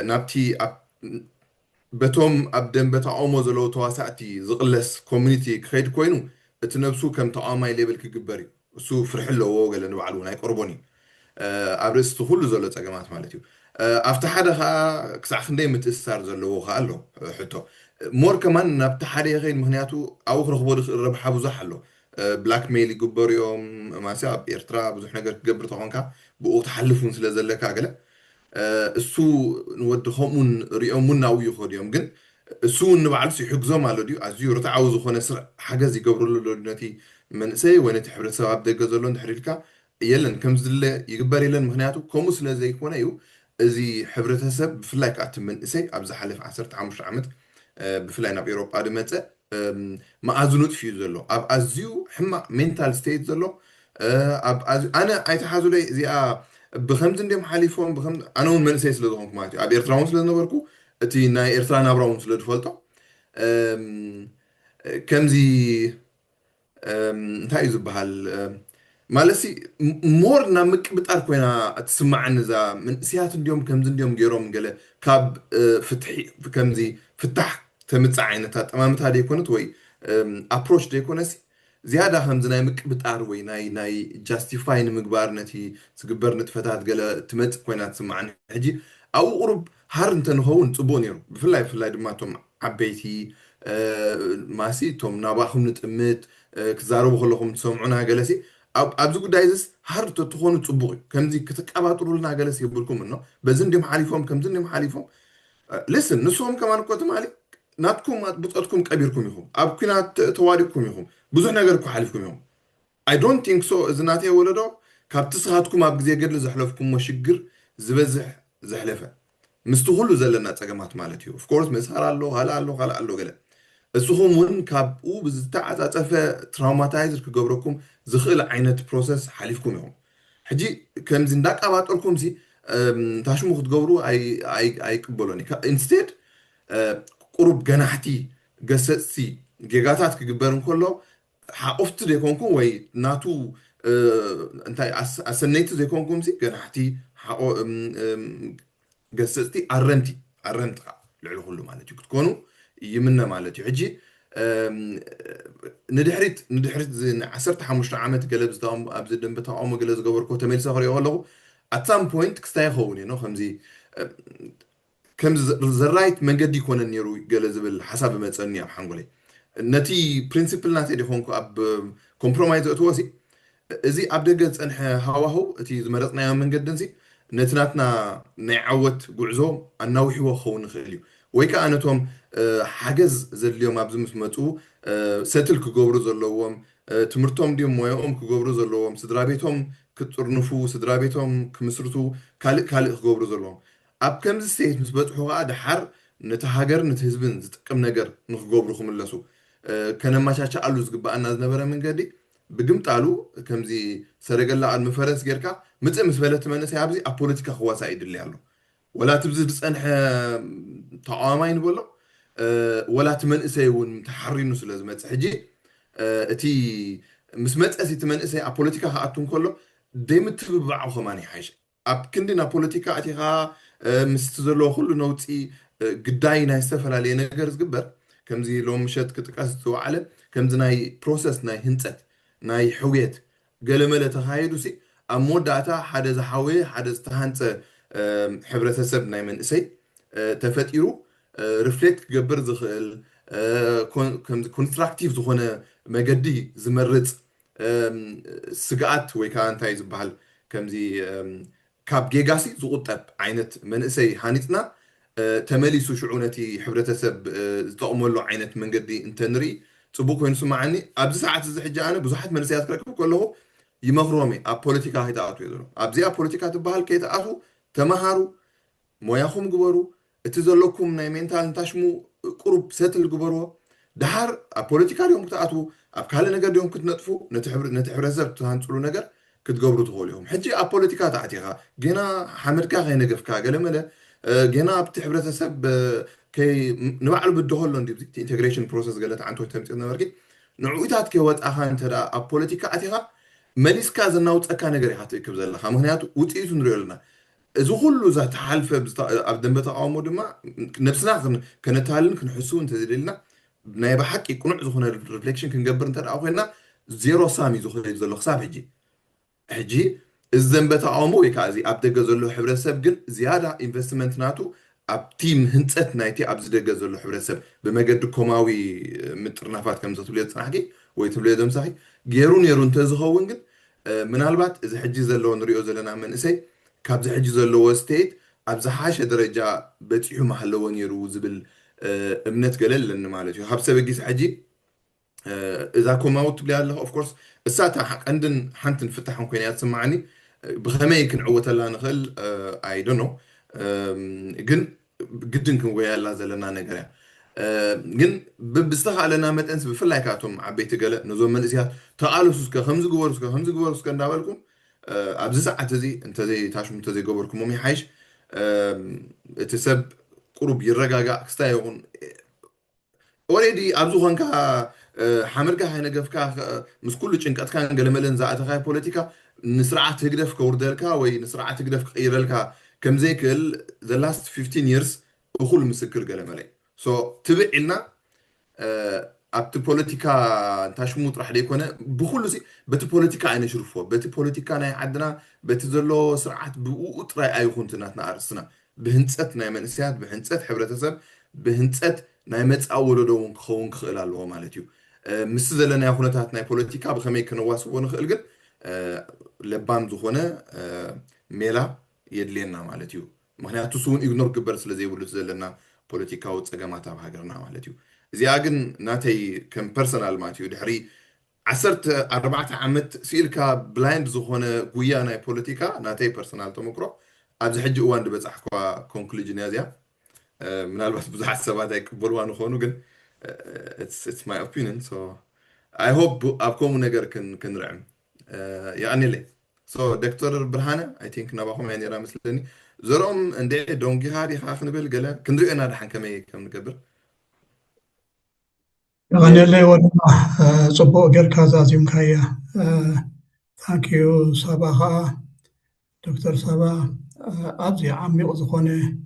ናብቲ በቶም ኣብ ደንበ ተቃውሞ ዘለዎ ተዋሳእቲ ዝቕለስ ኮሚኒቲ ክኸይድ ኮይኑ እቲ ነብሱ ከም ተቃዋማይ ሌብል ክግበር እዩ እሱ ፍርሒ ኣለዎ ገለ ንባዕሉ ናይ ቆርቦን እዩ ኣብ ርእስቲ ኩሉ ዘሎ ፀገማት ማለት እዩ ኣብቲ ሓደ ከዓ ክሳዕ ክንደይ ምትእስሳር ዘለዎ ከዓ ኣሎ ሕቶ ሞር ከማን ናብቲ ሓደ ይኸይድ ምክንያቱ ኣብኡ ክረኽቦ ዝኽእል ረብሓ ብዙሕ ኣሎ ብላክ ሜይል ይግበሩ እዮም ማሲ ኣብ ኤርትራ ብዙሕ ነገር ክገብር ተኾንካ ብኡ ትሓልፉን ስለ ዘለካ ገለ እሱ ንወዲ ከምኡን ሪኦምን ናብኡ ይኸዱ እዮም ግን እሱ ንባዕሉ ይሕግዞም ኣሎ ድዩ ኣዝዩ ርትዓዊ ዝኾነ ስርዕ ሓገዝ ይገብርሉ ኣሎ ነቲ መንእሰይ ወይ ነቲ ሕብረተሰብ ኣብ ደገ ዘሎ እንድሕር ኢልካ የለን ከምዝድለ ይግበር የለን ምክንያቱ ከምኡ ስለ ዘይኮነ እዩ እዚ ሕብረተሰብ ብፍላይ ከዓ እቲ መንእሰይ ኣብ ዝሓለፈ 15 ዓመት ብፍላይ ናብ ኤሮጳ ድመፀ መኣዝኑ ጥፍዩ ዘሎ ኣብ ኣዝዩ ሕማቅ ሜንታል ስቴት ዘሎ ኣነ ኣይተሓዙለይ እዚኣ ብከምዚ እንዲኦም ሓሊፎም ኣነ እውን መንእሰይ ስለ ዝኾንኩ ማለት እዩ ኣብ ኤርትራ እውን ስለ ዝነበርኩ እቲ ናይ ኤርትራ ናብራ እውን ስለ ዝፈልጦ ከምዚ እንታይ እዩ ዝበሃል ማለሲ ሞር ናብ ምቅብጣር ኮይና እትስማዓኒ እዛ መንእስያት እንዲኦም ከምዚ እንዲኦም ገይሮም ገለ ካብ ፍትሒ ከምዚ ፍታሕ ተምፃእ ዓይነት ኣጠማምታ ደይኮነት ወይ ኣፕሮች ደይኮነሲ ዝያዳ ከምዚ ናይ ምቅብጣር ወይ ናይ ጃስቲፋይ ንምግባር ነቲ ዝግበር ንጥፈታት ገለ ትመፅእ ኮይና ትስማዓኒ ሕጂ ኣብኡ ቁሩብ ሃር እንተንኸውን ፅቡቅ ነይሩ ብፍላይ ድማ እቶም ዓበይቲ ማሲ እቶም ናባኹም ንጥምት ክዛረቡ ከለኹም ትሰምዑና ገለሲ ኣብዚ ጉዳይ ዝስ ሃር ተትኾኑ ፅቡቅ እዩ ከምዚ ክትቀባጥሩልና ገለሲ የብልኩም እኖ በዚ እንዲኦም ሓሊፎም ከምዚ እንዲኦም ሓሊፎም ልስን ንስኹም ከማን እኮ ትማሊ ናትኩም ብፀትኩም ቀቢርኩም ኢኹም ኣብ ኩናት ተዋዲቅኩም ኢኹም ብዙሕ ነገር እኮ ሓሊፍኩም ኢኹም ኣይ ዶንት ቲንክ ሶ እዚ ናተይ ወለዶ ካብቲ ስኻትኩም ኣብ ግዜ ገድሊ ዘሕለፍኩምዎ ሽግር ዝበዝሕ ዘሕለፈ ምስቲ ኩሉ ዘለና ፀገማት ማለት እዩ ኦፍኮርስ መስሃር ኣሎ ካልእ ኣሎ ገለ እስኹም እውን ካብኡ ብዝተዓፃፀፈ ትራውማታይዝር ክገብረኩም ዝኽእል ዓይነት ፕሮሰስ ሓሊፍኩም ኢኹም ሕጂ ከምዚ እንዳቀባጠልኩም ሲ ታሽሙ ክትገብሩ ኣይቅበሎኒ ኢንስቴድ ቁሩብ ገናሕቲ ገሰፅቲ ጌጋታት ክግበር እንከሎ ሓቆፍቲ ዘይኮንኩም ወይ ናቱ እንታይ ኣሰነይቲ ዘይኮንኩም ሲ ገናሕቲ ገሰፅቲ ኣረንቲ ከዓ ልዕሊ ኩሉ ማለት እዩ ክትኮኑ ይምነ ማለት እዩ ሕጂ ንድሕሪት 15 ዓመት ገለ ኣብዚ ደንበ ተቃውሞ ገለ ዝገበርኮ ተመሊሰ ክሪኦ ከለኹ ኣት ሳም ፖይንት ክስታይ ይኸውን እዩ ከምዚ ዘራይት መንገዲ ይኮነን ነይሩ ገለ ዝብል ሓሳብ መፀኒ ኣብ ሓንጎለይ ነቲ ፕሪንሲፕል ናተይ ዲኾንኩ ኣብ ኮምፕሮማይዝ እትወሲ እዚ ኣብ ደገ ዝፀንሐ ሃዋህው እቲ ዝመረፅናዮ መንገድንሲ ነቲ ናትና ናይ ዓወት ጉዕዞ ኣናዊሕዎ ክኸውን ንኽእል እዩ ወይ ከዓ ነቶም ሓገዝ ዘድልዮም ኣብዚ ምስ መፁ ሰትል ክገብሩ ዘለዎም ትምህርቶም ድዮም ሞያኦም ክገብሩ ዘለዎም ስድራ ቤቶም ክጥርንፉ ስድራ ቤቶም ክምስርቱ ካልእ ክገብሩ ዘለዎም ኣብ ከምዚ ስቴት ምስ በፅሑ ከዓ ድሓር ነቲ ሃገር ነቲ ህዝብን ዝጠቅም ነገር ንክገብሩ ክምለሱ ከነማቻቻሉ ዝግባአና ዝነበረ መንገዲ ብግምጣሉ ከምዚ ሰረገላ ቅድሚ ፈረስ ጌርካ ምፅእ ምስ በለት መንእሰይ ኣብዚ ኣብ ፖለቲካ ክዋሳእ ይድሊ ኣሎ ወላ ትብዚ ዝፀንሐ ተቃዋማይ ንበሎ ወላ እቲ መንእሰይ እውን ተሓሪኑ ስለ ዝመፅእ ሕጂ እቲ ምስ መፀሲ እቲ መንእሰይ ኣብ ፖለቲካ ክኣቱ እንከሎ ደይምትብባዕ ከማን ይሓይሽ ኣብ ክንዲ ናብ ፖለቲካ ኣቲኻ ምስቲ ዘለዎ ኩሉ ነውፂ ግዳይ ናይ ዝተፈላለየ ነገር ዝግበር ከምዚ ሎም ምሸት ክጥቀስ ዝወዓለ ከምዚ ናይ ፕሮሰስ ናይ ህንፀት ናይ ሕውየት ገለመለ ተኻይዱ ሲ ኣብ መወዳእታ ሓደ ዝሓወየ ሓደ ዝተሃንፀ ሕብረተሰብ ናይ መንእሰይ ተፈጢሩ ሪፍሌክት ክገብር ዝኽእል ከምዚ ኮንስትራክቲቭ ዝኾነ መገዲ ዝመርፅ ስግኣት ወይ ከዓ እንታይ ዝበሃል ከምዚ ካብ ጌጋሲ ዝቁጠብ ዓይነት መንእሰይ ሃኒፅና ተመሊሱ ሽዑ ነቲ ሕብረተሰብ ዝጠቕመሉ ዓይነት መንገዲ እንተንርኢ ፅቡቅ ኮይኑ ስማዓኒ ኣብዚ ሰዓት እዚ ሕጂ ኣነ ብዙሓት መንእሰያት ክረክብ ከለኹ ይመክሮም ኣብ ፖለቲካ ከይተኣትዉ እየ ዘሎ ኣብዚኣ ፖለቲካ ትበሃል ከይተኣትዉ ተመሃሩ موياخم جبرو اتزلكم ناي مينتال نتاشمو قرب ستل جبرو دحر بوليتيكا اليوم كتاتو اب كاله نجر اليوم كتنطفو نتحبر زب تهانصلو نجر كتجبرو تقولهم حجي بوليتيكا تاعتيها جينا حمدكا غي نقفكا قالمله جينا بتحبرتسب كي نبعلو بدهولو ندي انتجريشن بروسيس قالت عنتو تمصينا وركي نعويتات كي وطاها انت بوليتيكا اتيها مليسكا زناوطكا نجر يحاتيكب زلخا مهنياتو وطيتو نريلنا እዚ ኩሉ ዝተሓልፈ ኣብ ደንበ ተቃውሞ ድማ ነብስና ከነታልን ክንሕሱ እንተዘደልና ናይ ብሓቂ ቁኑዕ ዝኾነ ሪፍሌክሽን ክንገብር እንተ ደኣ ኮይና ዜሮ ሳሚ ዝኽእል ዘሎ ክሳብ ሕጂ ሕጂ እዚ ደንበ ተቃውሞ ወይ ከዓ እዚ ኣብ ደገ ዘሎ ሕብረተሰብ ግን ዝያዳ ኢንቨስትመንት ናቱ ኣብቲ ህንፀት ናይቲ ኣብዚ ደገ ዘሎ ሕብረተሰብ ብመገዲ ኮማዊ ምጥርናፋት ከም ዘትብልዮ ፅናሕኪ ወይ ትብልዮ ደምሳኺ ገይሩ ነይሩ እንተዝኸውን ግን ምናልባት እዚ ሕጂ ዘለዎ ንሪኦ ዘለና መንእሰይ ካብዚ ሕጂ ዘለዎ ስቴት ኣብ ዝሓሸ ደረጃ በፂሑ ማሃለዎ ነይሩ ዝብል እምነት ገለለኒ ማለት እዩ ካብ ሰበጊስ ሕጂ እዛ ኮማውት ትብልያ ኣለኹ ኦፍኮርስ እሳታ ቀንድን ሓንትን ፍታሕን ኮይና እያ ትስማዓኒ ብኸመይ ክንዕወተላ ንኽእል ኣይ ዶንት ኖ ግን ግድን ክንጎያላ ዘለና ነገር እያ ግን ብዝተኻእለና መጠንስ ብፍላይ ካቶም ዓበይቲ ገለ ነዞም መንእስያት ተቃልሱ እስከ ከምዚ ግበሩ እስከ እንዳበልኩም ኣብዚ ሰዓት እዚ እንተዘይ ታሽሙ እንተዘይ ገበርኩሞም ይሓይሽ እቲ ሰብ ቁሩብ ይረጋጋእ ክስታይ ይኹን ኦሬዲ ኣብዚ ኮንካ ሓመድካ ሃይነገፍካ ምስ ኩሉ ጭንቀትካን ገለመለን ዝኣተኻ ፖለቲካ ንስርዓት ህግደፍ ከውርደልካ ወይ ንስርዓት ህግደፍ ክቅይረልካ ከምዘይክእል the last 15 years እኹል ምስክር ገለመለይ ሶ ትብዕ ኢልና ኣብቲ ፖለቲካ እንታሽሙ ጥራሕ ደይኮነ ብኩሉ በቲ ፖለቲካ ኣይነሽርፎ በቲ ፖለቲካ ናይ ዓድና በቲ ዘሎ ስርዓት ብኡ ጥራይ ኣይኹንቲ ናትና ኣርስና ብህንፀት ናይ መንእስያት ብህንፀት ሕብረተሰብ ብህንፀት ናይ መፃእ ወለዶ እውን ክኸውን ክኽእል ኣለዎ ማለት እዩ ምስ ዘለና ኩነታት ናይ ፖለቲካ ብኸመይ ክንዋስቦ ንኽእል ግን ለባም ዝኾነ ሜላ የድልየና ማለት እዩ ምክንያቱ እሱ እውን ኢግኖር ግበር ስለዘይብሉ ዘለና ፖለቲካዊ ፀገማት ኣብ ሃገርና ማለት እዩ እዚኣ ግን ናተይ ከም ፐርሰናል ማለት እዩ ድሕሪ 14 ዓመት ስኢልካ ብላይንድ ዝኾነ ጉያ ናይ ፖለቲካ ናተይ ፐርሰናል ተመክሮ ኣብዚ ሕጂ እዋን ድበፃሕኳ ኮንክሉዥን እያ እዚኣ ምናልባት ብዙሓት ሰባት ኣይቅበልዋ ንኾኑ ግን it's my opinion so I hope ኣብ ከምኡ ነገር ክንርዕም ይኣኒለይ so ዶክተር ብርሃነ I think ናባኹም እያ ነይራ መስለኒ ዘርኦም እንደ ዶንጊኻ ዲኻ ክንብል ገለ ክንሪኦና ድሓን ከመይ ከም ንገብር غنيلي ولا صبو غيركا زازيمكايا ثانكيو صباحا دكتور صباح ابزي عمي زخونه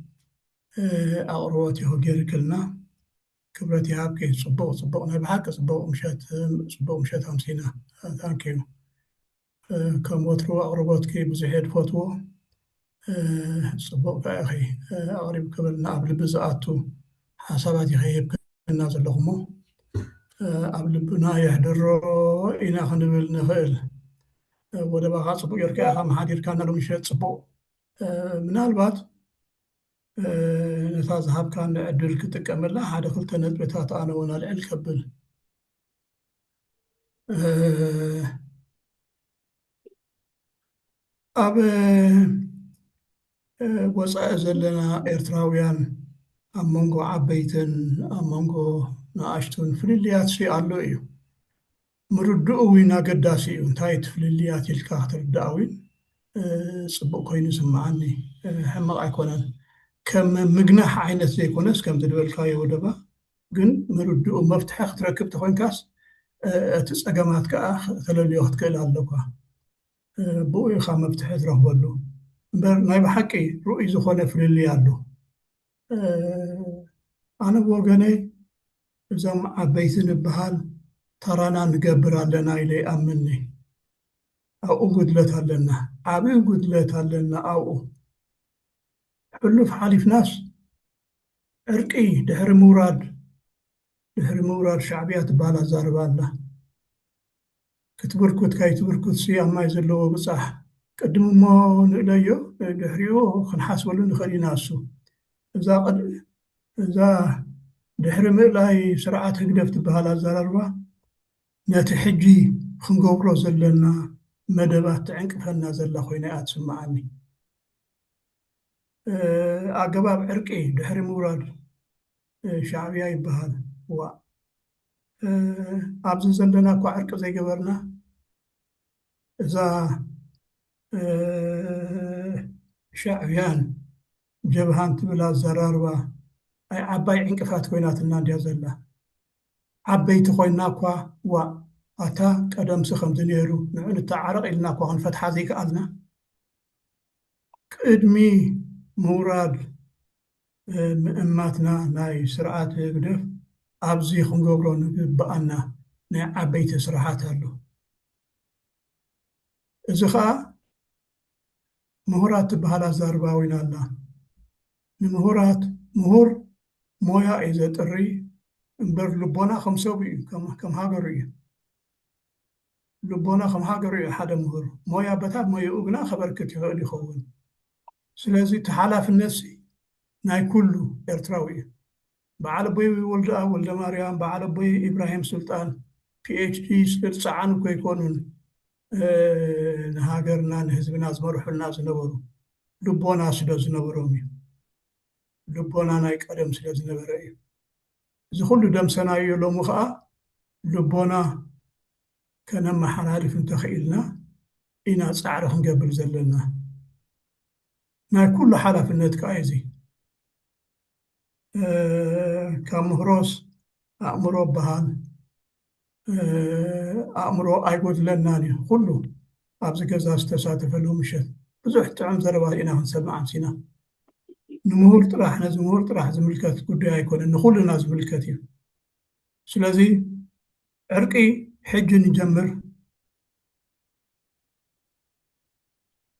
اقروتي هو غيركلنا كبرتي هابكي صبو انا بحق صبو مشات 50 ثانكيو كموترو اقربوتكي بزهد فوتو صبو باخي اقرب كبرنا قبل بزاتو حساباتي خيب كنا زلخمو ኣብ ልብና የሕድሮ ኢና ክንብል ንኽእል ወደባኻ ፅቡቅ ጌርካ ኢኻ መሓዲርካ ናሎም ሸጥ ፅቡቅ ምናልባት ነታ ዝሃብካ ንዕድል ክጥቀመላ ሓደ ክልተ ነጥብታት ኣነ እውን ኣልዕል ከብል ኣብ ወፃኢ ዘለና ኤርትራውያን ኣብ መንጎ ዓበይትን ኣብ መንጎ ንኣሽቱን ፍልልያት ኣሎ እዩ ምርድኡ እውን ኣገዳሲ እዩ እንታይ ትፍልልያት ኢልካ ክትርዳእ ፅቡቅ ኮይኑ ይስምዓኒ ሕማቕ ኣይኮነን ከም ምግናሕ ዓይነት ዘይኮነስ ከም ዝድበልካዮ ወደባ ግን ምርድኡ መፍትሒ ክትረክብ ተኮይንካስ እቲ ፀገማት ከዓ ተለልዮ ክትክእል ኣለካ ብኡ ኢኻ መፍትሒ ትረክበሉ እምበር ናይ ብሓቂ ርኡይ ዝኾነ ፍልልያ ኣሎ ኣነ ብወገነይ እዞም ዓበይቲ ንበሃል ተራና ንገብር ኣለና ኢለ ይኣምኒ ኣብኡ ጉድለት ኣለና ዓብይ ጉድለት ኣለና ኣብኡ ሕሉፍ ሓሊፍናስ ዕርቂ ድሕሪ ምውራድ ሻዕብያ ትበሃል ኣዛርባ ኣላ ክትብርኩት ከይትብርኩት ስያማይ ዘለዎ ብፃሕ ቅድም እሞ ንእለዮ ድሕሪኡ ክንሓስበሉ ንኽእል ኢና እሱ እዛ ድሕሪ ምእላይ ስርዓት ህግደፍ ትበሃል ኣዘራርባ ነቲ ሕጂ ክንገብሮ ዘለና መደባት ትዕንቅፈና ዘላ ኮይና እያ ትስምዓኒ ኣገባብ ዕርቂ ድሕሪ ምውራድ ሻዕብያ ይበሃል ዋ ኣብዚ ዘለና እኳ ዕርቂ ዘይገበርና እዛ ሻዕብያን ጀብሃን ትብል ኣዘራርባ ኣይ ዓባይ ዕንቅፋት ኮይናትና እንድያ ዘላ ዓበይቲ ኮይና እኳ ዋ ኣታ ቀደምሲ ከምዚ ነይሩ ንዑ ንተዓረቕ ኢልና እኳ ክንፈትሓ ዘይከኣልና ቅድሚ ምውራድ ምእማትና ናይ ስርዓት ግደፍ ኣብዚ ክንገብሮ ንግብኣና ናይ ዓበይቲ ስራሓት ኣሎ እዚ ከዓ ምሁራት ትበሃል ኣዛርባ ወይና ኣላ ንምሁራት ምሁር ሞያ እዩ ዘጥሪ እምበር ልቦና ከም ሰብ እዩ ከም ሃገሩ እዩ ልቦና ከም ሃገሩ እዩ ሓደ ምሁር ሞያ በታት ሞይኡ ግና ከበርክት ይኽእል ይኸውን ስለዚ እቲ ሓላፍነት ናይ ኩሉ ኤርትራዊ እዩ በዓል ኣቦይ ወልደ ኣብ ወልደ ማርያም በዓል ኣቦይ ኢብራሂም ሱልጣን ፒኤችዲ ዝፀዓኑ ከይኮኑን ንሃገርና ንህዝብና ዝመርሑልና ዝነበሩ ልቦና ስለ ዝነበሮም እዩ ልቦና ናይ ቀደም ስለ ዝነበረ እዩ እዚ ኩሉ ደምሰናዮ ሎሙ ከዓ ልቦና ከነመሓላልፍ እንተኽኢልና ኢና ፃዕሪ ክንገብር ዘለና ናይ ኩሉ ሓላፍነት ከዓ እዚ ካብ ምሁሮስ ኣእምሮ በሃል ኣእምሮ ኣይጎድለናን እዩ ኩሉ ኣብዚ ገዛ ዝተሳተፈሉ ምሸት ብዙሕ ጥዑም ዘረባ ኢና ክንሰምዕ ኣንሲና ንምሁር ጥራሕ ነዚ ምሁር ጥራሕ ዝምልከት ጉዳይ ኣይኮነን ንኩሉና ዝምልከት እዩ ስለዚ ዕርቂ ሕጂ ንጀምር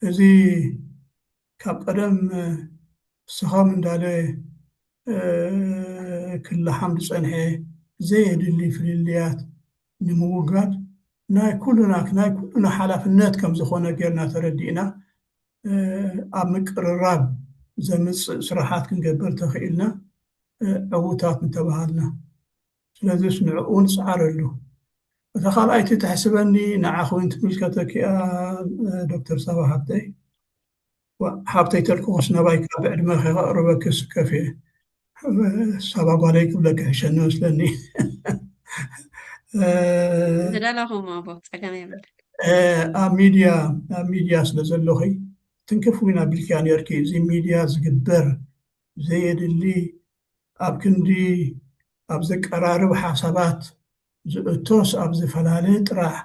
እዚ ካብ ቀደም ስኻም እንዳለ ክላሓም ዝፀንሐ ዘየድሊ ፍልልያት ንምውጋድ ናይ ኩሉና ሓላፍነት ከም ዝኾነ ጌርና ተረዲእና ኣብ ምቅርራብ ዘምፅእ ስራሓት ክንገበር ተኽኢልና ዕዉታት እንተባሃልና ስለዚ ንዕኡ ንፅዓረሉ እታ ካልኣይቲ ትሕስበኒ ንዓኽ እውን ትምልከተኪ እያ ዶክተር ሳባ ሃብተይ ሃብተይ ተልክኾስ ናባይ ካብ ዕድመ ከቕርበክስ ከፍ እየ ሳባ ጓለይ ክብለክ ሕሸኒ መስለኒ ዝደለኹም ኣቦ ፀገም የብለን ኣብ ሚድያ ስለ ዘለኹ ትንክፍ ውን ኣቢልክያ ነርኪ እዚ ሚድያ ዝግበር ዘየድሊ ኣብ ክንዲ ኣብ ዘቀራርብ ሓሳባት ዝእቶስ ኣብ ዝፈላለ ጥራሕ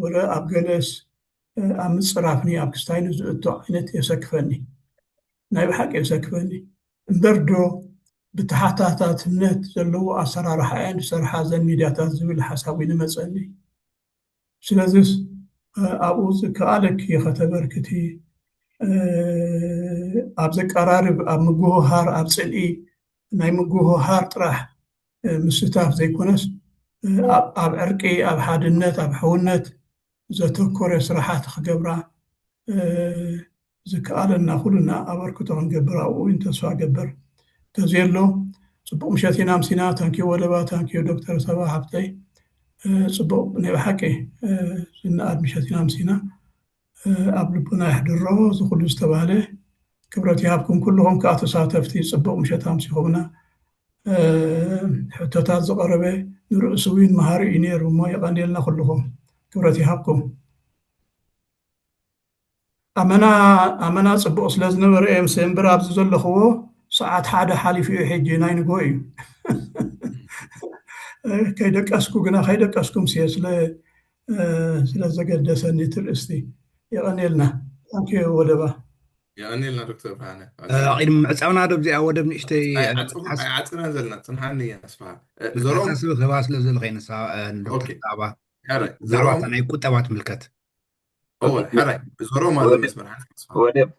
ወደ ኣብ ገለስ ኣብ ምፅራፍኒ ኣብ ክስታይኑ ዝእቶ ዓይነት የሰክፈኒ ናይ ብሓቂ የሰክፈኒ እምበር ዶ ብተሓታታትነት ዘለዎ ኣሰራርሓ እየን ዝሰርሓ ዘን ሚድያታት ዝብል ሓሳብ እዩ ንመፀኒ ስለዚ ኣብኡ ዝከኣለኪ ከተበርክቲ ኣብ ዘቀራርብ ኣብ ምጉህሃር ኣብ ፅልኢ ናይ ምጉህሃር ጥራሕ ምስታፍ ዘይኮነስ ኣብ ዕርቂ ኣብ ሓድነት ኣብ ሕውነት ዘተኮረ ስራሓት ክገብራ ዝከኣለና ኩሉና ኣበርክቶ ክንገብር ኣብኡ ተስፋ ገበር ተዝየሎ ፅቡቅ ምሸት ኢና ምሲና ታንኪዩ ወደባ ታንኪዩ ዶክተር ሳባ ሃብተይ ፅቡቅ ናይ ብሓቂ ዝነኣድ ምሸት ኢና ምሲና ኣብ ልቡና ይሕድሮ ዝኩሉ ዝተባሃለ ክብረት ይሃብኩም ኩልኹም ከዓ ተሳተፍቲ ፅቡቅ ምሸት ኣምሲኹምና ሕቶታት ዝቐረበ ንርእሱ እውን መሃሪ እዩ ነይሩ እሞ የቐኒልና ኩልኹም ክብረት ይሃብኩም ኣመና ፅቡቅ ስለ ዝነበረ እየ ምስ እምበር ኣብዚ ዘለኽዎ ሰዓት ሓደ ሓሊፉ እዩ ሕጂ ናይ ንጎ እዩ ከይደቀስኩ ግና ከይደቀስኩም ስየ ስለዘገደሰኒ ትርእስቲ የቐኒልና ታንኪዩ ወደባ يقنلنا دكتور فهنا قيم معصبنا دب زي اودب نشتي عصنا زلنا تنحني اسفها زروم حسب خواس لزل خين دكتور صعبه زروات انا يقطبات ملكت اول حري زروم هذا مسمر ودب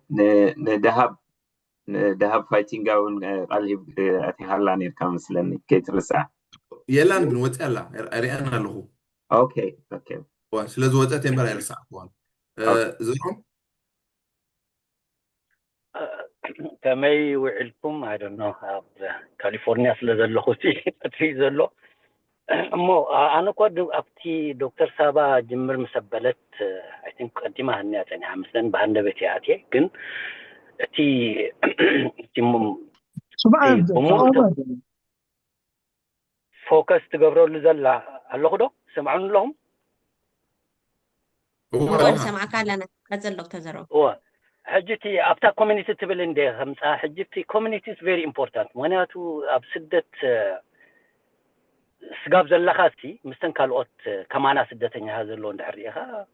دهب فايتنج اون قال اتي هالاني كان مسلني كيترسع يلان بنوت يلا ارينا له اوكي ስለዚ ወጣት የምበር አይርሳዕ ሆን زروم كمي وعلكم I don't know كاليفورنيا ስለዘለኹቲ እትሪ ዘሎ እሞ ኣነ እኳ ኣብቲ ዶክተር ሳባ ጅምር መሰበለት I think ቀዲማ ህንያ ፀኒሓ ምስለን ባህንደበት ያትየ ግን تي سمعت بمول فوكس تقبروا لزلا هلو دو سمعون لهم هو سمعك لنا قزل لك تزرو هو حجتي أبتا كوميونيتي تبلين ده خمسة حجتي كوميونيتي is very important مناتو أبسدت سقاب زلا خاستي مستن كالوت كمانا سدتني هذا اللون دحريها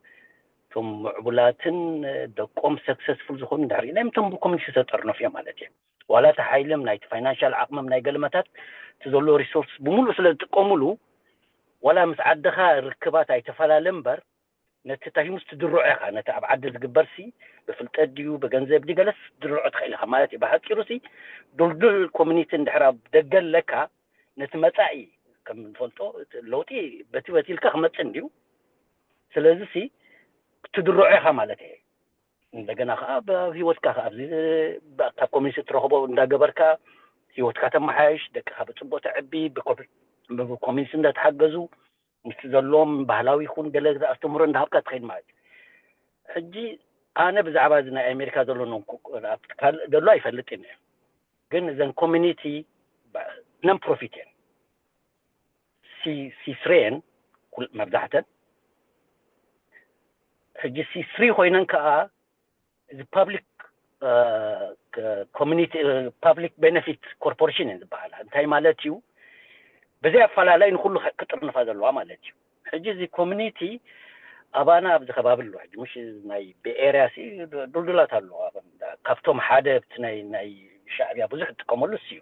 ثم عبولاتن دقوم سكسسفول زخون دحري لم تم كوميونيتي تطرنا فيها مالتي ولا تحايلم نايت فاينانشال عقمم ناي قلمتات تزولو ريسورس بمولو سلتقوملو ولا مسعدخا ركبات اي تفلالمبر نتتاهي مستدرعيخا نتعب عدد قبرسي بفلت أديو بغنزب دي قلس درعو تخيلها مالتي بحكي روسي دول كوميونيتي اندحراب دقل لك نتمتعي كم فلتو لوتي بتي لك خمتن ديو سلازسي تدرعيخا مالتي እንደገና ህይወትካ ኣብዚ ካብ ኮሚኒቲ ትረኽቦ እንዳገበርካ ህይወትካ ተመሓይሽ ደቅኻ ብፅቡቅ ተዕቢ ብኮሚኒቲ እንዳተሓገዙ ምስ ዘሎም ባህላዊ ይኹን ገለ ኣስተምህሮ እንዳሃብካ ትኸይድ ማለት ሕጂ ኣነ ብዛዕባ እዚ ናይ ኣሜሪካ ዘሎ ዘሎ ኣይፈልጥን ግን እዘን ኮሚኒቲ ነን ፕሮፊት እየን ሲስሬን መብዛሕተን ሕጂ ሲስሪ ኮይነን ከዓ the public community public benefit corporation in the bahal እንታይ ማለት እዩ በዚያ ፈላላይ ንኩሉ ክጥርንፋ ዘለዋ ማለት እዩ ሕጂ እዚ ኮሚኒቲ ኣባና ኣብዚ ከባቢ ኣሎ ሕጂ ምሽ ናይ በኤሪያ ሲ ዱልዱላት ኣሎ ካብቶም ሓደ ናይ ሻዕብያ ብዙሕ ጥቀመሉ እዩ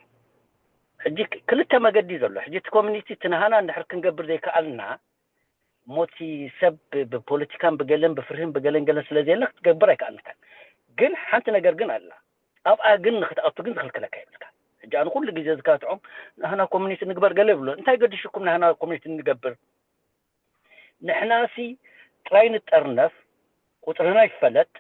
ሕጂ ክልተ መገዲ ዘሎ ሕጂ እቲ ኮሚኒቲ ትናሃና እንድሕር ክንገብር ዘይከኣልና ሞቲ ሰብ ብፖለቲካን ብገለን ብፍርህን በገለን ገለን ስለዘየለክ ትገብር ኣይከኣልካ ግን ሓንቲ ነገር ግን ኣላ ኣብኣ ግን ንኽትኣቱ ግን ዝኽልክለካ ይብልካ ሕጂ ኣነ ኩሉ ግዜ ዝካትዖም ንሕና ኮሚኒቲ ንግበር ገለ ይብሎ እንታይ ገዲሽኩም ንሕና ኮሚኒቲ ንገብር ንሕናሲ ጥራይ ንጠርነፍ ቁጥርና ይፈለጥ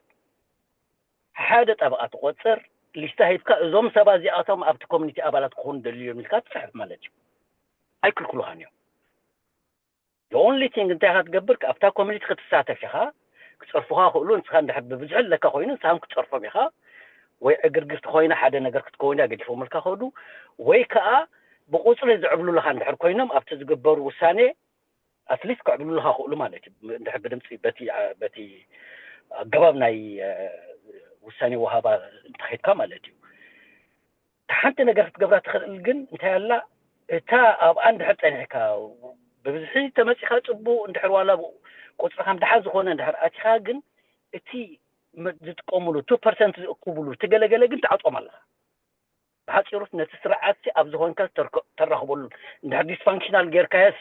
ሓደ ጠበቓ ትቆፅር ሊስታ ሂብካ እዞም ሰባ እዚኣቶም ኣብቲ ኮሚኒቲ ኣባላት ክኾኑ ደልዩ የሚልካ ትፅሕፍ ማለት እዩ ኣይክልክሉኻን እዮም the only thing እንታይ ኢኻ ትገብር ኣብታ ኮሚኒቲ ክትሳተፍ ኢኻ ክፀርፉኻ ክእሉ ንስኻ እንድሕር ብብዝሕን ለካ ኮይኑ ንስኻም ክትፀርፎም ኢኻ ወይ ዕግርግርቲ ኮይና ሓደ ነገር ክትከውና ገዲፎምልካ ከዱ ወይ ከዓ ብቁፅሪ ዝዕብሉልካ እንድሕር ኮይኖም ኣብቲ ዝግበሩ ውሳኔ ኣትሊስት ክዕብሉልካ ክእሉ ማለት እዩ እንድሕር ብድምፂ በቲ ኣገባብ ናይ ውሳኔ ወሃባ እንተኸይድካ ማለት እዩ ሓንቲ ነገር ክትገብራ ትኽእል ግን እንታይ ኣላ እታ ኣብኣ እንድሕር ፀኒሕካ ببزحي تمسخ صبو اندحر والا قصر خام دحا زخونه اندحر اتيخا ግን እቲ ዝጥቀሙሉ 2% ዝእኩብሉ ትገለገለ ግን ተዓጦማላ በሓፂሩት ነቲ ስርዓት ኣብ ዝኾንካ ተረኽበሉ እንድሕር ዲስፋንክሽናል ጌርካያሲ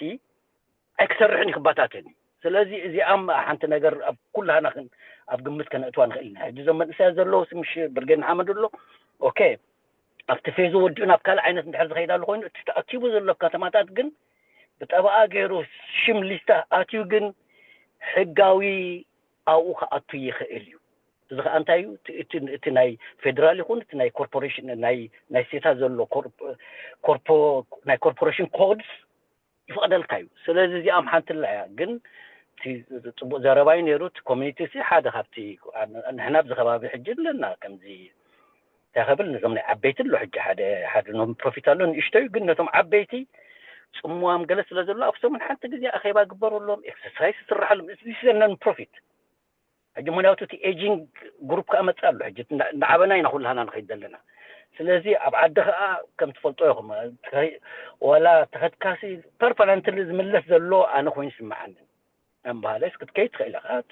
ኣይክሰርሕን ይክባታተኒ ስለዚ እዚኣም ሓንቲ ነገር ኣብ ኩላና ኣብ ግምት ከነእትዋ ንኽእል ኢና ሕጂ ዞም መንእሰያት ዘለዉ ምሽ ብርጌን ሓመድ ኣሎ ኦኬ ኣብቲ ፌዙ ወዲኡ ናብ ካልእ ዓይነት እንድሕር ዝኸይዳሉ ኮይኑ እቲ ተኣኪቡ ዘሎ ከተማታት ግን بطبعا غيرو شم ليستا اتيو جن حقاوي او خاطو يخيليو اذا انتايو تناي فيدرال يكون تناي كوربوريشن ناي سيتا زلو ناي كوربوريشن كودز يفضل كايو سلازي زي ام حنت لا جن تي صبو زرباي نيروت كوميونيتي سي حدا خاطي نحنا بزخبابي حجل لنا كمزي تاخبل نظام عبيت له حج حدا نو بروفيتالون يشتيو جن نتم عبيتي صموام جلس لازلوا أفسهم حتى جزء أخيبا قبروا لهم إكسسايز سرح لهم إسلام بروفيت هجي مناوتو تي ايجينج جروب كأمت قالوا هجي نعبنا ينخل لنا نخيد لنا سلازي أبعدها كم تفلطوهم ولا تخد كاسي بيرفالنتلزم اللي زلوا أنا خوين سمعنا أم بهالس كنت كيت خيلها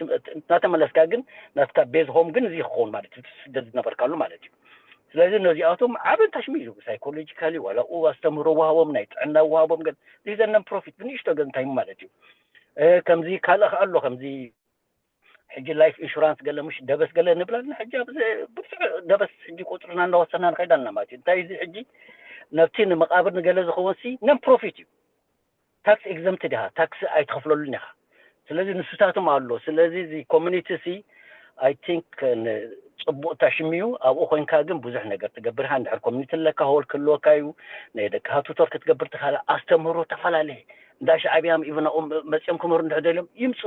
ناتملس كاجن ناتك بيز هوم جن زي خون مالتي تسدد نبر كلو مالتي ስለዚህ ነዚያቱም ዓብን ተሽሚሉ ሳይኮሎጂካሊ ወላ ኣስተምሮ ወሃቦም ናይ ጥዕና ወሃቦም ግን ዲዘነም ፕሮፊት ብንሽቶ ገንታይ ማለት እዩ ከምዚ ካልእ ኣሎ ከምዚ ሕጂ ላይፍ ኢንሹራንስ ገለ ምሽ ደበስ ገለ ንብላና ሕጂ ደበስ ሕጂ ቁጥርና እናወሰና ንኸይዳልና ማለት እዩ እንታይ እዚ ሕጂ ነብቲ ንመቃብር ንገለ ዝኸውን ሲ ነን ፕሮፊት እዩ ታክስ ኤግዘምት ዲሃ ታክስ ኣይትኸፍለሉን ኢኻ ስለዚ ንስታቶም ኣሎ ስለዚ እዚ ኮሚኒቲ ሲ አይ ቲንክ ጽቡቅ ታሽሚዩ ኣብኡ ኮይንካ ግን ብዙሕ ነገር ትገብር ሃ እንድሕር ኮሚኒቲ ለካ ሆል ክልወካዩ ናይ ደካ ቱተር ክትገብር ትኻላ ኣስተምህሮ ተፈላለየ እንዳ ሻዕብያም ኢቭን መፅኦም ክመሩ እንድሕር ደልዮም ይምፁ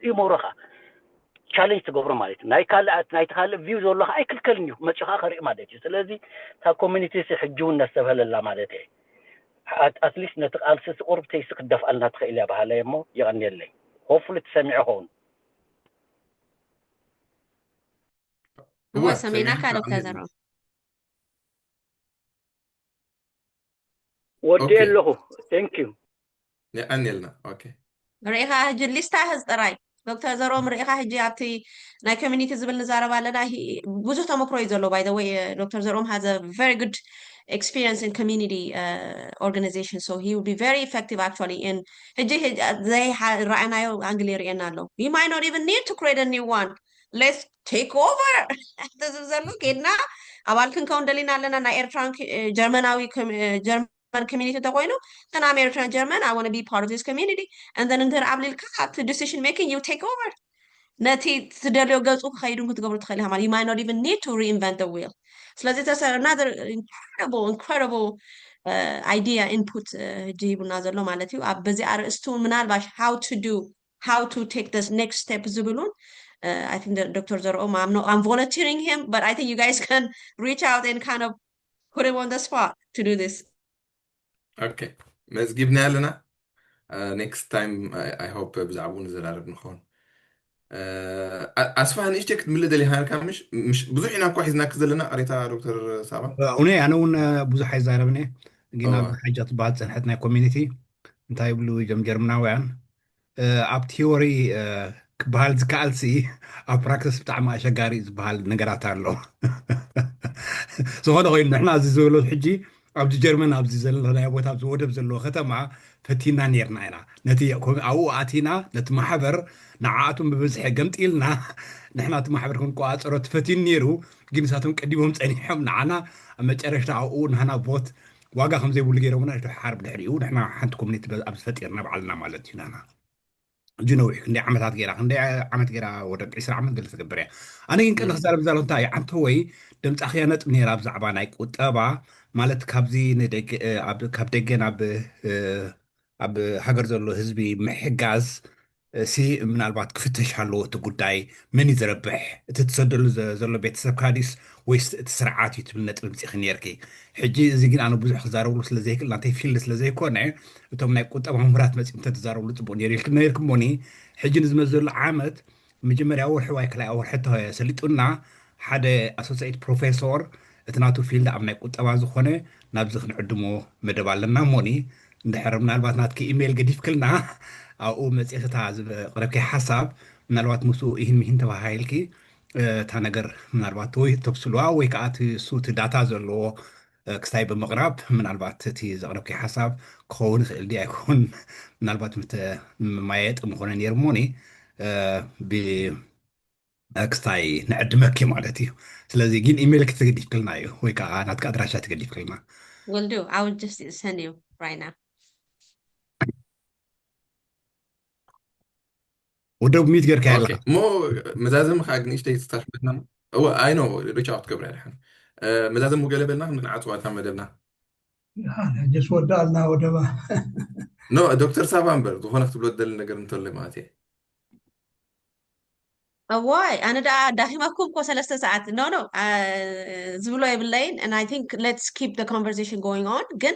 ይመሩኻ ቻሌንጅ ትገብሮ ማለት እዩ ናይ ካልኣት ናይ ተካልእ ቪው ዘሎ ኣይክልከልን እዩ መጭኻ ከርኢ ማለት እዩ ስለዚ እታ ኮሚኒቲ ሕጅውን ነሰብህለላ ማለት እዩ ኣትሊስት ነቲ ቃልሲ ቁርብ ተይሲ ክደፍኣልና ትኽእል እያ ባህላ እሞ ይቐኒየለይ ሆፍሊ ትሰሚዑ ኸውን هو سميناك دكتور زروم ودي له ثانك يو يأنيلنا اوكي رئيها هجي ليستا هز طراي دكتور زروم رئيها هجي ابتي ناي كوميونيتي زبل نزارب علينا بوزو تمكرو يزولو by the way Dr. Zerom has a very good experience in community organization so he will be very effective actually in هجي زي رأينا يو انجلي رأينا له you might not even need to create a new one let's take over ተዘዘሉ ኬድና ኣባል ክንከውን ደሊና ኣለና ናይ ኤርትራን ጀርመናዊ ጀርመን ኮሚኒቲ ተኮይኑ እና ኣሜሪካን ጀርመን I want to be part of this community and then እንድር ኣብሊልካ ኣብቲ decision making you take over ነቲ ትደልዮ ገፁ ክኸይዱን ክትገብሩ ትኽእል ኢኻ ማለት you might not even need to reinvent the wheel ስለዚ that's another incredible idea input ጅሂቡና ዘሎ ማለት እዩ ኣብ በዚ ኣርእስቱ ምናልባሽ how to take this next step ዝብሉን I think that Dr. Zerom, I'm volunteering him, but I think you guys can reach out and kind of put him on the spot to do this. Okay. مزجبنا لنا. Next time I hope بزعبون زرارب نخون. أسفه أنا إشتكت من اللي هاي كان مش بزحنا كويس ناكز لنا قريتها دكتور سابا. أنا بزح زاربني جينا بحاجة بعض سنحتنا كوميونيتي. أنت يبلو جرمناويان. أب تيوري بحال زكالسي أو براكتس بتاع ما أشجاري بحال نجارات له سواء غير نحن عزيزولو حجي أبدي جرمن أبدي زلنا يبغى أبدي ودب زلوا ختم مع فتينا نيرنا هنا نتي أو آتينا نت محبر نعاتهم ببزح جمت إلنا نحن أت محبر كون قاعد صارت فتين نيرو جنساتهم قديمهم تاني حم نعنا أما تعرف تعاون هنا بوت واقع خمسة بولجيرو من حرب الحريو نحن حنتكم نت أبز فتيرنا بعلنا مالتنا هنا جنوي عندي عملات غيرها عندي عملت غيرها ورد 20 عمل قلت قبريا انا يمكن خسر بزالو انتاي عنتوي دمت اخيانت من راب زعبا ناي قطبا مالت كابزي ندق كاب دغن اب هاجر زلو حزبي محجاز سي ምናልባት ክፍተሽ አለው እቲ ጉዳይ ምን ይዘረብሕ እቲ ተሰደሉ ዘሎ ቤተሰብ ካዲስ ወይስ እቲ ስርዓት ይትብል ነጥብ ምጽ ኽነርኪ ሕጂ እዚ ግን ኣነ ብዙሕ ክዛረብሉ ስለዘይክል ናተይ ፊልድ ስለዘይኮነ እቶም ናይ ቁጠባ መምራት መጽ ተዛረብሉ ጽቡቅ ነይርክም ሞኒ ሕጂ ንዝመዘሉ ዓመት መጀመርያ ወርሒ ወይ ከላይ ወርሒ ሰሊጡና ሓደ ኣሶሲኤት ፕሮፌሰር እቲ ናቱ ፊልድ ኣብ ናይ ቁጠባ ዝኾነ ናብዚ ክንዕድሞ መደብ ኣለና ሞኒ እንድሕር ምናልባት ናትኪ ኢሜይል ገዲፍክልና أو مسألة تعزب قربك حساب من الوقت مسو إهن مهن تبهايلكي تانجر من الوقت توي تبصلوا ويكات صوت داتا زلوا كستايب المغرب من الوقت تيز قربك حساب كون اللي يكون من الوقت مايت مخونن يرموني ب كستاي نعدمك مالتي سلازي جين إيميلك تقديف كلنا ويكا ناتك أدراشات تقديف كلنا. Will do. I will just send you right now. ودوب ميت غير كايلا مو مزازم خاقني اشتي تستاش بدنا هو اي نو ريتش اوت قبل الحين مزازم مو قلبنا من عطوا تم مدبنا يعني جس ودالنا ودبا نو دكتور سابامبر دخون اختبلو دل نقر نتولي ماتي واي انا داخمكم كو 3 ساعات no زبلو يبلين and I think let's keep the conversation going on ግን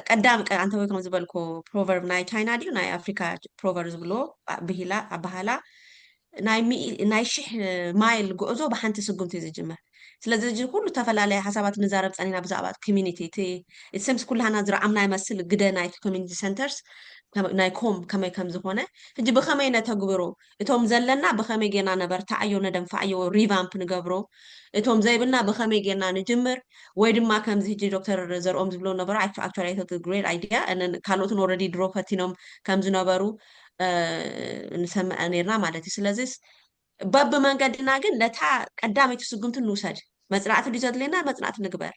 ቀዳም አንተ ወይ ከም ዝበልኮ proverb ናይ ቻይና ዲዩ ናይ አፍሪካ proverb ዝብሎ ብሂላ አባሃላ ናይ ሽሕ ማይል ጉዕዞ በሓንቲ ስጉምቲ ዝጅመር ስለዚ እዚ ኩሉ ተፈላለየ ሓሳባት ንዛረብ ጸኒና ብዛዕባ ኮሚኒቲ it seems ኩላና ዝረዓምና ይመስል ግደ ናይ ኮሚኒቲ ሴንተርስ ናይ ኮም ከመይ ከም ዝኾነ ሕጂ ብኸመይ ነተግብሮ እቶም ዘለና ብኸመይ ጌና ነበርታዕዮ ነደንፋዕዮ ሪቫምፕ ንገብሮ እቶም ዘይብልና ብኸመይ ጌና ንጅምር ወይ ድማ ከምዚ ሕጂ ዶክተር ዘርኦም ዝብሎ ነበሩ actually I thought a great idea and then ካልኦትን already ድሮ ፈቲኖም ከም ዝነበሩ ንሰምዕ ነርና ማለት እዩ ስለዚ በብ መንገድና ግን ለታ ቀዳመይቲ ስጉምቲ ንውሰድ መጽናዕቲ ዲ ዘድለና መጽናዕቲ ንግበር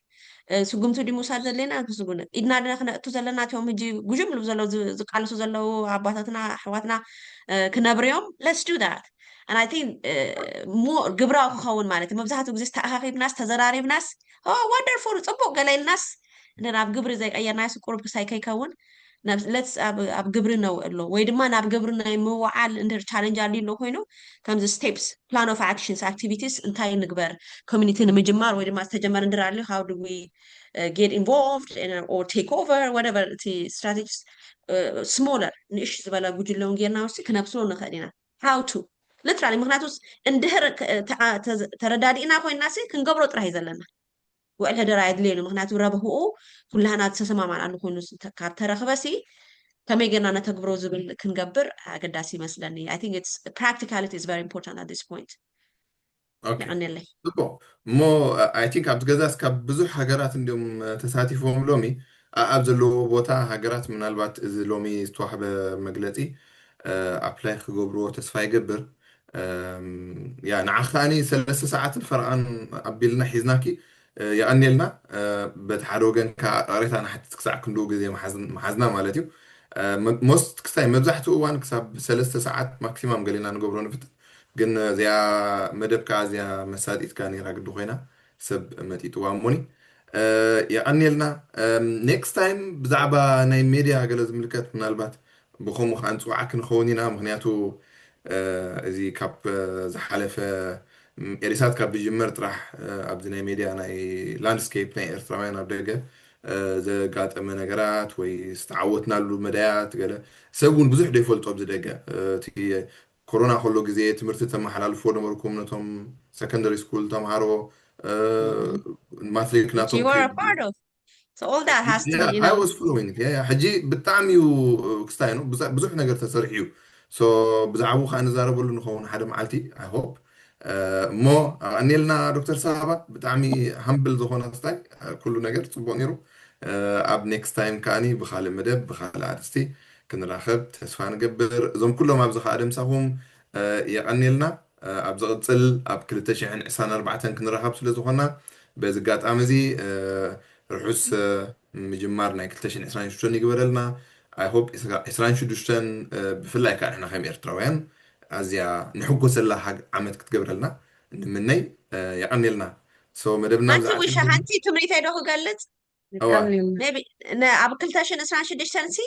ስጉምቲ ዲ ሙሳድ ዘድለና ስጉምቲ ኢድና ክነእቱ ዘለና ቶም ሕጂ ጉጅም ልብ ዘለው ዝቃልሱ ዘለው ኣባታትና ኣሕዋትና ክነብርዮም let's do that and I think more ግብራው ክኸውን ማለት መብዛሕትኡ ግዜ ተኣኻኺብናስ ተዘራሪብናስ wonderful ጽቡቅ ገለልናስ ናብ ግብሪ ዘይቀየርናስ ቁርብ ክሳይ ከይከውን let's ab ግብርናው ኣሎ ወይ ድማ ናብ ግብርና ይምዋዓል እንድር ቻሌንጅ አሊሎ ኮይኑ ከምዚ steps plan of actions activities እንታይ ንግበር community ንምጅማር ወይ ድማ ተጀመር እንድር አሊ how do we get involved or take over whatever the strategies smaller ንእሽ ዝበለ ጉጅለውን ጌርና ውስጥ ክነብስሎ ንኽእል ኢና how to literally ምክንያቱስ እንድህር ተረዳዲእና ኮይናሲ ክንገብሮ ጥራሕ ዘለና ውዕል ህደራ የድልየሉ ምክንያቱ ረብህኡ ኩላህና ተሰማማና ንኮይኑ ካብ ተረኽበሲ ከመይ ጌርና ነተግብሮ ዝብል ክንገብር አገዳሲ ይመስለኒ I think it's practicality is very important at this point يعنيلي مو I think عبد الجزاز كبزح حجرات عندهم تساتيفهم لومي أبزلو بوتا حجرات من البات إذا لومي استوحب مجلتي أبلاي خجبرو تسفاي جبر يعني عخاني 3 ساعات الفرقان أبيلنا حزناكي يعني لنا بتحروجن كقريت أنا حتى تكسع كندو جزء محزنا مالتيو most كساي مبزحته وان كسب 3 ساعات ماكسيمم قلنا نجبرو نفت جن زي مدب كازيا مساديت كان يراقدو هنا سب متيتو واموني يعني لنا next time بزعبا ناي ميديا جلز ملكات من البات بخوم خانسو عكن خونينا مغنياتو زي كاب زحالف إرسات كاب بجمر طرح أبزناي ميديا ناي لاندسكيب ناي إرتراوين أبدأ زي قات أمانجرات ويستعوتنا له مدايات قال سوون بزح ديفولت أبزدقة تي كورونا خلو جزية تمرت تم حلال فورم وركم نتهم secondary school تم هارو ماثلي كناتهم you are a part of so all that has to yeah, you I know was following it yeah حجي بالتعمي وكستاينو بزح نقدر تسرحيو so بزعبو خان زاربولو نخون حدا معالتي I hope مو أنيلنا دكتور صاحبة بتعمي همبل زخون استاي كله نقدر تصبو نيرو أب next time كاني بخال مدب بخال عدستي كنراخب تسفان قبر زم كلهم أبزخ آدم ساهم يعني لنا أبزغ تصل أب كل تشعن إحسان 4 كنراخب سلزخونا بزقات أمزي رحوس مجمارنا كل تشعن إحسان شتون يقبر لنا I hope إحسان شدوشتن بفلاي كان إحنا خيم إرتراوين أزيا نحقو سلا حق عمد كتقبر لنا مني يعني لنا so مدبنا أنت وش هانتي تمري تيدوه قالت maybe أب كل تشعن إحسان شدوشتن سي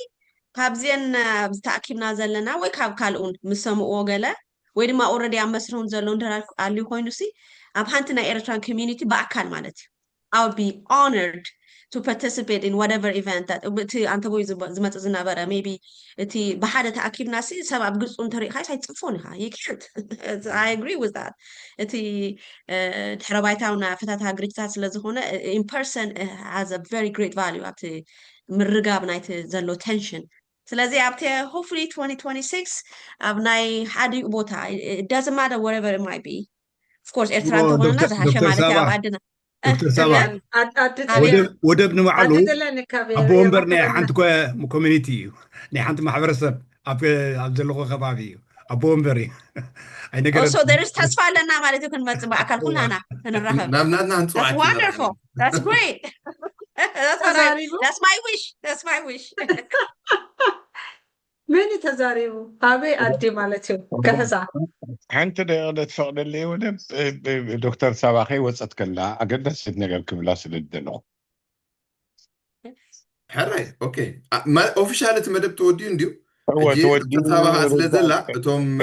ካብዚን ብተኣኪብና ዘለና ወይ ካብ ካልኡን ምስ ሰምዕዎ ገለ ወይ ድማ ኦልሬዲ ኣብ መስርሑን ዘሎ እንተኣልዩ ኮይኑሲ ኣብ ሓንቲ ናይ ኤርትራን ኮሚኒቲ በኣካል ማለት እዩ I would be honored to participate in whatever event that እቲ አንተ ቦይ ዝመጽእ ዝነበረ maybe እቲ ብሓደ ተኣኪብናሲ ሰብ ኣብ ገጹ እንተሪእኻ ሳይጽፎን ኢኻ you can't I agree with that እቲ ድሕረ ባይታውና ፍታት ሃገሪታት ስለ ዝኾነ in person has a very great value ኣብቲ ምርጋብ ናይቲ ዘሎ tension ስለዚ ኣብቲ hopefully 2026 ኣብ ናይ ሓደ ቦታ it doesn't matter wherever it might be of course ኤርትራ እንተኾነና ዝሓሸ ማለት እዩ ኣብ ዓድና دكتور سابا ودب نمعلو أبو أمبر ني حنت كوميونيتي ني حنت محبرسب أب زلقو خبابي أبو أمبري أي نقدر so there is تصفى لنا مالتي كنت بأكل كلنا نرحب that's wonderful that's great that's my wish من تزاريبو أبي أدي مالتي كهزا حنت ده تفقد اللي ودب دكتور ساباخي وصلت كلا أقدر سيدنا قبل كبلاس للدنو حراي اوكي ما اوفيشال تمدب تودي نديو هو تودي ساباخ أسلزلا توم